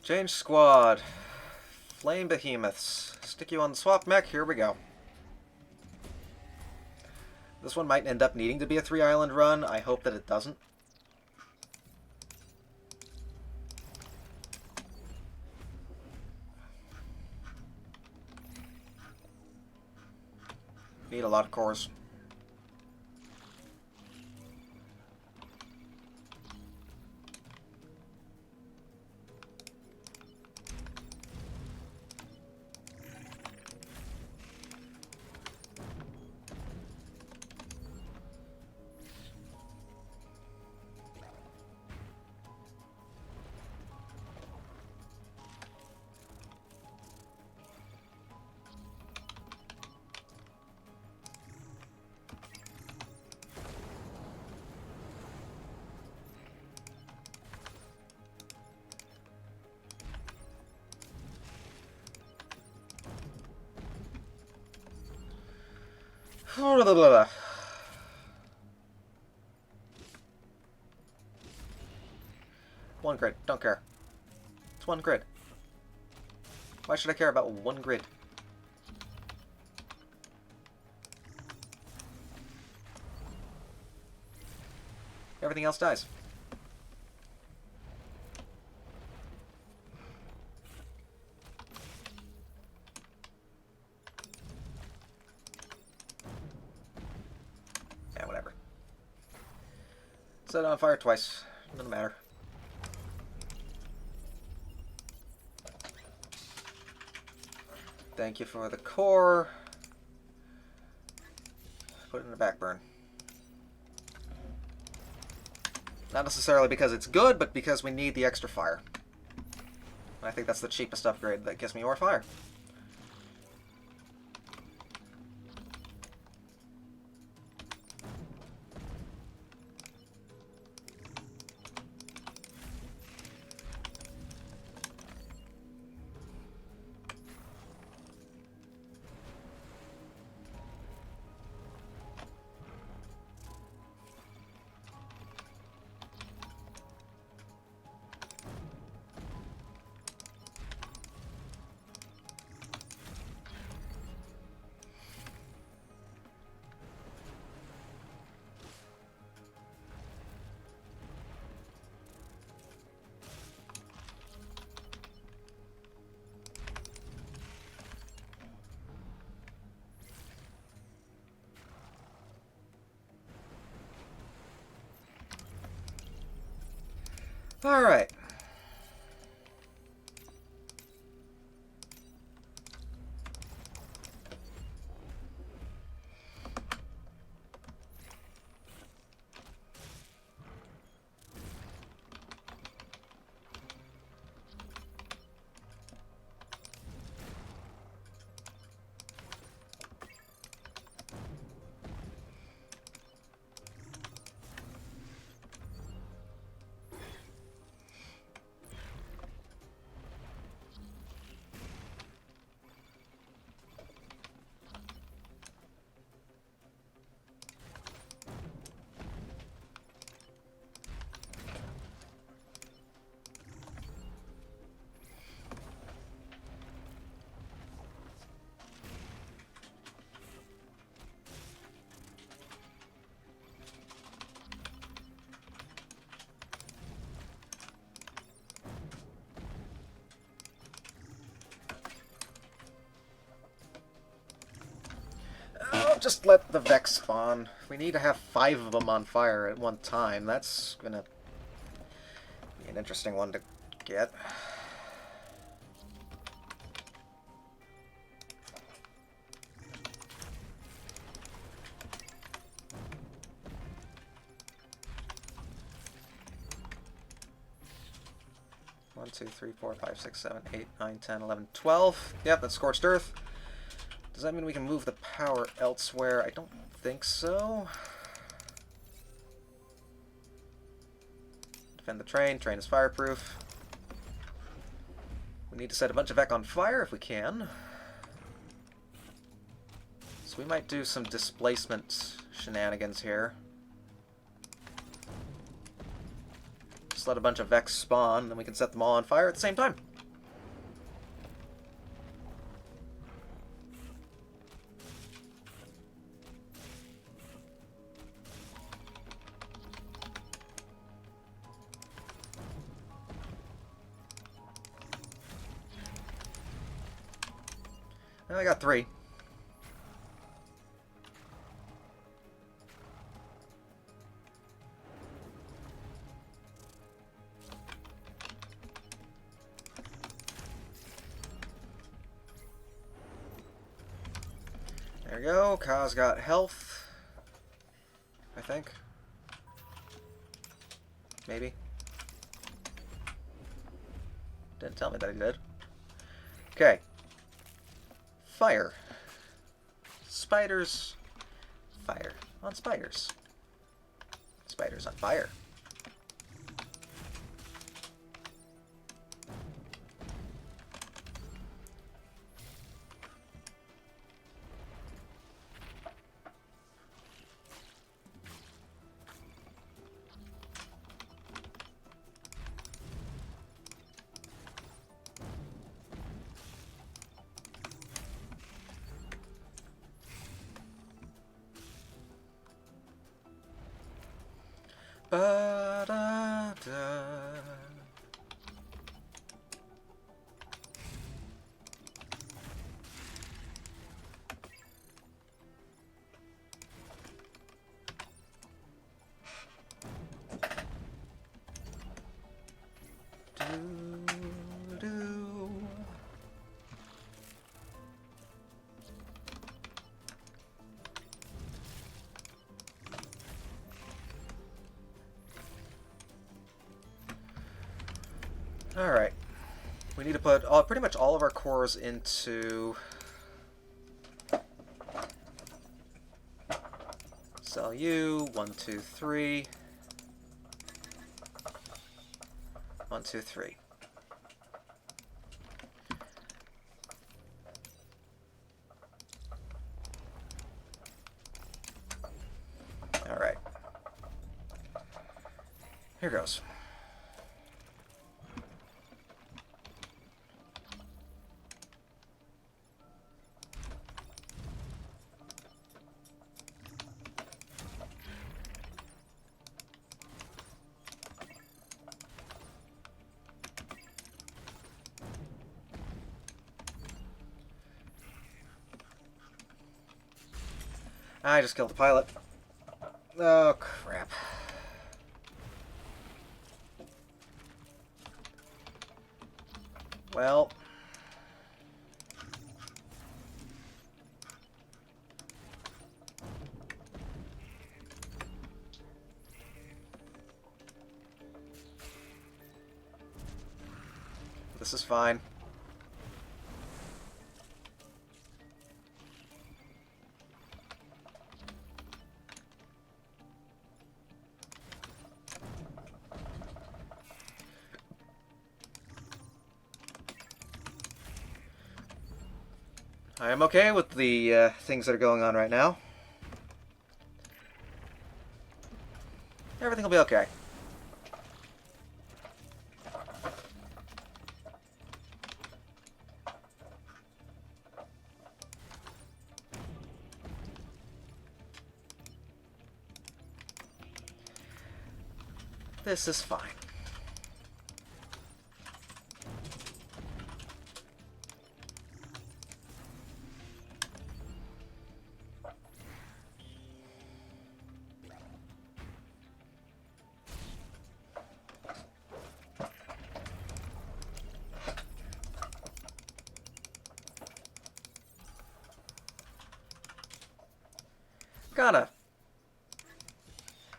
Change squad. Flame behemoths. Stick you on the swap mech. Here we go. This one might end up needing to be a 3-island run. I hope that it doesn't. Need a lot of cores. One grid. Don't care. It's one grid. Why should I care about one grid? Everything else dies. Yeah, whatever. Set it on fire twice. Doesn't matter. Thank you for the core. Put it in the back burn. Not necessarily because it's good, but because we need the extra fire. I think that's the cheapest upgrade that gives me more fire. Alright. I'll just let the Vex spawn. We need to have 5 of them on fire at one time. That's gonna be an interesting one to get. One, 2, 3, 4, 5, 6, 7, 8, 9, 10, 11, 12. Yep, that's Scorched Earth. Does that mean we can move the power elsewhere? I don't think so. Defend the train. Train is fireproof. We need to set a bunch of Vec on fire if we can. So we might do some displacement shenanigans here. Just let a bunch of Vex spawn, then we can set them all on fire at the same time. I got 3. There we go. Ka's got health, I think. Maybe. Didn't tell me that he did. Okay. Fire. Spiders. Fire. On spiders. Spiders on fire. Do. Alright. We need to put pretty much all of our cores into cell U, 1, 2, 3. 1, 2, 3. Alright. Here goes. I just killed the pilot. Oh, crap. Well. This is fine. I am okay with the things that are going on right now. Everything will be okay. This is fine.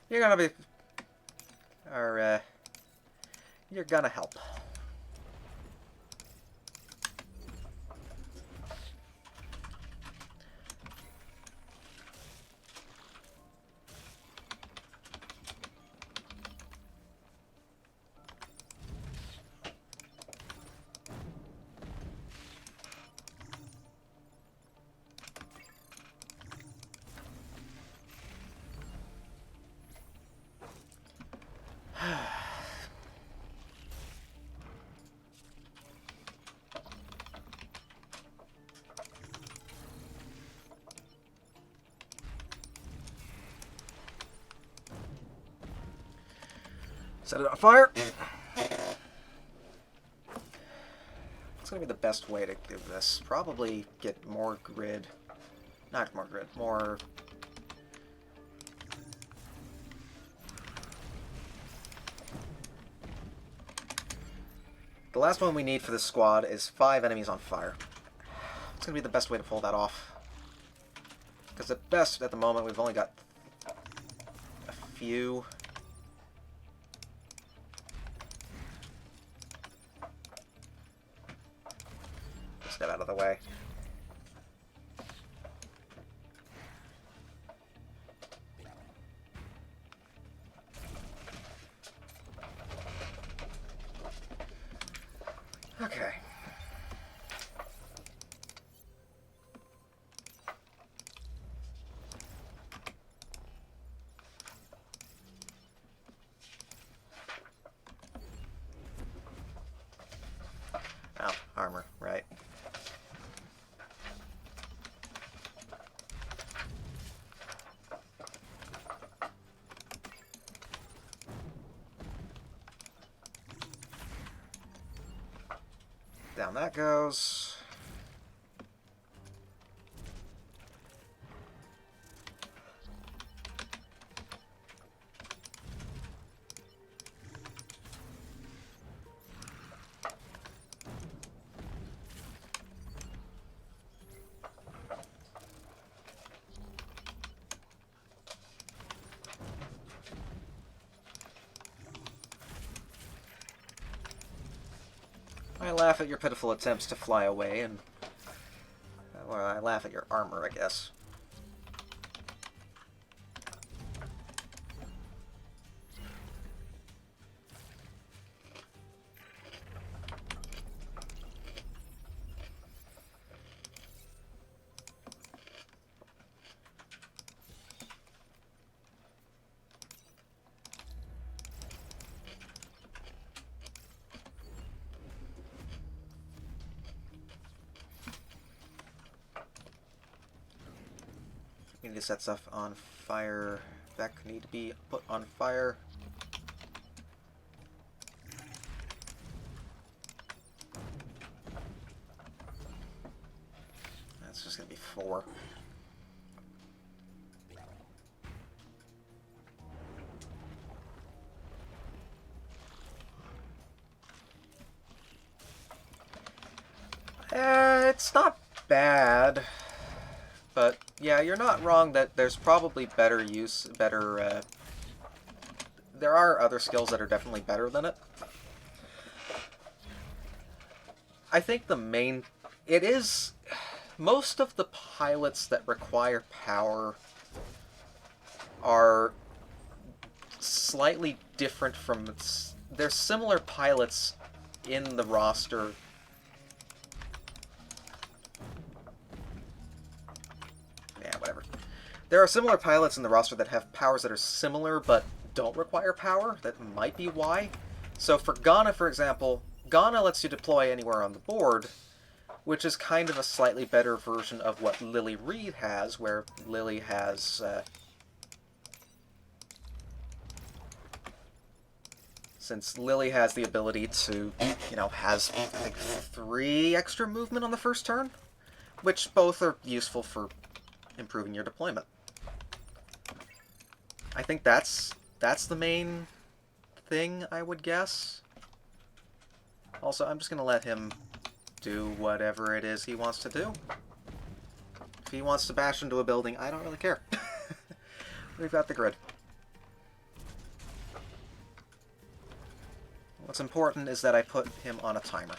You're gonna be, or you're gonna help. Set it on fire. What's going to be the best way to do this? Probably get more grid. Not more grid, more... The last one we need for this squad is 5 enemies on fire. It's going to be the best way to pull that off. Because at best, at the moment, we've only got a few... Step out of the way. Okay. Oh, armor, right. Down that goes. I laugh at your pitiful attempts to fly away, and... Well, I laugh at your armor, I guess. We need to set stuff on fire. That need to be put on fire. That's just gonna be 4. It's not bad. But, yeah, you're not wrong that there's probably better use, there are other skills that are definitely better than it. I think most of the pilots that require power are slightly different from, there's similar pilots in the roster. There are similar pilots in the roster that have powers that are similar but don't require power. That might be why. So for Ghana, for example, Ghana lets you deploy anywhere on the board, which is kind of a slightly better version of what Lily Reed has, where Lily has... since Lily has the ability to, has, I think, 3 extra movement on the first turn, which both are useful for improving your deployment. I think that's the main thing, I would guess. Also, I'm just going to let him do whatever it is he wants to do. If he wants to bash into a building, I don't really care. We've got the grid. What's important is that I put him on a timer.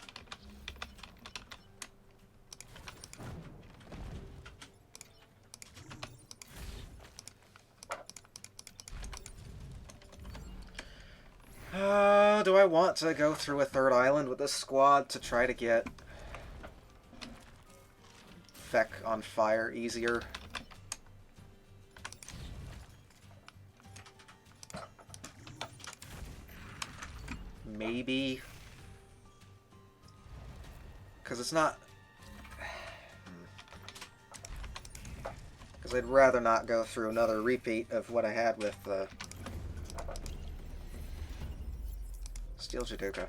Do I want to go through a 3rd island with this squad to try to get Feck on fire easier? Maybe. Because it's not... Because I'd rather not go through another repeat of what I had with Steel Judoka.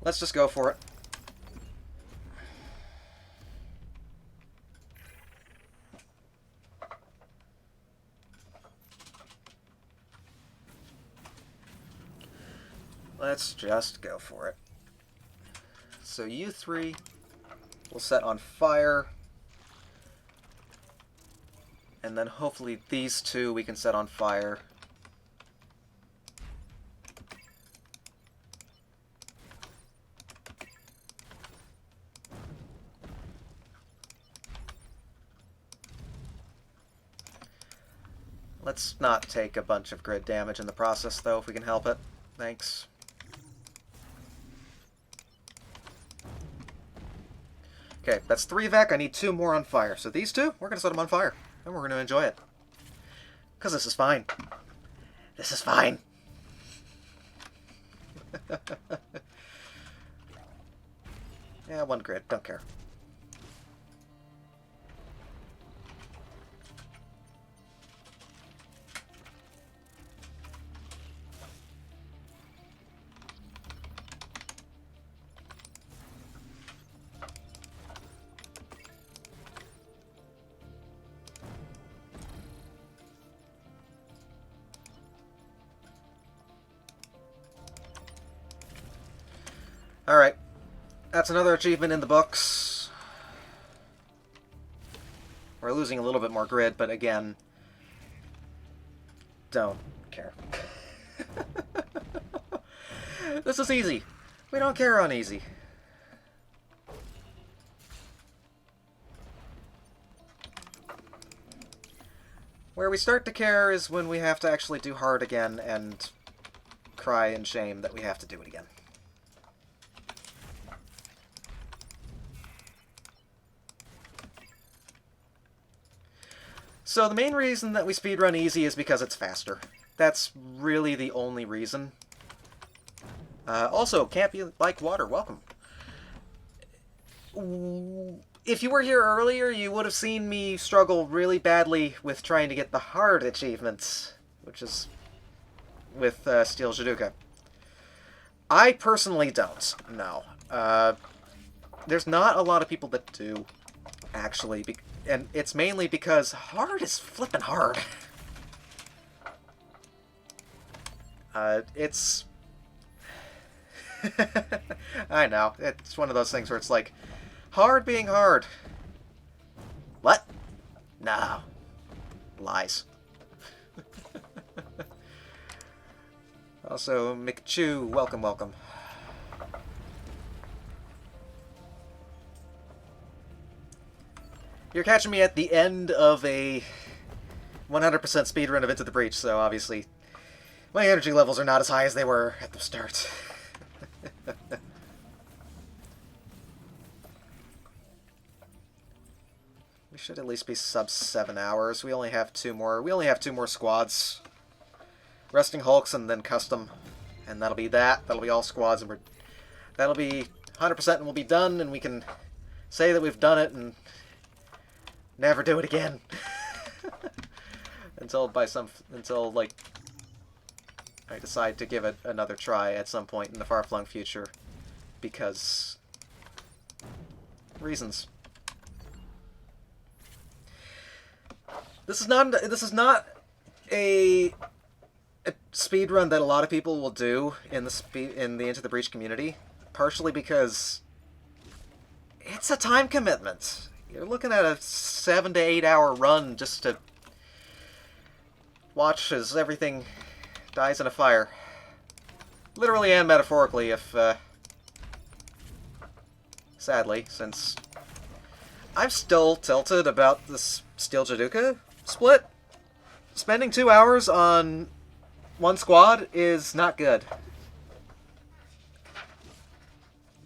Let's just go for it. Let's just go for it. So you 3 will set on fire. And then hopefully these 2 we can set on fire. Let's not take a bunch of grid damage in the process, though, if we can help it. Thanks. Okay, that's 3 Vec. I need 2 more on fire. So these 2, we're going to set them on fire. And we're going to enjoy it. Because this is fine. This is fine. Yeah, 1 grid. Don't care. Alright. That's another achievement in the books. We're losing a little bit more grid, but again, don't care. This is easy. We don't care on easy. Where we start to care is when we have to actually do hard again and cry in shame that we have to do it again. So the main reason that we speedrun easy is because it's faster. That's really the only reason. Also, can't be like water. Welcome. If you were here earlier, you would have seen me struggle really badly with trying to get the hard achievements, which is with Steel Judoka. I personally don't, no. There's not a lot of people that do, actually, and it's mainly because hard is flippin' hard. It's... I know, it's one of those things where it's like, hard being hard. What? No. Lies. Also, McChew, welcome, welcome. You're catching me at the end of a 100% speedrun of Into the Breach, so obviously my energy levels are not as high as they were at the start. We should at least be sub 7 hours. We only have two more squads. Resting Hulks and then custom. And that'll be that. That'll be all squads, and that'll be 100% and we'll be done, and we can say that we've done it and never do it again. until like I decide to give it another try at some point in the far-flung future, because reasons. This is not a speedrun that a lot of people will do in the Into the Breach community, partially because it's a time commitment. You're looking at a 7 to 8 hour run just to watch as everything dies in a fire. Literally and metaphorically, if sadly, since I'm still tilted about this Steel Judoka split. Spending 2 hours on one squad is not good.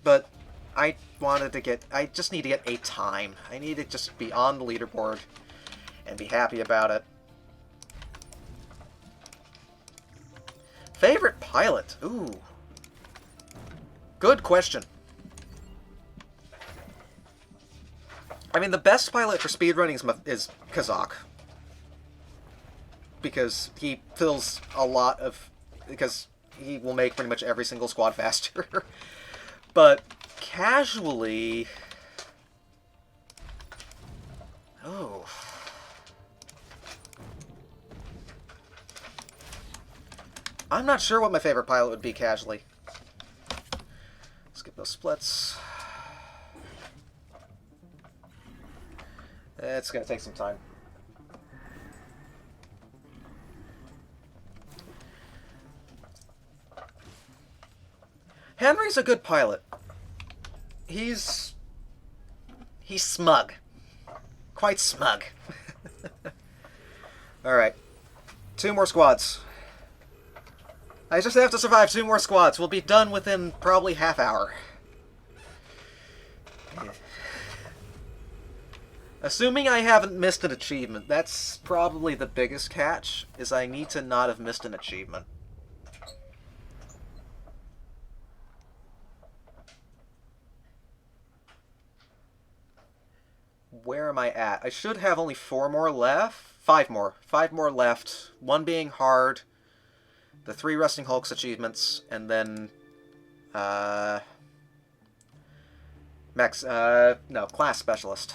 But I just need to get a time. I need to just be on the leaderboard and be happy about it. Favorite pilot? Ooh. Good question. I mean, the best pilot for speedrunning is Kazak. Because he fills a lot of... because he will make pretty much every single squad faster. But casually... oh... I'm not sure what my favorite pilot would be casually. Skip those splits. It's gonna take some time. Henry's a good pilot. He's smug. Quite smug. Alright. 2 more squads. I just have to survive 2 more squads. We'll be done within probably half hour. Assuming I haven't missed an achievement. That's probably the biggest catch, is I need to not have missed an achievement. Where am I at? I should have only 4 more left. 5 more. 5 more left. 1 being hard. The 3 Resting Hulks achievements. And then... Class Specialist.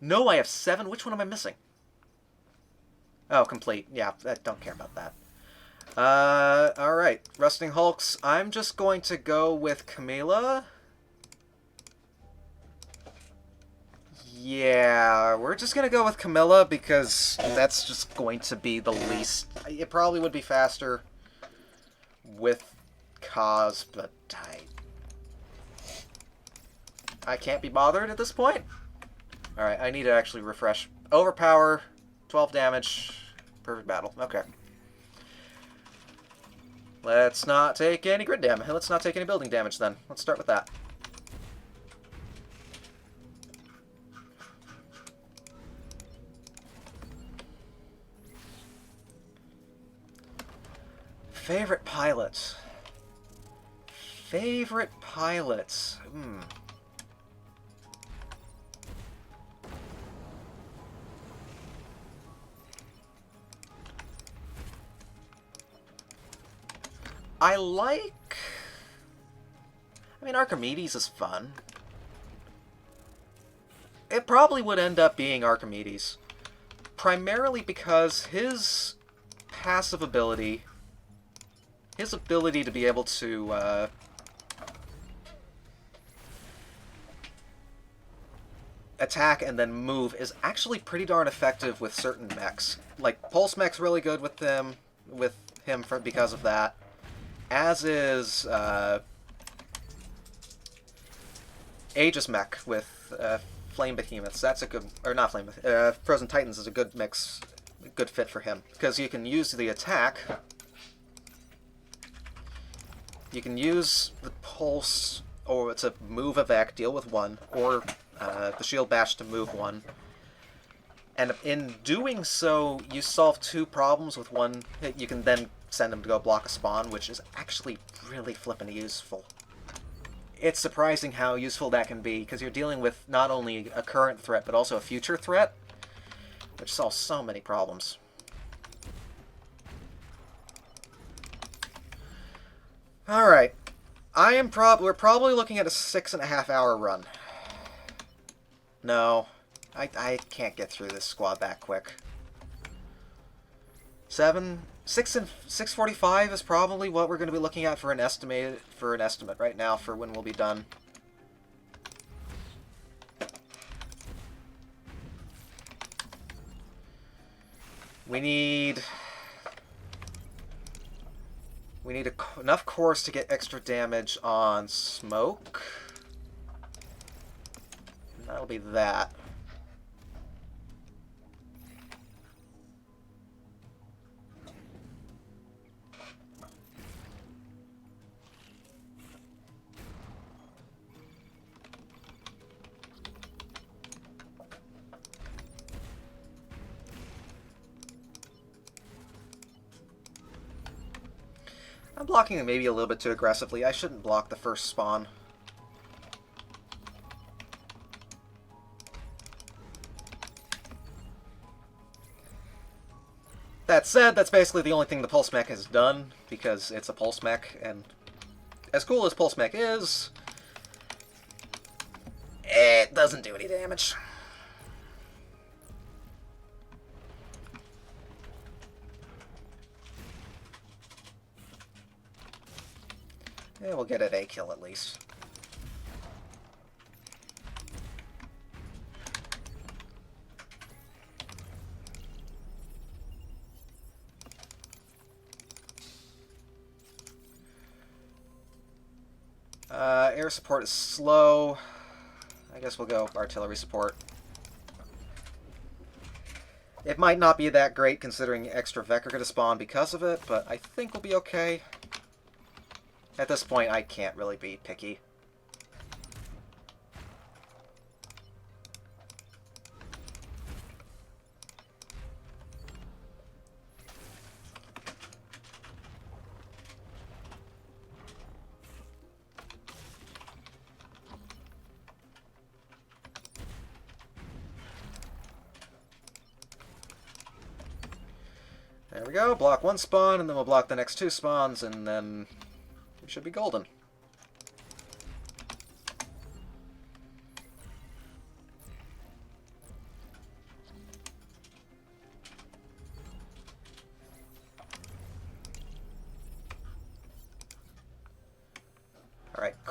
No, I have 7. Which one am I missing? Oh, complete. Yeah, I don't care about that. Alright. Rusting Hulks. I'm just going to go with Camila. Yeah, we're just gonna go with Camilla because that's just going to be the least... It probably would be faster with Kaz, but I can't be bothered at this point. Alright, I need to actually refresh. Overpower, 12 damage, perfect battle. Okay. Let's not take any grid damage. Let's not take any building damage then. Let's start with that. Favorite pilots. Favorite pilots. I mean, Archimedes is fun. It probably would end up being Archimedes. Primarily because his passive ability... His ability to be able to, attack and then move is actually pretty darn effective with certain mechs. Like, Pulse Mech's really good with him because of that. As is, Aegis Mech with, Flame Behemoths. That's a good... Or not Flame Behemoths. Frozen Titans is a good mix... Good fit for him. Because you can use the attack... You can use the Pulse or to move a Vec, deal with one, or the Shield Bash to move one. And in doing so, you solve two problems with one hit. You can then send him to go block a spawn, which is actually really flippin' useful. It's surprising how useful that can be, because you're dealing with not only a current threat, but also a future threat, which solves so many problems. Alright. We're probably looking at a 6.5 hour run. No. I can't get through this squad that quick. 6:45 is probably what we're going to be looking at for an estimate right now for when we'll be done. We need enough cores to get extra damage on Smoke. And that'll be that. I'm blocking it maybe a little bit too aggressively. I shouldn't block the first spawn. That said, that's basically the only thing the Pulse Mech has done, because it's a Pulse Mech, and as cool as Pulse Mech is, it doesn't do any damage. Yeah, we'll get an A kill at least. Air support is slow. I guess we'll go artillery support. It might not be that great considering extra Vec are going to spawn because of it, but I think we'll be okay. At this point, I can't really be picky. There we go, block one spawn, and then we'll block the next two spawns, and then we should be golden.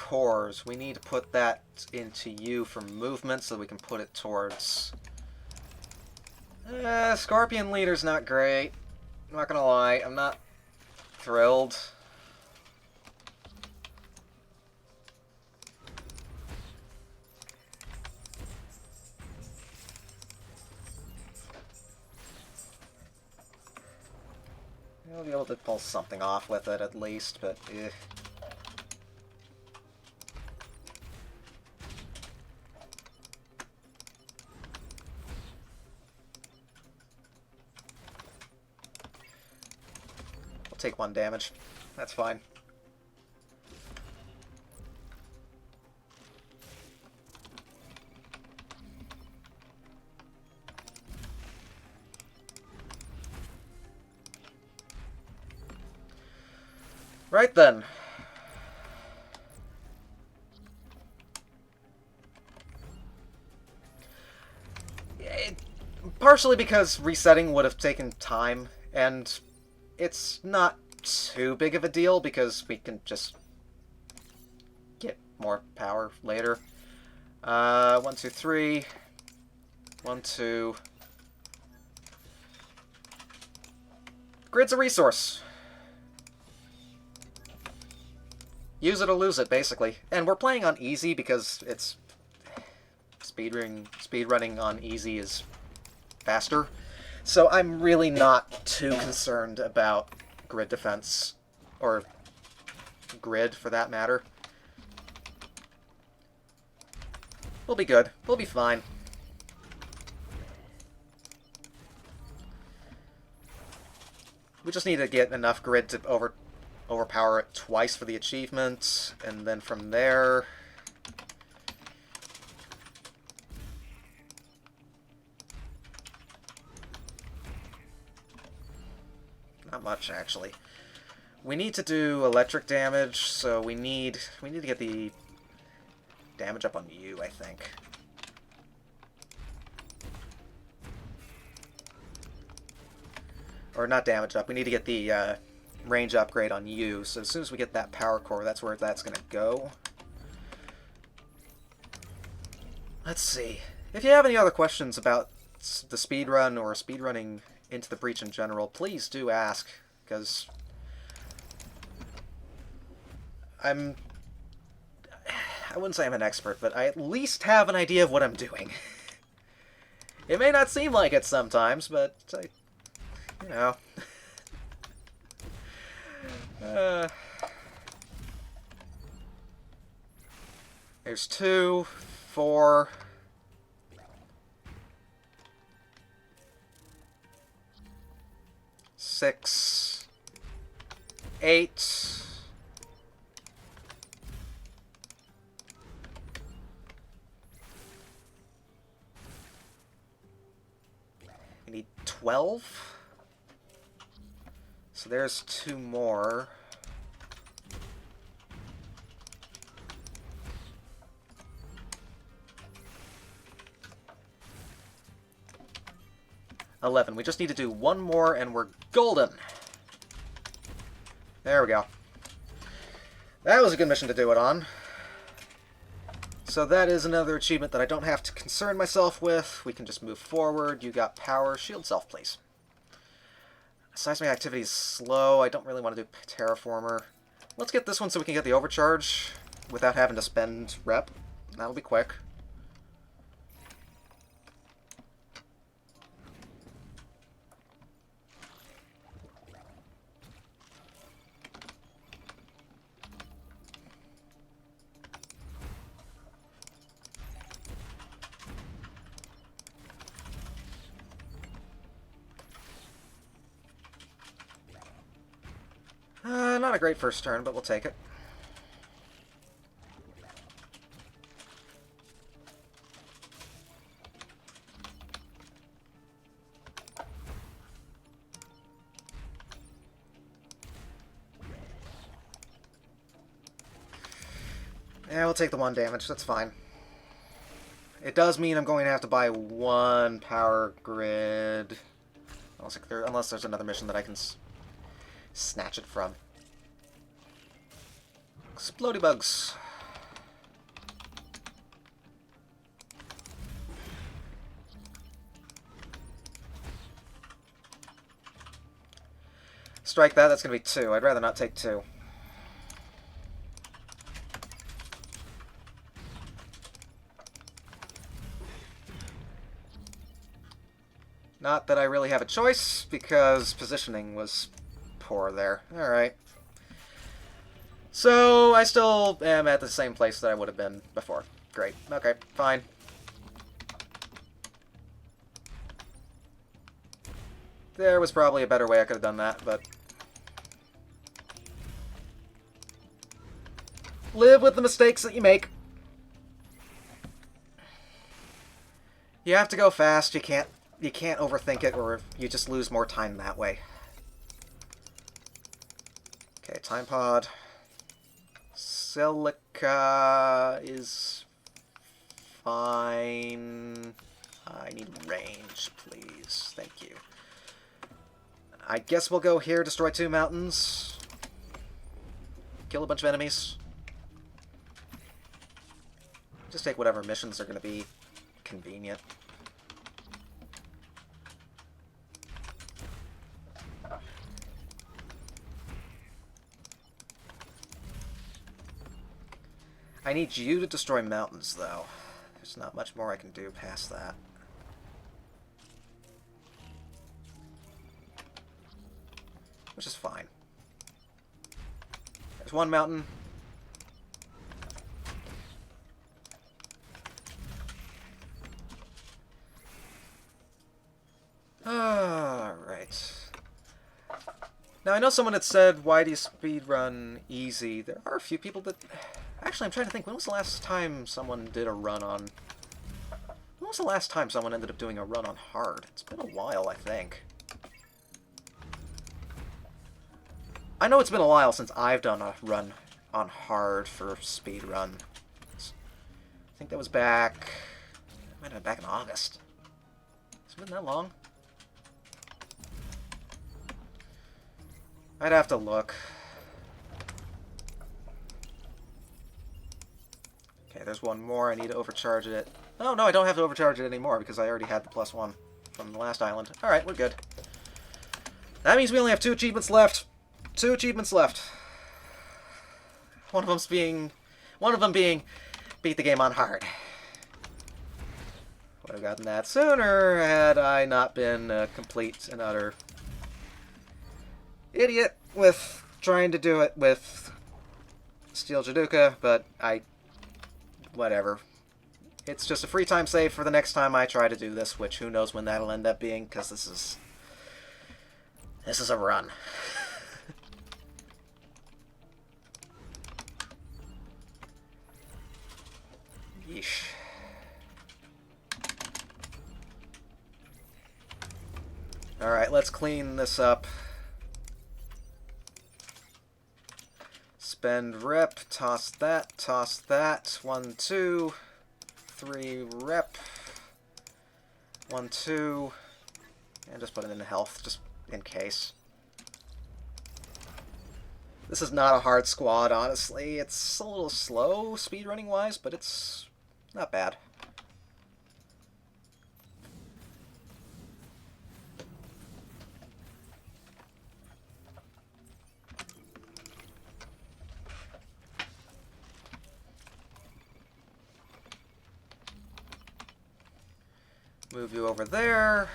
cores. We need to put that into U for movement so we can put it towards... Scorpion Leader's not great. I'm not gonna lie, I'm not thrilled. We'll be able to pull something off with it at least, but eh. We'll take 1 damage. That's fine. Right then. Partially because resetting would have taken time, and it's not too big of a deal because we can just get more power later. 1, 2, 3. 1, 2. Grid's a resource. Use it or lose it, basically. And we're playing on easy because it's... Speedrunning on easy is faster. So I'm really not too concerned about grid defense. Or grid, for that matter. We'll be good. We'll be fine. We just need to get enough grid to overpower it twice for the achievement, and then from there... Not much, actually. We need to do electric damage, so we need to get the damage up on you, I think. Or not damage up, we need to get the range upgrade on you, so as soon as we get that power core, that's where that's going to go. Let's see. If you have any other questions about the speedrun or speedrunning Into the Breach in general, please do ask, because I wouldn't say I'm an expert, but I at least have an idea of what I'm doing. It may not seem like it sometimes, but, you know... There's 2, 4... 6... 8... We need 12? So there's 2 more. $11. We just need to do 1 more and we're golden. There we go. That was a good mission to do it on. So that is another achievement that I don't have to concern myself with. We can just move forward. You got power. Shield self, please. Seismic activity is slow. I don't really want to do terraformer. Let's get this one so we can get the overcharge without having to spend rep. That'll be quick. Not a great first turn, but we'll take it. Yeah, we'll take the 1 damage. That's fine. It does mean I'm going to have to buy 1 power grid. Unless there's another mission that I can snatch it from. Explodey bugs. Strike that, that's going to be 2. I'd rather not take 2. Not that I really have a choice, because positioning was poor there. Alright. So, I still am at the same place that I would have been before. Great. Okay, fine. There was probably a better way I could have done that, but... live with the mistakes that you make. You have to go fast, you can't overthink it, or you just lose more time that way. Okay, time pod. Silica is fine. I need range, please. Thank you. I guess we'll go here, destroy 2 mountains. Kill a bunch of enemies. Just take whatever missions are going to be convenient. I need you to destroy mountains, though. There's not much more I can do past that. Which is fine. There's one mountain. Alright. Now, I know someone had said, why do you speedrun easy? There are a few people that... Actually, I'm trying to think, when was the last time someone did a run on... When was the last time someone ended up doing a run on hard? It's been a while, I think. I know it's been a while since I've done a run on hard for speedrun. I think that was back... It might have been back in August. Has it been that long? I'd have to look. Okay, there's one more. I need to overcharge it. Oh, no, I don't have to overcharge it anymore because I already had the +1 from the last island. Alright, we're good. That means we only have 2 achievements left. 2 achievements left. One of them being beat the game on hard. Would have gotten that sooner had I not been a complete and utter idiot with trying to do it with Steel Jaduka, but whatever. It's just a free time save for the next time I try to do this, which who knows when that'll end up being, because this is a run. Yeesh. Alright, let's clean this up. Spend rep, toss that, 1, 2, 3 rep, 1, 2, and just put it in health, just in case. This is not a hard squad, honestly. It's a little slow speedrunning-wise, but it's not bad. Move you over there.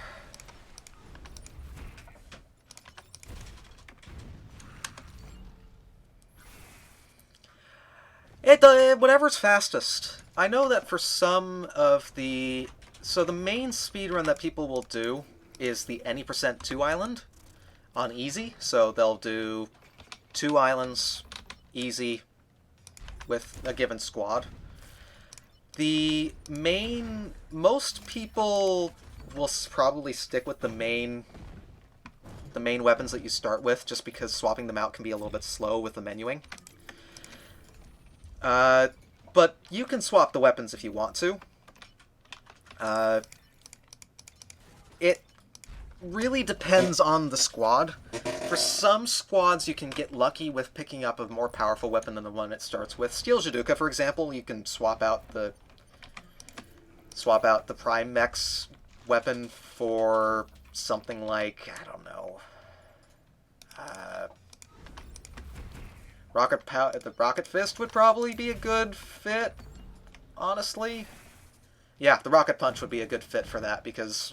Whatever's fastest. I know that for some of the... So the main speedrun that people will do is the any percent 2 island on easy. So they'll do 2 islands easy with a given squad. The main... Most people will probably stick with the main weapons that you start with, just because swapping them out can be a little bit slow with the menuing. But you can swap the weapons if you want to. It really depends on the squad. For some squads, you can get lucky with picking up a more powerful weapon than the one it starts with. Steel Jaduka, for example, you can swap out the Prime Mech's weapon for something like, I don't know. Uh, the Rocket Fist would probably be a good fit, honestly. Yeah, the Rocket Punch would be a good fit for that because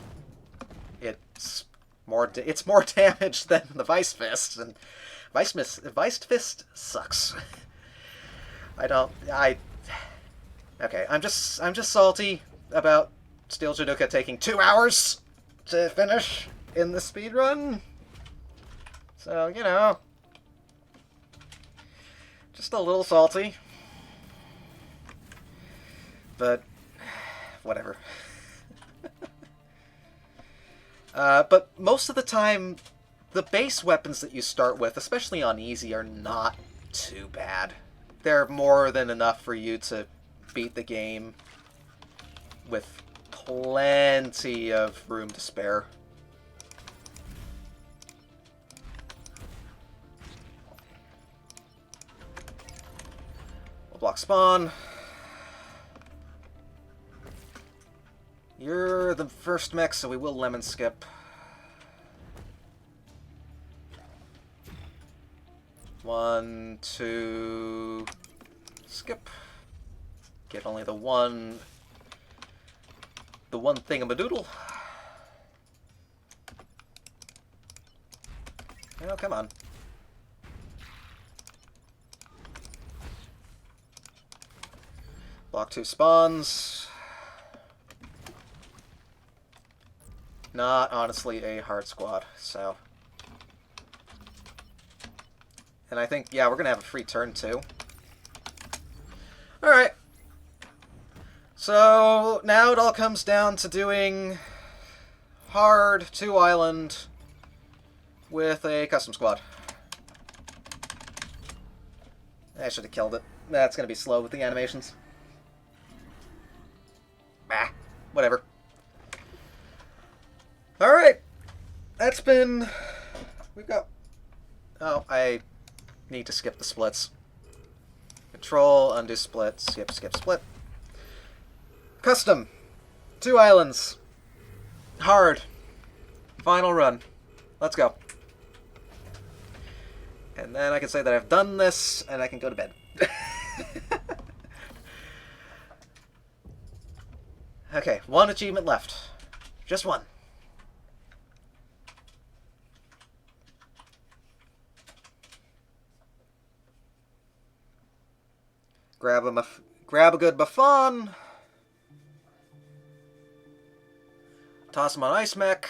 it's more damage than the Vice Fist, and Vice Fist sucks. Okay, I'm just salty about Steel Jaduka taking 2 hours to finish in the speedrun. So, you know, just a little salty. But, whatever. But most of the time, the base weapons that you start with, especially on easy, are not too bad. They're more than enough for you to beat the game with plenty of room to spare. We'll block spawn. You're the first mech, so we will lemon skip. One, two, skip. Get only the one thingamadoodle. Oh, come on. Block 2 spawns. Not honestly a hard squad, so. And I think, yeah, we're gonna have a free turn too. Alright. So, now it all comes down to doing hard 2 island with a custom squad. I should have killed it. That's gonna be slow with the animations. Bah, whatever. Alright. That's been... We've got... Oh, I need to skip the splits. Control, undo split, skip, split. Custom. 2 islands. Hard. Final run. Let's go. And then I can say that I've done this, and I can go to bed. Okay, 1 achievement left. Just 1. Grab a good buffon. Toss him on Ice Mech.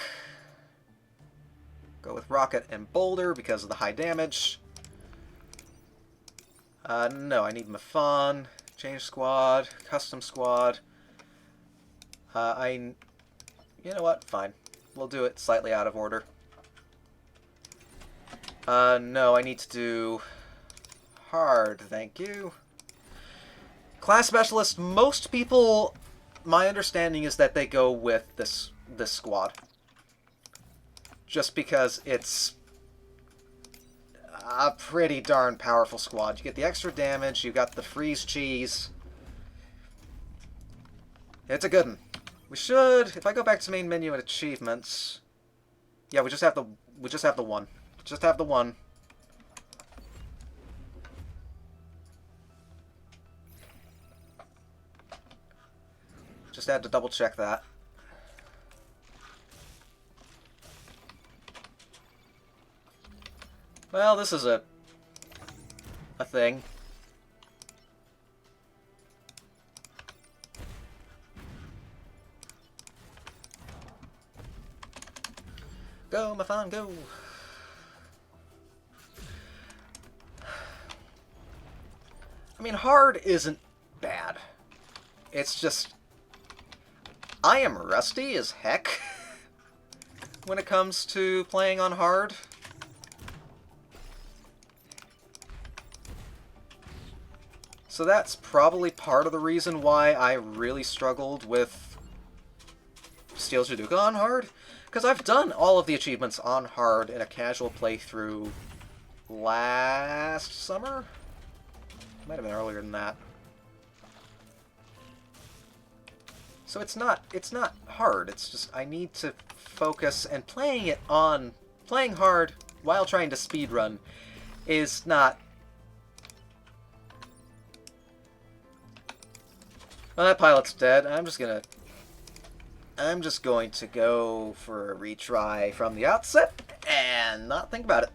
Go with Rocket and Boulder because of the high damage. No, I need Mafon. Change squad. Custom squad. You know what? Fine. We'll do it slightly out of order. No, I need to do hard, thank you. Class Specialist, most people, my understanding is that they go with this squad. Just because it's a pretty darn powerful squad. You get the extra damage, you got the freeze cheese. It's a good one. We should, if I go back to main menu and achievements, yeah, we just have the one. Just have the one. Just had to double check that. Well, this is a thing. Go, my fun, go! I mean, hard isn't bad. It's just... I am rusty as heck when it comes to playing on hard. So that's probably part of the reason why I really struggled with Steel Jaduka on hard. Because I've done all of the achievements on hard in a casual playthrough last summer? Might have been earlier than that. So it's not hard, it's just I need to focus, and playing hard while trying to speedrun is not... Well, that pilot's dead. I'm just going to go for a retry from the outset and not think about it.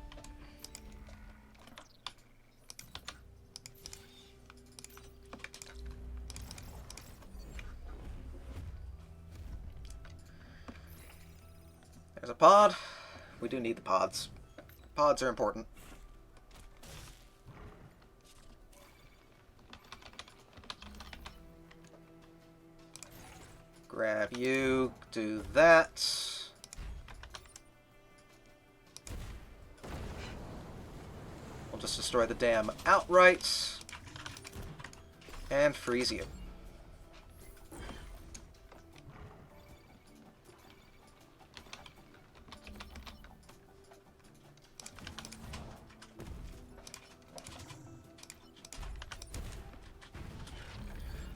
There's a pod. We do need the pods. Pods are important. Grab you, do that. We'll just destroy the dam outright. And freeze you.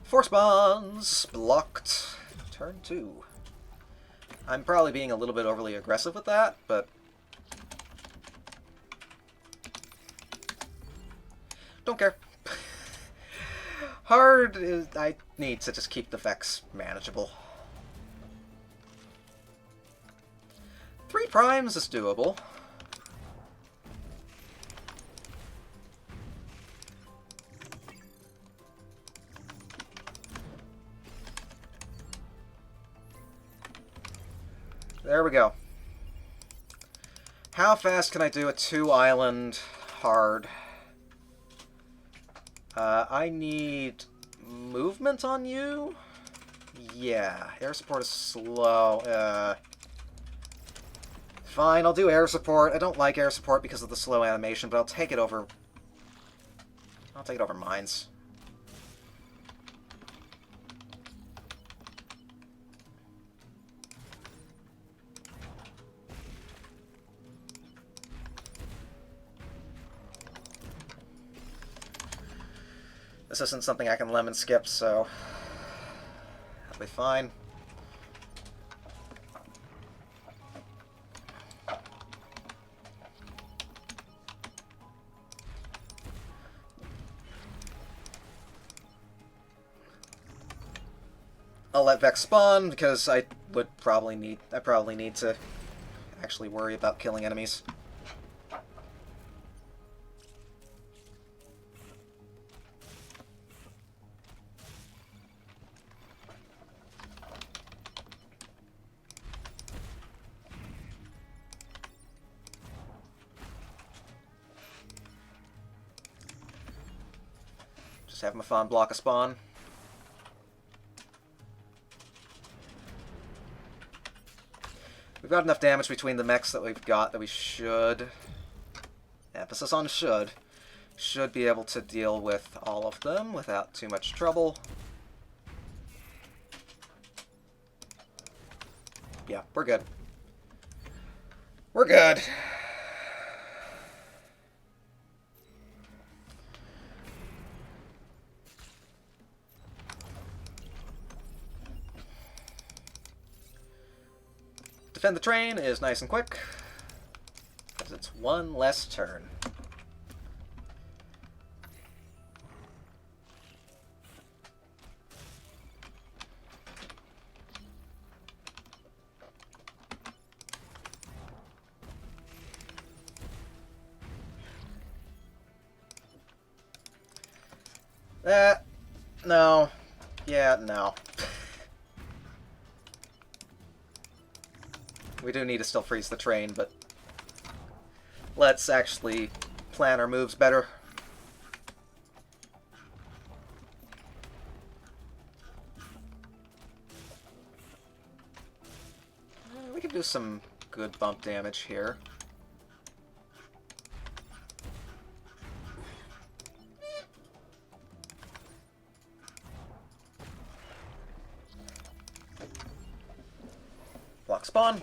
Force bonds blocked. Turn 2. I'm probably being a little bit overly aggressive with that, but don't care. Hard is... I need to just keep the Vex manageable. 3 primes is doable. There we go. How fast can I do a 2-island hard? I need movement on you? Yeah, air support is slow. Fine, I'll do air support. I don't like air support because of the slow animation, but I'll take it over... I'll take it over mines. This isn't something I can lemon skip, so that'll be fine. I'll let Vex spawn because I probably need to actually worry about killing enemies. Just have Mafan block a spawn. We've got enough damage between the mechs that we've got that we should, emphasis on should be able to deal with all of them without too much trouble. Yeah, we're good. We're good. Defend the train is nice and quick, because it's one less turn. No. Yeah, no. We do need to still freeze the train, but let's actually plan our moves better. We can do some good bump damage here. Block spawn.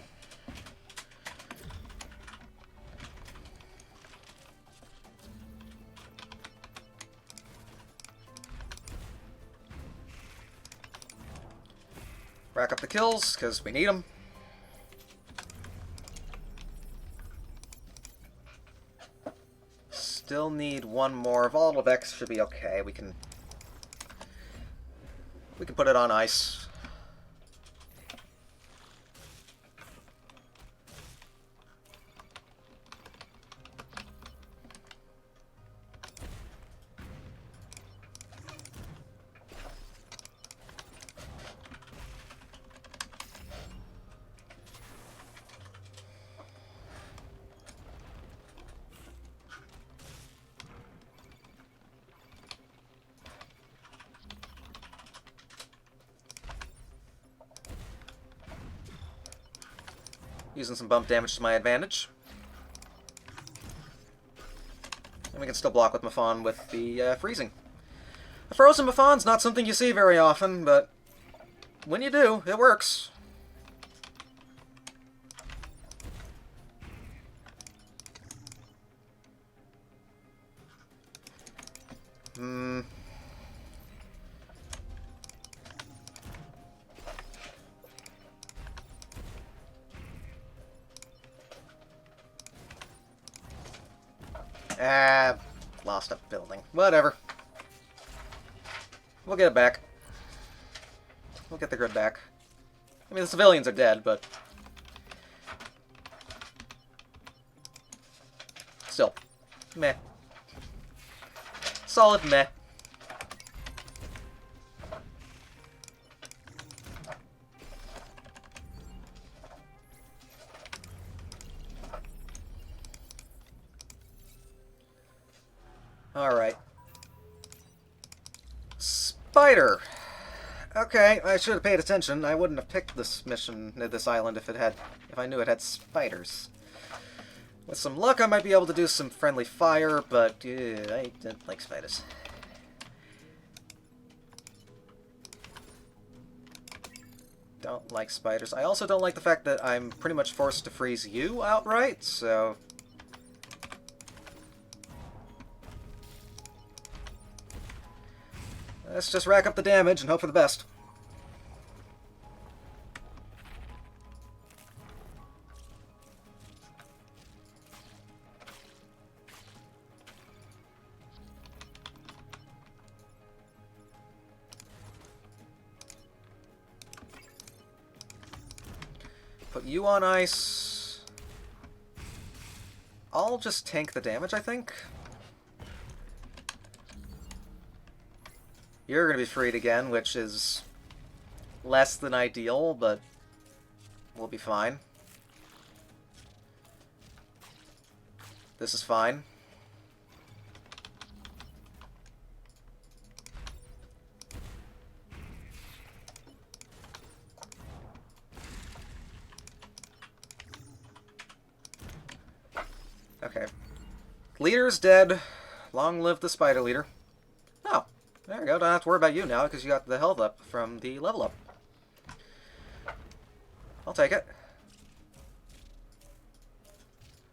Rack up the kills, because we need them. still need one more. Volatile Vex should be okay. We can put it on ice. Using some bump damage to my advantage. And we can still block with Mafon with the freezing. A frozen Mafon's not something you see very often, but when you do, it works. Lost a building. Whatever. We'll get it back. We'll get the grid back. I mean, the civilians are dead, but still. Meh. Solid meh. Alright. Spider! Okay, I should have paid attention. I wouldn't have picked this mission, this island, if I knew it had spiders. With some luck, I might be able to do some friendly fire, but I didn't like spiders. Don't like spiders. I also don't like the fact that I'm pretty much forced to freeze you outright, so let's just rack up the damage and hope for the best. Put you on ice. I'll just tank the damage, I think. You're going to be freed again, which is less than ideal, but we'll be fine. This is fine. Okay. Leader's dead. Long live the spider leader. Oh. There we go, don't have to worry about you now, because you got the health up from the level up. I'll take it.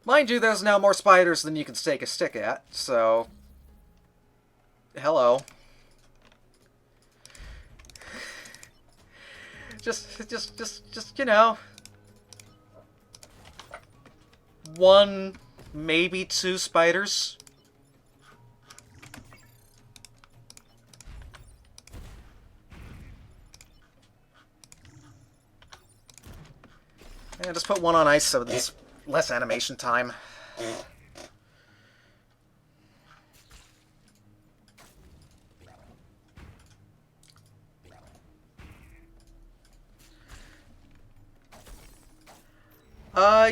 Mind you, there's now more spiders than you can stake a stick at, so hello. Just, you know, one, maybe two spiders. Yeah, just put one on ice so there's less animation time.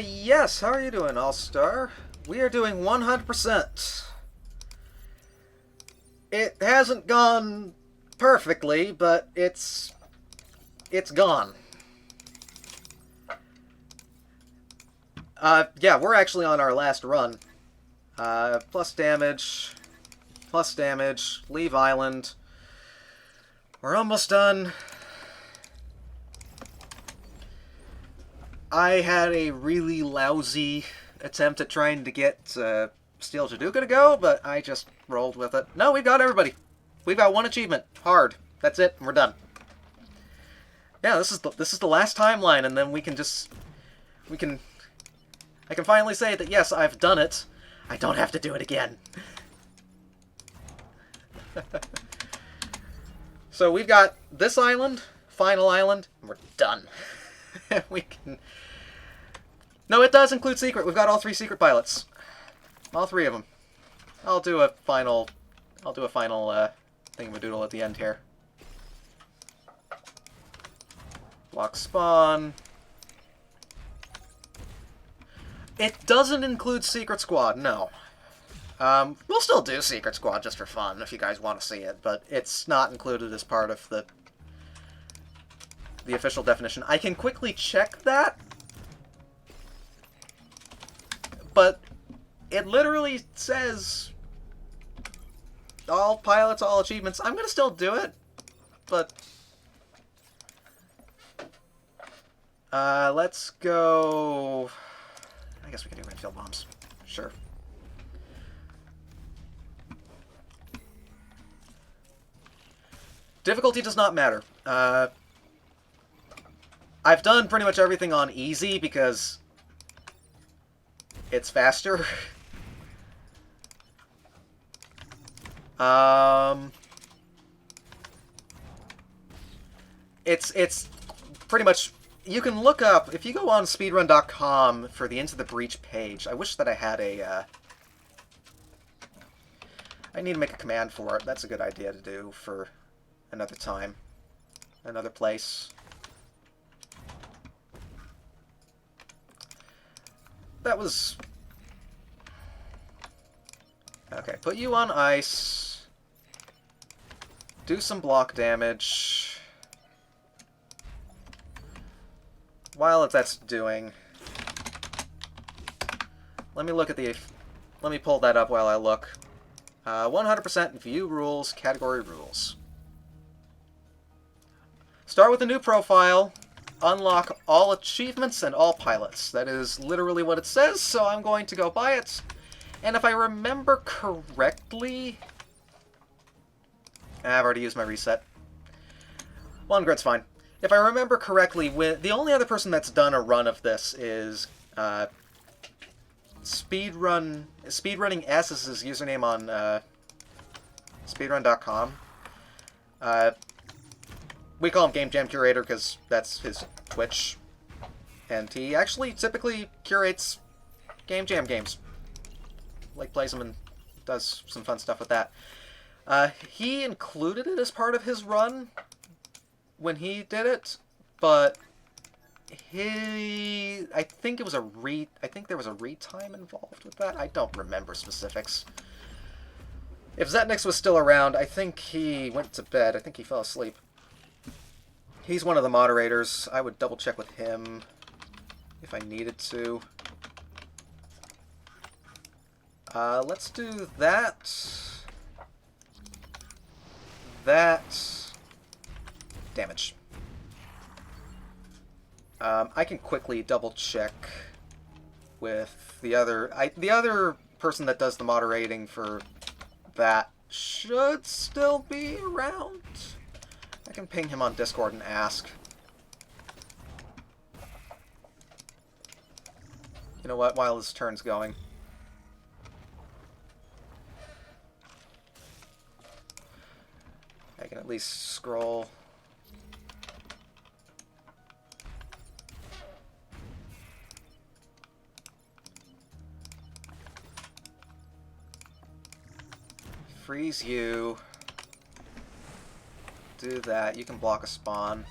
Yes, how are you doing, All-Star? We are doing 100%. It hasn't gone perfectly, but it's gone. Yeah, we're actually on our last run. Plus damage, leave island. We're almost done. I had a really lousy attempt at trying to get Steel Jaduka to go, but I just rolled with it. No, we've got everybody. We've got one achievement. Hard. That's it. And we're done. Yeah, this is the last timeline, and then we can I can finally say that yes, I've done it. I don't have to do it again. So we've got this island, final island, and we're done. We can... No, it does include secret. We've got all 3 secret pilots. All 3 of them. I'll do a final thingamadoodle at the end here. Block spawn. It doesn't include Secret Squad, no. We'll still do Secret Squad just for fun if you guys want to see it, but it's not included as part of the official definition. I can quickly check that, but it literally says all pilots, all achievements. I'm going to still do it, but let's go... I guess we can do Redfield bombs. Sure. Difficulty does not matter. I've done pretty much everything on easy because it's faster. It's pretty much... You can look up, if you go on speedrun.com for the Into the Breach page, I wish that I had a... I need to make a command for it. That's a good idea to do for another time. Another place. That was... Okay, put you on ice. Do some block damage. While that's doing... Let me look at the... Let me pull that up while I look. 100% view rules, category rules. Start with a new profile. Unlock all achievements and all pilots. That is literally what it says, so I'm going to go buy it. And if I remember correctly... I've already used my reset. 1 grid's fine. If I remember correctly, the only other person that's done a run of this is Speedrun. Speedrunning S is his username on speedrun.com. We call him Game Jam Curator because that's his Twitch. And he actually typically curates Game Jam games. Like, plays them and does some fun stuff with that. He included it as part of his run when he did it, but I think there was a read time involved with that. I don't remember specifics. If Zetnix was still around, I think he went to bed. I think he fell asleep. He's one of the moderators. I would double check with him if I needed to. Let's do that. Damage. I can quickly double check with the other person that does the moderating for that should still be around. I can ping him on Discord and ask. You know what? While his turn's going. I can at least scroll. Freeze you. Do that. You can block a spawn.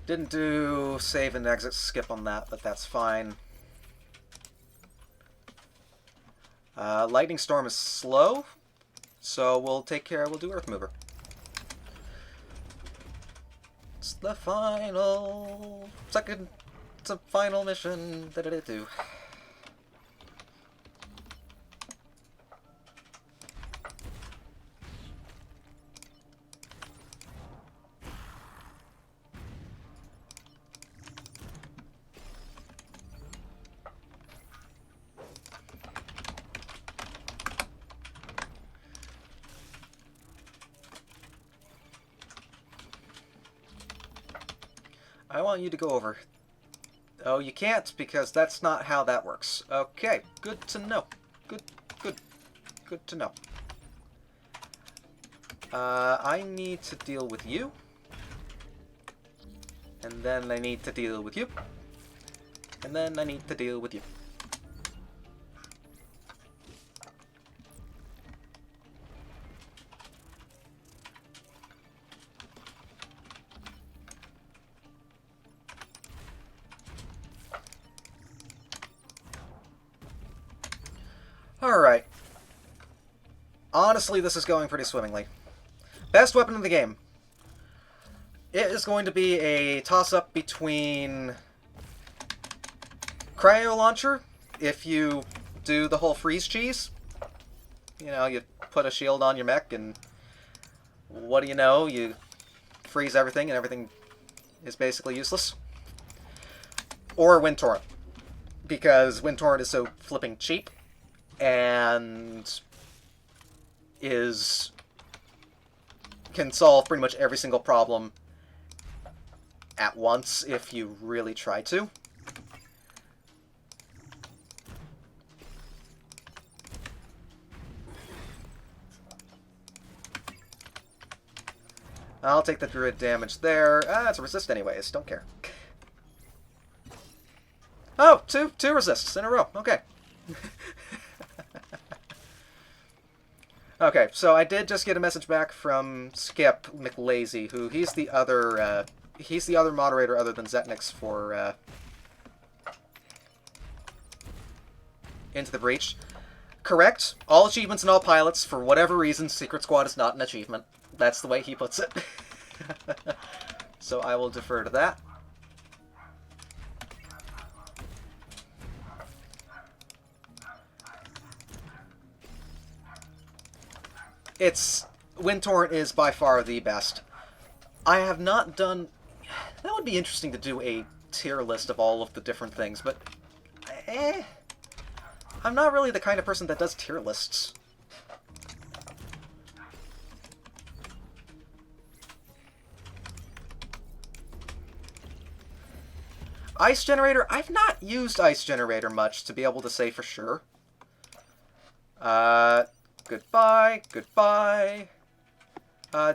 Didn't do save and exit skip on that, but that's fine. Lightning Storm is slow, so we'll do Earth Mover. It's the final... It's a final mission. Da-da-da-do. I want you to go over. Oh, you can't, because that's not how that works. Okay, good to know. Good to know. I need to deal with you. And then I need to deal with you. And then I need to deal with you. Alright. Honestly, this is going pretty swimmingly. Best weapon in the game. It is going to be a toss-up between Cryo Launcher, if you do the whole freeze cheese. You know, you put a shield on your mech, and what do you know? You freeze everything, and everything is basically useless. Or Wind Torrent, because Wind Torrent is so flipping cheap, and can solve pretty much every single problem at once if you really try to. I'll take the druid damage there. It's a resist anyways, don't care. Oh, two resists in a row, okay. Okay, so I did just get a message back from Skip McLazy, who he's the other moderator other than Zetnix for Into the Breach. Correct. All achievements and all pilots, for whatever reason, Secret Squad is not an achievement. That's the way he puts it. So I will defer to that. Wind Torrent is by far the best. I have not done... That would be interesting to do a tier list of all of the different things, but... I'm not really the kind of person that does tier lists. Ice Generator? I've not used Ice Generator much to be able to say for sure. Goodbye, goodbye.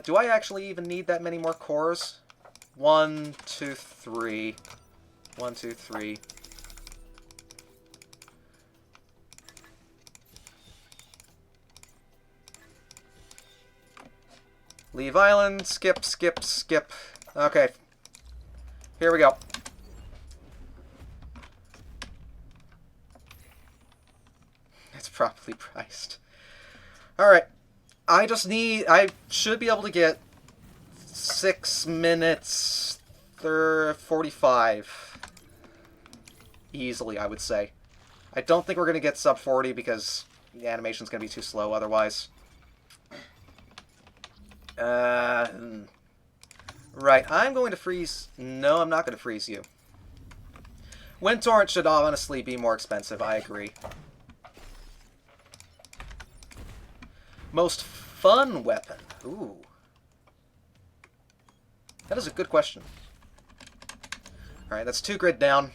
Do I actually even need that many more cores? 1, 2, 3. 1, 2, 3. Leave island, skip, skip, skip. Okay. Here we go. It's properly priced. Alright. I should be able to get 6 minutes 45 easily, I would say. I don't think we're going to get sub 40 because the animation's going to be too slow otherwise. Right, I'm going to freeze... No, I'm not going to freeze you. Wind Torrent should honestly be more expensive, I agree. Most fun weapon. Ooh. That is a good question. Alright, that's 2 grid down.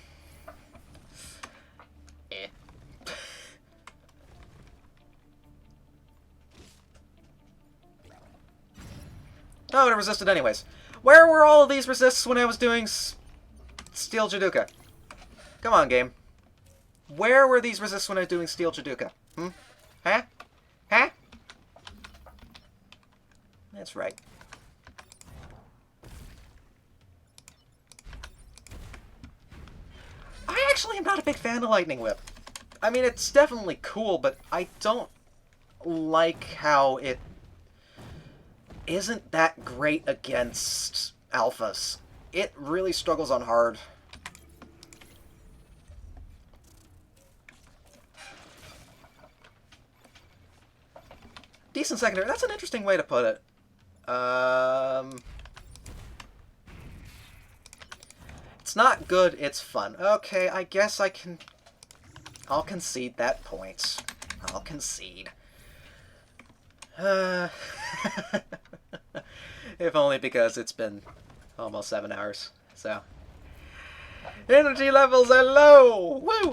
Oh, it resisted anyways. Where were all of these resists when I was doing Steel Jaduka? Come on, game. Where were these resists when I was doing Steel Jaduka? Hmm? Huh? Huh? That's right. I actually am not a big fan of Lightning Whip. I mean, it's definitely cool, but I don't like how it isn't that great against alphas. It really struggles on hard. Decent secondary. That's an interesting way to put it. It's not good, it's fun. Okay, I guess I'll concede that point. I'll concede. If only because it's been almost 7 hours, so Energy levels are low! Woo!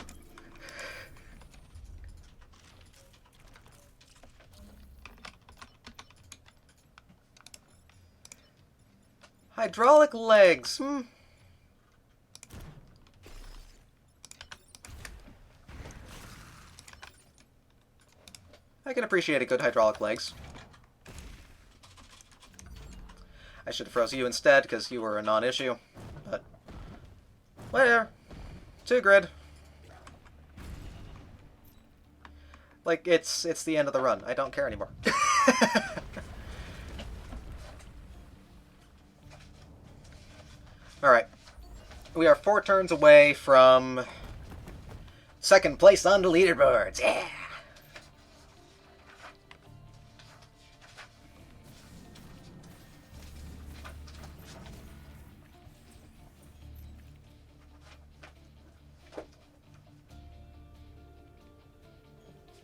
Hydraulic legs. I can appreciate a good hydraulic legs. I should have froze you instead, because you were a non-issue. But whatever. 2 grid. Like, it's the end of the run. I don't care anymore. Alright. We are 4 turns away from 2nd place on the leaderboards. Yeah!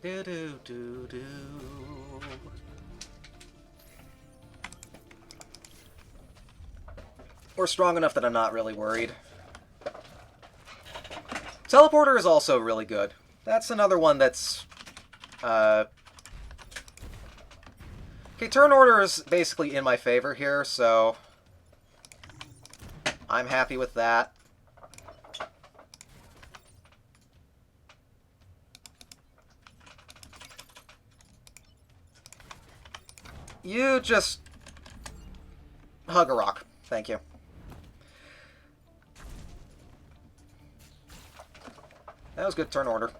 Do do do do. We're strong enough that I'm not really worried. Teleporter is also really good. That's another one that's... Okay, turn order is basically in my favor here, so... I'm happy with that. You just... hug a rock. Thank you. That was good turn order.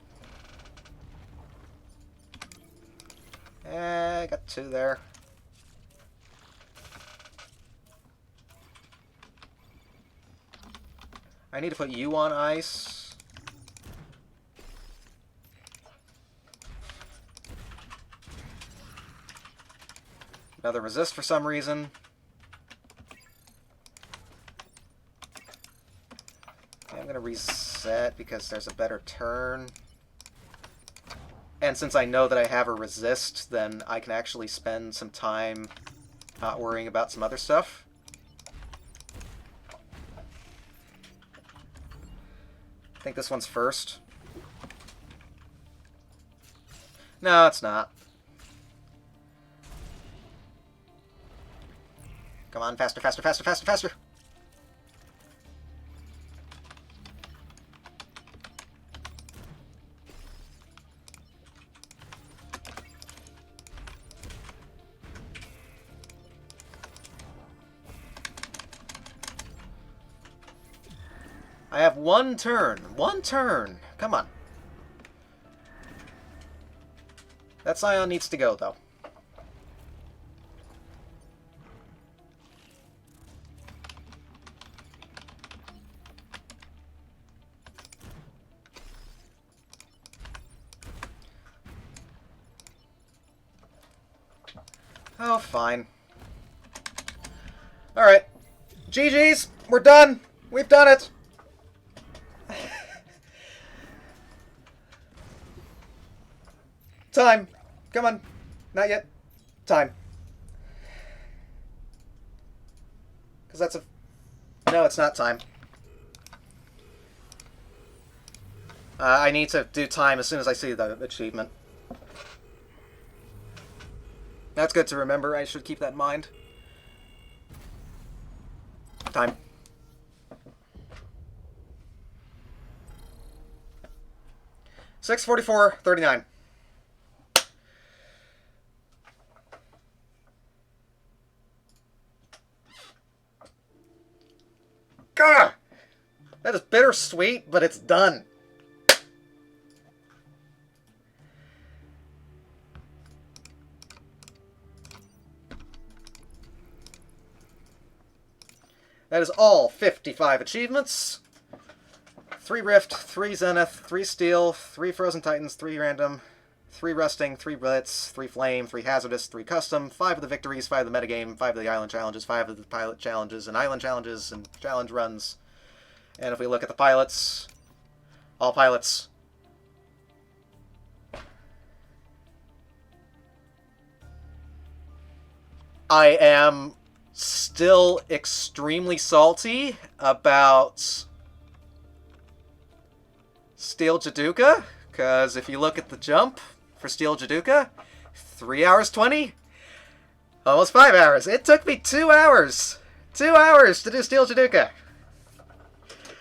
Got 2 there. I need to put you on ice. Another resist for some reason. Okay, I'm going to reset because there's a better turn. And since I know that I have a resist, then I can actually spend some time not worrying about some other stuff. I think this one's first. No, it's not. Come on, faster, faster, faster, faster, faster! I have 1 turn. 1 turn! Come on. That Scion needs to go, though. Oh, fine. Alright. GG's! We're done! We've done it! Time! Come on. Not yet. Time. Because that's a... No, it's not time. I need to do time as soon as I see the achievement. That's good to remember. I should keep that in mind. Time. $6:44:39. Gah! That is bittersweet, but it's done. That is all 55 achievements. 3 Rift, 3 Zenith, 3 Steel, 3 Frozen Titans, 3 Random, 3 Rusting, 3 Blitz, 3 Flame, 3 Hazardous, 3 Custom, 5 of the victories, 5 of the metagame, 5 of the island challenges, 5 of the pilot challenges, and island challenges, and challenge runs. And if we look at the pilots, all pilots. I am still extremely salty about Steel Jaduka, because if you look at the jump for Steel Jaduka, 3 hours 20, almost 5 hours. It took me 2 hours. 2 hours to do Steel Jaduka.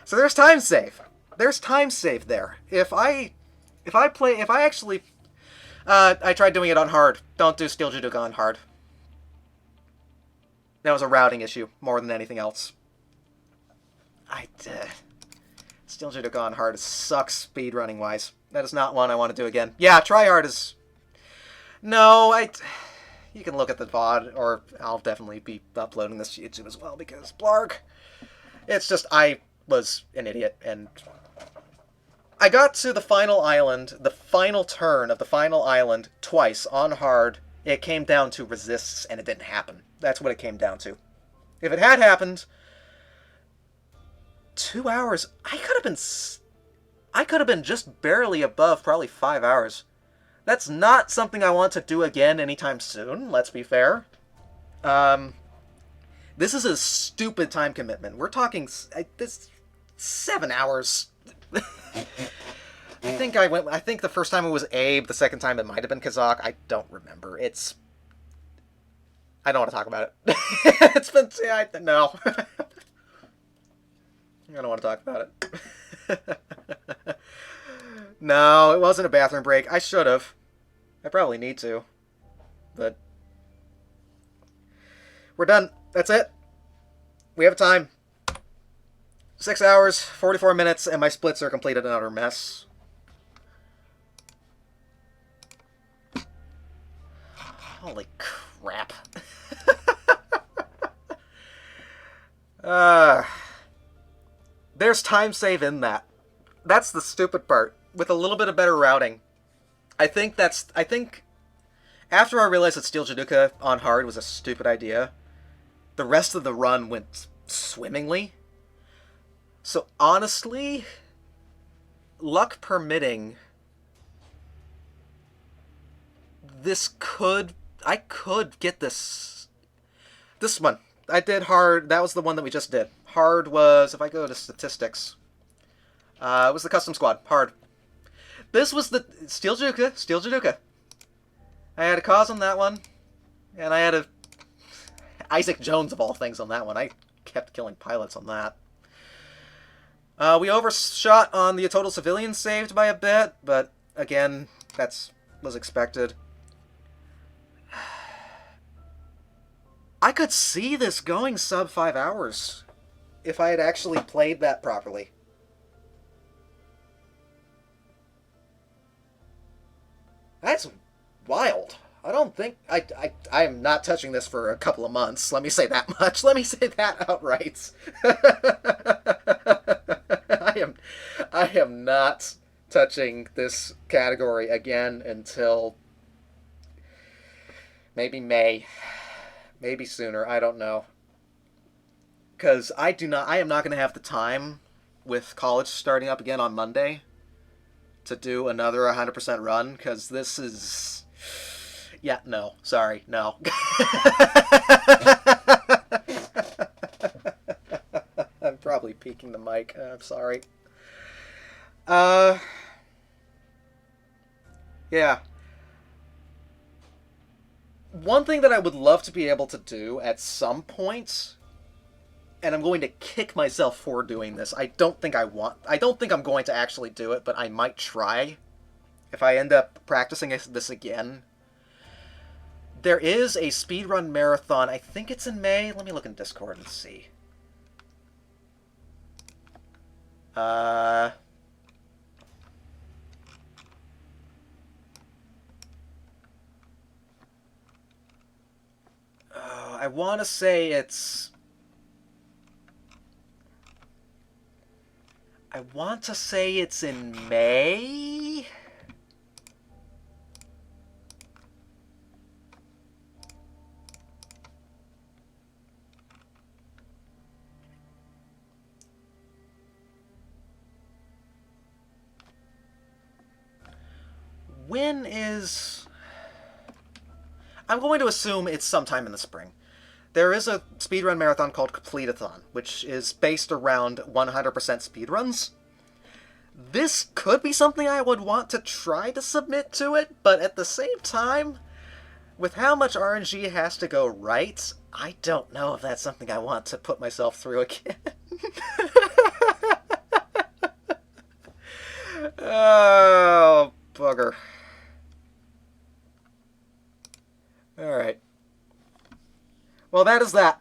So there's time save. There's time save there. If I actually, I tried doing it on hard. Don't do Steel Jaduka on hard. That was a routing issue more than anything else. Steel Jaduka on hard sucks speedrunning wise. That is not one I want to do again. Yeah, try hard is. No, you can look at the VOD, or I'll definitely be uploading this to YouTube as well because blarg. It's just I was an idiot and I got to the final island, the final turn of the final island twice on hard. It came down to resists and it didn't happen. That's what it came down to. If it had happened, 2 hours, I could have been just barely above probably 5 hours. That's not something I want to do again anytime soon, let's be fair. This is a stupid time commitment. We're talking this 7 hours. I think the first time it was Abe, the second time it might have been Kazak. I don't remember. I don't want to talk about it. It's been... no. I don't want to talk about it. No, it wasn't a bathroom break. I should have. I probably need to. But... we're done. That's it. We have time. 6 hours, 44 minutes, and my splits are completed and utter mess. Holy crap. There's time save in that. That's the stupid part. With a little bit of better routing. I think after I realized that Steel Jaduka on hard was a stupid idea, the rest of the run went swimmingly. So honestly, luck permitting, I could get this one. I did hard. That was the one that we just did. Hard was, if I go to statistics, it was the custom squad. Hard. This was the Steel Jaduka. I had a cause on that one, and I had a Isaac Jones of all things on that one. I kept killing pilots on that. We overshot on the total civilians saved by a bit, but again, was expected. I could see this going sub 5 hours if I had actually played that properly. That's wild. I don't think... I am not touching this for a couple of months. Let me say that much. Let me say that outright. I am not touching this category again until maybe May. Maybe sooner. I don't know. Because I am not going to have the time with college starting up again on Monday to do another 100% run, because this is... yeah, no. Sorry, no. I'm probably peeking the mic. I'm sorry. Yeah. One thing that I would love to be able to do at some point, and I'm going to kick myself for doing this. I don't think I'm going to actually do it, but I might try if I end up practicing this again. There is a speedrun marathon. I think it's in May. Let me look in Discord and see. I want to say it's... I want to say it's in May? When is... I'm going to assume it's sometime in the spring. There is a speedrun marathon called Complete-a-thon, which is based around 100% speedruns. this could be something I would want to try to submit to it, but at the same time, with how much RNG has to go right, I don't know if that's something I want to put myself through again. Oh, bugger. Alright. Well, that is that.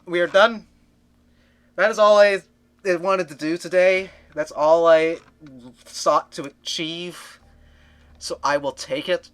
We are done. That is all I wanted to do today. That's all I sought to achieve. So I will take it.